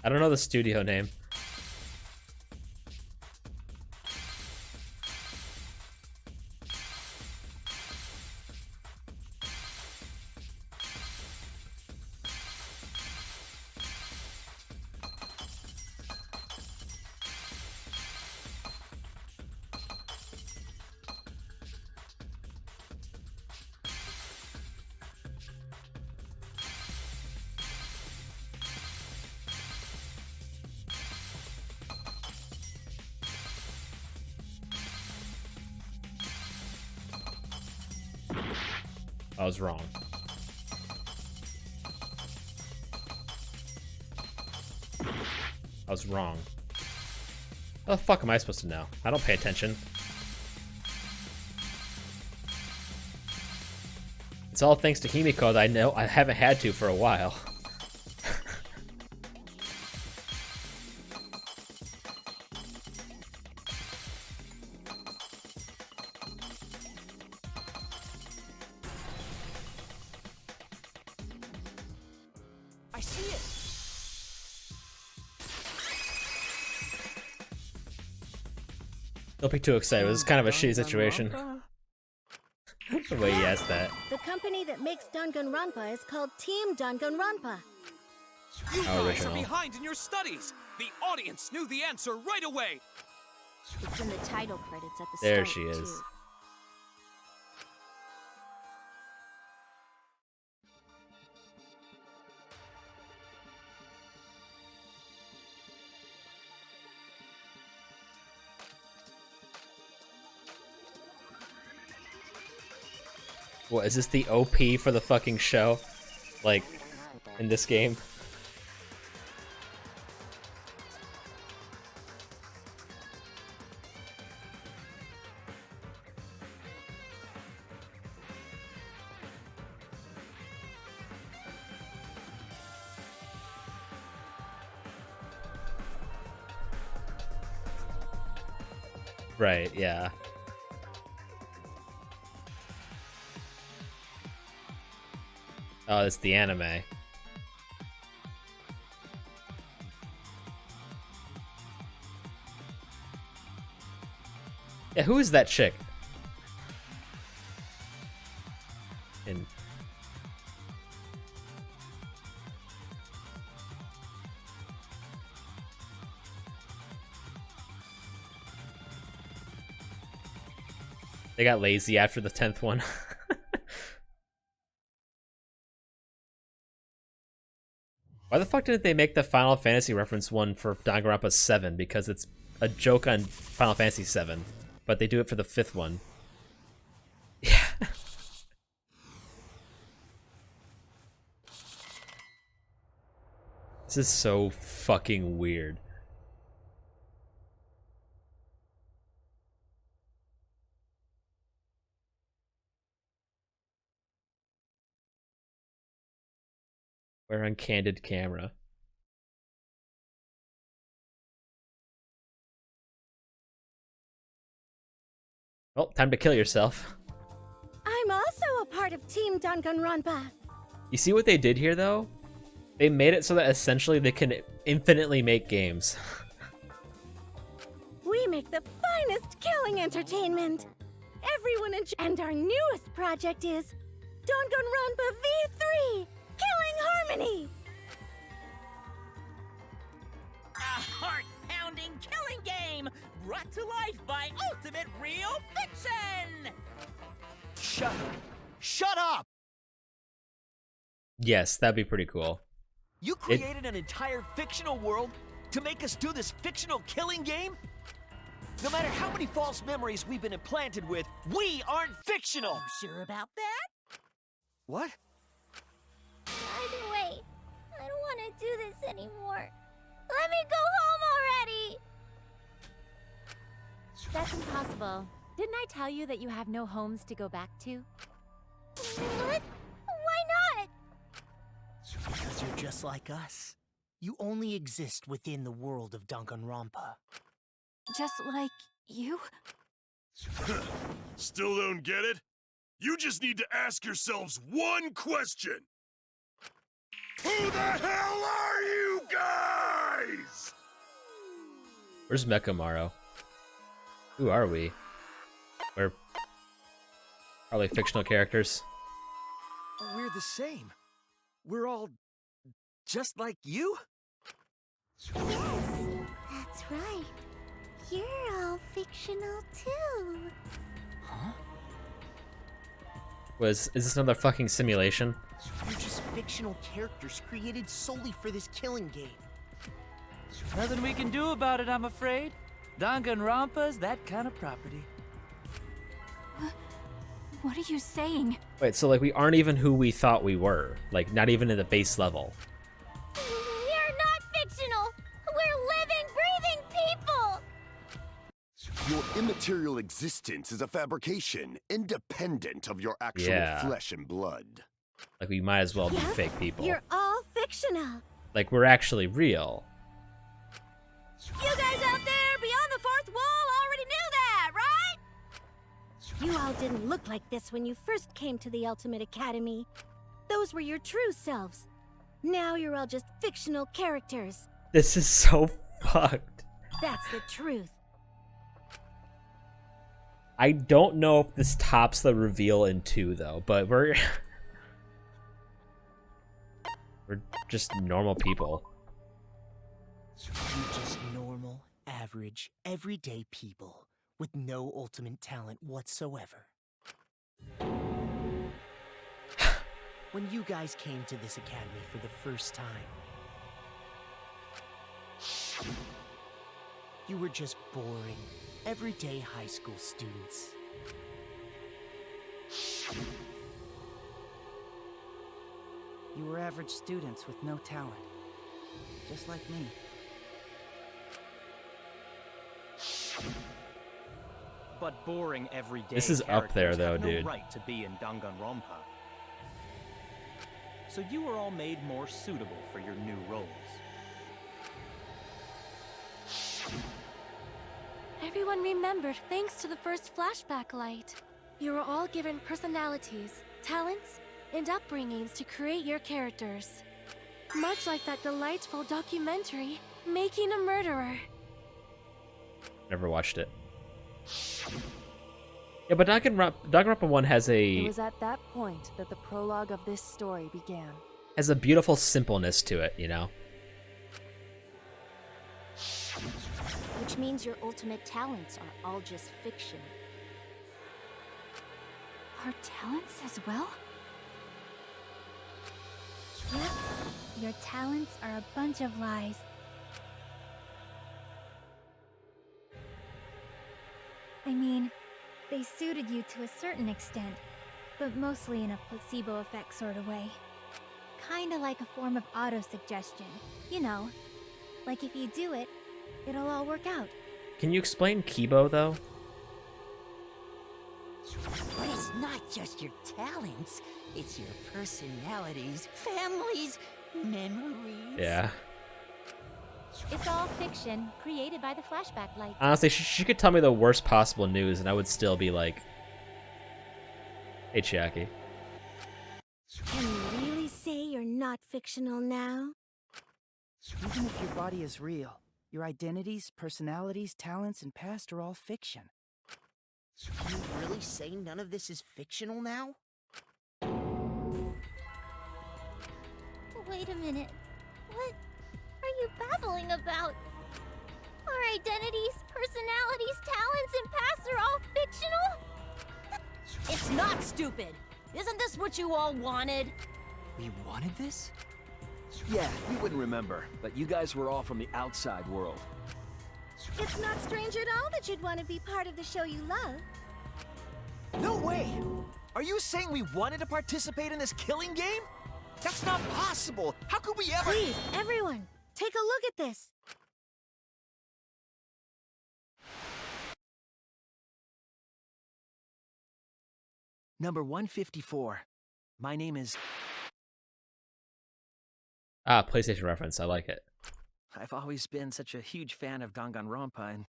I don't know the studio name. I was wrong. I was wrong. How the fuck am I supposed to know? I don't pay attention. It's all thanks to Himiko that I know I haven't had to for a while. I see it. Don't be too excited. This is kind of a shitty situation. The way he asked that. The company that makes Danganronpa is called Team Danganronpa. You guys original. are behind in your studies! The audience knew the answer right away! It's in the title credits at the There start, she is. too. What, is this the OP for the fucking show? Like, in this game? Right, yeah. Oh, it's the anime. Yeah, who is that chick? In They got lazy after the 10th one. Why the fuck didn't they make the Final Fantasy reference one for Danganronpa 7? Because it's a joke on Final Fantasy 7, but they do it for the 5th one. Yeah. This is so fucking weird. We're on candid camera. Well, time to kill yourself. I'm also a part of Team Danganronpa. You see what they did here, though? They made it so that essentially they can infinitely make games. We make the finest killing entertainment. Everyone and our newest project is Danganronpa V3, Killing Harmony. A heart-pounding killing game brought to life by Ultimate Real Fiction! Shut up! Shut up! Yes, that'd be pretty cool. You created an entire fictional world to make us do this fictional killing game? No matter how many false memories we've been implanted with, we aren't fictional! You sure about that? What? Either way, I don't want to do this anymore. Let me go home already! That's impossible. Didn't I tell you that you have no homes to go back to? What? Why not? Because you're just like us. You only exist within the world of Danganronpa. Just like you? Still don't get it? You just need to ask yourselves one question. Who the hell are you guys? Where's Mekamaru? Who are we? We're probably fictional characters. We're the same. We're all just like you? Yes, that's right. You're all fictional too. Huh? Is this another fucking simulation? You're just fictional characters created solely for this killing game. Nothing we can do about it, I'm afraid. Danganronpa's that kind of property. What are you saying? Wait, so like we aren't even who we thought we were. Like not even in the base level. We're not fictional. We're living, breathing people. Your immaterial existence is a fabrication, independent of your actual flesh and blood. Like we might as well be fake people. You're all fictional. Like we're actually real. You guys out there beyond the fourth wall already knew that, right? You all didn't look like this when you first came to the Ultimate Academy. Those were your true selves. Now you're all just fictional characters. This is so fucked. That's the truth. I don't know if this tops the reveal in 2 though, but we're just normal people. You're just normal, average, everyday people with no ultimate talent whatsoever. When you guys came to this academy for the first time, you were just boring, everyday high school students. You were average students with no talent. Just like me. But boring everyday This is up there, characters though, have no dude. right to be in Danganronpa. So you were all made more suitable for your new roles. Everyone remembered thanks to the first flashback light. You were all given personalities, talents, and upbringings to create your characters. Much like that delightful documentary, Making a Murderer. Never watched it. Yeah, but Danganronpa 1 has It a was at that point that the prologue of this story began. has a beautiful simpleness to it, you know? Which means your ultimate talents are all just fiction. Our talents as well? Yep. Your talents are a bunch of lies. I mean, they suited you to a certain extent, but mostly in a placebo effect sort of way. Kinda like a form of auto-suggestion. You know, like if you do it, it'll all work out. Can you explain Kibo, though? But it's not just your talents, it's your personalities, families, memories. Yeah. It's all fiction, created by the flashback light. Honestly, she could tell me the worst possible news, and I would still be like, hey, Chiaki. Can you really say you're not fictional now? Even if your body is real, your identities, personalities, talents, and past are all fiction. Can you really say none of this is fictional now? Wait a minute. What are you babbling about? Our identities, personalities, talents, and pasts are all fictional? It's not stupid. Isn't this what you all wanted? We wanted this? Yeah, you wouldn't remember, but you guys were all from the outside world. It's not strange at all that you'd want to be part of the show you love. No way! Are you saying we wanted to participate in this killing game? That's not possible! How could we ever— Please, everyone, take a look at this. Number 154. My name is... Ah, PlayStation reference. I like it. I've always been such a huge fan of Danganronpa and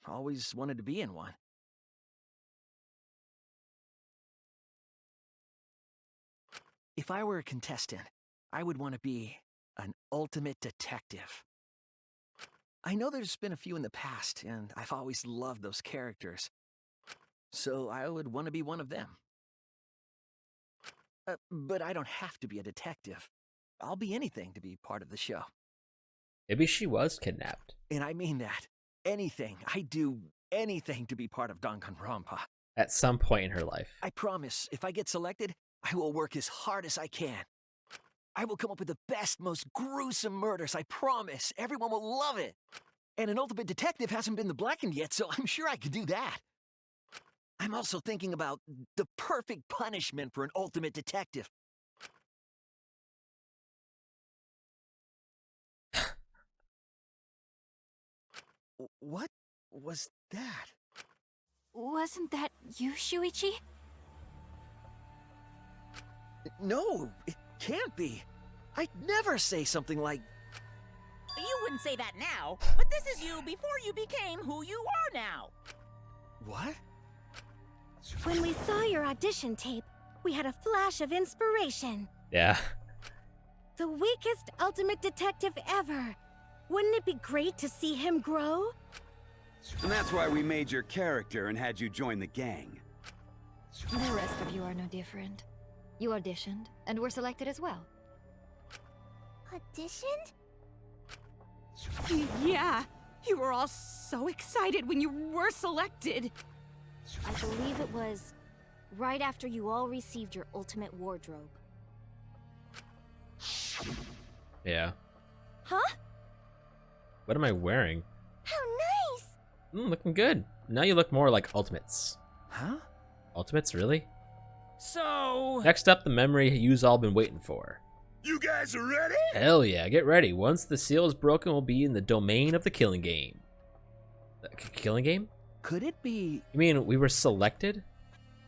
always wanted to be in one. If I were a contestant, I would want to be an ultimate detective. I know there's been a few in the past, and I've always loved those characters. So I would want to be one of them. But I don't have to be a detective. I'll be anything to be part of the show. Maybe she was kidnapped. And I mean that. Anything. I'd do anything to be part of Danganronpa. At some point in her life. I promise, if I get selected, I will work as hard as I can. I will come up with the best, most gruesome murders, I promise. Everyone will love it. And an ultimate detective hasn't been the blackened yet, so I'm sure I could do that. I'm also thinking about the perfect punishment for an ultimate detective. What was that? Wasn't that you, Shuichi? No, it can't be. I'd never say something like... You wouldn't say that now, but this is you before you became who you are now. What? When we saw your audition tape, we had a flash of inspiration. Yeah. The weakest ultimate detective ever. Wouldn't it be great to see him grow? And that's why we made your character and had you join the gang. The rest of you are no different. You auditioned, and were selected as well. Auditioned? Yeah, you were all so excited when you were selected. I believe it was right after you all received your ultimate wardrobe. Yeah. Huh? What am I wearing? How nice! Looking good. Now you look more like Ultimates. Huh? Ultimates, really? So... Next up, the memory you've all been waiting for. You guys are ready? Hell yeah, get ready. Once the seal is broken, we'll be in the domain of the killing game. The killing game? Could it be... You mean we were selected?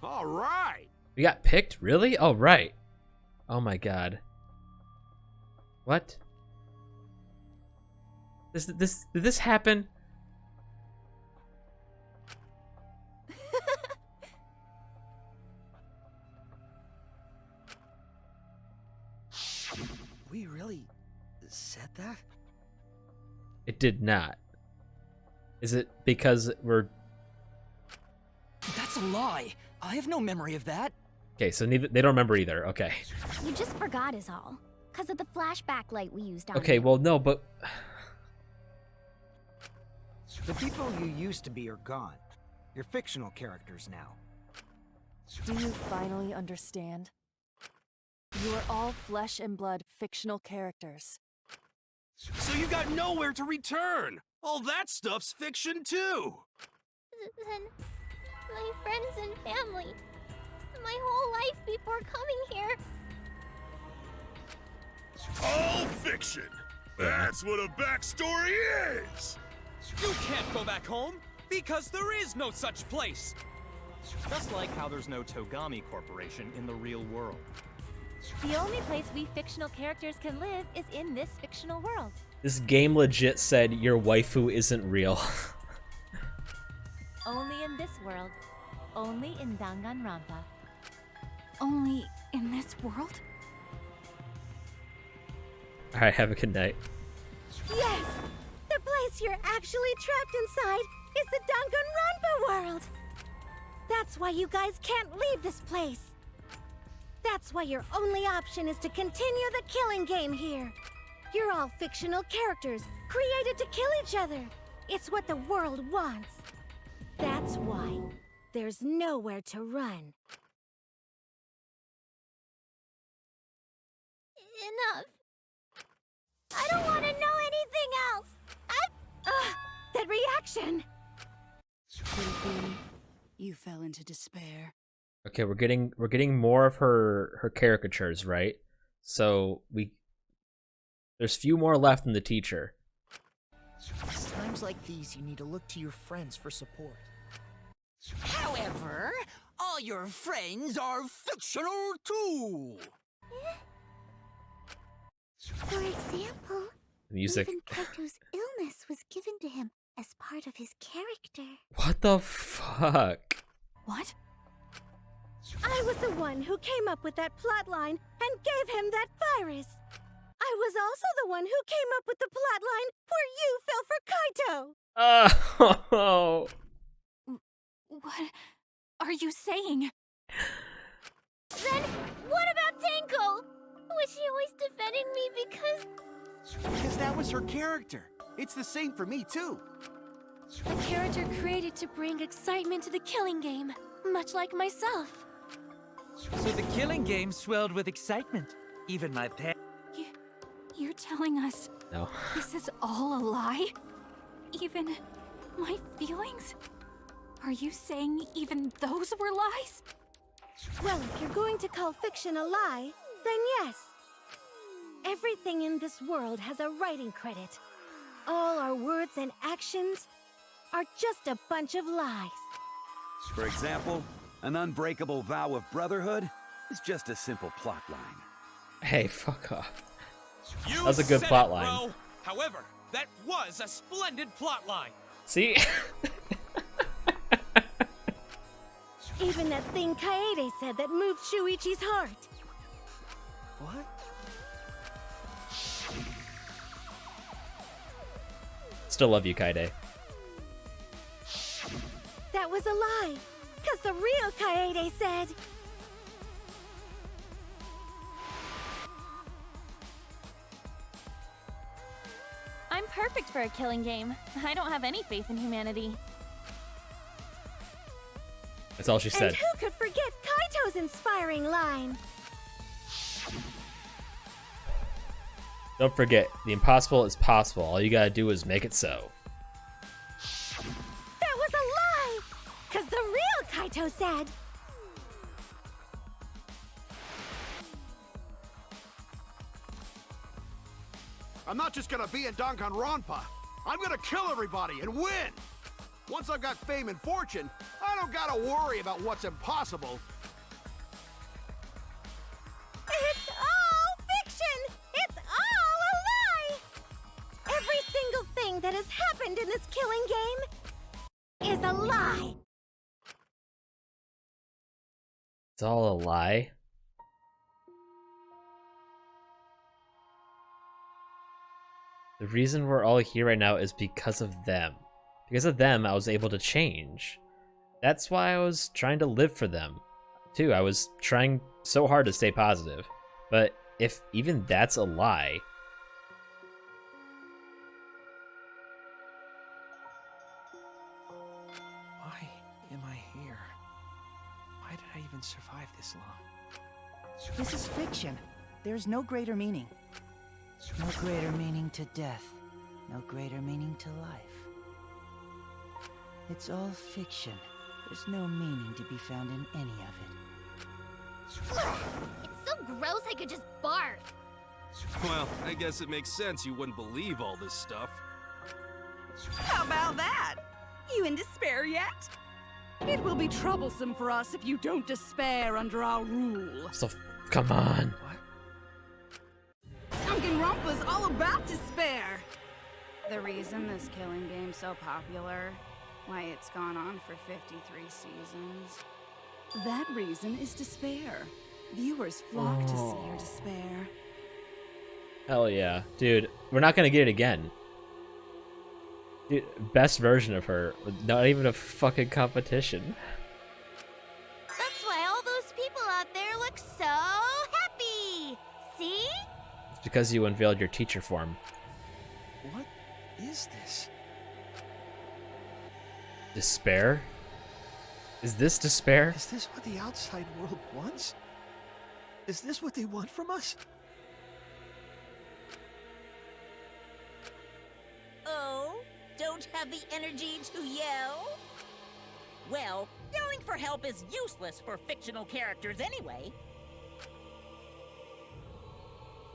All right. We got picked? Really? Oh, right. Oh my god. What? Did this happen? we really said that? It did not. Is it because we're... That's a lie. I have no memory of that. Okay, so neither they don't remember either. Okay. You just forgot is all. Because of the flashback light we used on Okay, you. well, no, but... The people you used to be are gone. You're fictional characters now. Do you finally understand? You are all flesh and blood fictional characters. So you got nowhere to return! All that stuff's fiction too! Then, my friends and family. My whole life before coming here. All fiction! That's what a backstory is! You can't go back home, because there is no such place! Just like how there's no Togami Corporation in the real world. The only place we fictional characters can live is in this fictional world. This game legit said your waifu isn't real. Only in this world. Only in Danganronpa. Only in this world? Alright, have a good night. Yes! The place you're actually trapped inside is the Danganronpa world! That's why you guys can't leave this place! That's why your only option is to continue the killing game here! You're all fictional characters, created to kill each other! It's what the world wants! That's why there's nowhere to run. Enough. I don't want to know anything else. That reaction! Could it be you fell into despair? Okay, we're getting more of her caricatures, right? So there's few more left in the teacher. It's times like these you need to look to your friends for support. However, all your friends are fictional too. For example, Music. even Kaito's illness was given to him as part of his character. What the fuck? What? I was the one who came up with that plotline and gave him that virus. I was also the one who came up with the plotline where you fell for Kaito. Oh. What are you saying? Then, what about Tenko? Was she always defending me Because that was her character. It's the same for me, too. A character created to bring excitement to the killing game, much like myself. So the killing game swelled with excitement. Even my pet. You're telling us No. this is all a lie? Even my feelings? Are you saying even those were lies? Well, if you're going to call fiction a lie, then yes. Everything in this world has a writing credit. All our words and actions are just a bunch of lies. For example, an unbreakable vow of brotherhood is just a simple plotline. Hey, fuck off. You That was a good said plot it, line. bro. However, that was a splendid plot line. See? Even that thing Kaede said that moved Shuichi's heart. What? Still love you, Kaede. That was a lie, because the real Kaede said... I'm perfect for a killing game. I don't have any faith in humanity. That's all she said. And who could forget Kaito's inspiring line? Don't forget, the impossible is possible. All you gotta do is make it so. That was a lie, because the real Kaito said... I'm not just gonna be in Danganronpa. I'm gonna kill everybody and win! Once I've got fame and fortune, I don't gotta worry about what's impossible. It's all fiction! It's all a lie! Every single thing that has happened in this killing game is a lie! It's all a lie? The reason we're all here right now is because of them. Because of them, I was able to change. That's why I was trying to live for them, too. I was trying so hard to stay positive. But if even that's a lie... Why am I here? Why did I even survive this long? This is fiction. There's no greater meaning. No greater meaning to death. No greater meaning to life. It's all fiction. There's no meaning to be found in any of it. It's so gross I could just barf. Well, I guess it makes sense you wouldn't believe all this stuff. How about that? You in despair yet? It will be troublesome for us if you don't despair under our rule. So, come on. Danganronpa's all about despair. The reason this killing game's so popular, why it's gone on for 53 seasons. That reason is despair. Viewers flock to see your despair. Hell yeah. Dude, we're not gonna get it again. Dude, best version of her. Not even a fucking competition. That's why all those people out there look so happy. See? It's because you unveiled your teacher form. What is this? Despair? Is this despair? Is this what the outside world wants? Is this what they want from us? Oh, don't have the energy to yell? Well, yelling for help is useless for fictional characters anyway.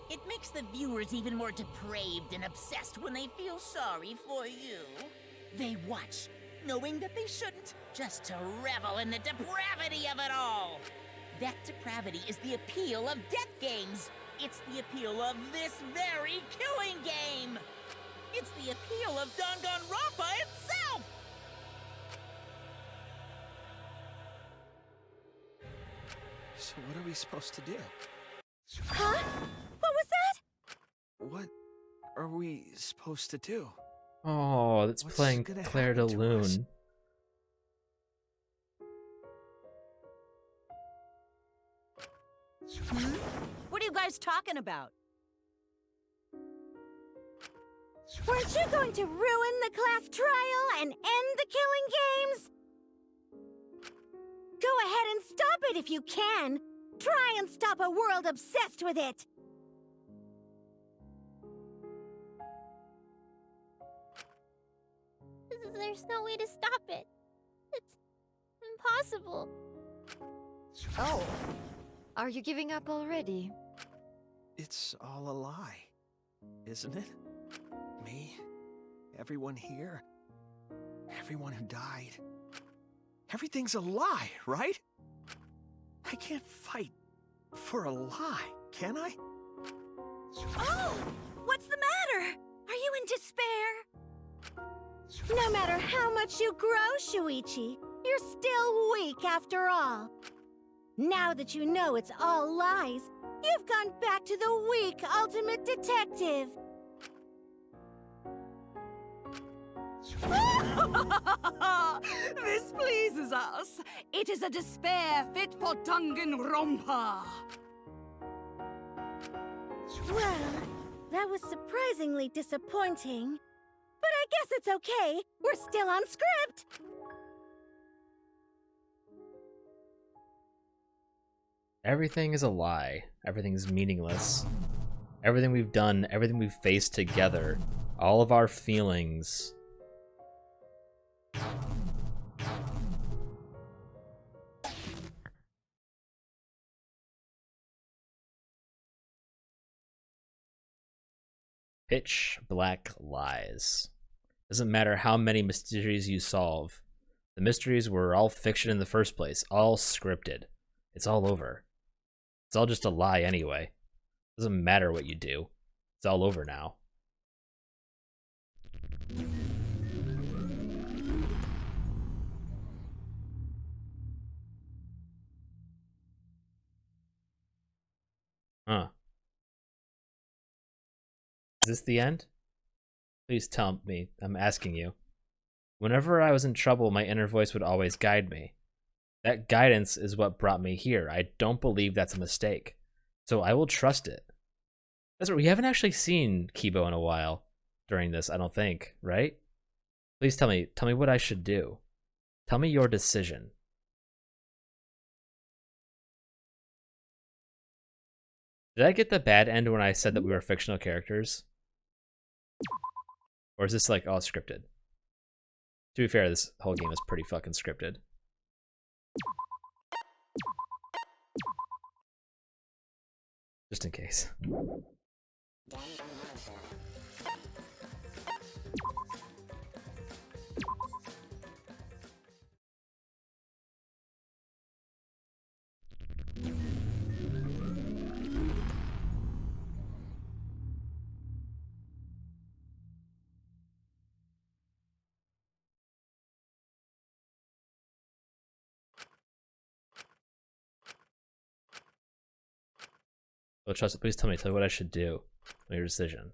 It makes the viewers even more depraved and obsessed when they feel sorry for you. They watch, knowing that they shouldn't, just to revel in the depravity of it all. That depravity is the appeal of death games. It's the appeal of this very killing game. It's the appeal of Danganronpa itself! So what are we supposed to do? Huh? What was that? What are we supposed to do? Oh, that's What's playing gonna Claire de happen to us? Lune. What are you guys talking about? Weren't you going to ruin the class trial and end the killing games? Go ahead and stop it if you can. Try and stop a world obsessed with it. There's no way to stop it. It's impossible. Oh. Are you giving up already? It's all a lie, isn't it? Me, everyone here, everyone who died. Everything's a lie, right? I can't fight for a lie, can I? Oh! What's the matter? Are you in despair? No matter how much you grow, Shuichi, you're still weak after all. Now that you know it's all lies, you've gone back to the weak ultimate detective. This pleases us. It is a despair fit for Danganronpa. Well, that was surprisingly disappointing. But I guess it's okay. We're still on script. Everything is a lie. Everything's meaningless. Everything we've done, everything we've faced together, all of our feelings. Pitch black lies. Doesn't matter how many mysteries you solve. The mysteries were all fiction in the first place, all scripted. It's all over. It's all just a lie anyway. Doesn't matter what you do. It's all over now. Huh. Is this the end? Please tell me. I'm asking you. Whenever I was in trouble, my inner voice would always guide me. That guidance is what brought me here. I don't believe that's a mistake. So I will trust it. That's right. We haven't actually seen Kibo in a while during this, I don't think, right? Please tell me what I should do. Tell me your decision. Did I get the bad end when I said that we were fictional characters? Or is this like all scripted? To be fair, this whole game is pretty fucking scripted. Just in case. Oh, trust it. Please tell me what I should do. Make your decision.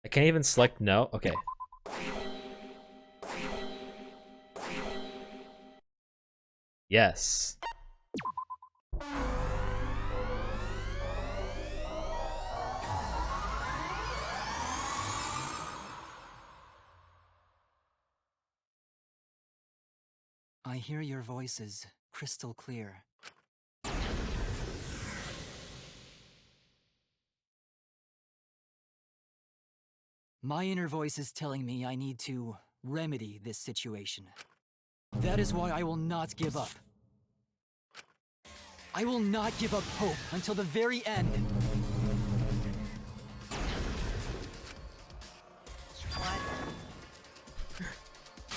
I can't even select no. Okay. Yes. I hear your voices crystal clear. My inner voice is telling me I need to remedy this situation. That is why I will not give up. I will not give up hope until the very end.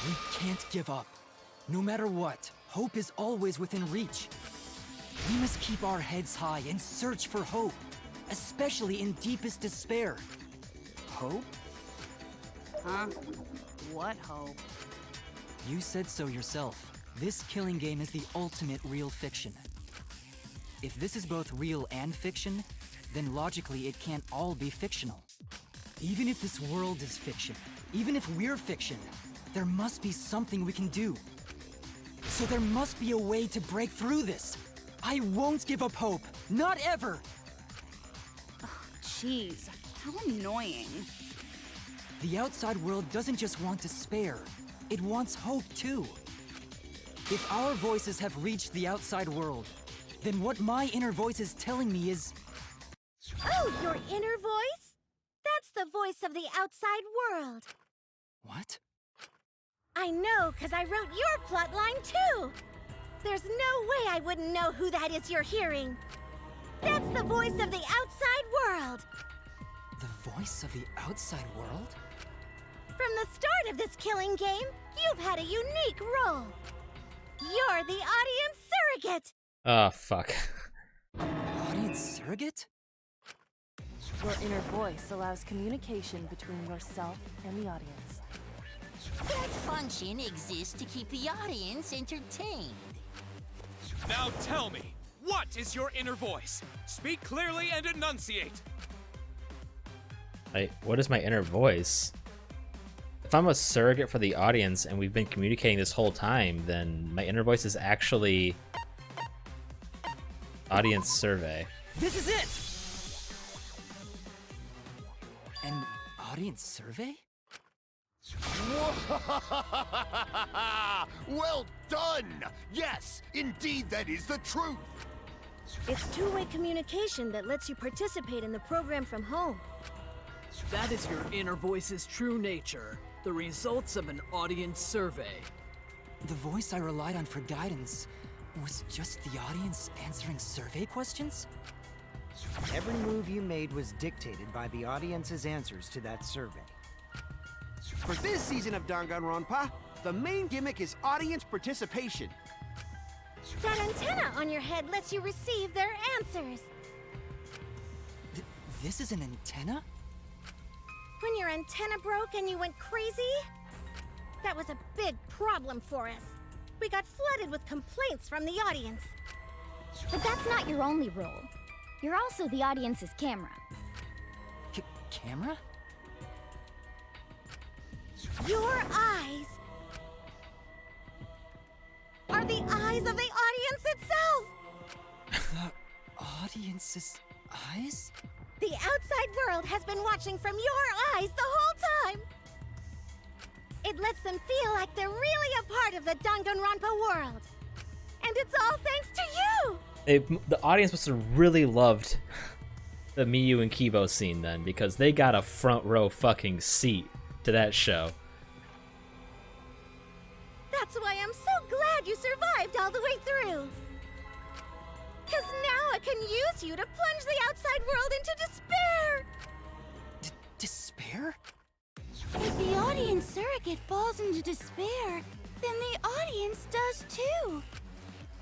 We can't give up. No matter what, hope is always within reach. We must keep our heads high and search for hope, especially in deepest despair. Hope? Huh? What hope? You said so yourself. This killing game is the ultimate real fiction. If this is both real and fiction, then logically it can't all be fictional. Even if this world is fiction, even if we're fiction, there must be something we can do. So there must be a way to break through this. I won't give up hope. Not ever. Jeez, how annoying. The outside world doesn't just want despair. It wants hope too. If our voices have reached the outside world, then what my inner voice is telling me is... Oh, your inner voice? That's the voice of the outside world. What? I know, because I wrote your plotline too. There's no way I wouldn't know who that is you're hearing. That's the voice of the outside world. The voice of the outside world? From the start of this killing game, you've had a unique role. You're the audience surrogate. Oh, fuck. Audience surrogate? Your inner voice allows communication between yourself and the audience. That function exists to keep the audience entertained. Now tell me, what is your inner voice? Speak clearly and enunciate. What is my inner voice? If I'm a surrogate for the audience and we've been communicating this whole time, then my inner voice is actually audience survey. This is it! An audience survey? Well done! Yes, indeed that is the truth! It's two-way communication that lets you participate in the program from home. That is your inner voice's true nature, the results of an audience survey. The voice I relied on for guidance was just the audience answering survey questions? Every move you made was dictated by the audience's answers to that survey. For this season of Danganronpa, the main gimmick is audience participation. That antenna on your head lets you receive their answers. This is an antenna? When your antenna broke and you went crazy, that was a big problem for us. we got flooded with complaints from the audience. But that's not your only role. You're also the audience's camera. Camera? Your eyes are the eyes of the audience itself! The audience's eyes? The outside world has been watching from your eyes the whole time! It lets them feel like they're really a part of the Danganronpa world. And it's all thanks to you! The audience must have really loved the Miyu and Kibo scene then, because they got a front row fucking seat to that show. That's why I'm so glad you survived all the way through. Because now I can use you to plunge the outside world into despair! Despair? If the audience surrogate falls into despair, then the audience does too.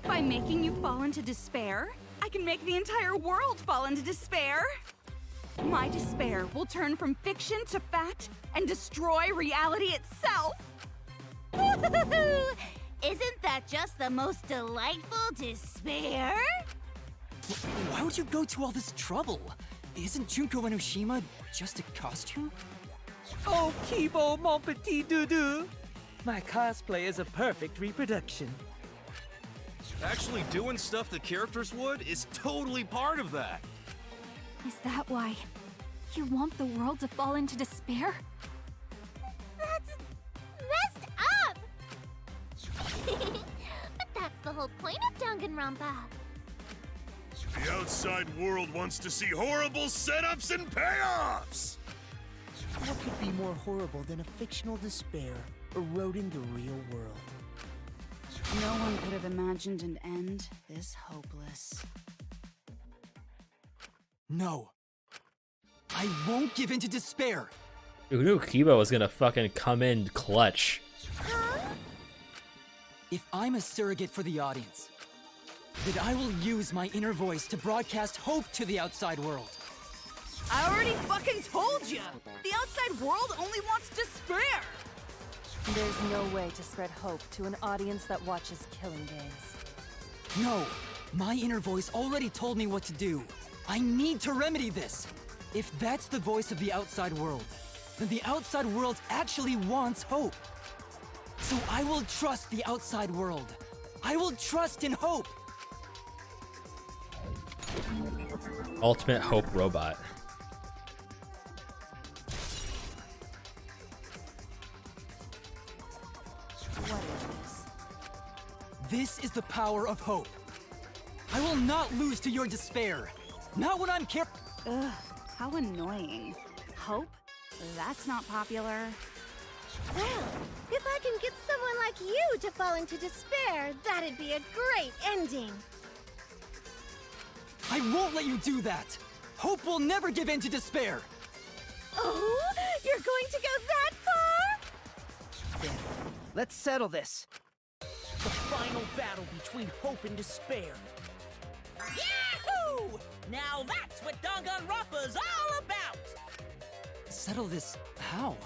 By making you fall into despair, I can make the entire world fall into despair. My despair will turn from fiction to fact and destroy reality itself. Isn't that just the most delightful despair? Why would you go to all this trouble? Isn't Junko Enoshima just a costume? Oh, Kibo, mon petit doudou! My cosplay is a perfect reproduction. Actually doing stuff the characters would is totally part of that. Is that why you want the world to fall into despair? That's messed up! But that's the whole point of Danganronpa. The outside world wants to see horrible setups and payoffs! What could be more horrible than a fictional despair eroding the real world? No one could have imagined an end this hopeless. No. I won't give in to despair. Who knew Kibo was gonna fucking come in clutch? If I'm a surrogate for the audience, then I will use my inner voice to broadcast hope to the outside world. I already fucking told you! The outside world only wants despair! There's no way to spread hope to an audience that watches killing games. No, my inner voice already told me what to do. I need to remedy this. If that's the voice of the outside world, then the outside world actually wants hope. So I will trust the outside world. I will trust in hope. Ultimate Hope Robot. What is this? This is the power of hope. I will not lose to your despair. Not when I'm Ugh, how annoying. Hope? That's not popular. Well, if I can get someone like you to fall into despair, that'd be a great ending. I won't let you do that. Hope will never give in to despair. Oh, you're going to go that far? Then, let's settle this. The final battle between hope and despair. Yahoo! Now that's what Danganronpa's all about! Settle this how?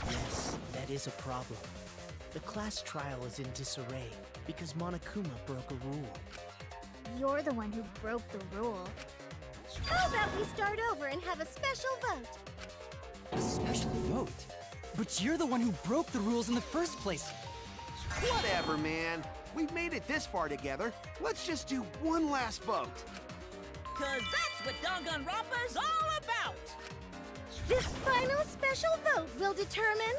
Yes, that is a problem. The class trial is in disarray because Monokuma broke a rule. You're the one who broke the rule. How about we start over and have a special vote? A special vote? But you're the one who broke the rules in the first place. Whatever, man. We've made it this far together. Let's just do one last vote. Cause that's what Danganronpa's all about! This final special vote will determine,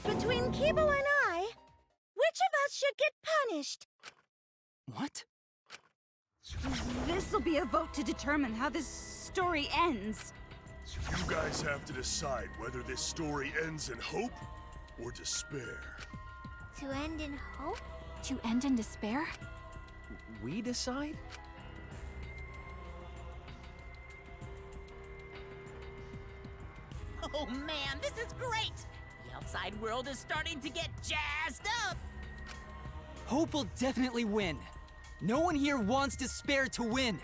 between Kibo and I, which of us should get punished. What? This'll be a vote to determine how this story ends. You guys have to decide whether this story ends in hope or despair. To end in hope? To end in despair? We decide? Oh man, this is great! The outside world is starting to get jazzed up! Hope will definitely win. No one here wants despair to win.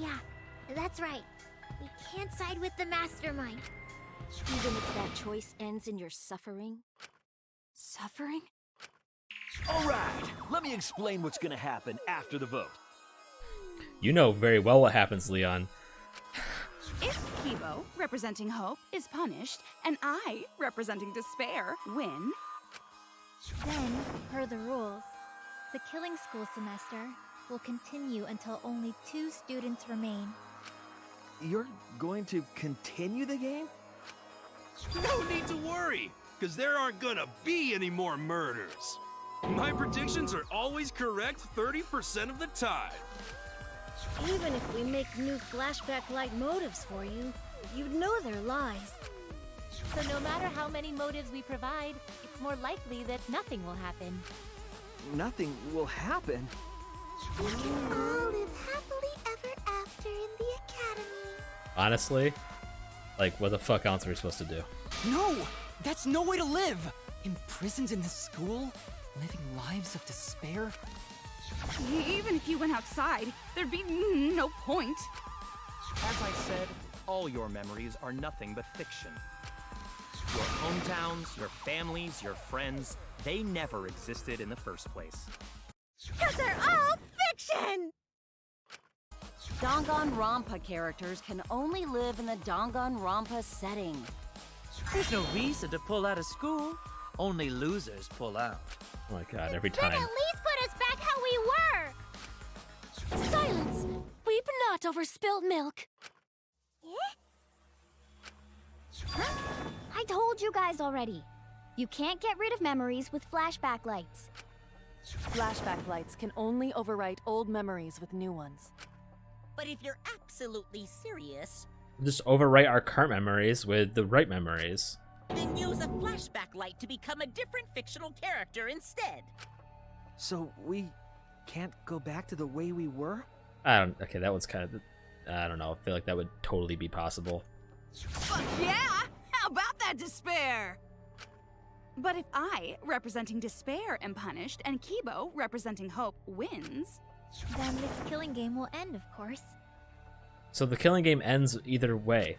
Yeah, that's right. We can't side with the mastermind. Even if that choice ends in your suffering? Suffering? Alright, let me explain what's gonna happen after the vote. You know very well what happens, Leon. If Kibo, representing hope, is punished, and I, representing despair, win, Then, per the rules, the killing school semester will continue until only 2 students remain. You're going to continue the game? No need to worry, because there aren't gonna be any more murders. My predictions are always correct 30% of the time. Even if we make new flashback-like motives for you, you'd know they're lies. So no matter how many motives we provide, it's more likely that nothing will happen. Nothing will happen. We can all live happily ever after in the academy. Honestly, like, what the fuck else are we supposed to do? No! That's no way to live! Imprisoned in this school? Living lives of despair? even if you went outside, there'd be no point. As I said, all your memories are nothing but fiction. Your hometowns, your families, your friends, they never existed in the first place. 'Cause they're all fiction! Danganronpa characters can only live in the Danganronpa setting. There's no reason to pull out of school. Only losers pull out. Oh my god, every Then time. at least put us back how we were! Silence! Weep not over spilt milk. Huh? I told you guys already. You can't get rid of memories with flashback lights. Flashback lights can only overwrite old memories with new ones. But if you're absolutely serious, Just overwrite our current memories with the right memories. then use a flashback light to become a different fictional character instead. So we can't go back to the way we were? Okay, that one's kind of, I don't know, I feel like that would totally be possible. Fuck yeah! How about that despair? But if I, representing despair, am punished, and Kibo, representing hope, wins, then this killing game will end, of course. So the killing game ends either way.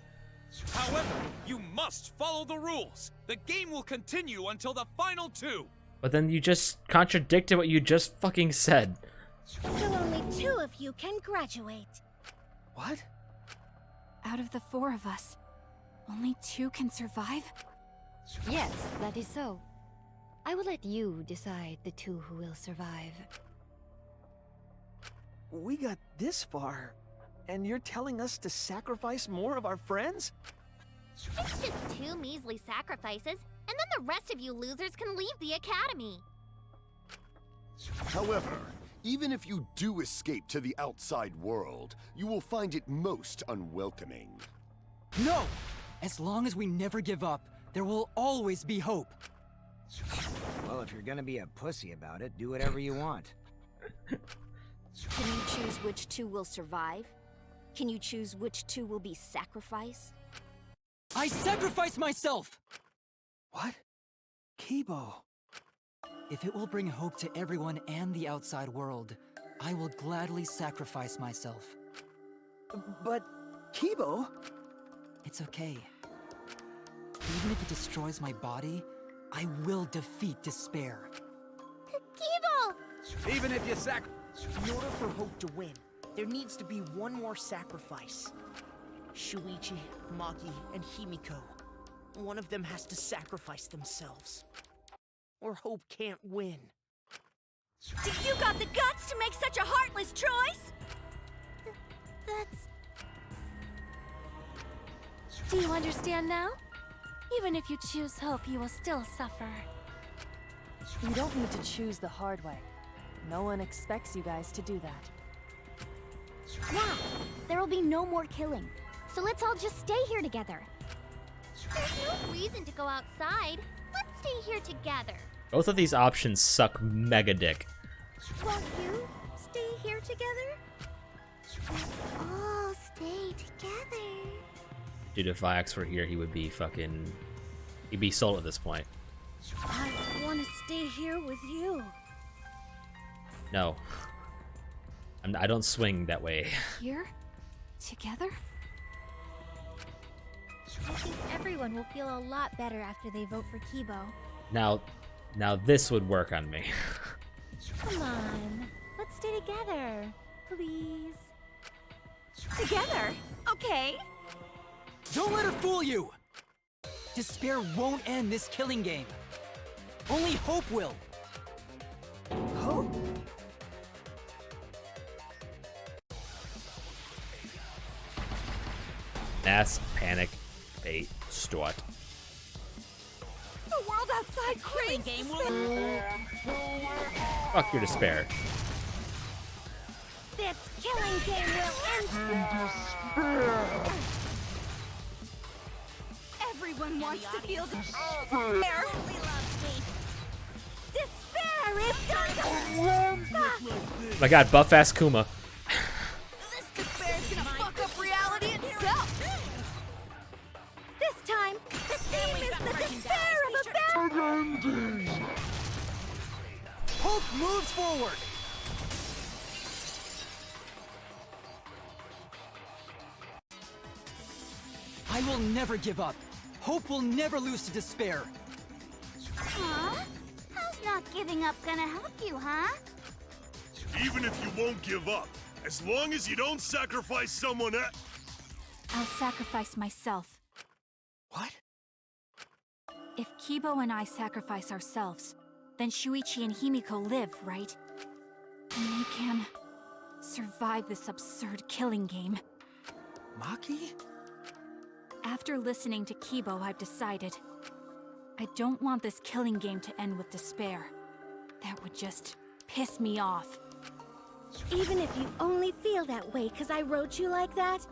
However, you must follow the rules. The game will continue until the final 2. But then you just contradicted what you just fucking said. So only 2 of you can graduate. What? Out of the 4 of us, only 2 can survive? Yes, that is so. I will let you decide the 2 who will survive. We got this far, and you're telling us to sacrifice more of our friends? It's just 2 measly sacrifices, and then the rest of you losers can leave the academy. However, even if you do escape to the outside world, you will find it most unwelcoming. No! As long as we never give up, there will always be hope. Well, if you're gonna be a pussy about it, do whatever you want. Can you choose which 2 will survive? Can you choose which 2 will be sacrificed? I sacrifice myself! What? Kibo. If it will bring hope to everyone and the outside world, I will gladly sacrifice myself. But, Kibo... It's okay. Even if it destroys my body, I will defeat despair. Kibo! Even if you In order for hope to win, there needs to be one more sacrifice. Shuichi, Maki, and Himiko. One of them has to sacrifice themselves. Or hope can't win. Do you got the guts to make such a heartless choice? That's... Do you understand now? Even if you choose hope, you will still suffer. You don't need to choose the hard way. No one expects you guys to do that. Yeah, there will be no more killing. So let's all just stay here together. There's no reason to go outside. Let's stay here together. Both of these options suck mega dick. Won't you stay here together? Let's all stay together. Dude, if Viox were here, he would be fucking... He'd be sold at this point. I want to stay here with you. No. I don't swing that way. Here? Together? I think everyone will feel a lot better after they vote for Kibo. Now this would work on me. Come on, let's stay together, please. Together? Okay. Don't let her fool you! Despair won't end this killing game. Only hope will. Hope? Mass panic bait stwat. The world outside craves game Fuck your despair. This killing game will end. Everyone wants to feel despair. Despair is My god, buff ass Kuma. This despair is gonna fuck up reality itself. This time, the theme is the despair of a bad ending. Hope moves forward. I will never give up. Hope will never lose to despair. Huh? How's not giving up gonna help you, huh? Even if you won't give up, as long as you don't sacrifice someone else. I'll sacrifice myself. What? If Kibo and I sacrifice ourselves, then Shuichi and Himiko live, right? And they can survive this absurd killing game. Maki? After listening to Kibo, I've decided I don't want this killing game to end with despair. That would just piss me off. Even if you only feel that way because I wrote you like that?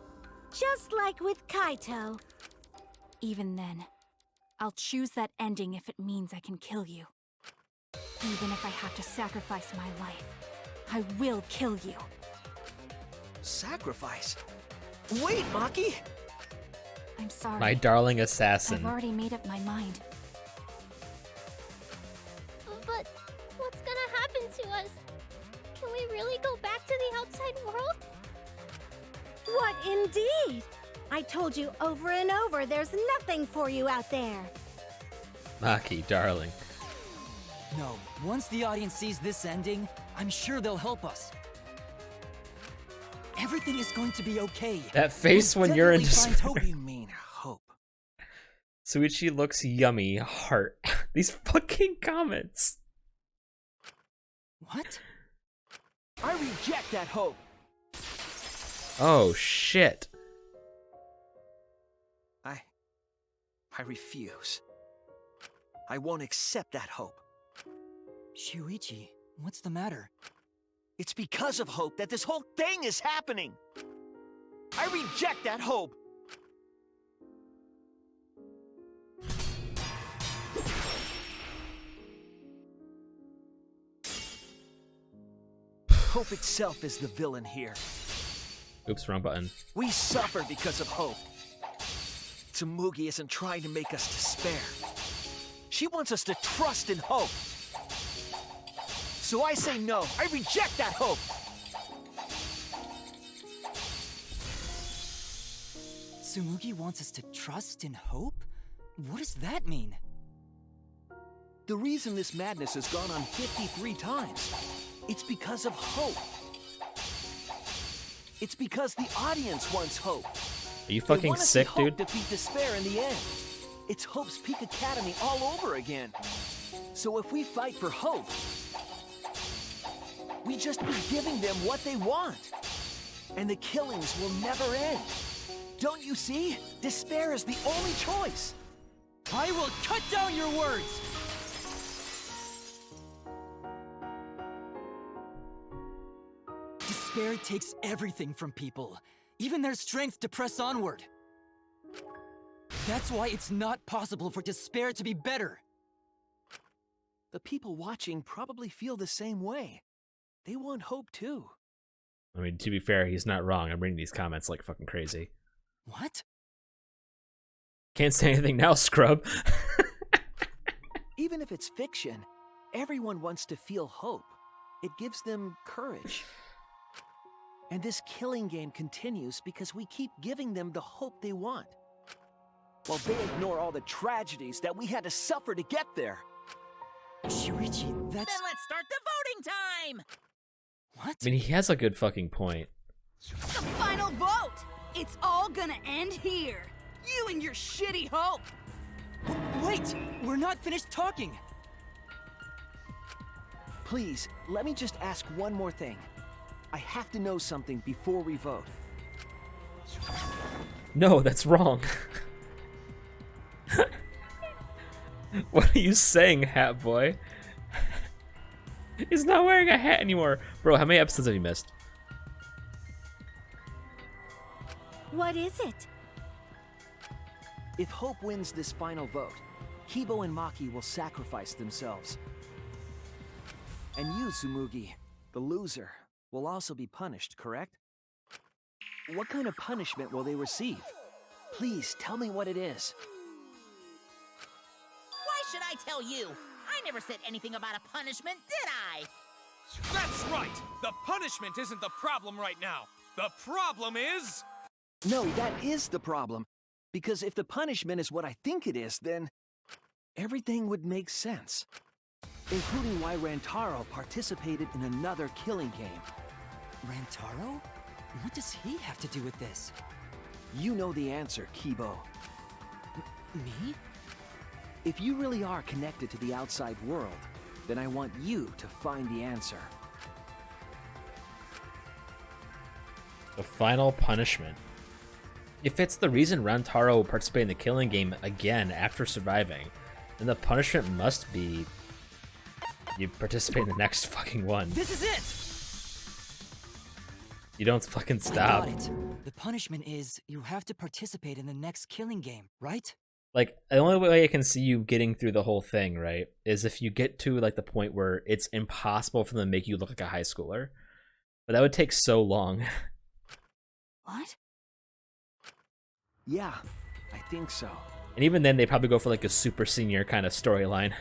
Just like with Kaito. Even then, I'll choose that ending if it means I can kill you. Even if I have to sacrifice my life, I will kill you. Sacrifice? Wait, Maki! I'm sorry. My darling assassin. I've already made up my mind. But what's gonna happen to us? Can we really go back to the outside world? What indeed? I told you over and over there's nothing for you out there. Maki, darling. No, once the audience sees this ending, I'm sure they'll help us. Everything is going to be okay. That face when you're in despair. What do you mean, hope? Suichi looks yummy. Heart. These fucking comments. What? I reject that hope. Oh shit. I refuse. I won't accept that hope. Shuichi, what's the matter? It's because of hope that this whole thing is happening. I reject that hope. Hope itself is the villain here. Oops, wrong button. We suffer because of hope. Tsumugi isn't trying to make us despair. She wants us to trust in hope. So I say no. I reject that hope. Tsumugi wants us to trust in hope? What does that mean? The reason this madness has gone on 53 times, it's because of hope. It's because the audience wants hope. Are you fucking sick, see dude? Hope defeat despair in the end. It's Hope's Peak Academy all over again. So if we fight for hope, we just be giving them what they want. And the killings will never end. Don't you see? Despair is the only choice. I will cut down your words! Despair takes everything from people, even their strength to press onward. That's why it's not possible for despair to be better. The people watching probably feel the same way. They want hope too. I mean, to be fair, he's not wrong. I'm reading these comments like fucking crazy. What? Can't say anything now, scrub. Even if it's fiction, everyone wants to feel hope. It gives them courage. And this killing game continues because we keep giving them the hope they want. While they ignore all the tragedies that we had to suffer to get there. Shuichi Shuichi, that's... Then let's start the voting time! What? I mean, he has a good fucking point. The final vote! It's all gonna end here! You and your shitty hope! Wait! We're not finished talking! Please, let me just ask one more thing. I have to know something before we vote. No, that's wrong. What are you saying, Hat Boy? He's not wearing a hat anymore. Bro, how many episodes have you missed? What is it? If Hope wins this final vote, Kibo and Maki will sacrifice themselves. And you, Tsumugi, the loser, will also be punished, correct? What kind of punishment will they receive? Please, tell me what it is. Why should I tell you? I never said anything about a punishment, did I? That's right! The punishment isn't the problem right now. The problem is... No, that is the problem. Because if the punishment is what I think it is, then everything would make sense. Including why Rantaro participated in another killing game. Rantaro? What does he have to do with this? You know the answer, Kibo. Me? If you really are connected to the outside world, then I want you to find the answer. The final punishment. If it's the reason Rantaro participated in the killing game again after surviving, then the punishment must be you participate in the next fucking one. This is it! You don't fucking I stop. got it. The punishment is you have to participate in the next killing game, right? Like, the only way I can see you getting through the whole thing, right, is if you get to, like, the point where it's impossible for them to make you look like a high schooler. But that would take so long. What? Yeah, I think so. And even then, they probably go for, like, a super senior kind of storyline.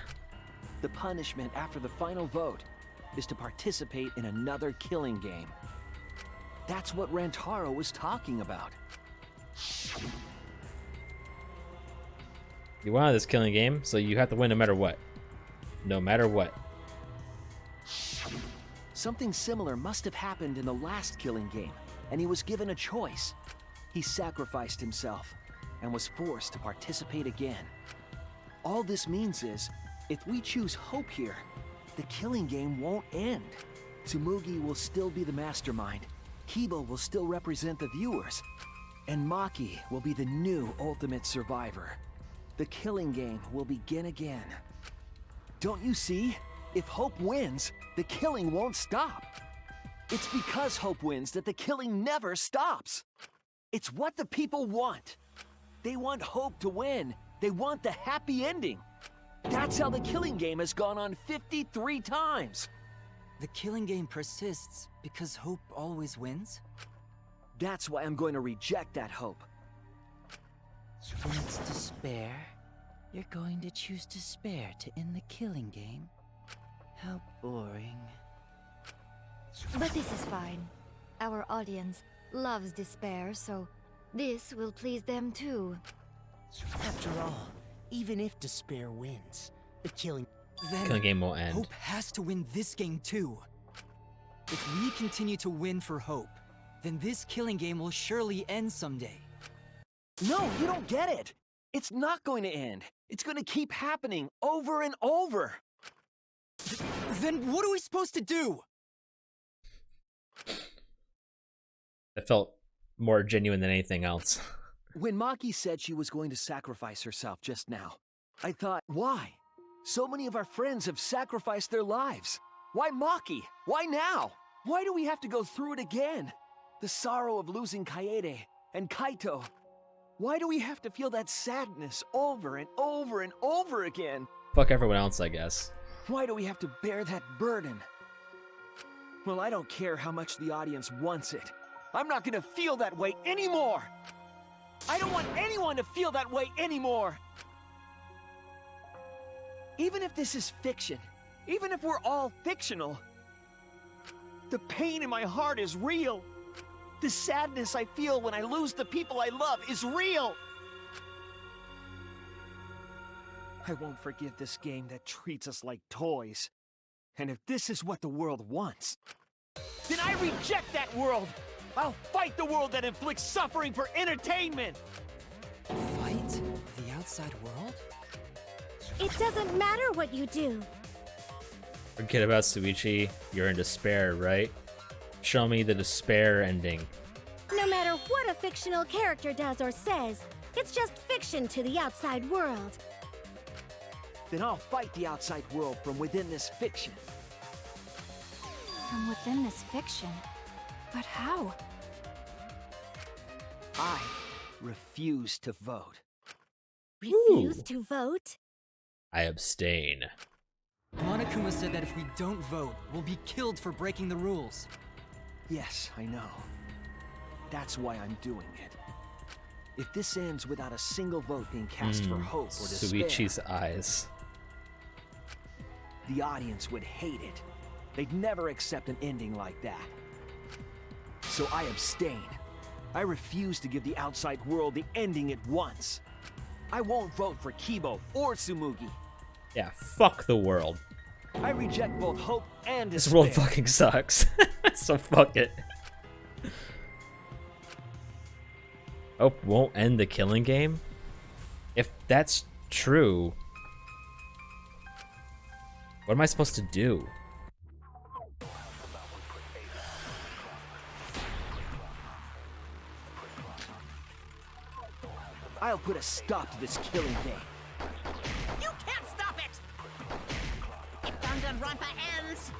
The punishment after the final vote is to participate in another killing game. That's what Rantaro was talking about. You wanted this killing game, so you have to win no matter what. No matter what. Something similar must have happened in the last killing game, and he was given a choice. He sacrificed himself and was forced to participate again. All this means is, if we choose Hope here, the killing game won't end. Tsumugi will still be the mastermind, Kibo will still represent the viewers, and Maki will be the new ultimate survivor. The killing game will begin again. Don't you see? If Hope wins, the killing won't stop. It's because Hope wins that the killing never stops. It's what the people want. They want Hope to win. They want the happy ending. That's how the killing game has gone on 53 times. The killing game persists because Hope always wins? That's why I'm going to reject that hope. When it's despair, you're going to choose despair to end the killing game? How boring. But this is fine. Our audience loves despair, so this will please them too. After all, even if despair wins, the killing game will end. Hope has to win this game too. If we continue to win for Hope, then this killing game will surely end someday. No, you don't get it. It's not going to end. It's going to keep happening over and over. Then what are we supposed to do? It felt more genuine than anything else. When Maki said she was going to sacrifice herself just now, I thought, why? So many of our friends have sacrificed their lives. Why Maki? Why now? Why do we have to go through it again? The sorrow of losing Kaede and Kaito. Why do we have to feel that sadness over and over and over again? Fuck everyone else, I guess. Why do we have to bear that burden? Well, I don't care how much the audience wants it. I'm not gonna feel that way anymore! I don't want anyone to feel that way anymore! Even if this is fiction, even if we're all fictional, the pain in my heart is real. The sadness I feel when I lose the people I love is real. I won't forgive this game that treats us like toys. And if this is what the world wants, then I reject that world! I'll fight the world that inflicts suffering for entertainment! Fight the outside world? It doesn't matter what you do. Forget about Suichi. You're in despair, right? Show me the despair ending. No matter what a fictional character does or says, it's just fiction to the outside world. Then I'll fight the outside world from within this fiction. From within this fiction? But how? I refuse to vote. Refuse to vote? I abstain. Monokuma said that if we don't vote, we'll be killed for breaking the rules. Yes, I know. That's why I'm doing it. If this ends without a single vote being cast for hope or despair, Suichi's eyes. The audience would hate it. They'd never accept an ending like that. So I abstain. I refuse to give the outside world the ending it wants. I won't vote for Kibo or Tsumugi. Yeah, fuck the world. I reject both hope and despair. This world fucking sucks. So fuck it. Hope won't end the killing game? If that's true, what am I supposed to do? I'll put a stop to this killing game. You can't stop it! If Danganronpa ends,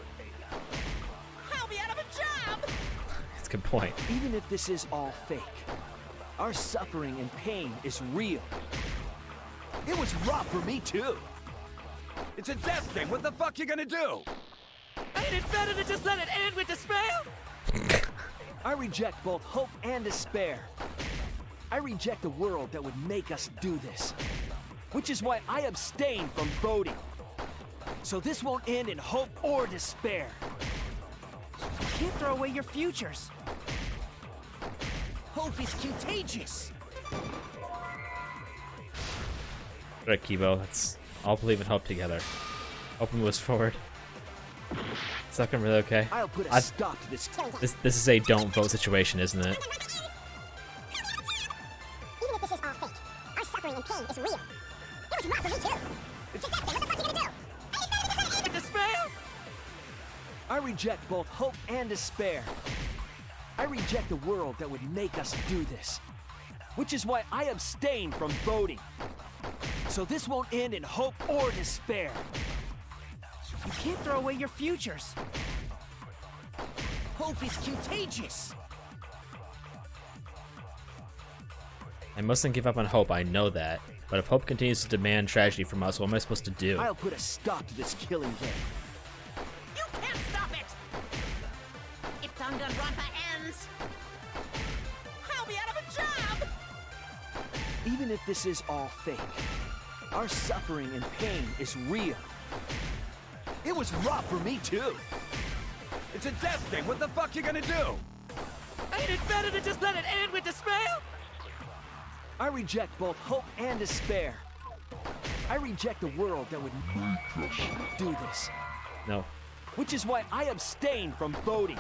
I'll be out of a job! That's a good point. Even if this is all fake, our suffering and pain is real. It was rough for me too. It's a death game. What the fuck you gonna do? Ain't it better to just let it end with despair? I reject both hope and despair. I reject a world that would make us do this. Which is why I abstain from voting. So this won't end in hope or despair. You can't throw away your futures. Hope is contagious. Alright, Kibo, I'll believe and hope together. Hope moves forward. It's looking really okay. I'll put a stop to this. This is a don't vote situation, isn't it? Even if this is all fake, our suffering and pain is real. It was rough for me too. It's a death game. What the fuck you gonna do? Despair? I reject both hope and despair. I reject a world that would make us do this. Which is why I abstain from voting. So this won't end in hope or despair. You can't throw away your futures. Hope is contagious. I mustn't give up on hope, I know that. But if hope continues to demand tragedy from us, what am I supposed to do? I'll put a stop to this killing game. You can't stop it! If Danganronpa ends, I'll be out of a job! Even if this is all fake, our suffering and pain is real. It was rough for me too. It's a death game. What the fuck you gonna do? Ain't it better to just let it end with despair? I reject both hope and despair. I reject a world that would make us do this. No. Which is why I abstain from voting.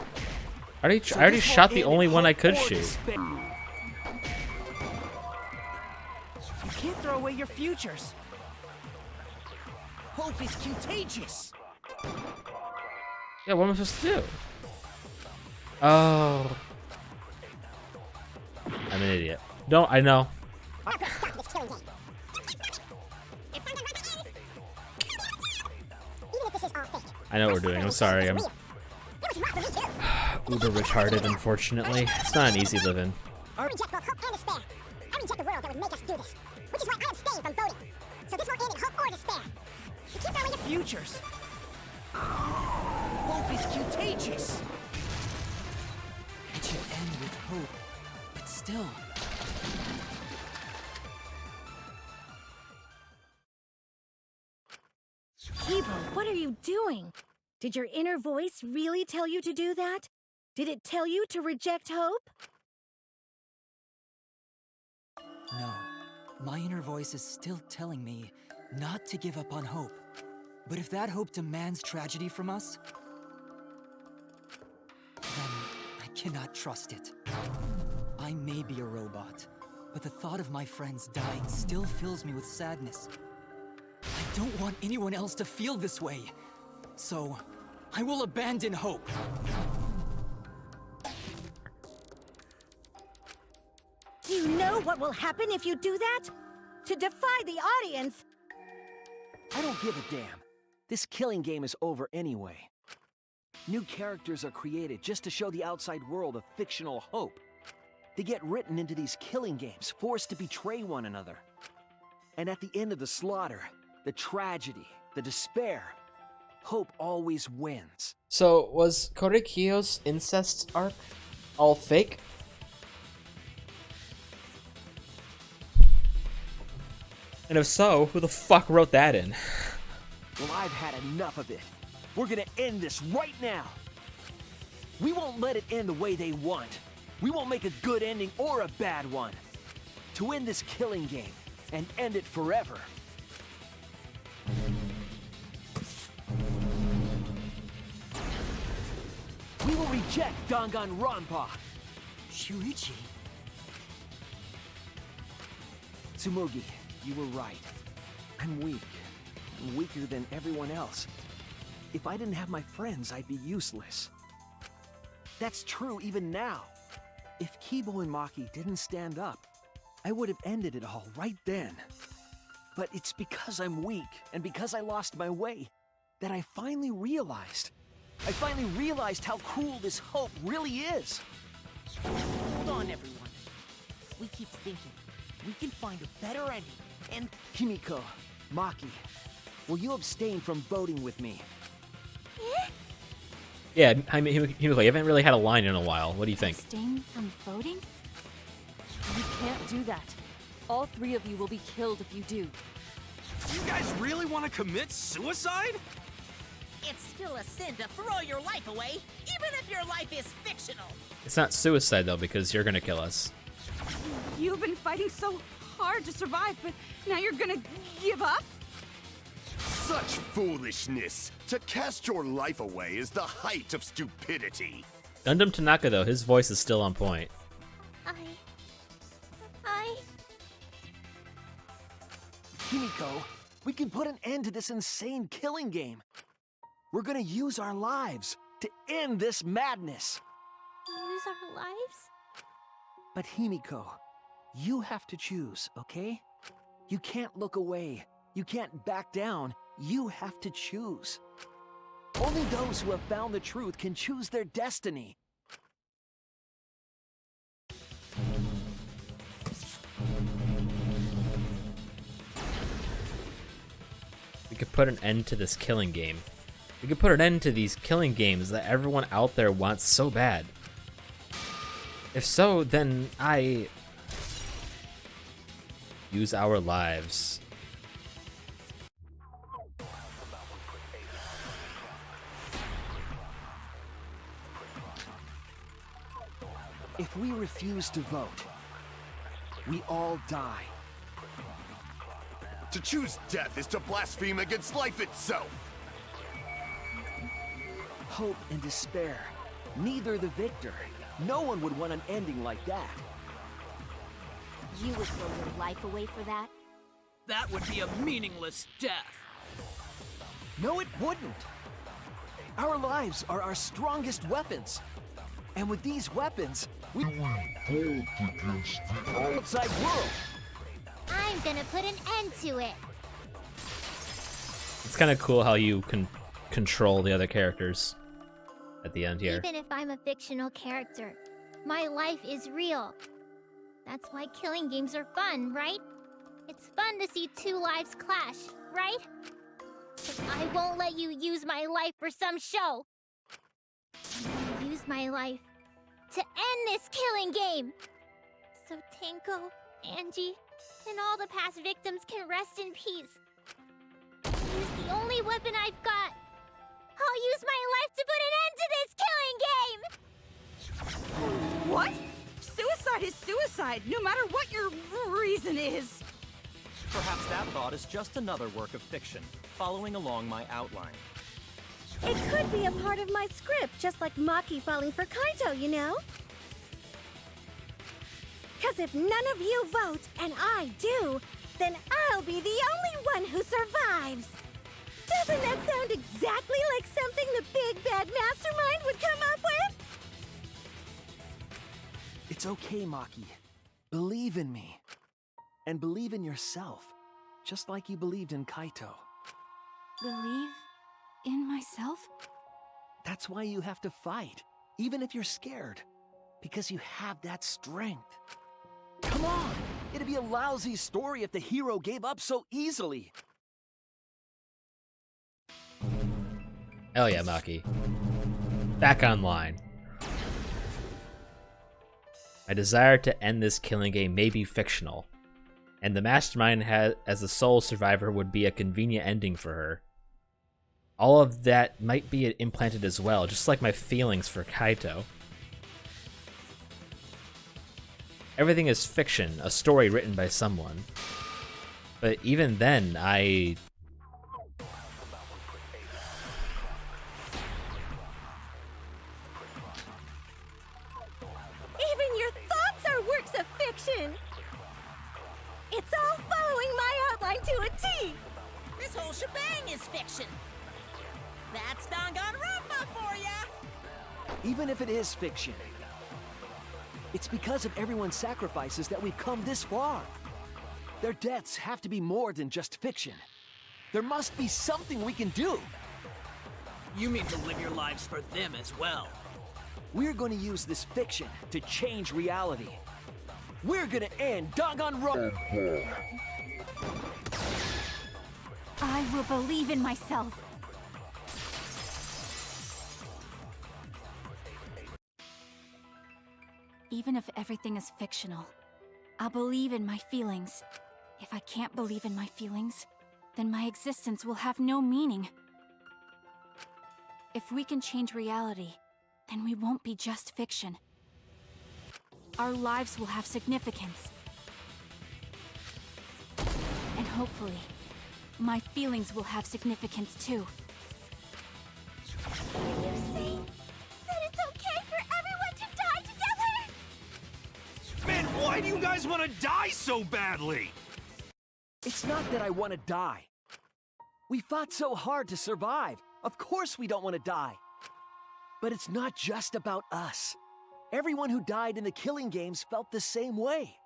I already shot the only one I could shoot. You can't throw away your futures. Hope is contagious. Yeah, what am I supposed to do? Oh. I'm an idiot. No, I know. I'll put a stop to this killing game. Even if this is all fake. I know what we're doing. I'm sorry. I'm It was rough for me too. uber retarded, unfortunately. It's not an easy living. I reject both hope and despair. I reject a world that would make us do this. Which is why I abstain from voting. So this won't end in hope or despair. You keep throwing your futures. Hope is contagious. It should end with hope, but still. Kibo, what are you doing? Did your inner voice really tell you to do that? Did it tell you to reject hope? No. My inner voice is still telling me not to give up on hope. But if that hope demands tragedy from us, then I cannot trust it. I may be a robot, but the thought of my friends dying still fills me with sadness. I don't want anyone else to feel this way, so I will abandon hope. Do you know what will happen if you do that? To defy the audience! I don't give a damn. This killing game is over anyway. New characters are created just to show the outside world a fictional hope. They get written into these killing games, forced to betray one another. And at the end of the slaughter, the tragedy, the despair, hope always wins. So, was Korikyo's incest arc all fake? And if so, who the fuck wrote that in? Well, I've had enough of it. We're gonna end this right now. We won't let it end the way they want. We won't make a good ending or a bad one. To end this killing game and end it forever. We will reject Danganronpa. Shuichi. Tsumugi, you were right. I'm weak. I'm weaker than everyone else. If I didn't have my friends, I'd be useless. That's true even now. If Kibo and Maki didn't stand up, I would have ended it all right then. But it's because I'm weak, and because I lost my way, that I finally realized. I finally realized how cruel this hope really is. Hold on, everyone. We keep thinking. We can find a better ending, and... Himiko, Maki, will you abstain from voting with me? Yeah, I mean, Himiko, you haven't really had a line in a while. What do you think? Abstain from voting? You can't do that. All three of you will be killed if you do. You guys really want to commit suicide? It's still a sin to throw your life away, even if your life is fictional. It's not suicide, though, because you're gonna kill us. You've been fighting so hard to survive, but now you're gonna give up? Such foolishness! To cast your life away is the height of stupidity. Gundam Tanaka, though, his voice is still on point. Himiko, we can put an end to this insane killing game. We're gonna use our lives to end this madness. Use our lives? But Himiko, you have to choose, okay? You can't look away. You can't back down. You have to choose. Only those who have found the truth can choose their destiny. We could put an end to this killing game. We could put an end to these killing games that everyone out there wants so bad. If so, then I use our lives. If we refuse to vote, we all die. To choose death is to blaspheme against life itself. Hope and despair, neither the victor. No one would want an ending like that. You would throw your life away for that? That would be a meaningless death. No, it wouldn't. Our lives are our strongest weapons. And with these weapons, we hope against the outside world. I'm gonna put an end to it. It's kind of cool how you can control the other characters at the end here. Even if I'm a fictional character, my life is real. That's why killing games are fun, right? It's fun to see two lives clash, right? But I won't let you use my life for some show. I'm gonna use my life to end this killing game. So Tenko, Angie, and all the past victims can rest in peace. Use the only weapon I've got. I'll use my life to put an end to this killing game! What? Suicide is suicide, no matter what your reason is. Perhaps that thought is just another work of fiction, following along my outline. It could be a part of my script, just like Maki falling for Kaito, you know? Because if none of you vote, and I do, then I'll be the only one who survives. Doesn't that sound exactly like something the big bad mastermind would come up with? It's okay, Maki. Believe in me. And believe in yourself, just like you believed in Kaito. Believe in myself? That's why you have to fight, even if you're scared. Because you have that strength. Come on! It'd be a lousy story if the hero gave up so easily. Hell yeah, Maki. Back online. My desire to end this killing game may be fictional, and the mastermind as the sole survivor would be a convenient ending for her. All of that might be implanted as well, just like my feelings for Kaito. Everything is fiction, a story written by someone. But even then, Even your thoughts are works of fiction! It's all following my outline to a T! This whole shebang is fiction. That's Danganronpa for ya! Even if it is fiction, it's because of everyone's sacrifices that we've come this far. Their deaths have to be more than just fiction. There must be something we can do. You mean to live your lives for them as well? We're going to use this fiction to change reality. We're going to end Danganronpa. I will believe in myself. Even if everything is fictional, I'll believe in my feelings. If I can't believe in my feelings, then my existence will have no meaning. If we can change reality, then we won't be just fiction. Our lives will have significance. And hopefully, my feelings will have significance too. Are you saying that it's okay for everyone to die together? Man, why do you guys want to die so badly? It's not that I want to die. We fought so hard to survive. Of course we don't want to die. But it's not just about us. Everyone who died in the killing games felt the same way.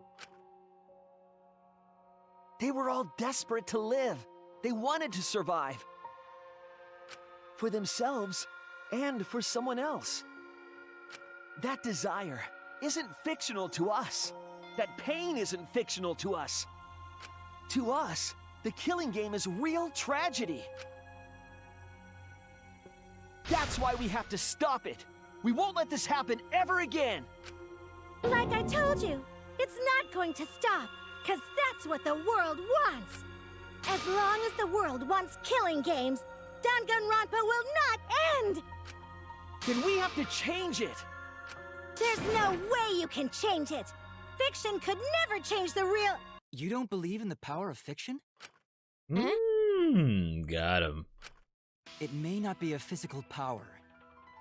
They were all desperate to live. They wanted to survive. For themselves and for someone else. That desire isn't fictional to us. That pain isn't fictional to us. To us, the killing game is real tragedy. That's why we have to stop it. We won't let this happen ever again. Like I told you, it's not going to stop, because that's what the world wants. As long as the world wants killing games, Danganronpa will not end! Then we have to change it. There's no way you can change it. Fiction could never change the real... You don't believe in the power of fiction? Got him. It may not be a physical power,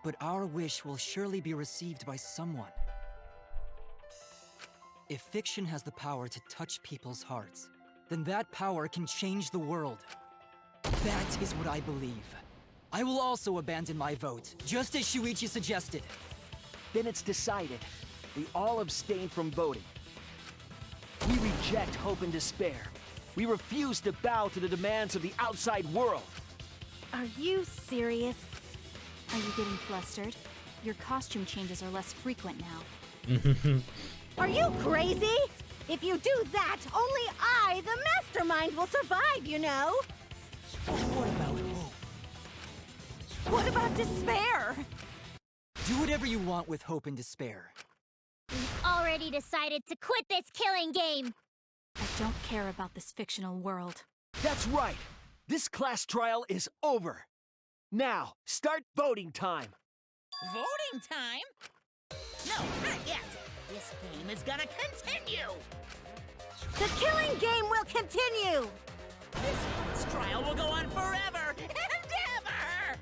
but our wish will surely be received by someone. If fiction has the power to touch people's hearts, then that power can change the world. That is what I believe. I will also abandon my vote, just as Shuichi suggested. Then it's decided. We all abstain from voting. We reject hope and despair. We refuse to bow to the demands of the outside world. Are you serious? Are you getting flustered? Your costume changes are less frequent now. Are you crazy? If you do that, only I, the mastermind, will survive, you know? What about hope? What about despair? Do whatever you want with hope and despair. We've already decided to quit this killing game. I don't care about this fictional world. That's right. This class trial is over. Now, start voting time. Voting time? No, not yet. This game is gonna continue. The killing game will continue! This trial will go on forever and ever!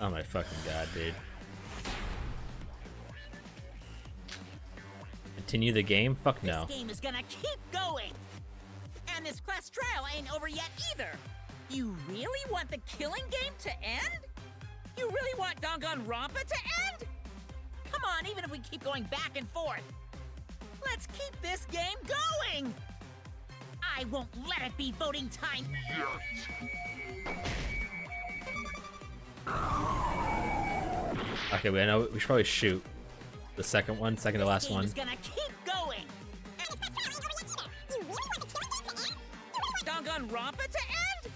Oh my fucking god, dude. Continue the game? Fuck no. This game is gonna keep going! And this class trial ain't over yet either! You really want the killing game to end? You really want Danganronpa to end? Come on, even if we keep going back and forth. Let's keep this game going! I won't let it be voting time yet! Okay, I know we should probably shoot the second to last one. This game is gonna keep going! Danganronpa to end?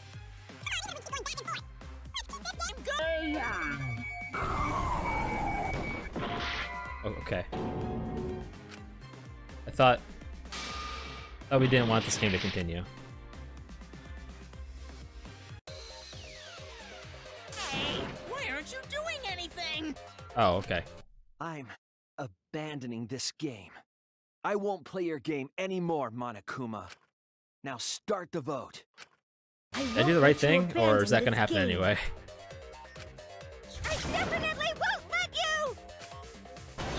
Oh, okay. I thought we didn't want this game to continue. Hey, why aren't you doing anything? Oh, okay. I'm abandoning this game. I won't play your game anymore, Monokuma. Now start the vote. Did I do the right thing, or is that gonna happen anyway? I definitely won't let you!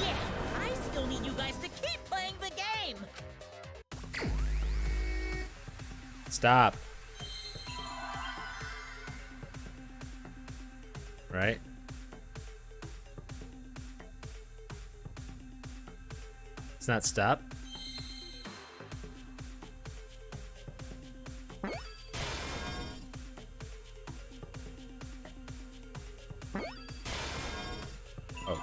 Yeah, I still need you guys to keep playing the game! Stop. Right? It's not stop. Oh.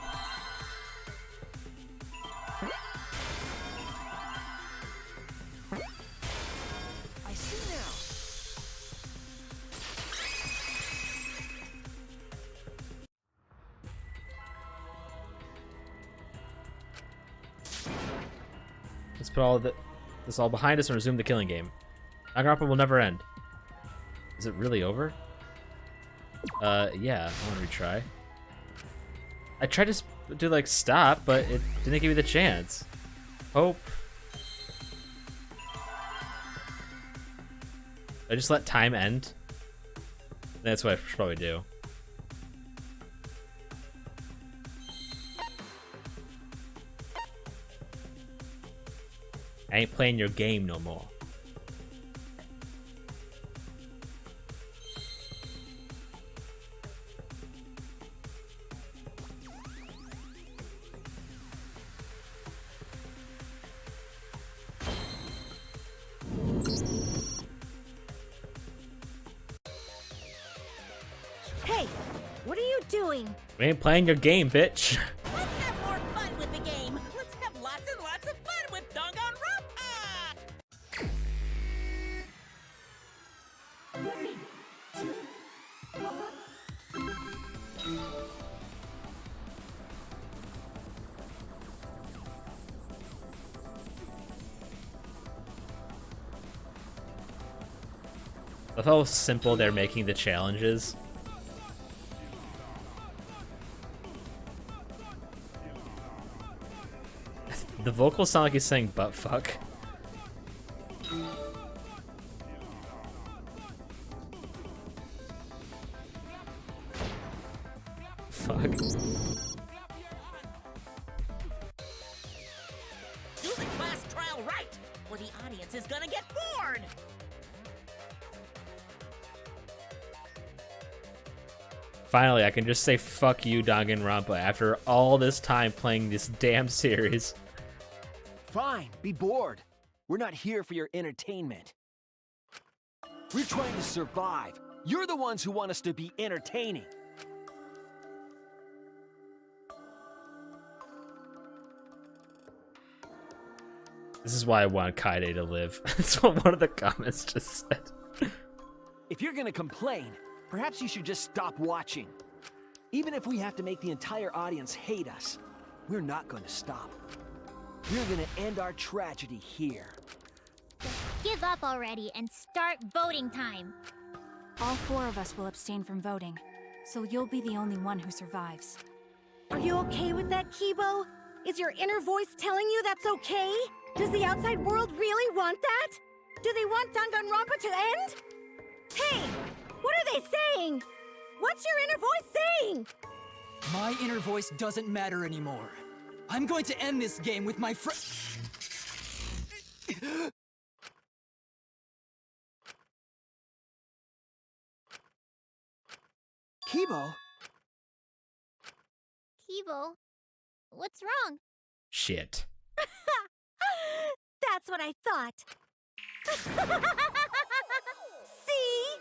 I see now. Let's put this all behind us and resume the killing game. Danganronpa will never end. Is it really over? Yeah, I want to retry. I tried to do like stop, but it didn't give me the chance. Hope. I just let time end. That's what I should probably do. I ain't playing your game no more. Hey, what are you doing? We ain't playing your game, bitch. Let's have more fun with the game! Let's have lots and lots of fun with Danganronpa! With how simple they're making the challenges. The vocals sound like he's saying butt fuck. Fuck. Do the class trial right, or the audience is gonna get bored! Finally, I can just say fuck you, Danganronpa, after all this time playing this damn series. Fine, be bored. We're not here for your entertainment. We're trying to survive. You're the ones who want us to be entertaining. This is why I want Kaede to live. That's what one of the comments just said. If you're gonna complain, perhaps you should just stop watching. Even if we have to make the entire audience hate us, we're not gonna stop. We're gonna end our tragedy here. Give up already and start voting time. All 4 of us will abstain from voting, so you'll be the only one who survives. Are you okay with that, Kibo? Is your inner voice telling you that's okay? Does the outside world really want that? Do they want Danganronpa to end? Hey! What are they saying? What's your inner voice saying? My inner voice doesn't matter anymore. I'm going to end this game with my friend. Kibo? Kibo, what's wrong? Shit. That's what I thought. See?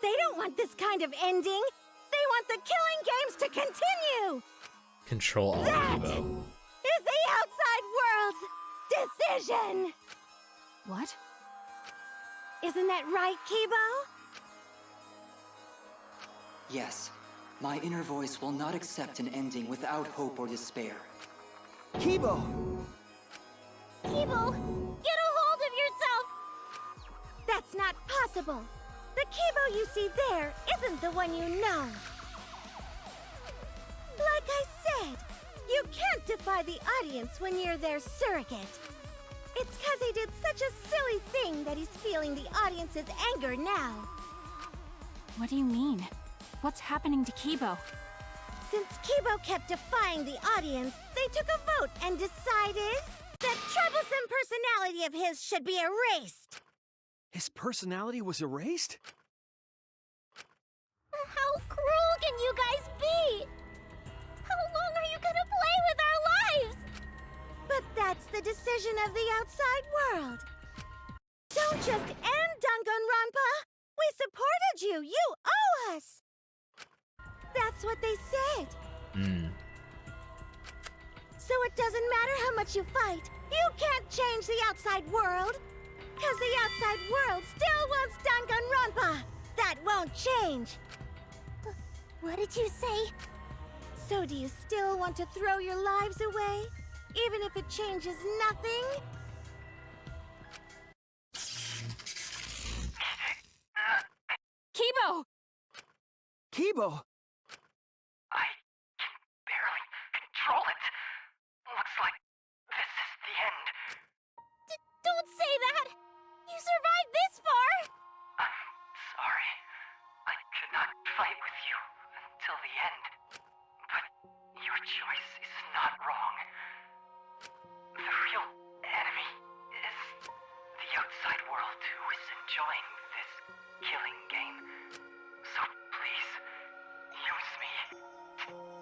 They don't want this kind of ending. They want the killing games to continue. Control Alt Kibo. Is the outside world's decision. What? Isn't that right, Kibo? Yes, my inner voice will not accept an ending without hope or despair. Kibo! Kibo, get a hold of yourself! That's not possible. The Kibo you see there isn't the one you know. Like I said, you can't defy the audience when you're their surrogate. It's 'cause he did such a silly thing that he's feeling the audience's anger now. What do you mean? What's happening to Kibo? Since Kibo kept defying the audience, they took a vote and decided that troublesome personality of his should be erased. His personality was erased? How cruel can you guys be? How long are you gonna play with our lives? But that's the decision of the outside world. Don't just end Danganronpa! We supported you! You owe us! That's what they said. So it doesn't matter how much you fight, you can't change the outside world! 'Cause the outside world still wants Danganronpa! That won't change! What did you say? So do you still want to throw your lives away? Even if it changes nothing? Kibo! Kibo! I can barely control it. Looks like this is the end. Don't say that! You survived this far! I'm sorry. I could not fight with you until the end. But your choice is not wrong. The real enemy is the outside world who is enjoying this killing game. So please, use me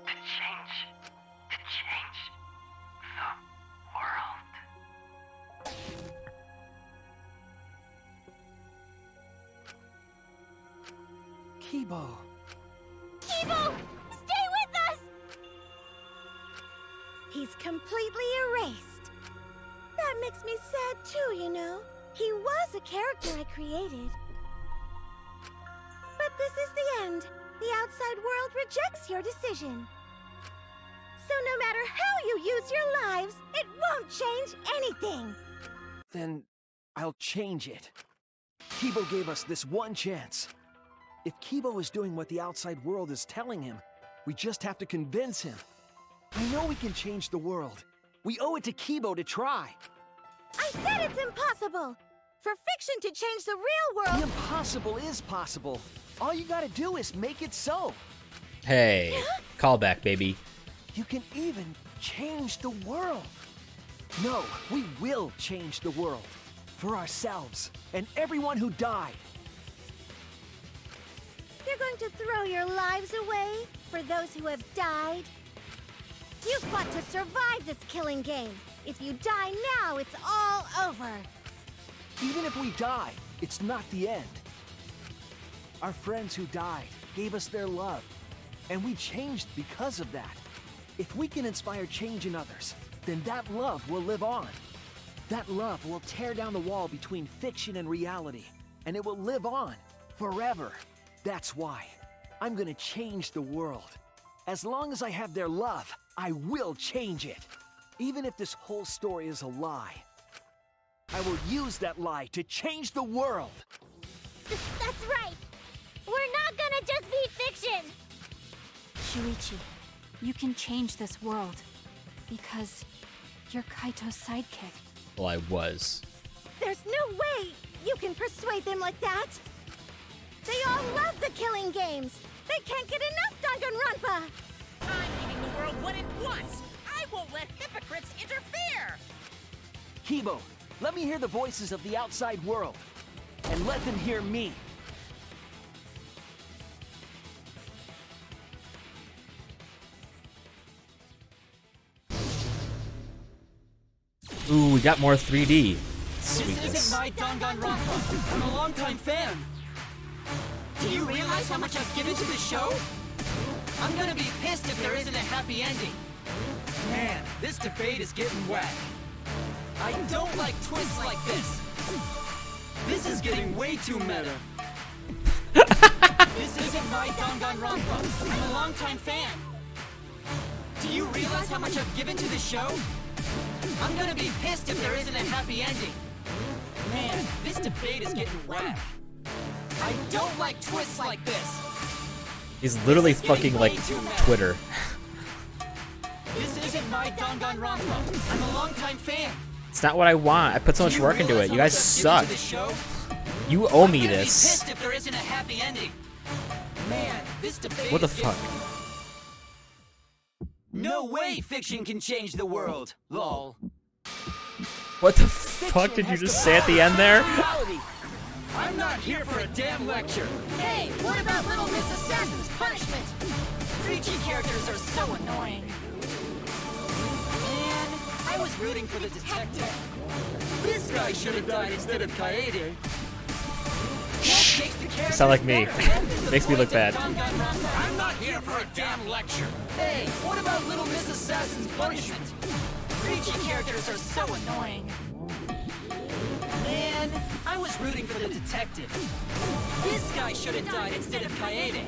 to change the world. Kibo! Kibo! Stay with us! He's completely erased. That makes me sad too, you know. He was a character I created. But this is the end. The outside world rejects your decision. So no matter how you use your lives, it won't change anything. Then I'll change it. Kibo gave us this one chance. If Kibo is doing what the outside world is telling him, we just have to convince him. I know we can change the world. We owe it to Kibo to try. I said it's impossible! For fiction to change the real world... The impossible is possible. All you gotta do is make it so. Hey, callback, baby. You can even change the world. No, we will change the world. For ourselves and everyone who died. You're going to throw your lives away for those who have died? You fought to survive this killing game. If you die now, it's all over. Even if we die, it's not the end. Our friends who died gave us their love, and we changed because of that. If we can inspire change in others, then that love will live on. That love will tear down the wall between fiction and reality, and it will live on forever. That's why I'm gonna change the world. As long as I have their love, I will change it. Even if this whole story is a lie, I will use that lie to change the world. That's right. We're not gonna just be fiction. Shuichi, you can change this world. Because you're Kaito's sidekick. Well, I was. There's no way you can persuade them like that! They all love the killing games! They can't get enough Danganronpa! I'm giving the world what it wants! I won't let hypocrites interfere! Kibo, let me hear the voices of the outside world. And let them hear me. Ooh, we got more 3D. This Sweetness. isn't my Danganronpa. I'm a longtime fan. Do you realize how much I've given to this show? I'm gonna be pissed if there isn't a happy ending. Man, this debate is getting whack. I don't like twists like this. This is getting way too meta. This isn't my Danganronpa. I'm a longtime fan. Do you realize how much I've given to this show? I'm gonna be pissed if there isn't a happy ending. Man, this debate is getting whack. I don't like twists like this. He's literally fucking like Twitter. This isn't my Danganronpa. I'm a longtime fan. It's not what I want. I put so much work into it. You guys suck. You owe me this. Pissed if there isn't a happy ending. Man, this debate What the is fuck? No way fiction can change the world. Lol. What the fuck did you just say at the end there? I'm not here for a damn lecture. Hey, what about Little Miss Assassin's punishment? Preachy characters are so annoying. Man, I was rooting for the detective. This guy should have died instead of Kaede. Sound like me. Makes me look bad. I'm not here for a damn lecture. Hey, what about Little Miss Assassin's punishment? Preachy characters are so annoying. Man, I was rooting for the detective. This guy should have died instead of Kaede.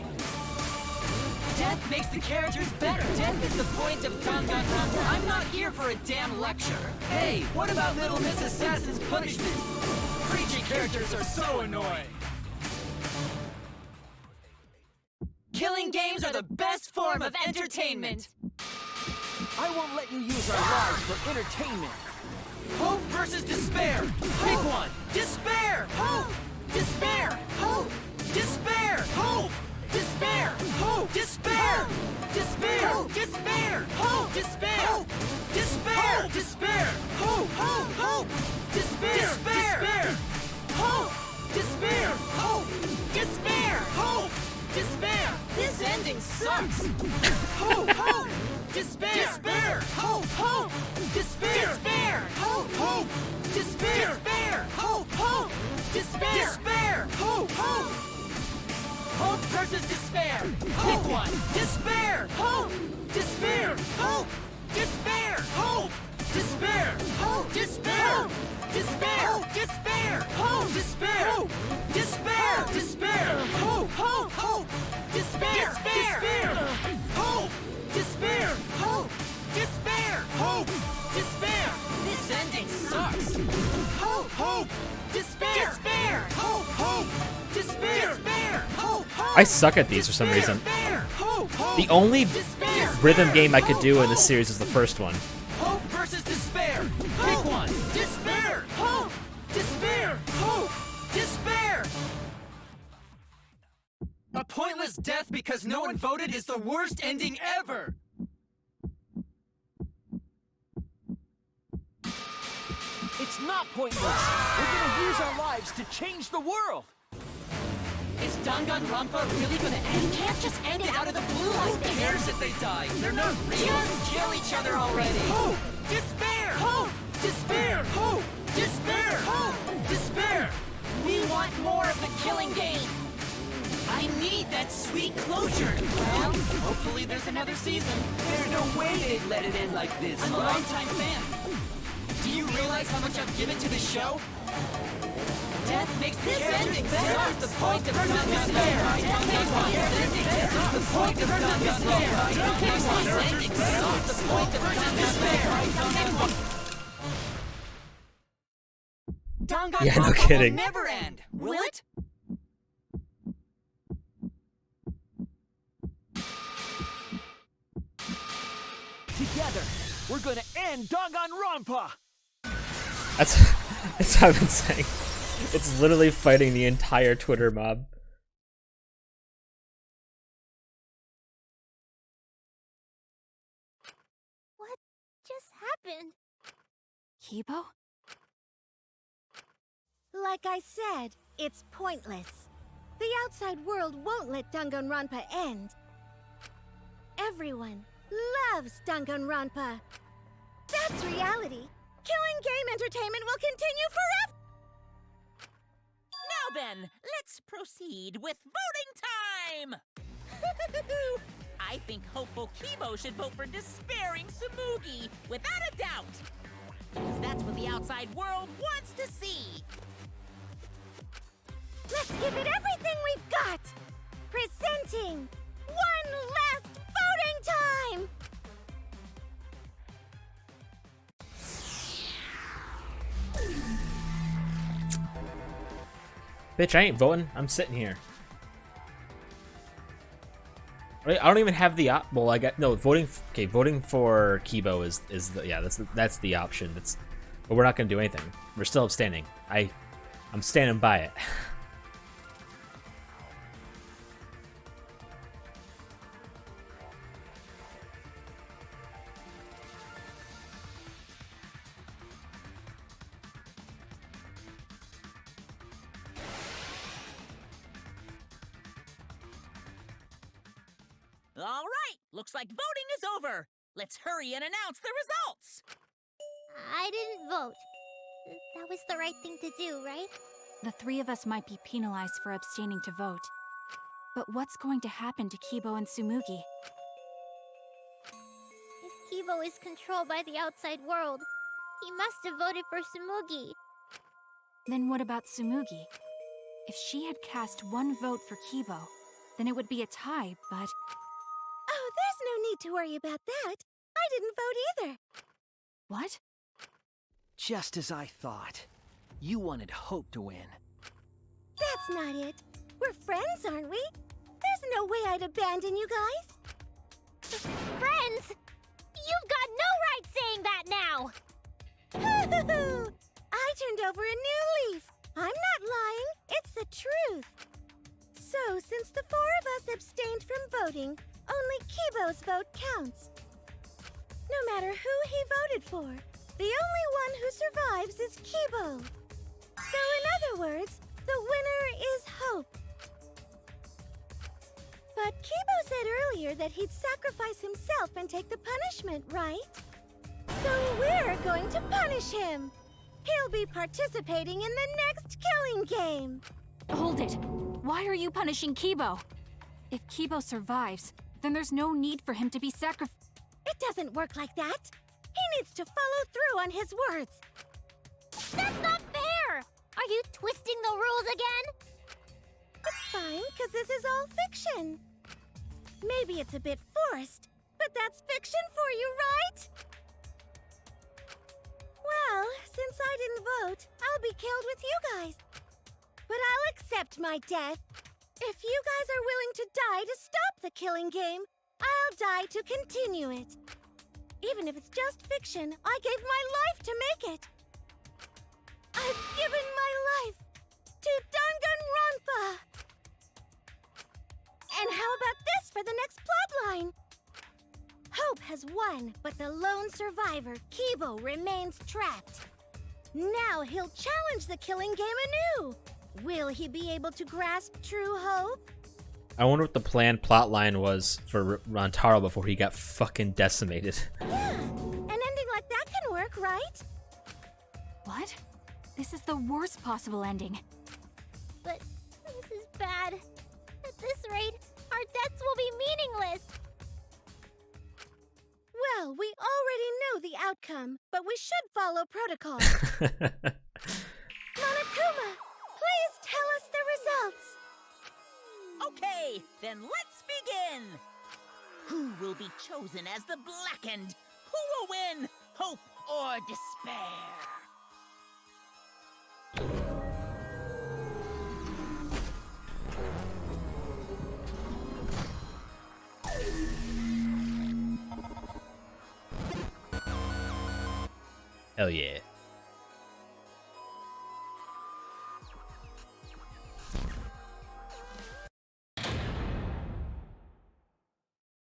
Death makes the characters better. Death is the point of Danganronpa. I'm not here for a damn lecture. Hey, what about Little Miss Assassin's punishment? Preachy characters are so annoying. Killing games are the best form of entertainment. I won't let you use our lives for entertainment. Hope versus despair. Pick one. Despair. Hope. Despair. Hope. Despair. Hope. Despair. Hope. Despair. Despair. Despair. Hope. Despair. Despair. Despair. Hope. Hope. Hope. Despair. Despair. Hope. Despair. Hope. Despair. Hope. Despair. This ending sucks. Hope. Hope. Despair. Despair. Hope. Hope. Despair. Despair. Hope. Hope. Despair. Despair. Hope. Hope. Despair. Despair. Hope. Hope. Hope versus despair. Pick one. Despair. Hope. Despair. Hope. Despair. Hope. Despair. Hope. Despair. Despair. Despair. Hope. Despair. Despair. Despair. Hope. Hope. Hope. Despair. Despair. Hope. Despair. Hope. Despair. Hope. Despair. This ending sucks. Hope. Hope. Despair. Despair. Hope. Hope. Despair. Despair. Hope. Hope. I suck at these for some reason. The only rhythm game I could do in this series is the first one. Hope versus despair. Pick one. Despair. Hope. Despair. Hope. Despair. A pointless death because no one voted is the worst ending ever. It's not pointless. We're gonna use our lives to change the world. Is Danganronpa really gonna end? You can't just end it out of the blue like this. Who cares if they die? They're not real. Just kill each other already. Hope. Despair. Hope. Despair. Hope. Despair. Hope. Despair. We want more of the killing game. I need that sweet closure. Well, hopefully there's another season. There's no way they'd let it end like this. I'm a longtime fan. Do you realize how much I've given to the show? Death makes the ending better. This is the point of Danganronpa. This is the point of Danganronpa. This ending is the point of Danganronpa. Yeah, no kidding. Will never end, will it? Together, we're gonna end Danganronpa! That's what I've been saying. It's literally fighting the entire Twitter mob. What just happened? Kibo? Like I said, it's pointless. The outside world won't let Danganronpa end. Everyone loves Danganronpa. That's reality. Killing game entertainment will continue forever! Now then, let's proceed with voting time! I think hopeful Kibo should vote for despairing Tsumugi, without a doubt! Because that's what the outside world wants to see! Let's give it everything we've got! Presenting one last voting time! Bitch, I ain't voting. I'm sitting here. I don't even have the well. I got no voting. Okay, voting for Kibo is the that's the option. But we're not gonna do anything. We're still abstaining. I'm standing by it. All right, looks like voting is over. Let's hurry and announce the results. I didn't vote. That was the right thing to do, right? The three of us might be penalized for abstaining to vote. But what's going to happen to Kibo and Tsumugi? If Kibo is controlled by the outside world, he must have voted for Tsumugi. Then what about Tsumugi? If she had cast one vote for Kibo, then it would be a tie, but... Oh, there's no need to worry about that. I didn't vote either. What? Just as I thought. You wanted Hope to win. That's not it. We're friends, aren't we? There's no way I'd abandon you guys. Friends? You've got no right saying that now! Hoo-hoo-hoo! I turned over a new leaf. I'm not lying. It's the truth. So, since the four of us abstained from voting, only Kibo's vote counts. No matter who he voted for, the only one who survives is Kibo. So, in other words, the winner is Hope. But Kibo said earlier that he'd sacrifice himself and take the punishment, right? So we're going to punish him. He'll be participating in the next killing game. Hold it! Why are you punishing Kibo? If Kibo survives, then there's no need for him to be sacrificed. It doesn't work like that. He needs to follow through on his words. That's not fair! Are you twisting the rules again? It's fine, because this is all fiction. Maybe it's a bit forced, but that's fiction for you, right? Well, since I didn't vote, I'll be killed with you guys. But I'll accept my death. If you guys are willing to die to stop the killing game, I'll die to continue it. Even if it's just fiction, I gave my life to make it. I've given my life to Danganronpa. And how about this for the next plotline? Hope has won, but the lone survivor, Kibo, remains trapped. Now he'll challenge the killing game anew. Will he be able to grasp true hope? I wonder what the planned plotline was for Rantaro before he got fucking decimated. Yeah, an ending like that can work, right? What? This is the worst possible ending. But this is bad. At this rate, our deaths will be meaningless. Well, we already know the outcome, but we should follow protocol. Monokuma, please tell us the results. Okay, then let's begin! Who will be chosen as the Blackened? Who will win? Hope or despair? Hell yeah.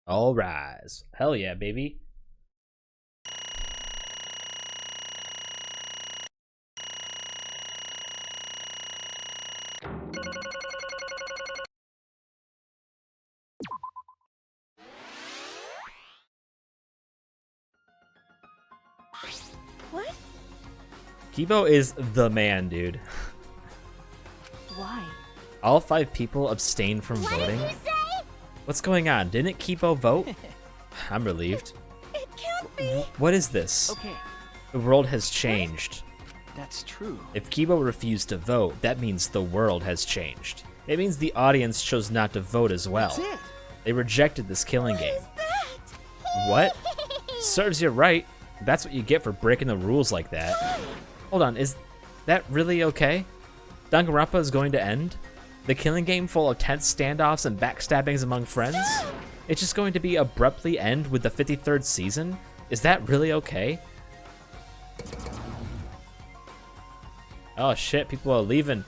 All rise. Hell yeah, baby. What? Kibo is the man, dude. Why? All 5 people abstained from voting? What's going on? Didn't Kibo vote? I'm relieved. It can't be. What is this? Okay, The world has changed. that's true. If Kibo refused to vote, that means the world has changed. It means the audience chose not to vote as well. That's it. They rejected this killing game. What? Serves you right. That's what you get for breaking the rules like that. Hold on, is that really okay? Danganronpa is going to end? The killing game full of tense standoffs and backstabbings among friends? It's just going to be abruptly end with the 53rd season? Is that really okay? Oh shit, people are leaving.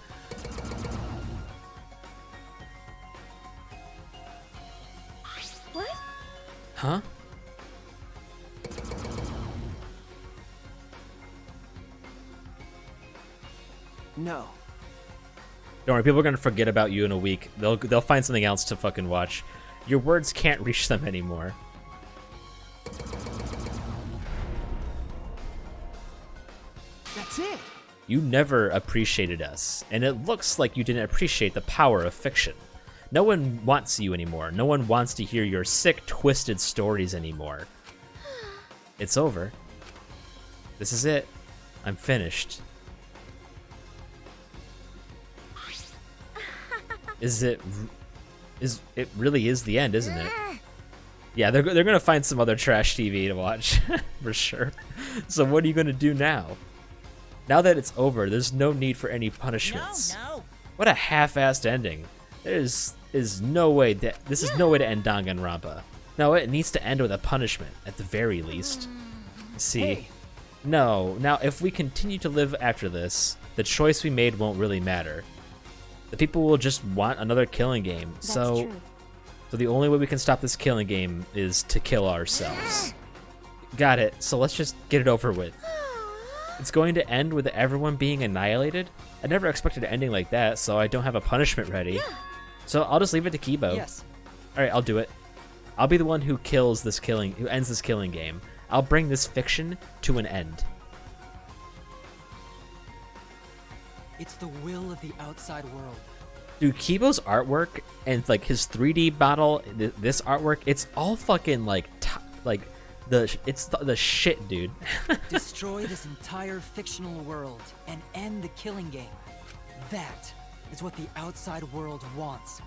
What? Huh? No. Don't worry, people are gonna forget about you in a week. They'll find something else to fucking watch. Your words can't reach them anymore. That's it. You never appreciated us, and it looks like you didn't appreciate the power of fiction. No one wants you anymore. No one wants to hear your sick, twisted stories anymore. It's over. This is it. I'm finished. It really is the end, isn't it? Yeah, they're gonna find some other trash TV to watch for sure. So what are you gonna do now? Now that it's over, there's no need for any punishments. No. What a half-assed ending. This is no way to end Danganronpa. No, it needs to end with a punishment at the very least. See, Hey. no. Now, if we continue to live after this, the choice we made won't really matter. The people will just want another killing game. That's So true. the only way we can stop this killing game is to kill ourselves. Got it. So let's just get it over with. It's going to end with everyone being annihilated? I never expected an ending like that, so I don't have a punishment ready. So I'll just leave it to Kibo. Yes. Alright, I'll do it. I'll be the one who ends this killing game. I'll bring this fiction to an end. It's the will of the outside world. Dude, Kibo's artwork and like his 3D model, this artwork, it's all fucking it's the shit, dude. Destroy this entire fictional world and end the killing game. That is what the outside world wants.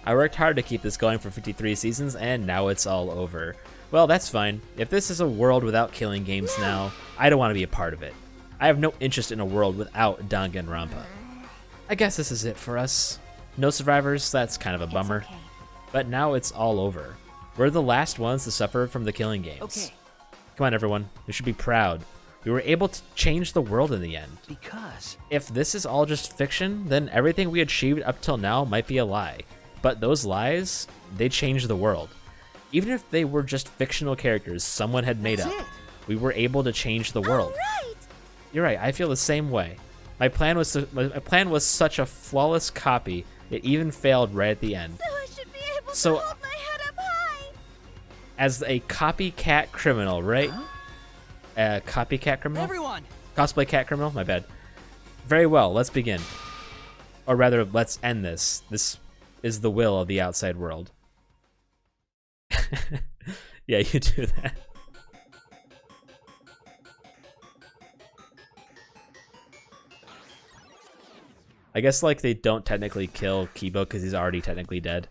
I worked hard to keep this going for 53 seasons, and now it's all over. Well, that's fine. If this is a world without killing games now, I don't want to be a part of it. I have no interest in a world without Danganronpa. I guess this is it for us. No survivors, that's kind of a bummer. Okay. But now it's all over. We're the last ones to suffer from the killing games. Okay. Come on, everyone. We should be proud. We were able to change the world in the end. Because If this is all just fiction, then everything we achieved up till now might be a lie. But those lies, they changed the world. Even if they were just fictional characters someone had made up, we were able to change the world. Right. You're right, I feel the same way. My plan was such a flawless copy, it even failed right at the end. So I should be able So- to hold my head up high. As a copycat criminal, right? Copycat criminal? Everyone! Cosplay cat criminal? My bad. Very well, let's begin. Or rather, let's end this. This is the will of the outside world. Yeah, you do that. I guess, like, they don't technically kill Kibo because he's already technically dead.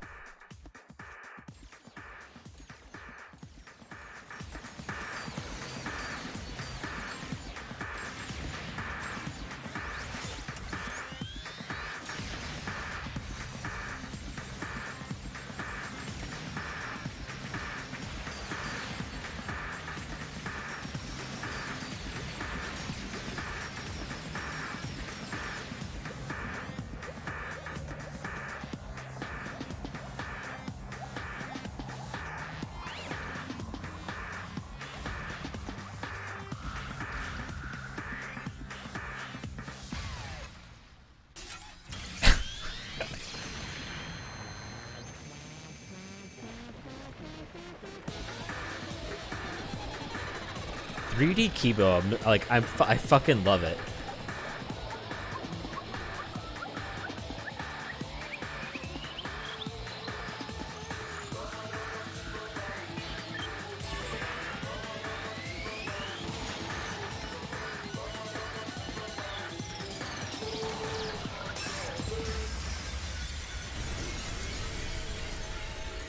3D Kibo, I fucking love it.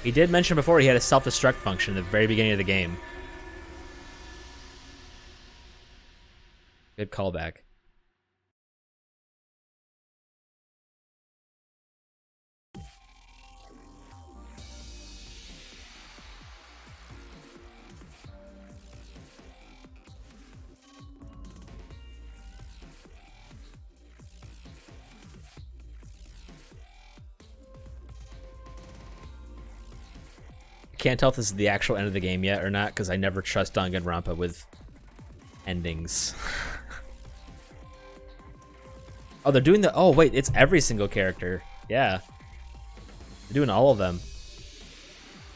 He did mention before he had a self-destruct function at the very beginning of the game. Good callback. Can't tell if this is the actual end of the game yet or not, because I never trust Danganronpa with endings. Oh, they're doing the... Oh, wait, it's every single character. Yeah. They're doing all of them.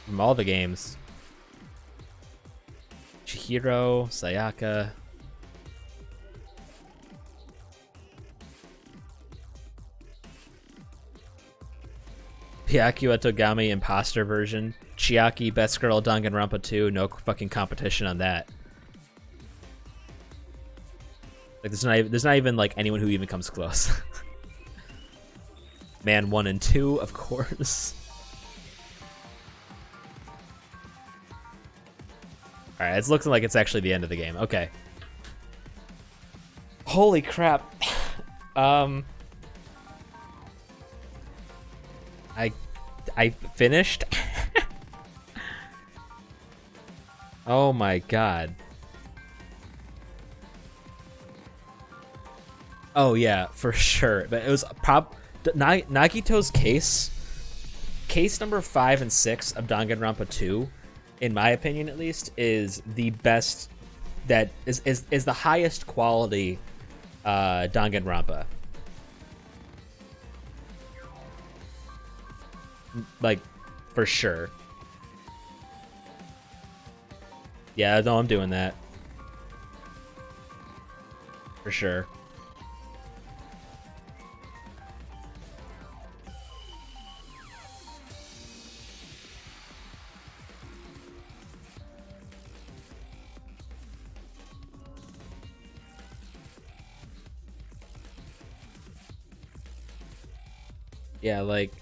From all the games. Chihiro, Sayaka... Byakuya Togami imposter version. Chiaki best girl Danganronpa 2. No fucking competition on that. Like there's not even like anyone who even comes close. Man 1 and 2, of course. All right, it's looking like it's actually the end of the game. Okay. Holy crap. I finished. Oh my god. Oh yeah, for sure. But it was Nagito's case number 5 and 6 of Danganronpa 2, in my opinion at least, is the best, that is the highest quality Danganronpa. Like, for sure. Yeah, no, I'm doing that. For sure. Yeah, like...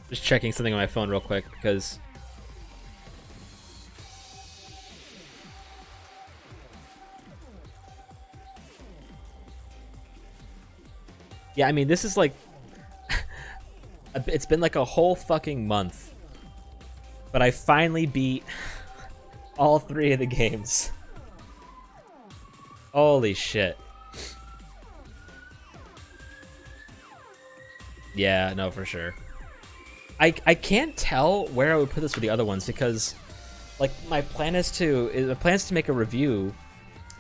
Just checking something on my phone real quick, because... Yeah, I mean, this is like... It's been like a whole fucking month. But I finally beat all 3 of the games. Holy shit. Yeah, no, for sure. I can't tell where I would put this with the other ones, because like my plan is to make a review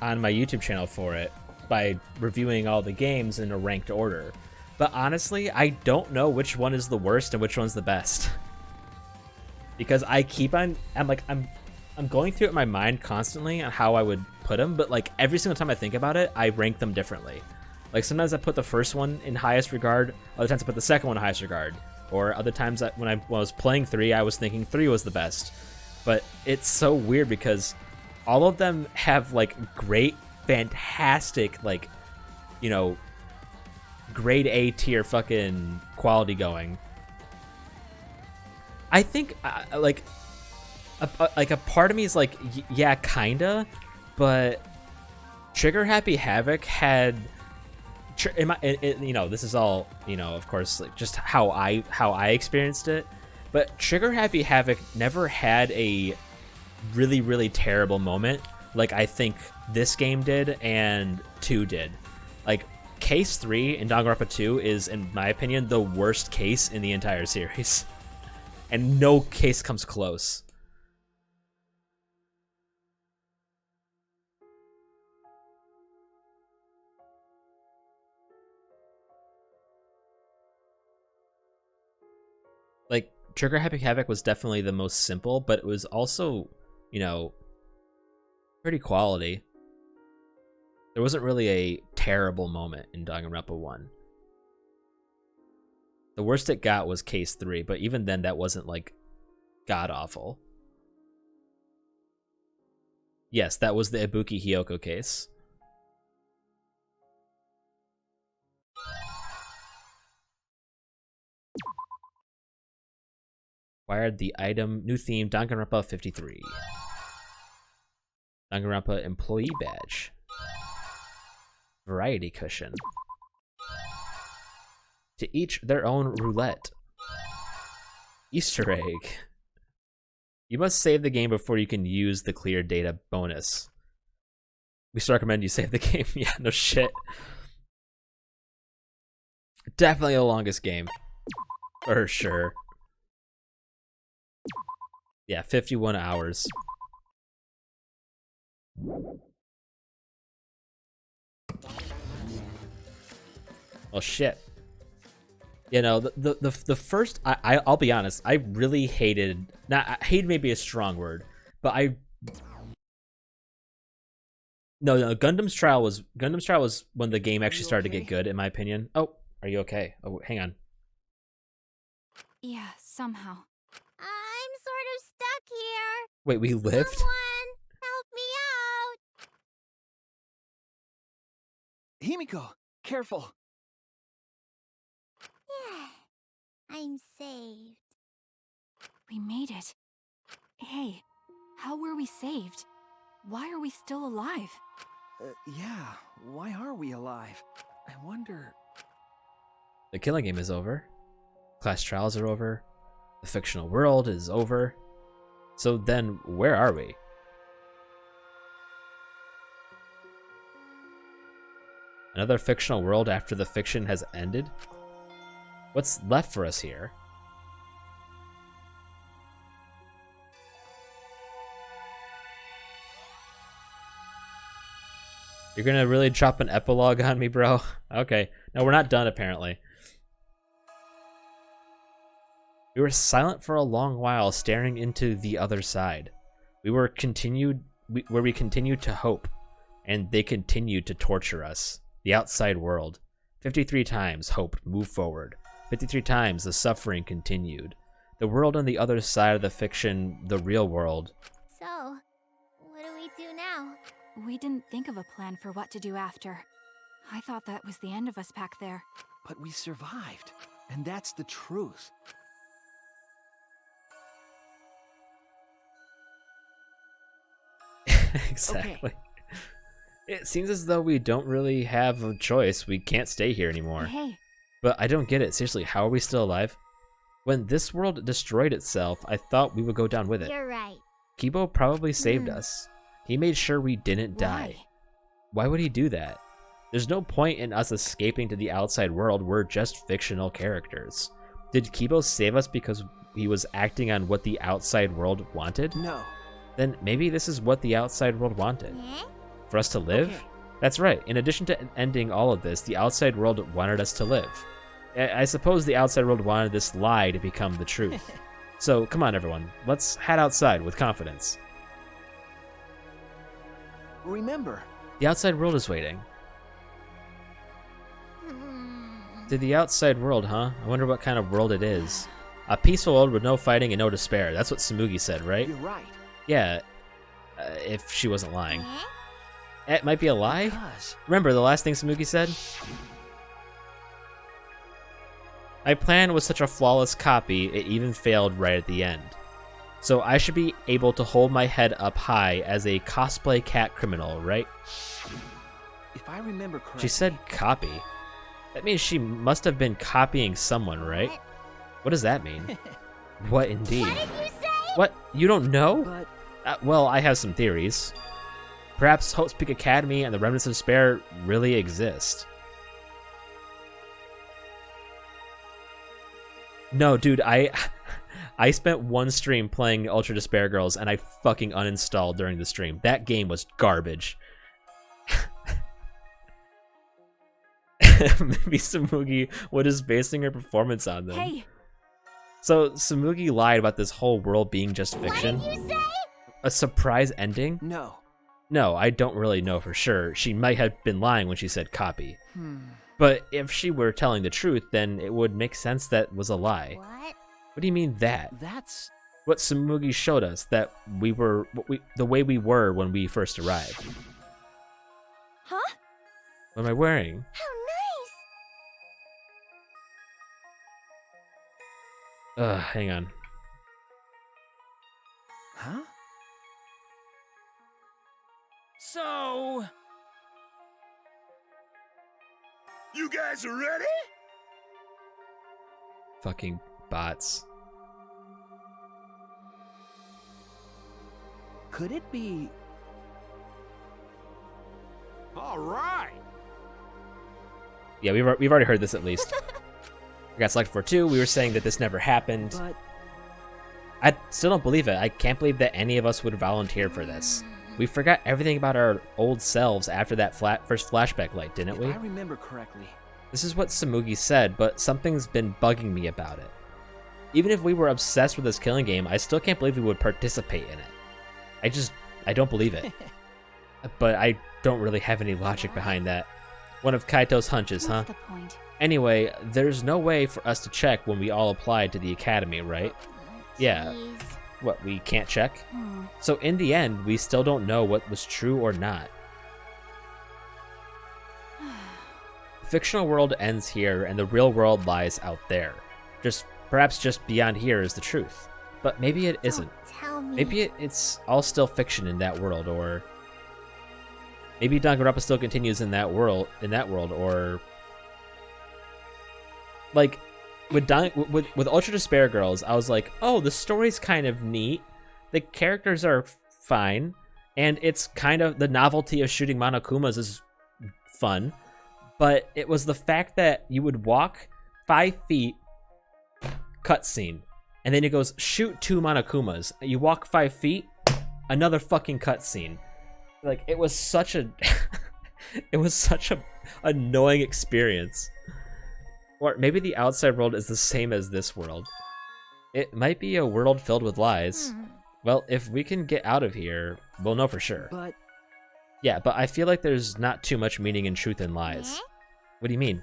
on my YouTube channel for it by reviewing all the games in a ranked order. But honestly, I don't know which one is the worst and which one's the best. Because I'm going through it in my mind constantly on how I would put them, but like every single time I think about it, I rank them differently. Like sometimes I put the first one in highest regard, other times I put the second one in highest regard. Or other times when I was playing 3, I was thinking 3 was the best. But it's so weird because all of them have like great, fantastic, like, you know, grade A tier fucking quality going. I think like a part of me is like, yeah, kinda, but Trigger Happy Havoc had... you know, this is all, you know, of course, like just how I experienced it, but Trigger Happy Havoc never had a really terrible moment like I think this game did and 2 did. Like case 3 in Danganronpa 2 is, in my opinion, the worst case in the entire series, and no case comes close. Like, Trigger Happy Havoc was definitely the most simple, but it was also, you know, pretty quality. There wasn't really a terrible moment in Danganronpa 1. The worst it got was Case 3, but even then that wasn't, like, god-awful. Yes, that was the Ibuki Hyoko case. Acquired the item, new theme, Danganronpa 53. Danganronpa employee badge. Variety cushion. To each their own roulette. Easter egg. You must save the game before you can use the clear data bonus. We still recommend you save the game. Yeah, no shit. Definitely the longest game. For sure. Yeah, 51 hours. Well, shit. You know, the first, I'll be honest, I really hated, not, hate may be a strong word, but no, Gundam's Trial was when the game actually started to get good, in my opinion. Oh, are you okay? Oh, hang on. Yeah, somehow. I'm sort of stuck here. Wait, we lived? Someone help me out. Himiko, careful. I'm saved. We made it. Hey, how were we saved? Why are we still alive? Yeah, why are we alive? I wonder... The killing game is over. Class trials are over. The fictional world is over. So then, where are we? Another fictional world after the fiction has ended? What's left for us here? You're gonna really drop an epilogue on me, bro? Okay. No, we're not done, apparently. We were silent for a long while, staring into the other side. We continued to hope, and they continued to torture us. The outside world. 53 times hope moved forward. 53 times the suffering continued. The world on the other side of the fiction, the real world. So, what do we do now? We didn't think of a plan for what to do after. I thought that was the end of us back there. But we survived, and that's the truth. Exactly. Okay. It seems as though we don't really have a choice. We can't stay here anymore. Hey. But I don't get it. Seriously, how are we still alive? When this world destroyed itself, I thought we would go down with it. You're right. Kibo probably saved us. He made sure we didn't die. Why would he do that? There's no point in us escaping to the outside world. We're just fictional characters. Did Kibo save us because he was acting on what the outside world wanted? No. Then maybe this is what the outside world wanted. For us to live? Okay. That's right. In addition to ending all of this, the outside world wanted us to live. I suppose the outside world wanted this lie to become the truth. So, come on everyone. Let's head outside with confidence. Remember, the outside world is waiting. To the outside world, huh? I wonder what kind of world it is. A peaceful world with no fighting and no despair. That's what Tsumugi said, right? You're right. Yeah, if she wasn't lying. It might be a lie? Remember the last thing Tsumugi said? My plan was such a flawless copy, it even failed right at the end. So I should be able to hold my head up high as a cosplay cat criminal, right? If I remember correctly... She said copy. That means she must have been copying someone, right? What does that mean? What indeed? What did you say? What? You don't know? But... well, I have some theories. Perhaps Hope's Peak Academy and the Remnants of Despair really exist. No, dude, I spent one stream playing Ultra Despair Girls and I fucking uninstalled during the stream. That game was garbage. Maybe Tsumugi was just basing her performance on them. Hey! So Tsumugi lied about this whole world being just fiction? What did you say? A surprise ending? No. No, I don't really know for sure. She might have been lying when she said copy. Hmm. But if she were telling the truth, then it would make sense that was a lie. What do you mean that? That's what Tsumugi showed us, that we were the way we were when we first arrived. Huh? What am I wearing? How nice! Hang on. Huh? So... You guys are ready? Fucking bots. Could it be? All right. Yeah, we've already heard this at least. We got selected for 2. We were saying that this never happened. But I still don't believe it. I can't believe that any of us would volunteer for this. We forgot everything about our old selves after that first flashback light, didn't we? If I remember correctly. This is what Tsumugi said, but something's been bugging me about it. Even if we were obsessed with this killing game, I still can't believe we would participate in it. I don't believe it. But I don't really have any logic behind that. One of Kaito's hunches, huh? What's the point? Anyway, there's no way for us to check when we all applied to the academy, right? Yeah. What, we can't check? So in the end, we still don't know what was true or not. The fictional world ends here, and the real world lies out there. Perhaps just beyond here is the truth. But maybe it isn't. Tell me. Maybe it's all still fiction in that world, or maybe Danganronpa still continues in that world, or like with Ultra Despair Girls, I was like, oh, the story's kind of neat, the characters are fine, and it's kind of the novelty of shooting Monokumas is fun, but it was the fact that you would walk 5 feet, cutscene, and then it goes shoot 2 Monokumas. You walk 5 feet, another fucking cutscene. Like, it was such a it was such a annoying experience. Or maybe the outside world is the same as this world. It might be a world filled with lies. Well, if we can get out of here, we'll know for sure. But yeah, but I feel like there's not too much meaning in truth and lies. What do you mean?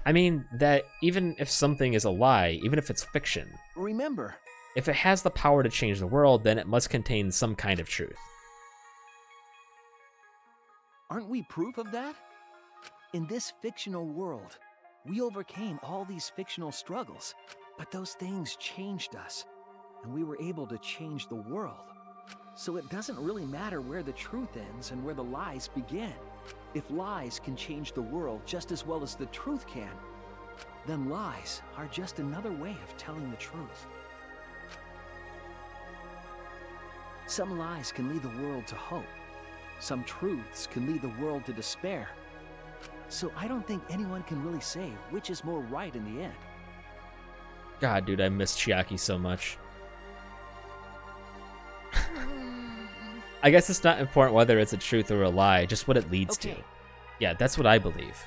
I mean that even if something is a lie, even if it's fiction, remember, if it has the power to change the world, then it must contain some kind of truth. Aren't we proof of that? In this fictional world, we overcame all these fictional struggles, but those things changed us, and we were able to change the world. So it doesn't really matter where the truth ends and where the lies begin. If lies can change the world just as well as the truth can, then lies are just another way of telling the truth. Some lies can lead the world to hope. Some truths can lead the world to despair. So I don't think anyone can really say which is more right in the end. God, dude, I miss Chiaki so much. I guess it's not important whether it's a truth or a lie, just what it leads to. Yeah, that's what I believe.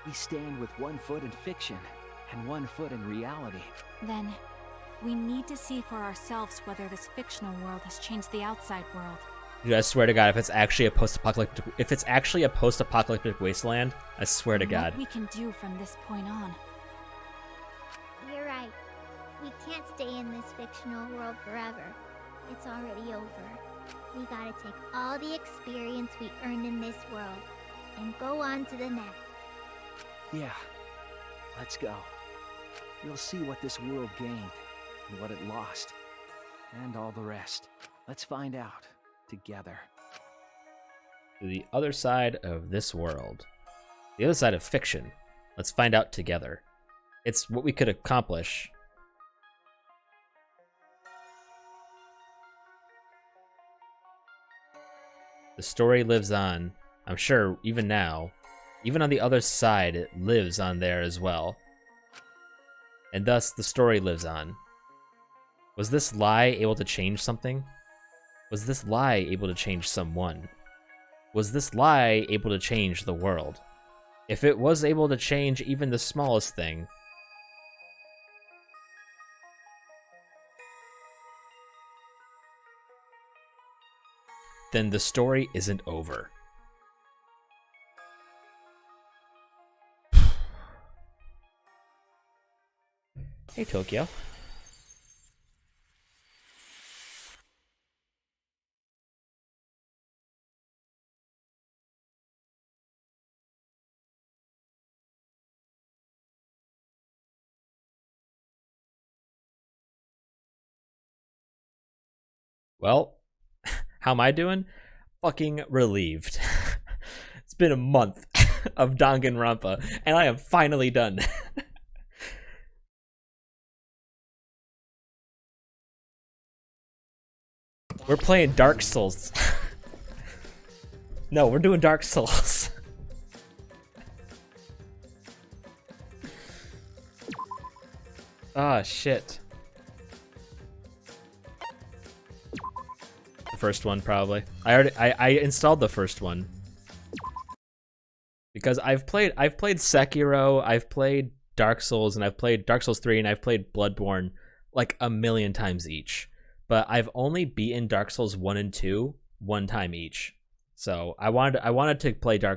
We stand with one foot in fiction and one foot in reality. Then, we need to see for ourselves whether this fictional world has changed the outside world. Dude, I swear to God, if it's actually a post-apocalyptic wasteland, I swear to God. What we can do from this point on. You're right. We can't stay in this fictional world forever. It's already over. We gotta take all the experience we earned in this world and go on to the next. Yeah, let's go. You'll see what this world gained and what it lost, and all the rest. Let's find out together. To the other side of this world. The other side of fiction. Let's find out together. It's what we could accomplish. The story lives on. I'm sure even now, even on the other side, it lives on there as well. And thus, the story lives on. Was this lie able to change something? Was this lie able to change someone? Was this lie able to change the world? If it was able to change even the smallest thing, then the story isn't over. Hey, Tokyo. Well, how am I doing? Fucking relieved. It's been a month of Danganronpa, and I am finally done. We're playing Dark Souls. No, we're doing Dark Souls. Ah, shit. The first one, probably. I installed the first one. Because I've played Sekiro, I've played Dark Souls, and I've played Dark Souls 3, and I've played Bloodborne like a million times each. But I've only beaten Dark Souls 1 and 2 one time each. So I wanted to play Dark Souls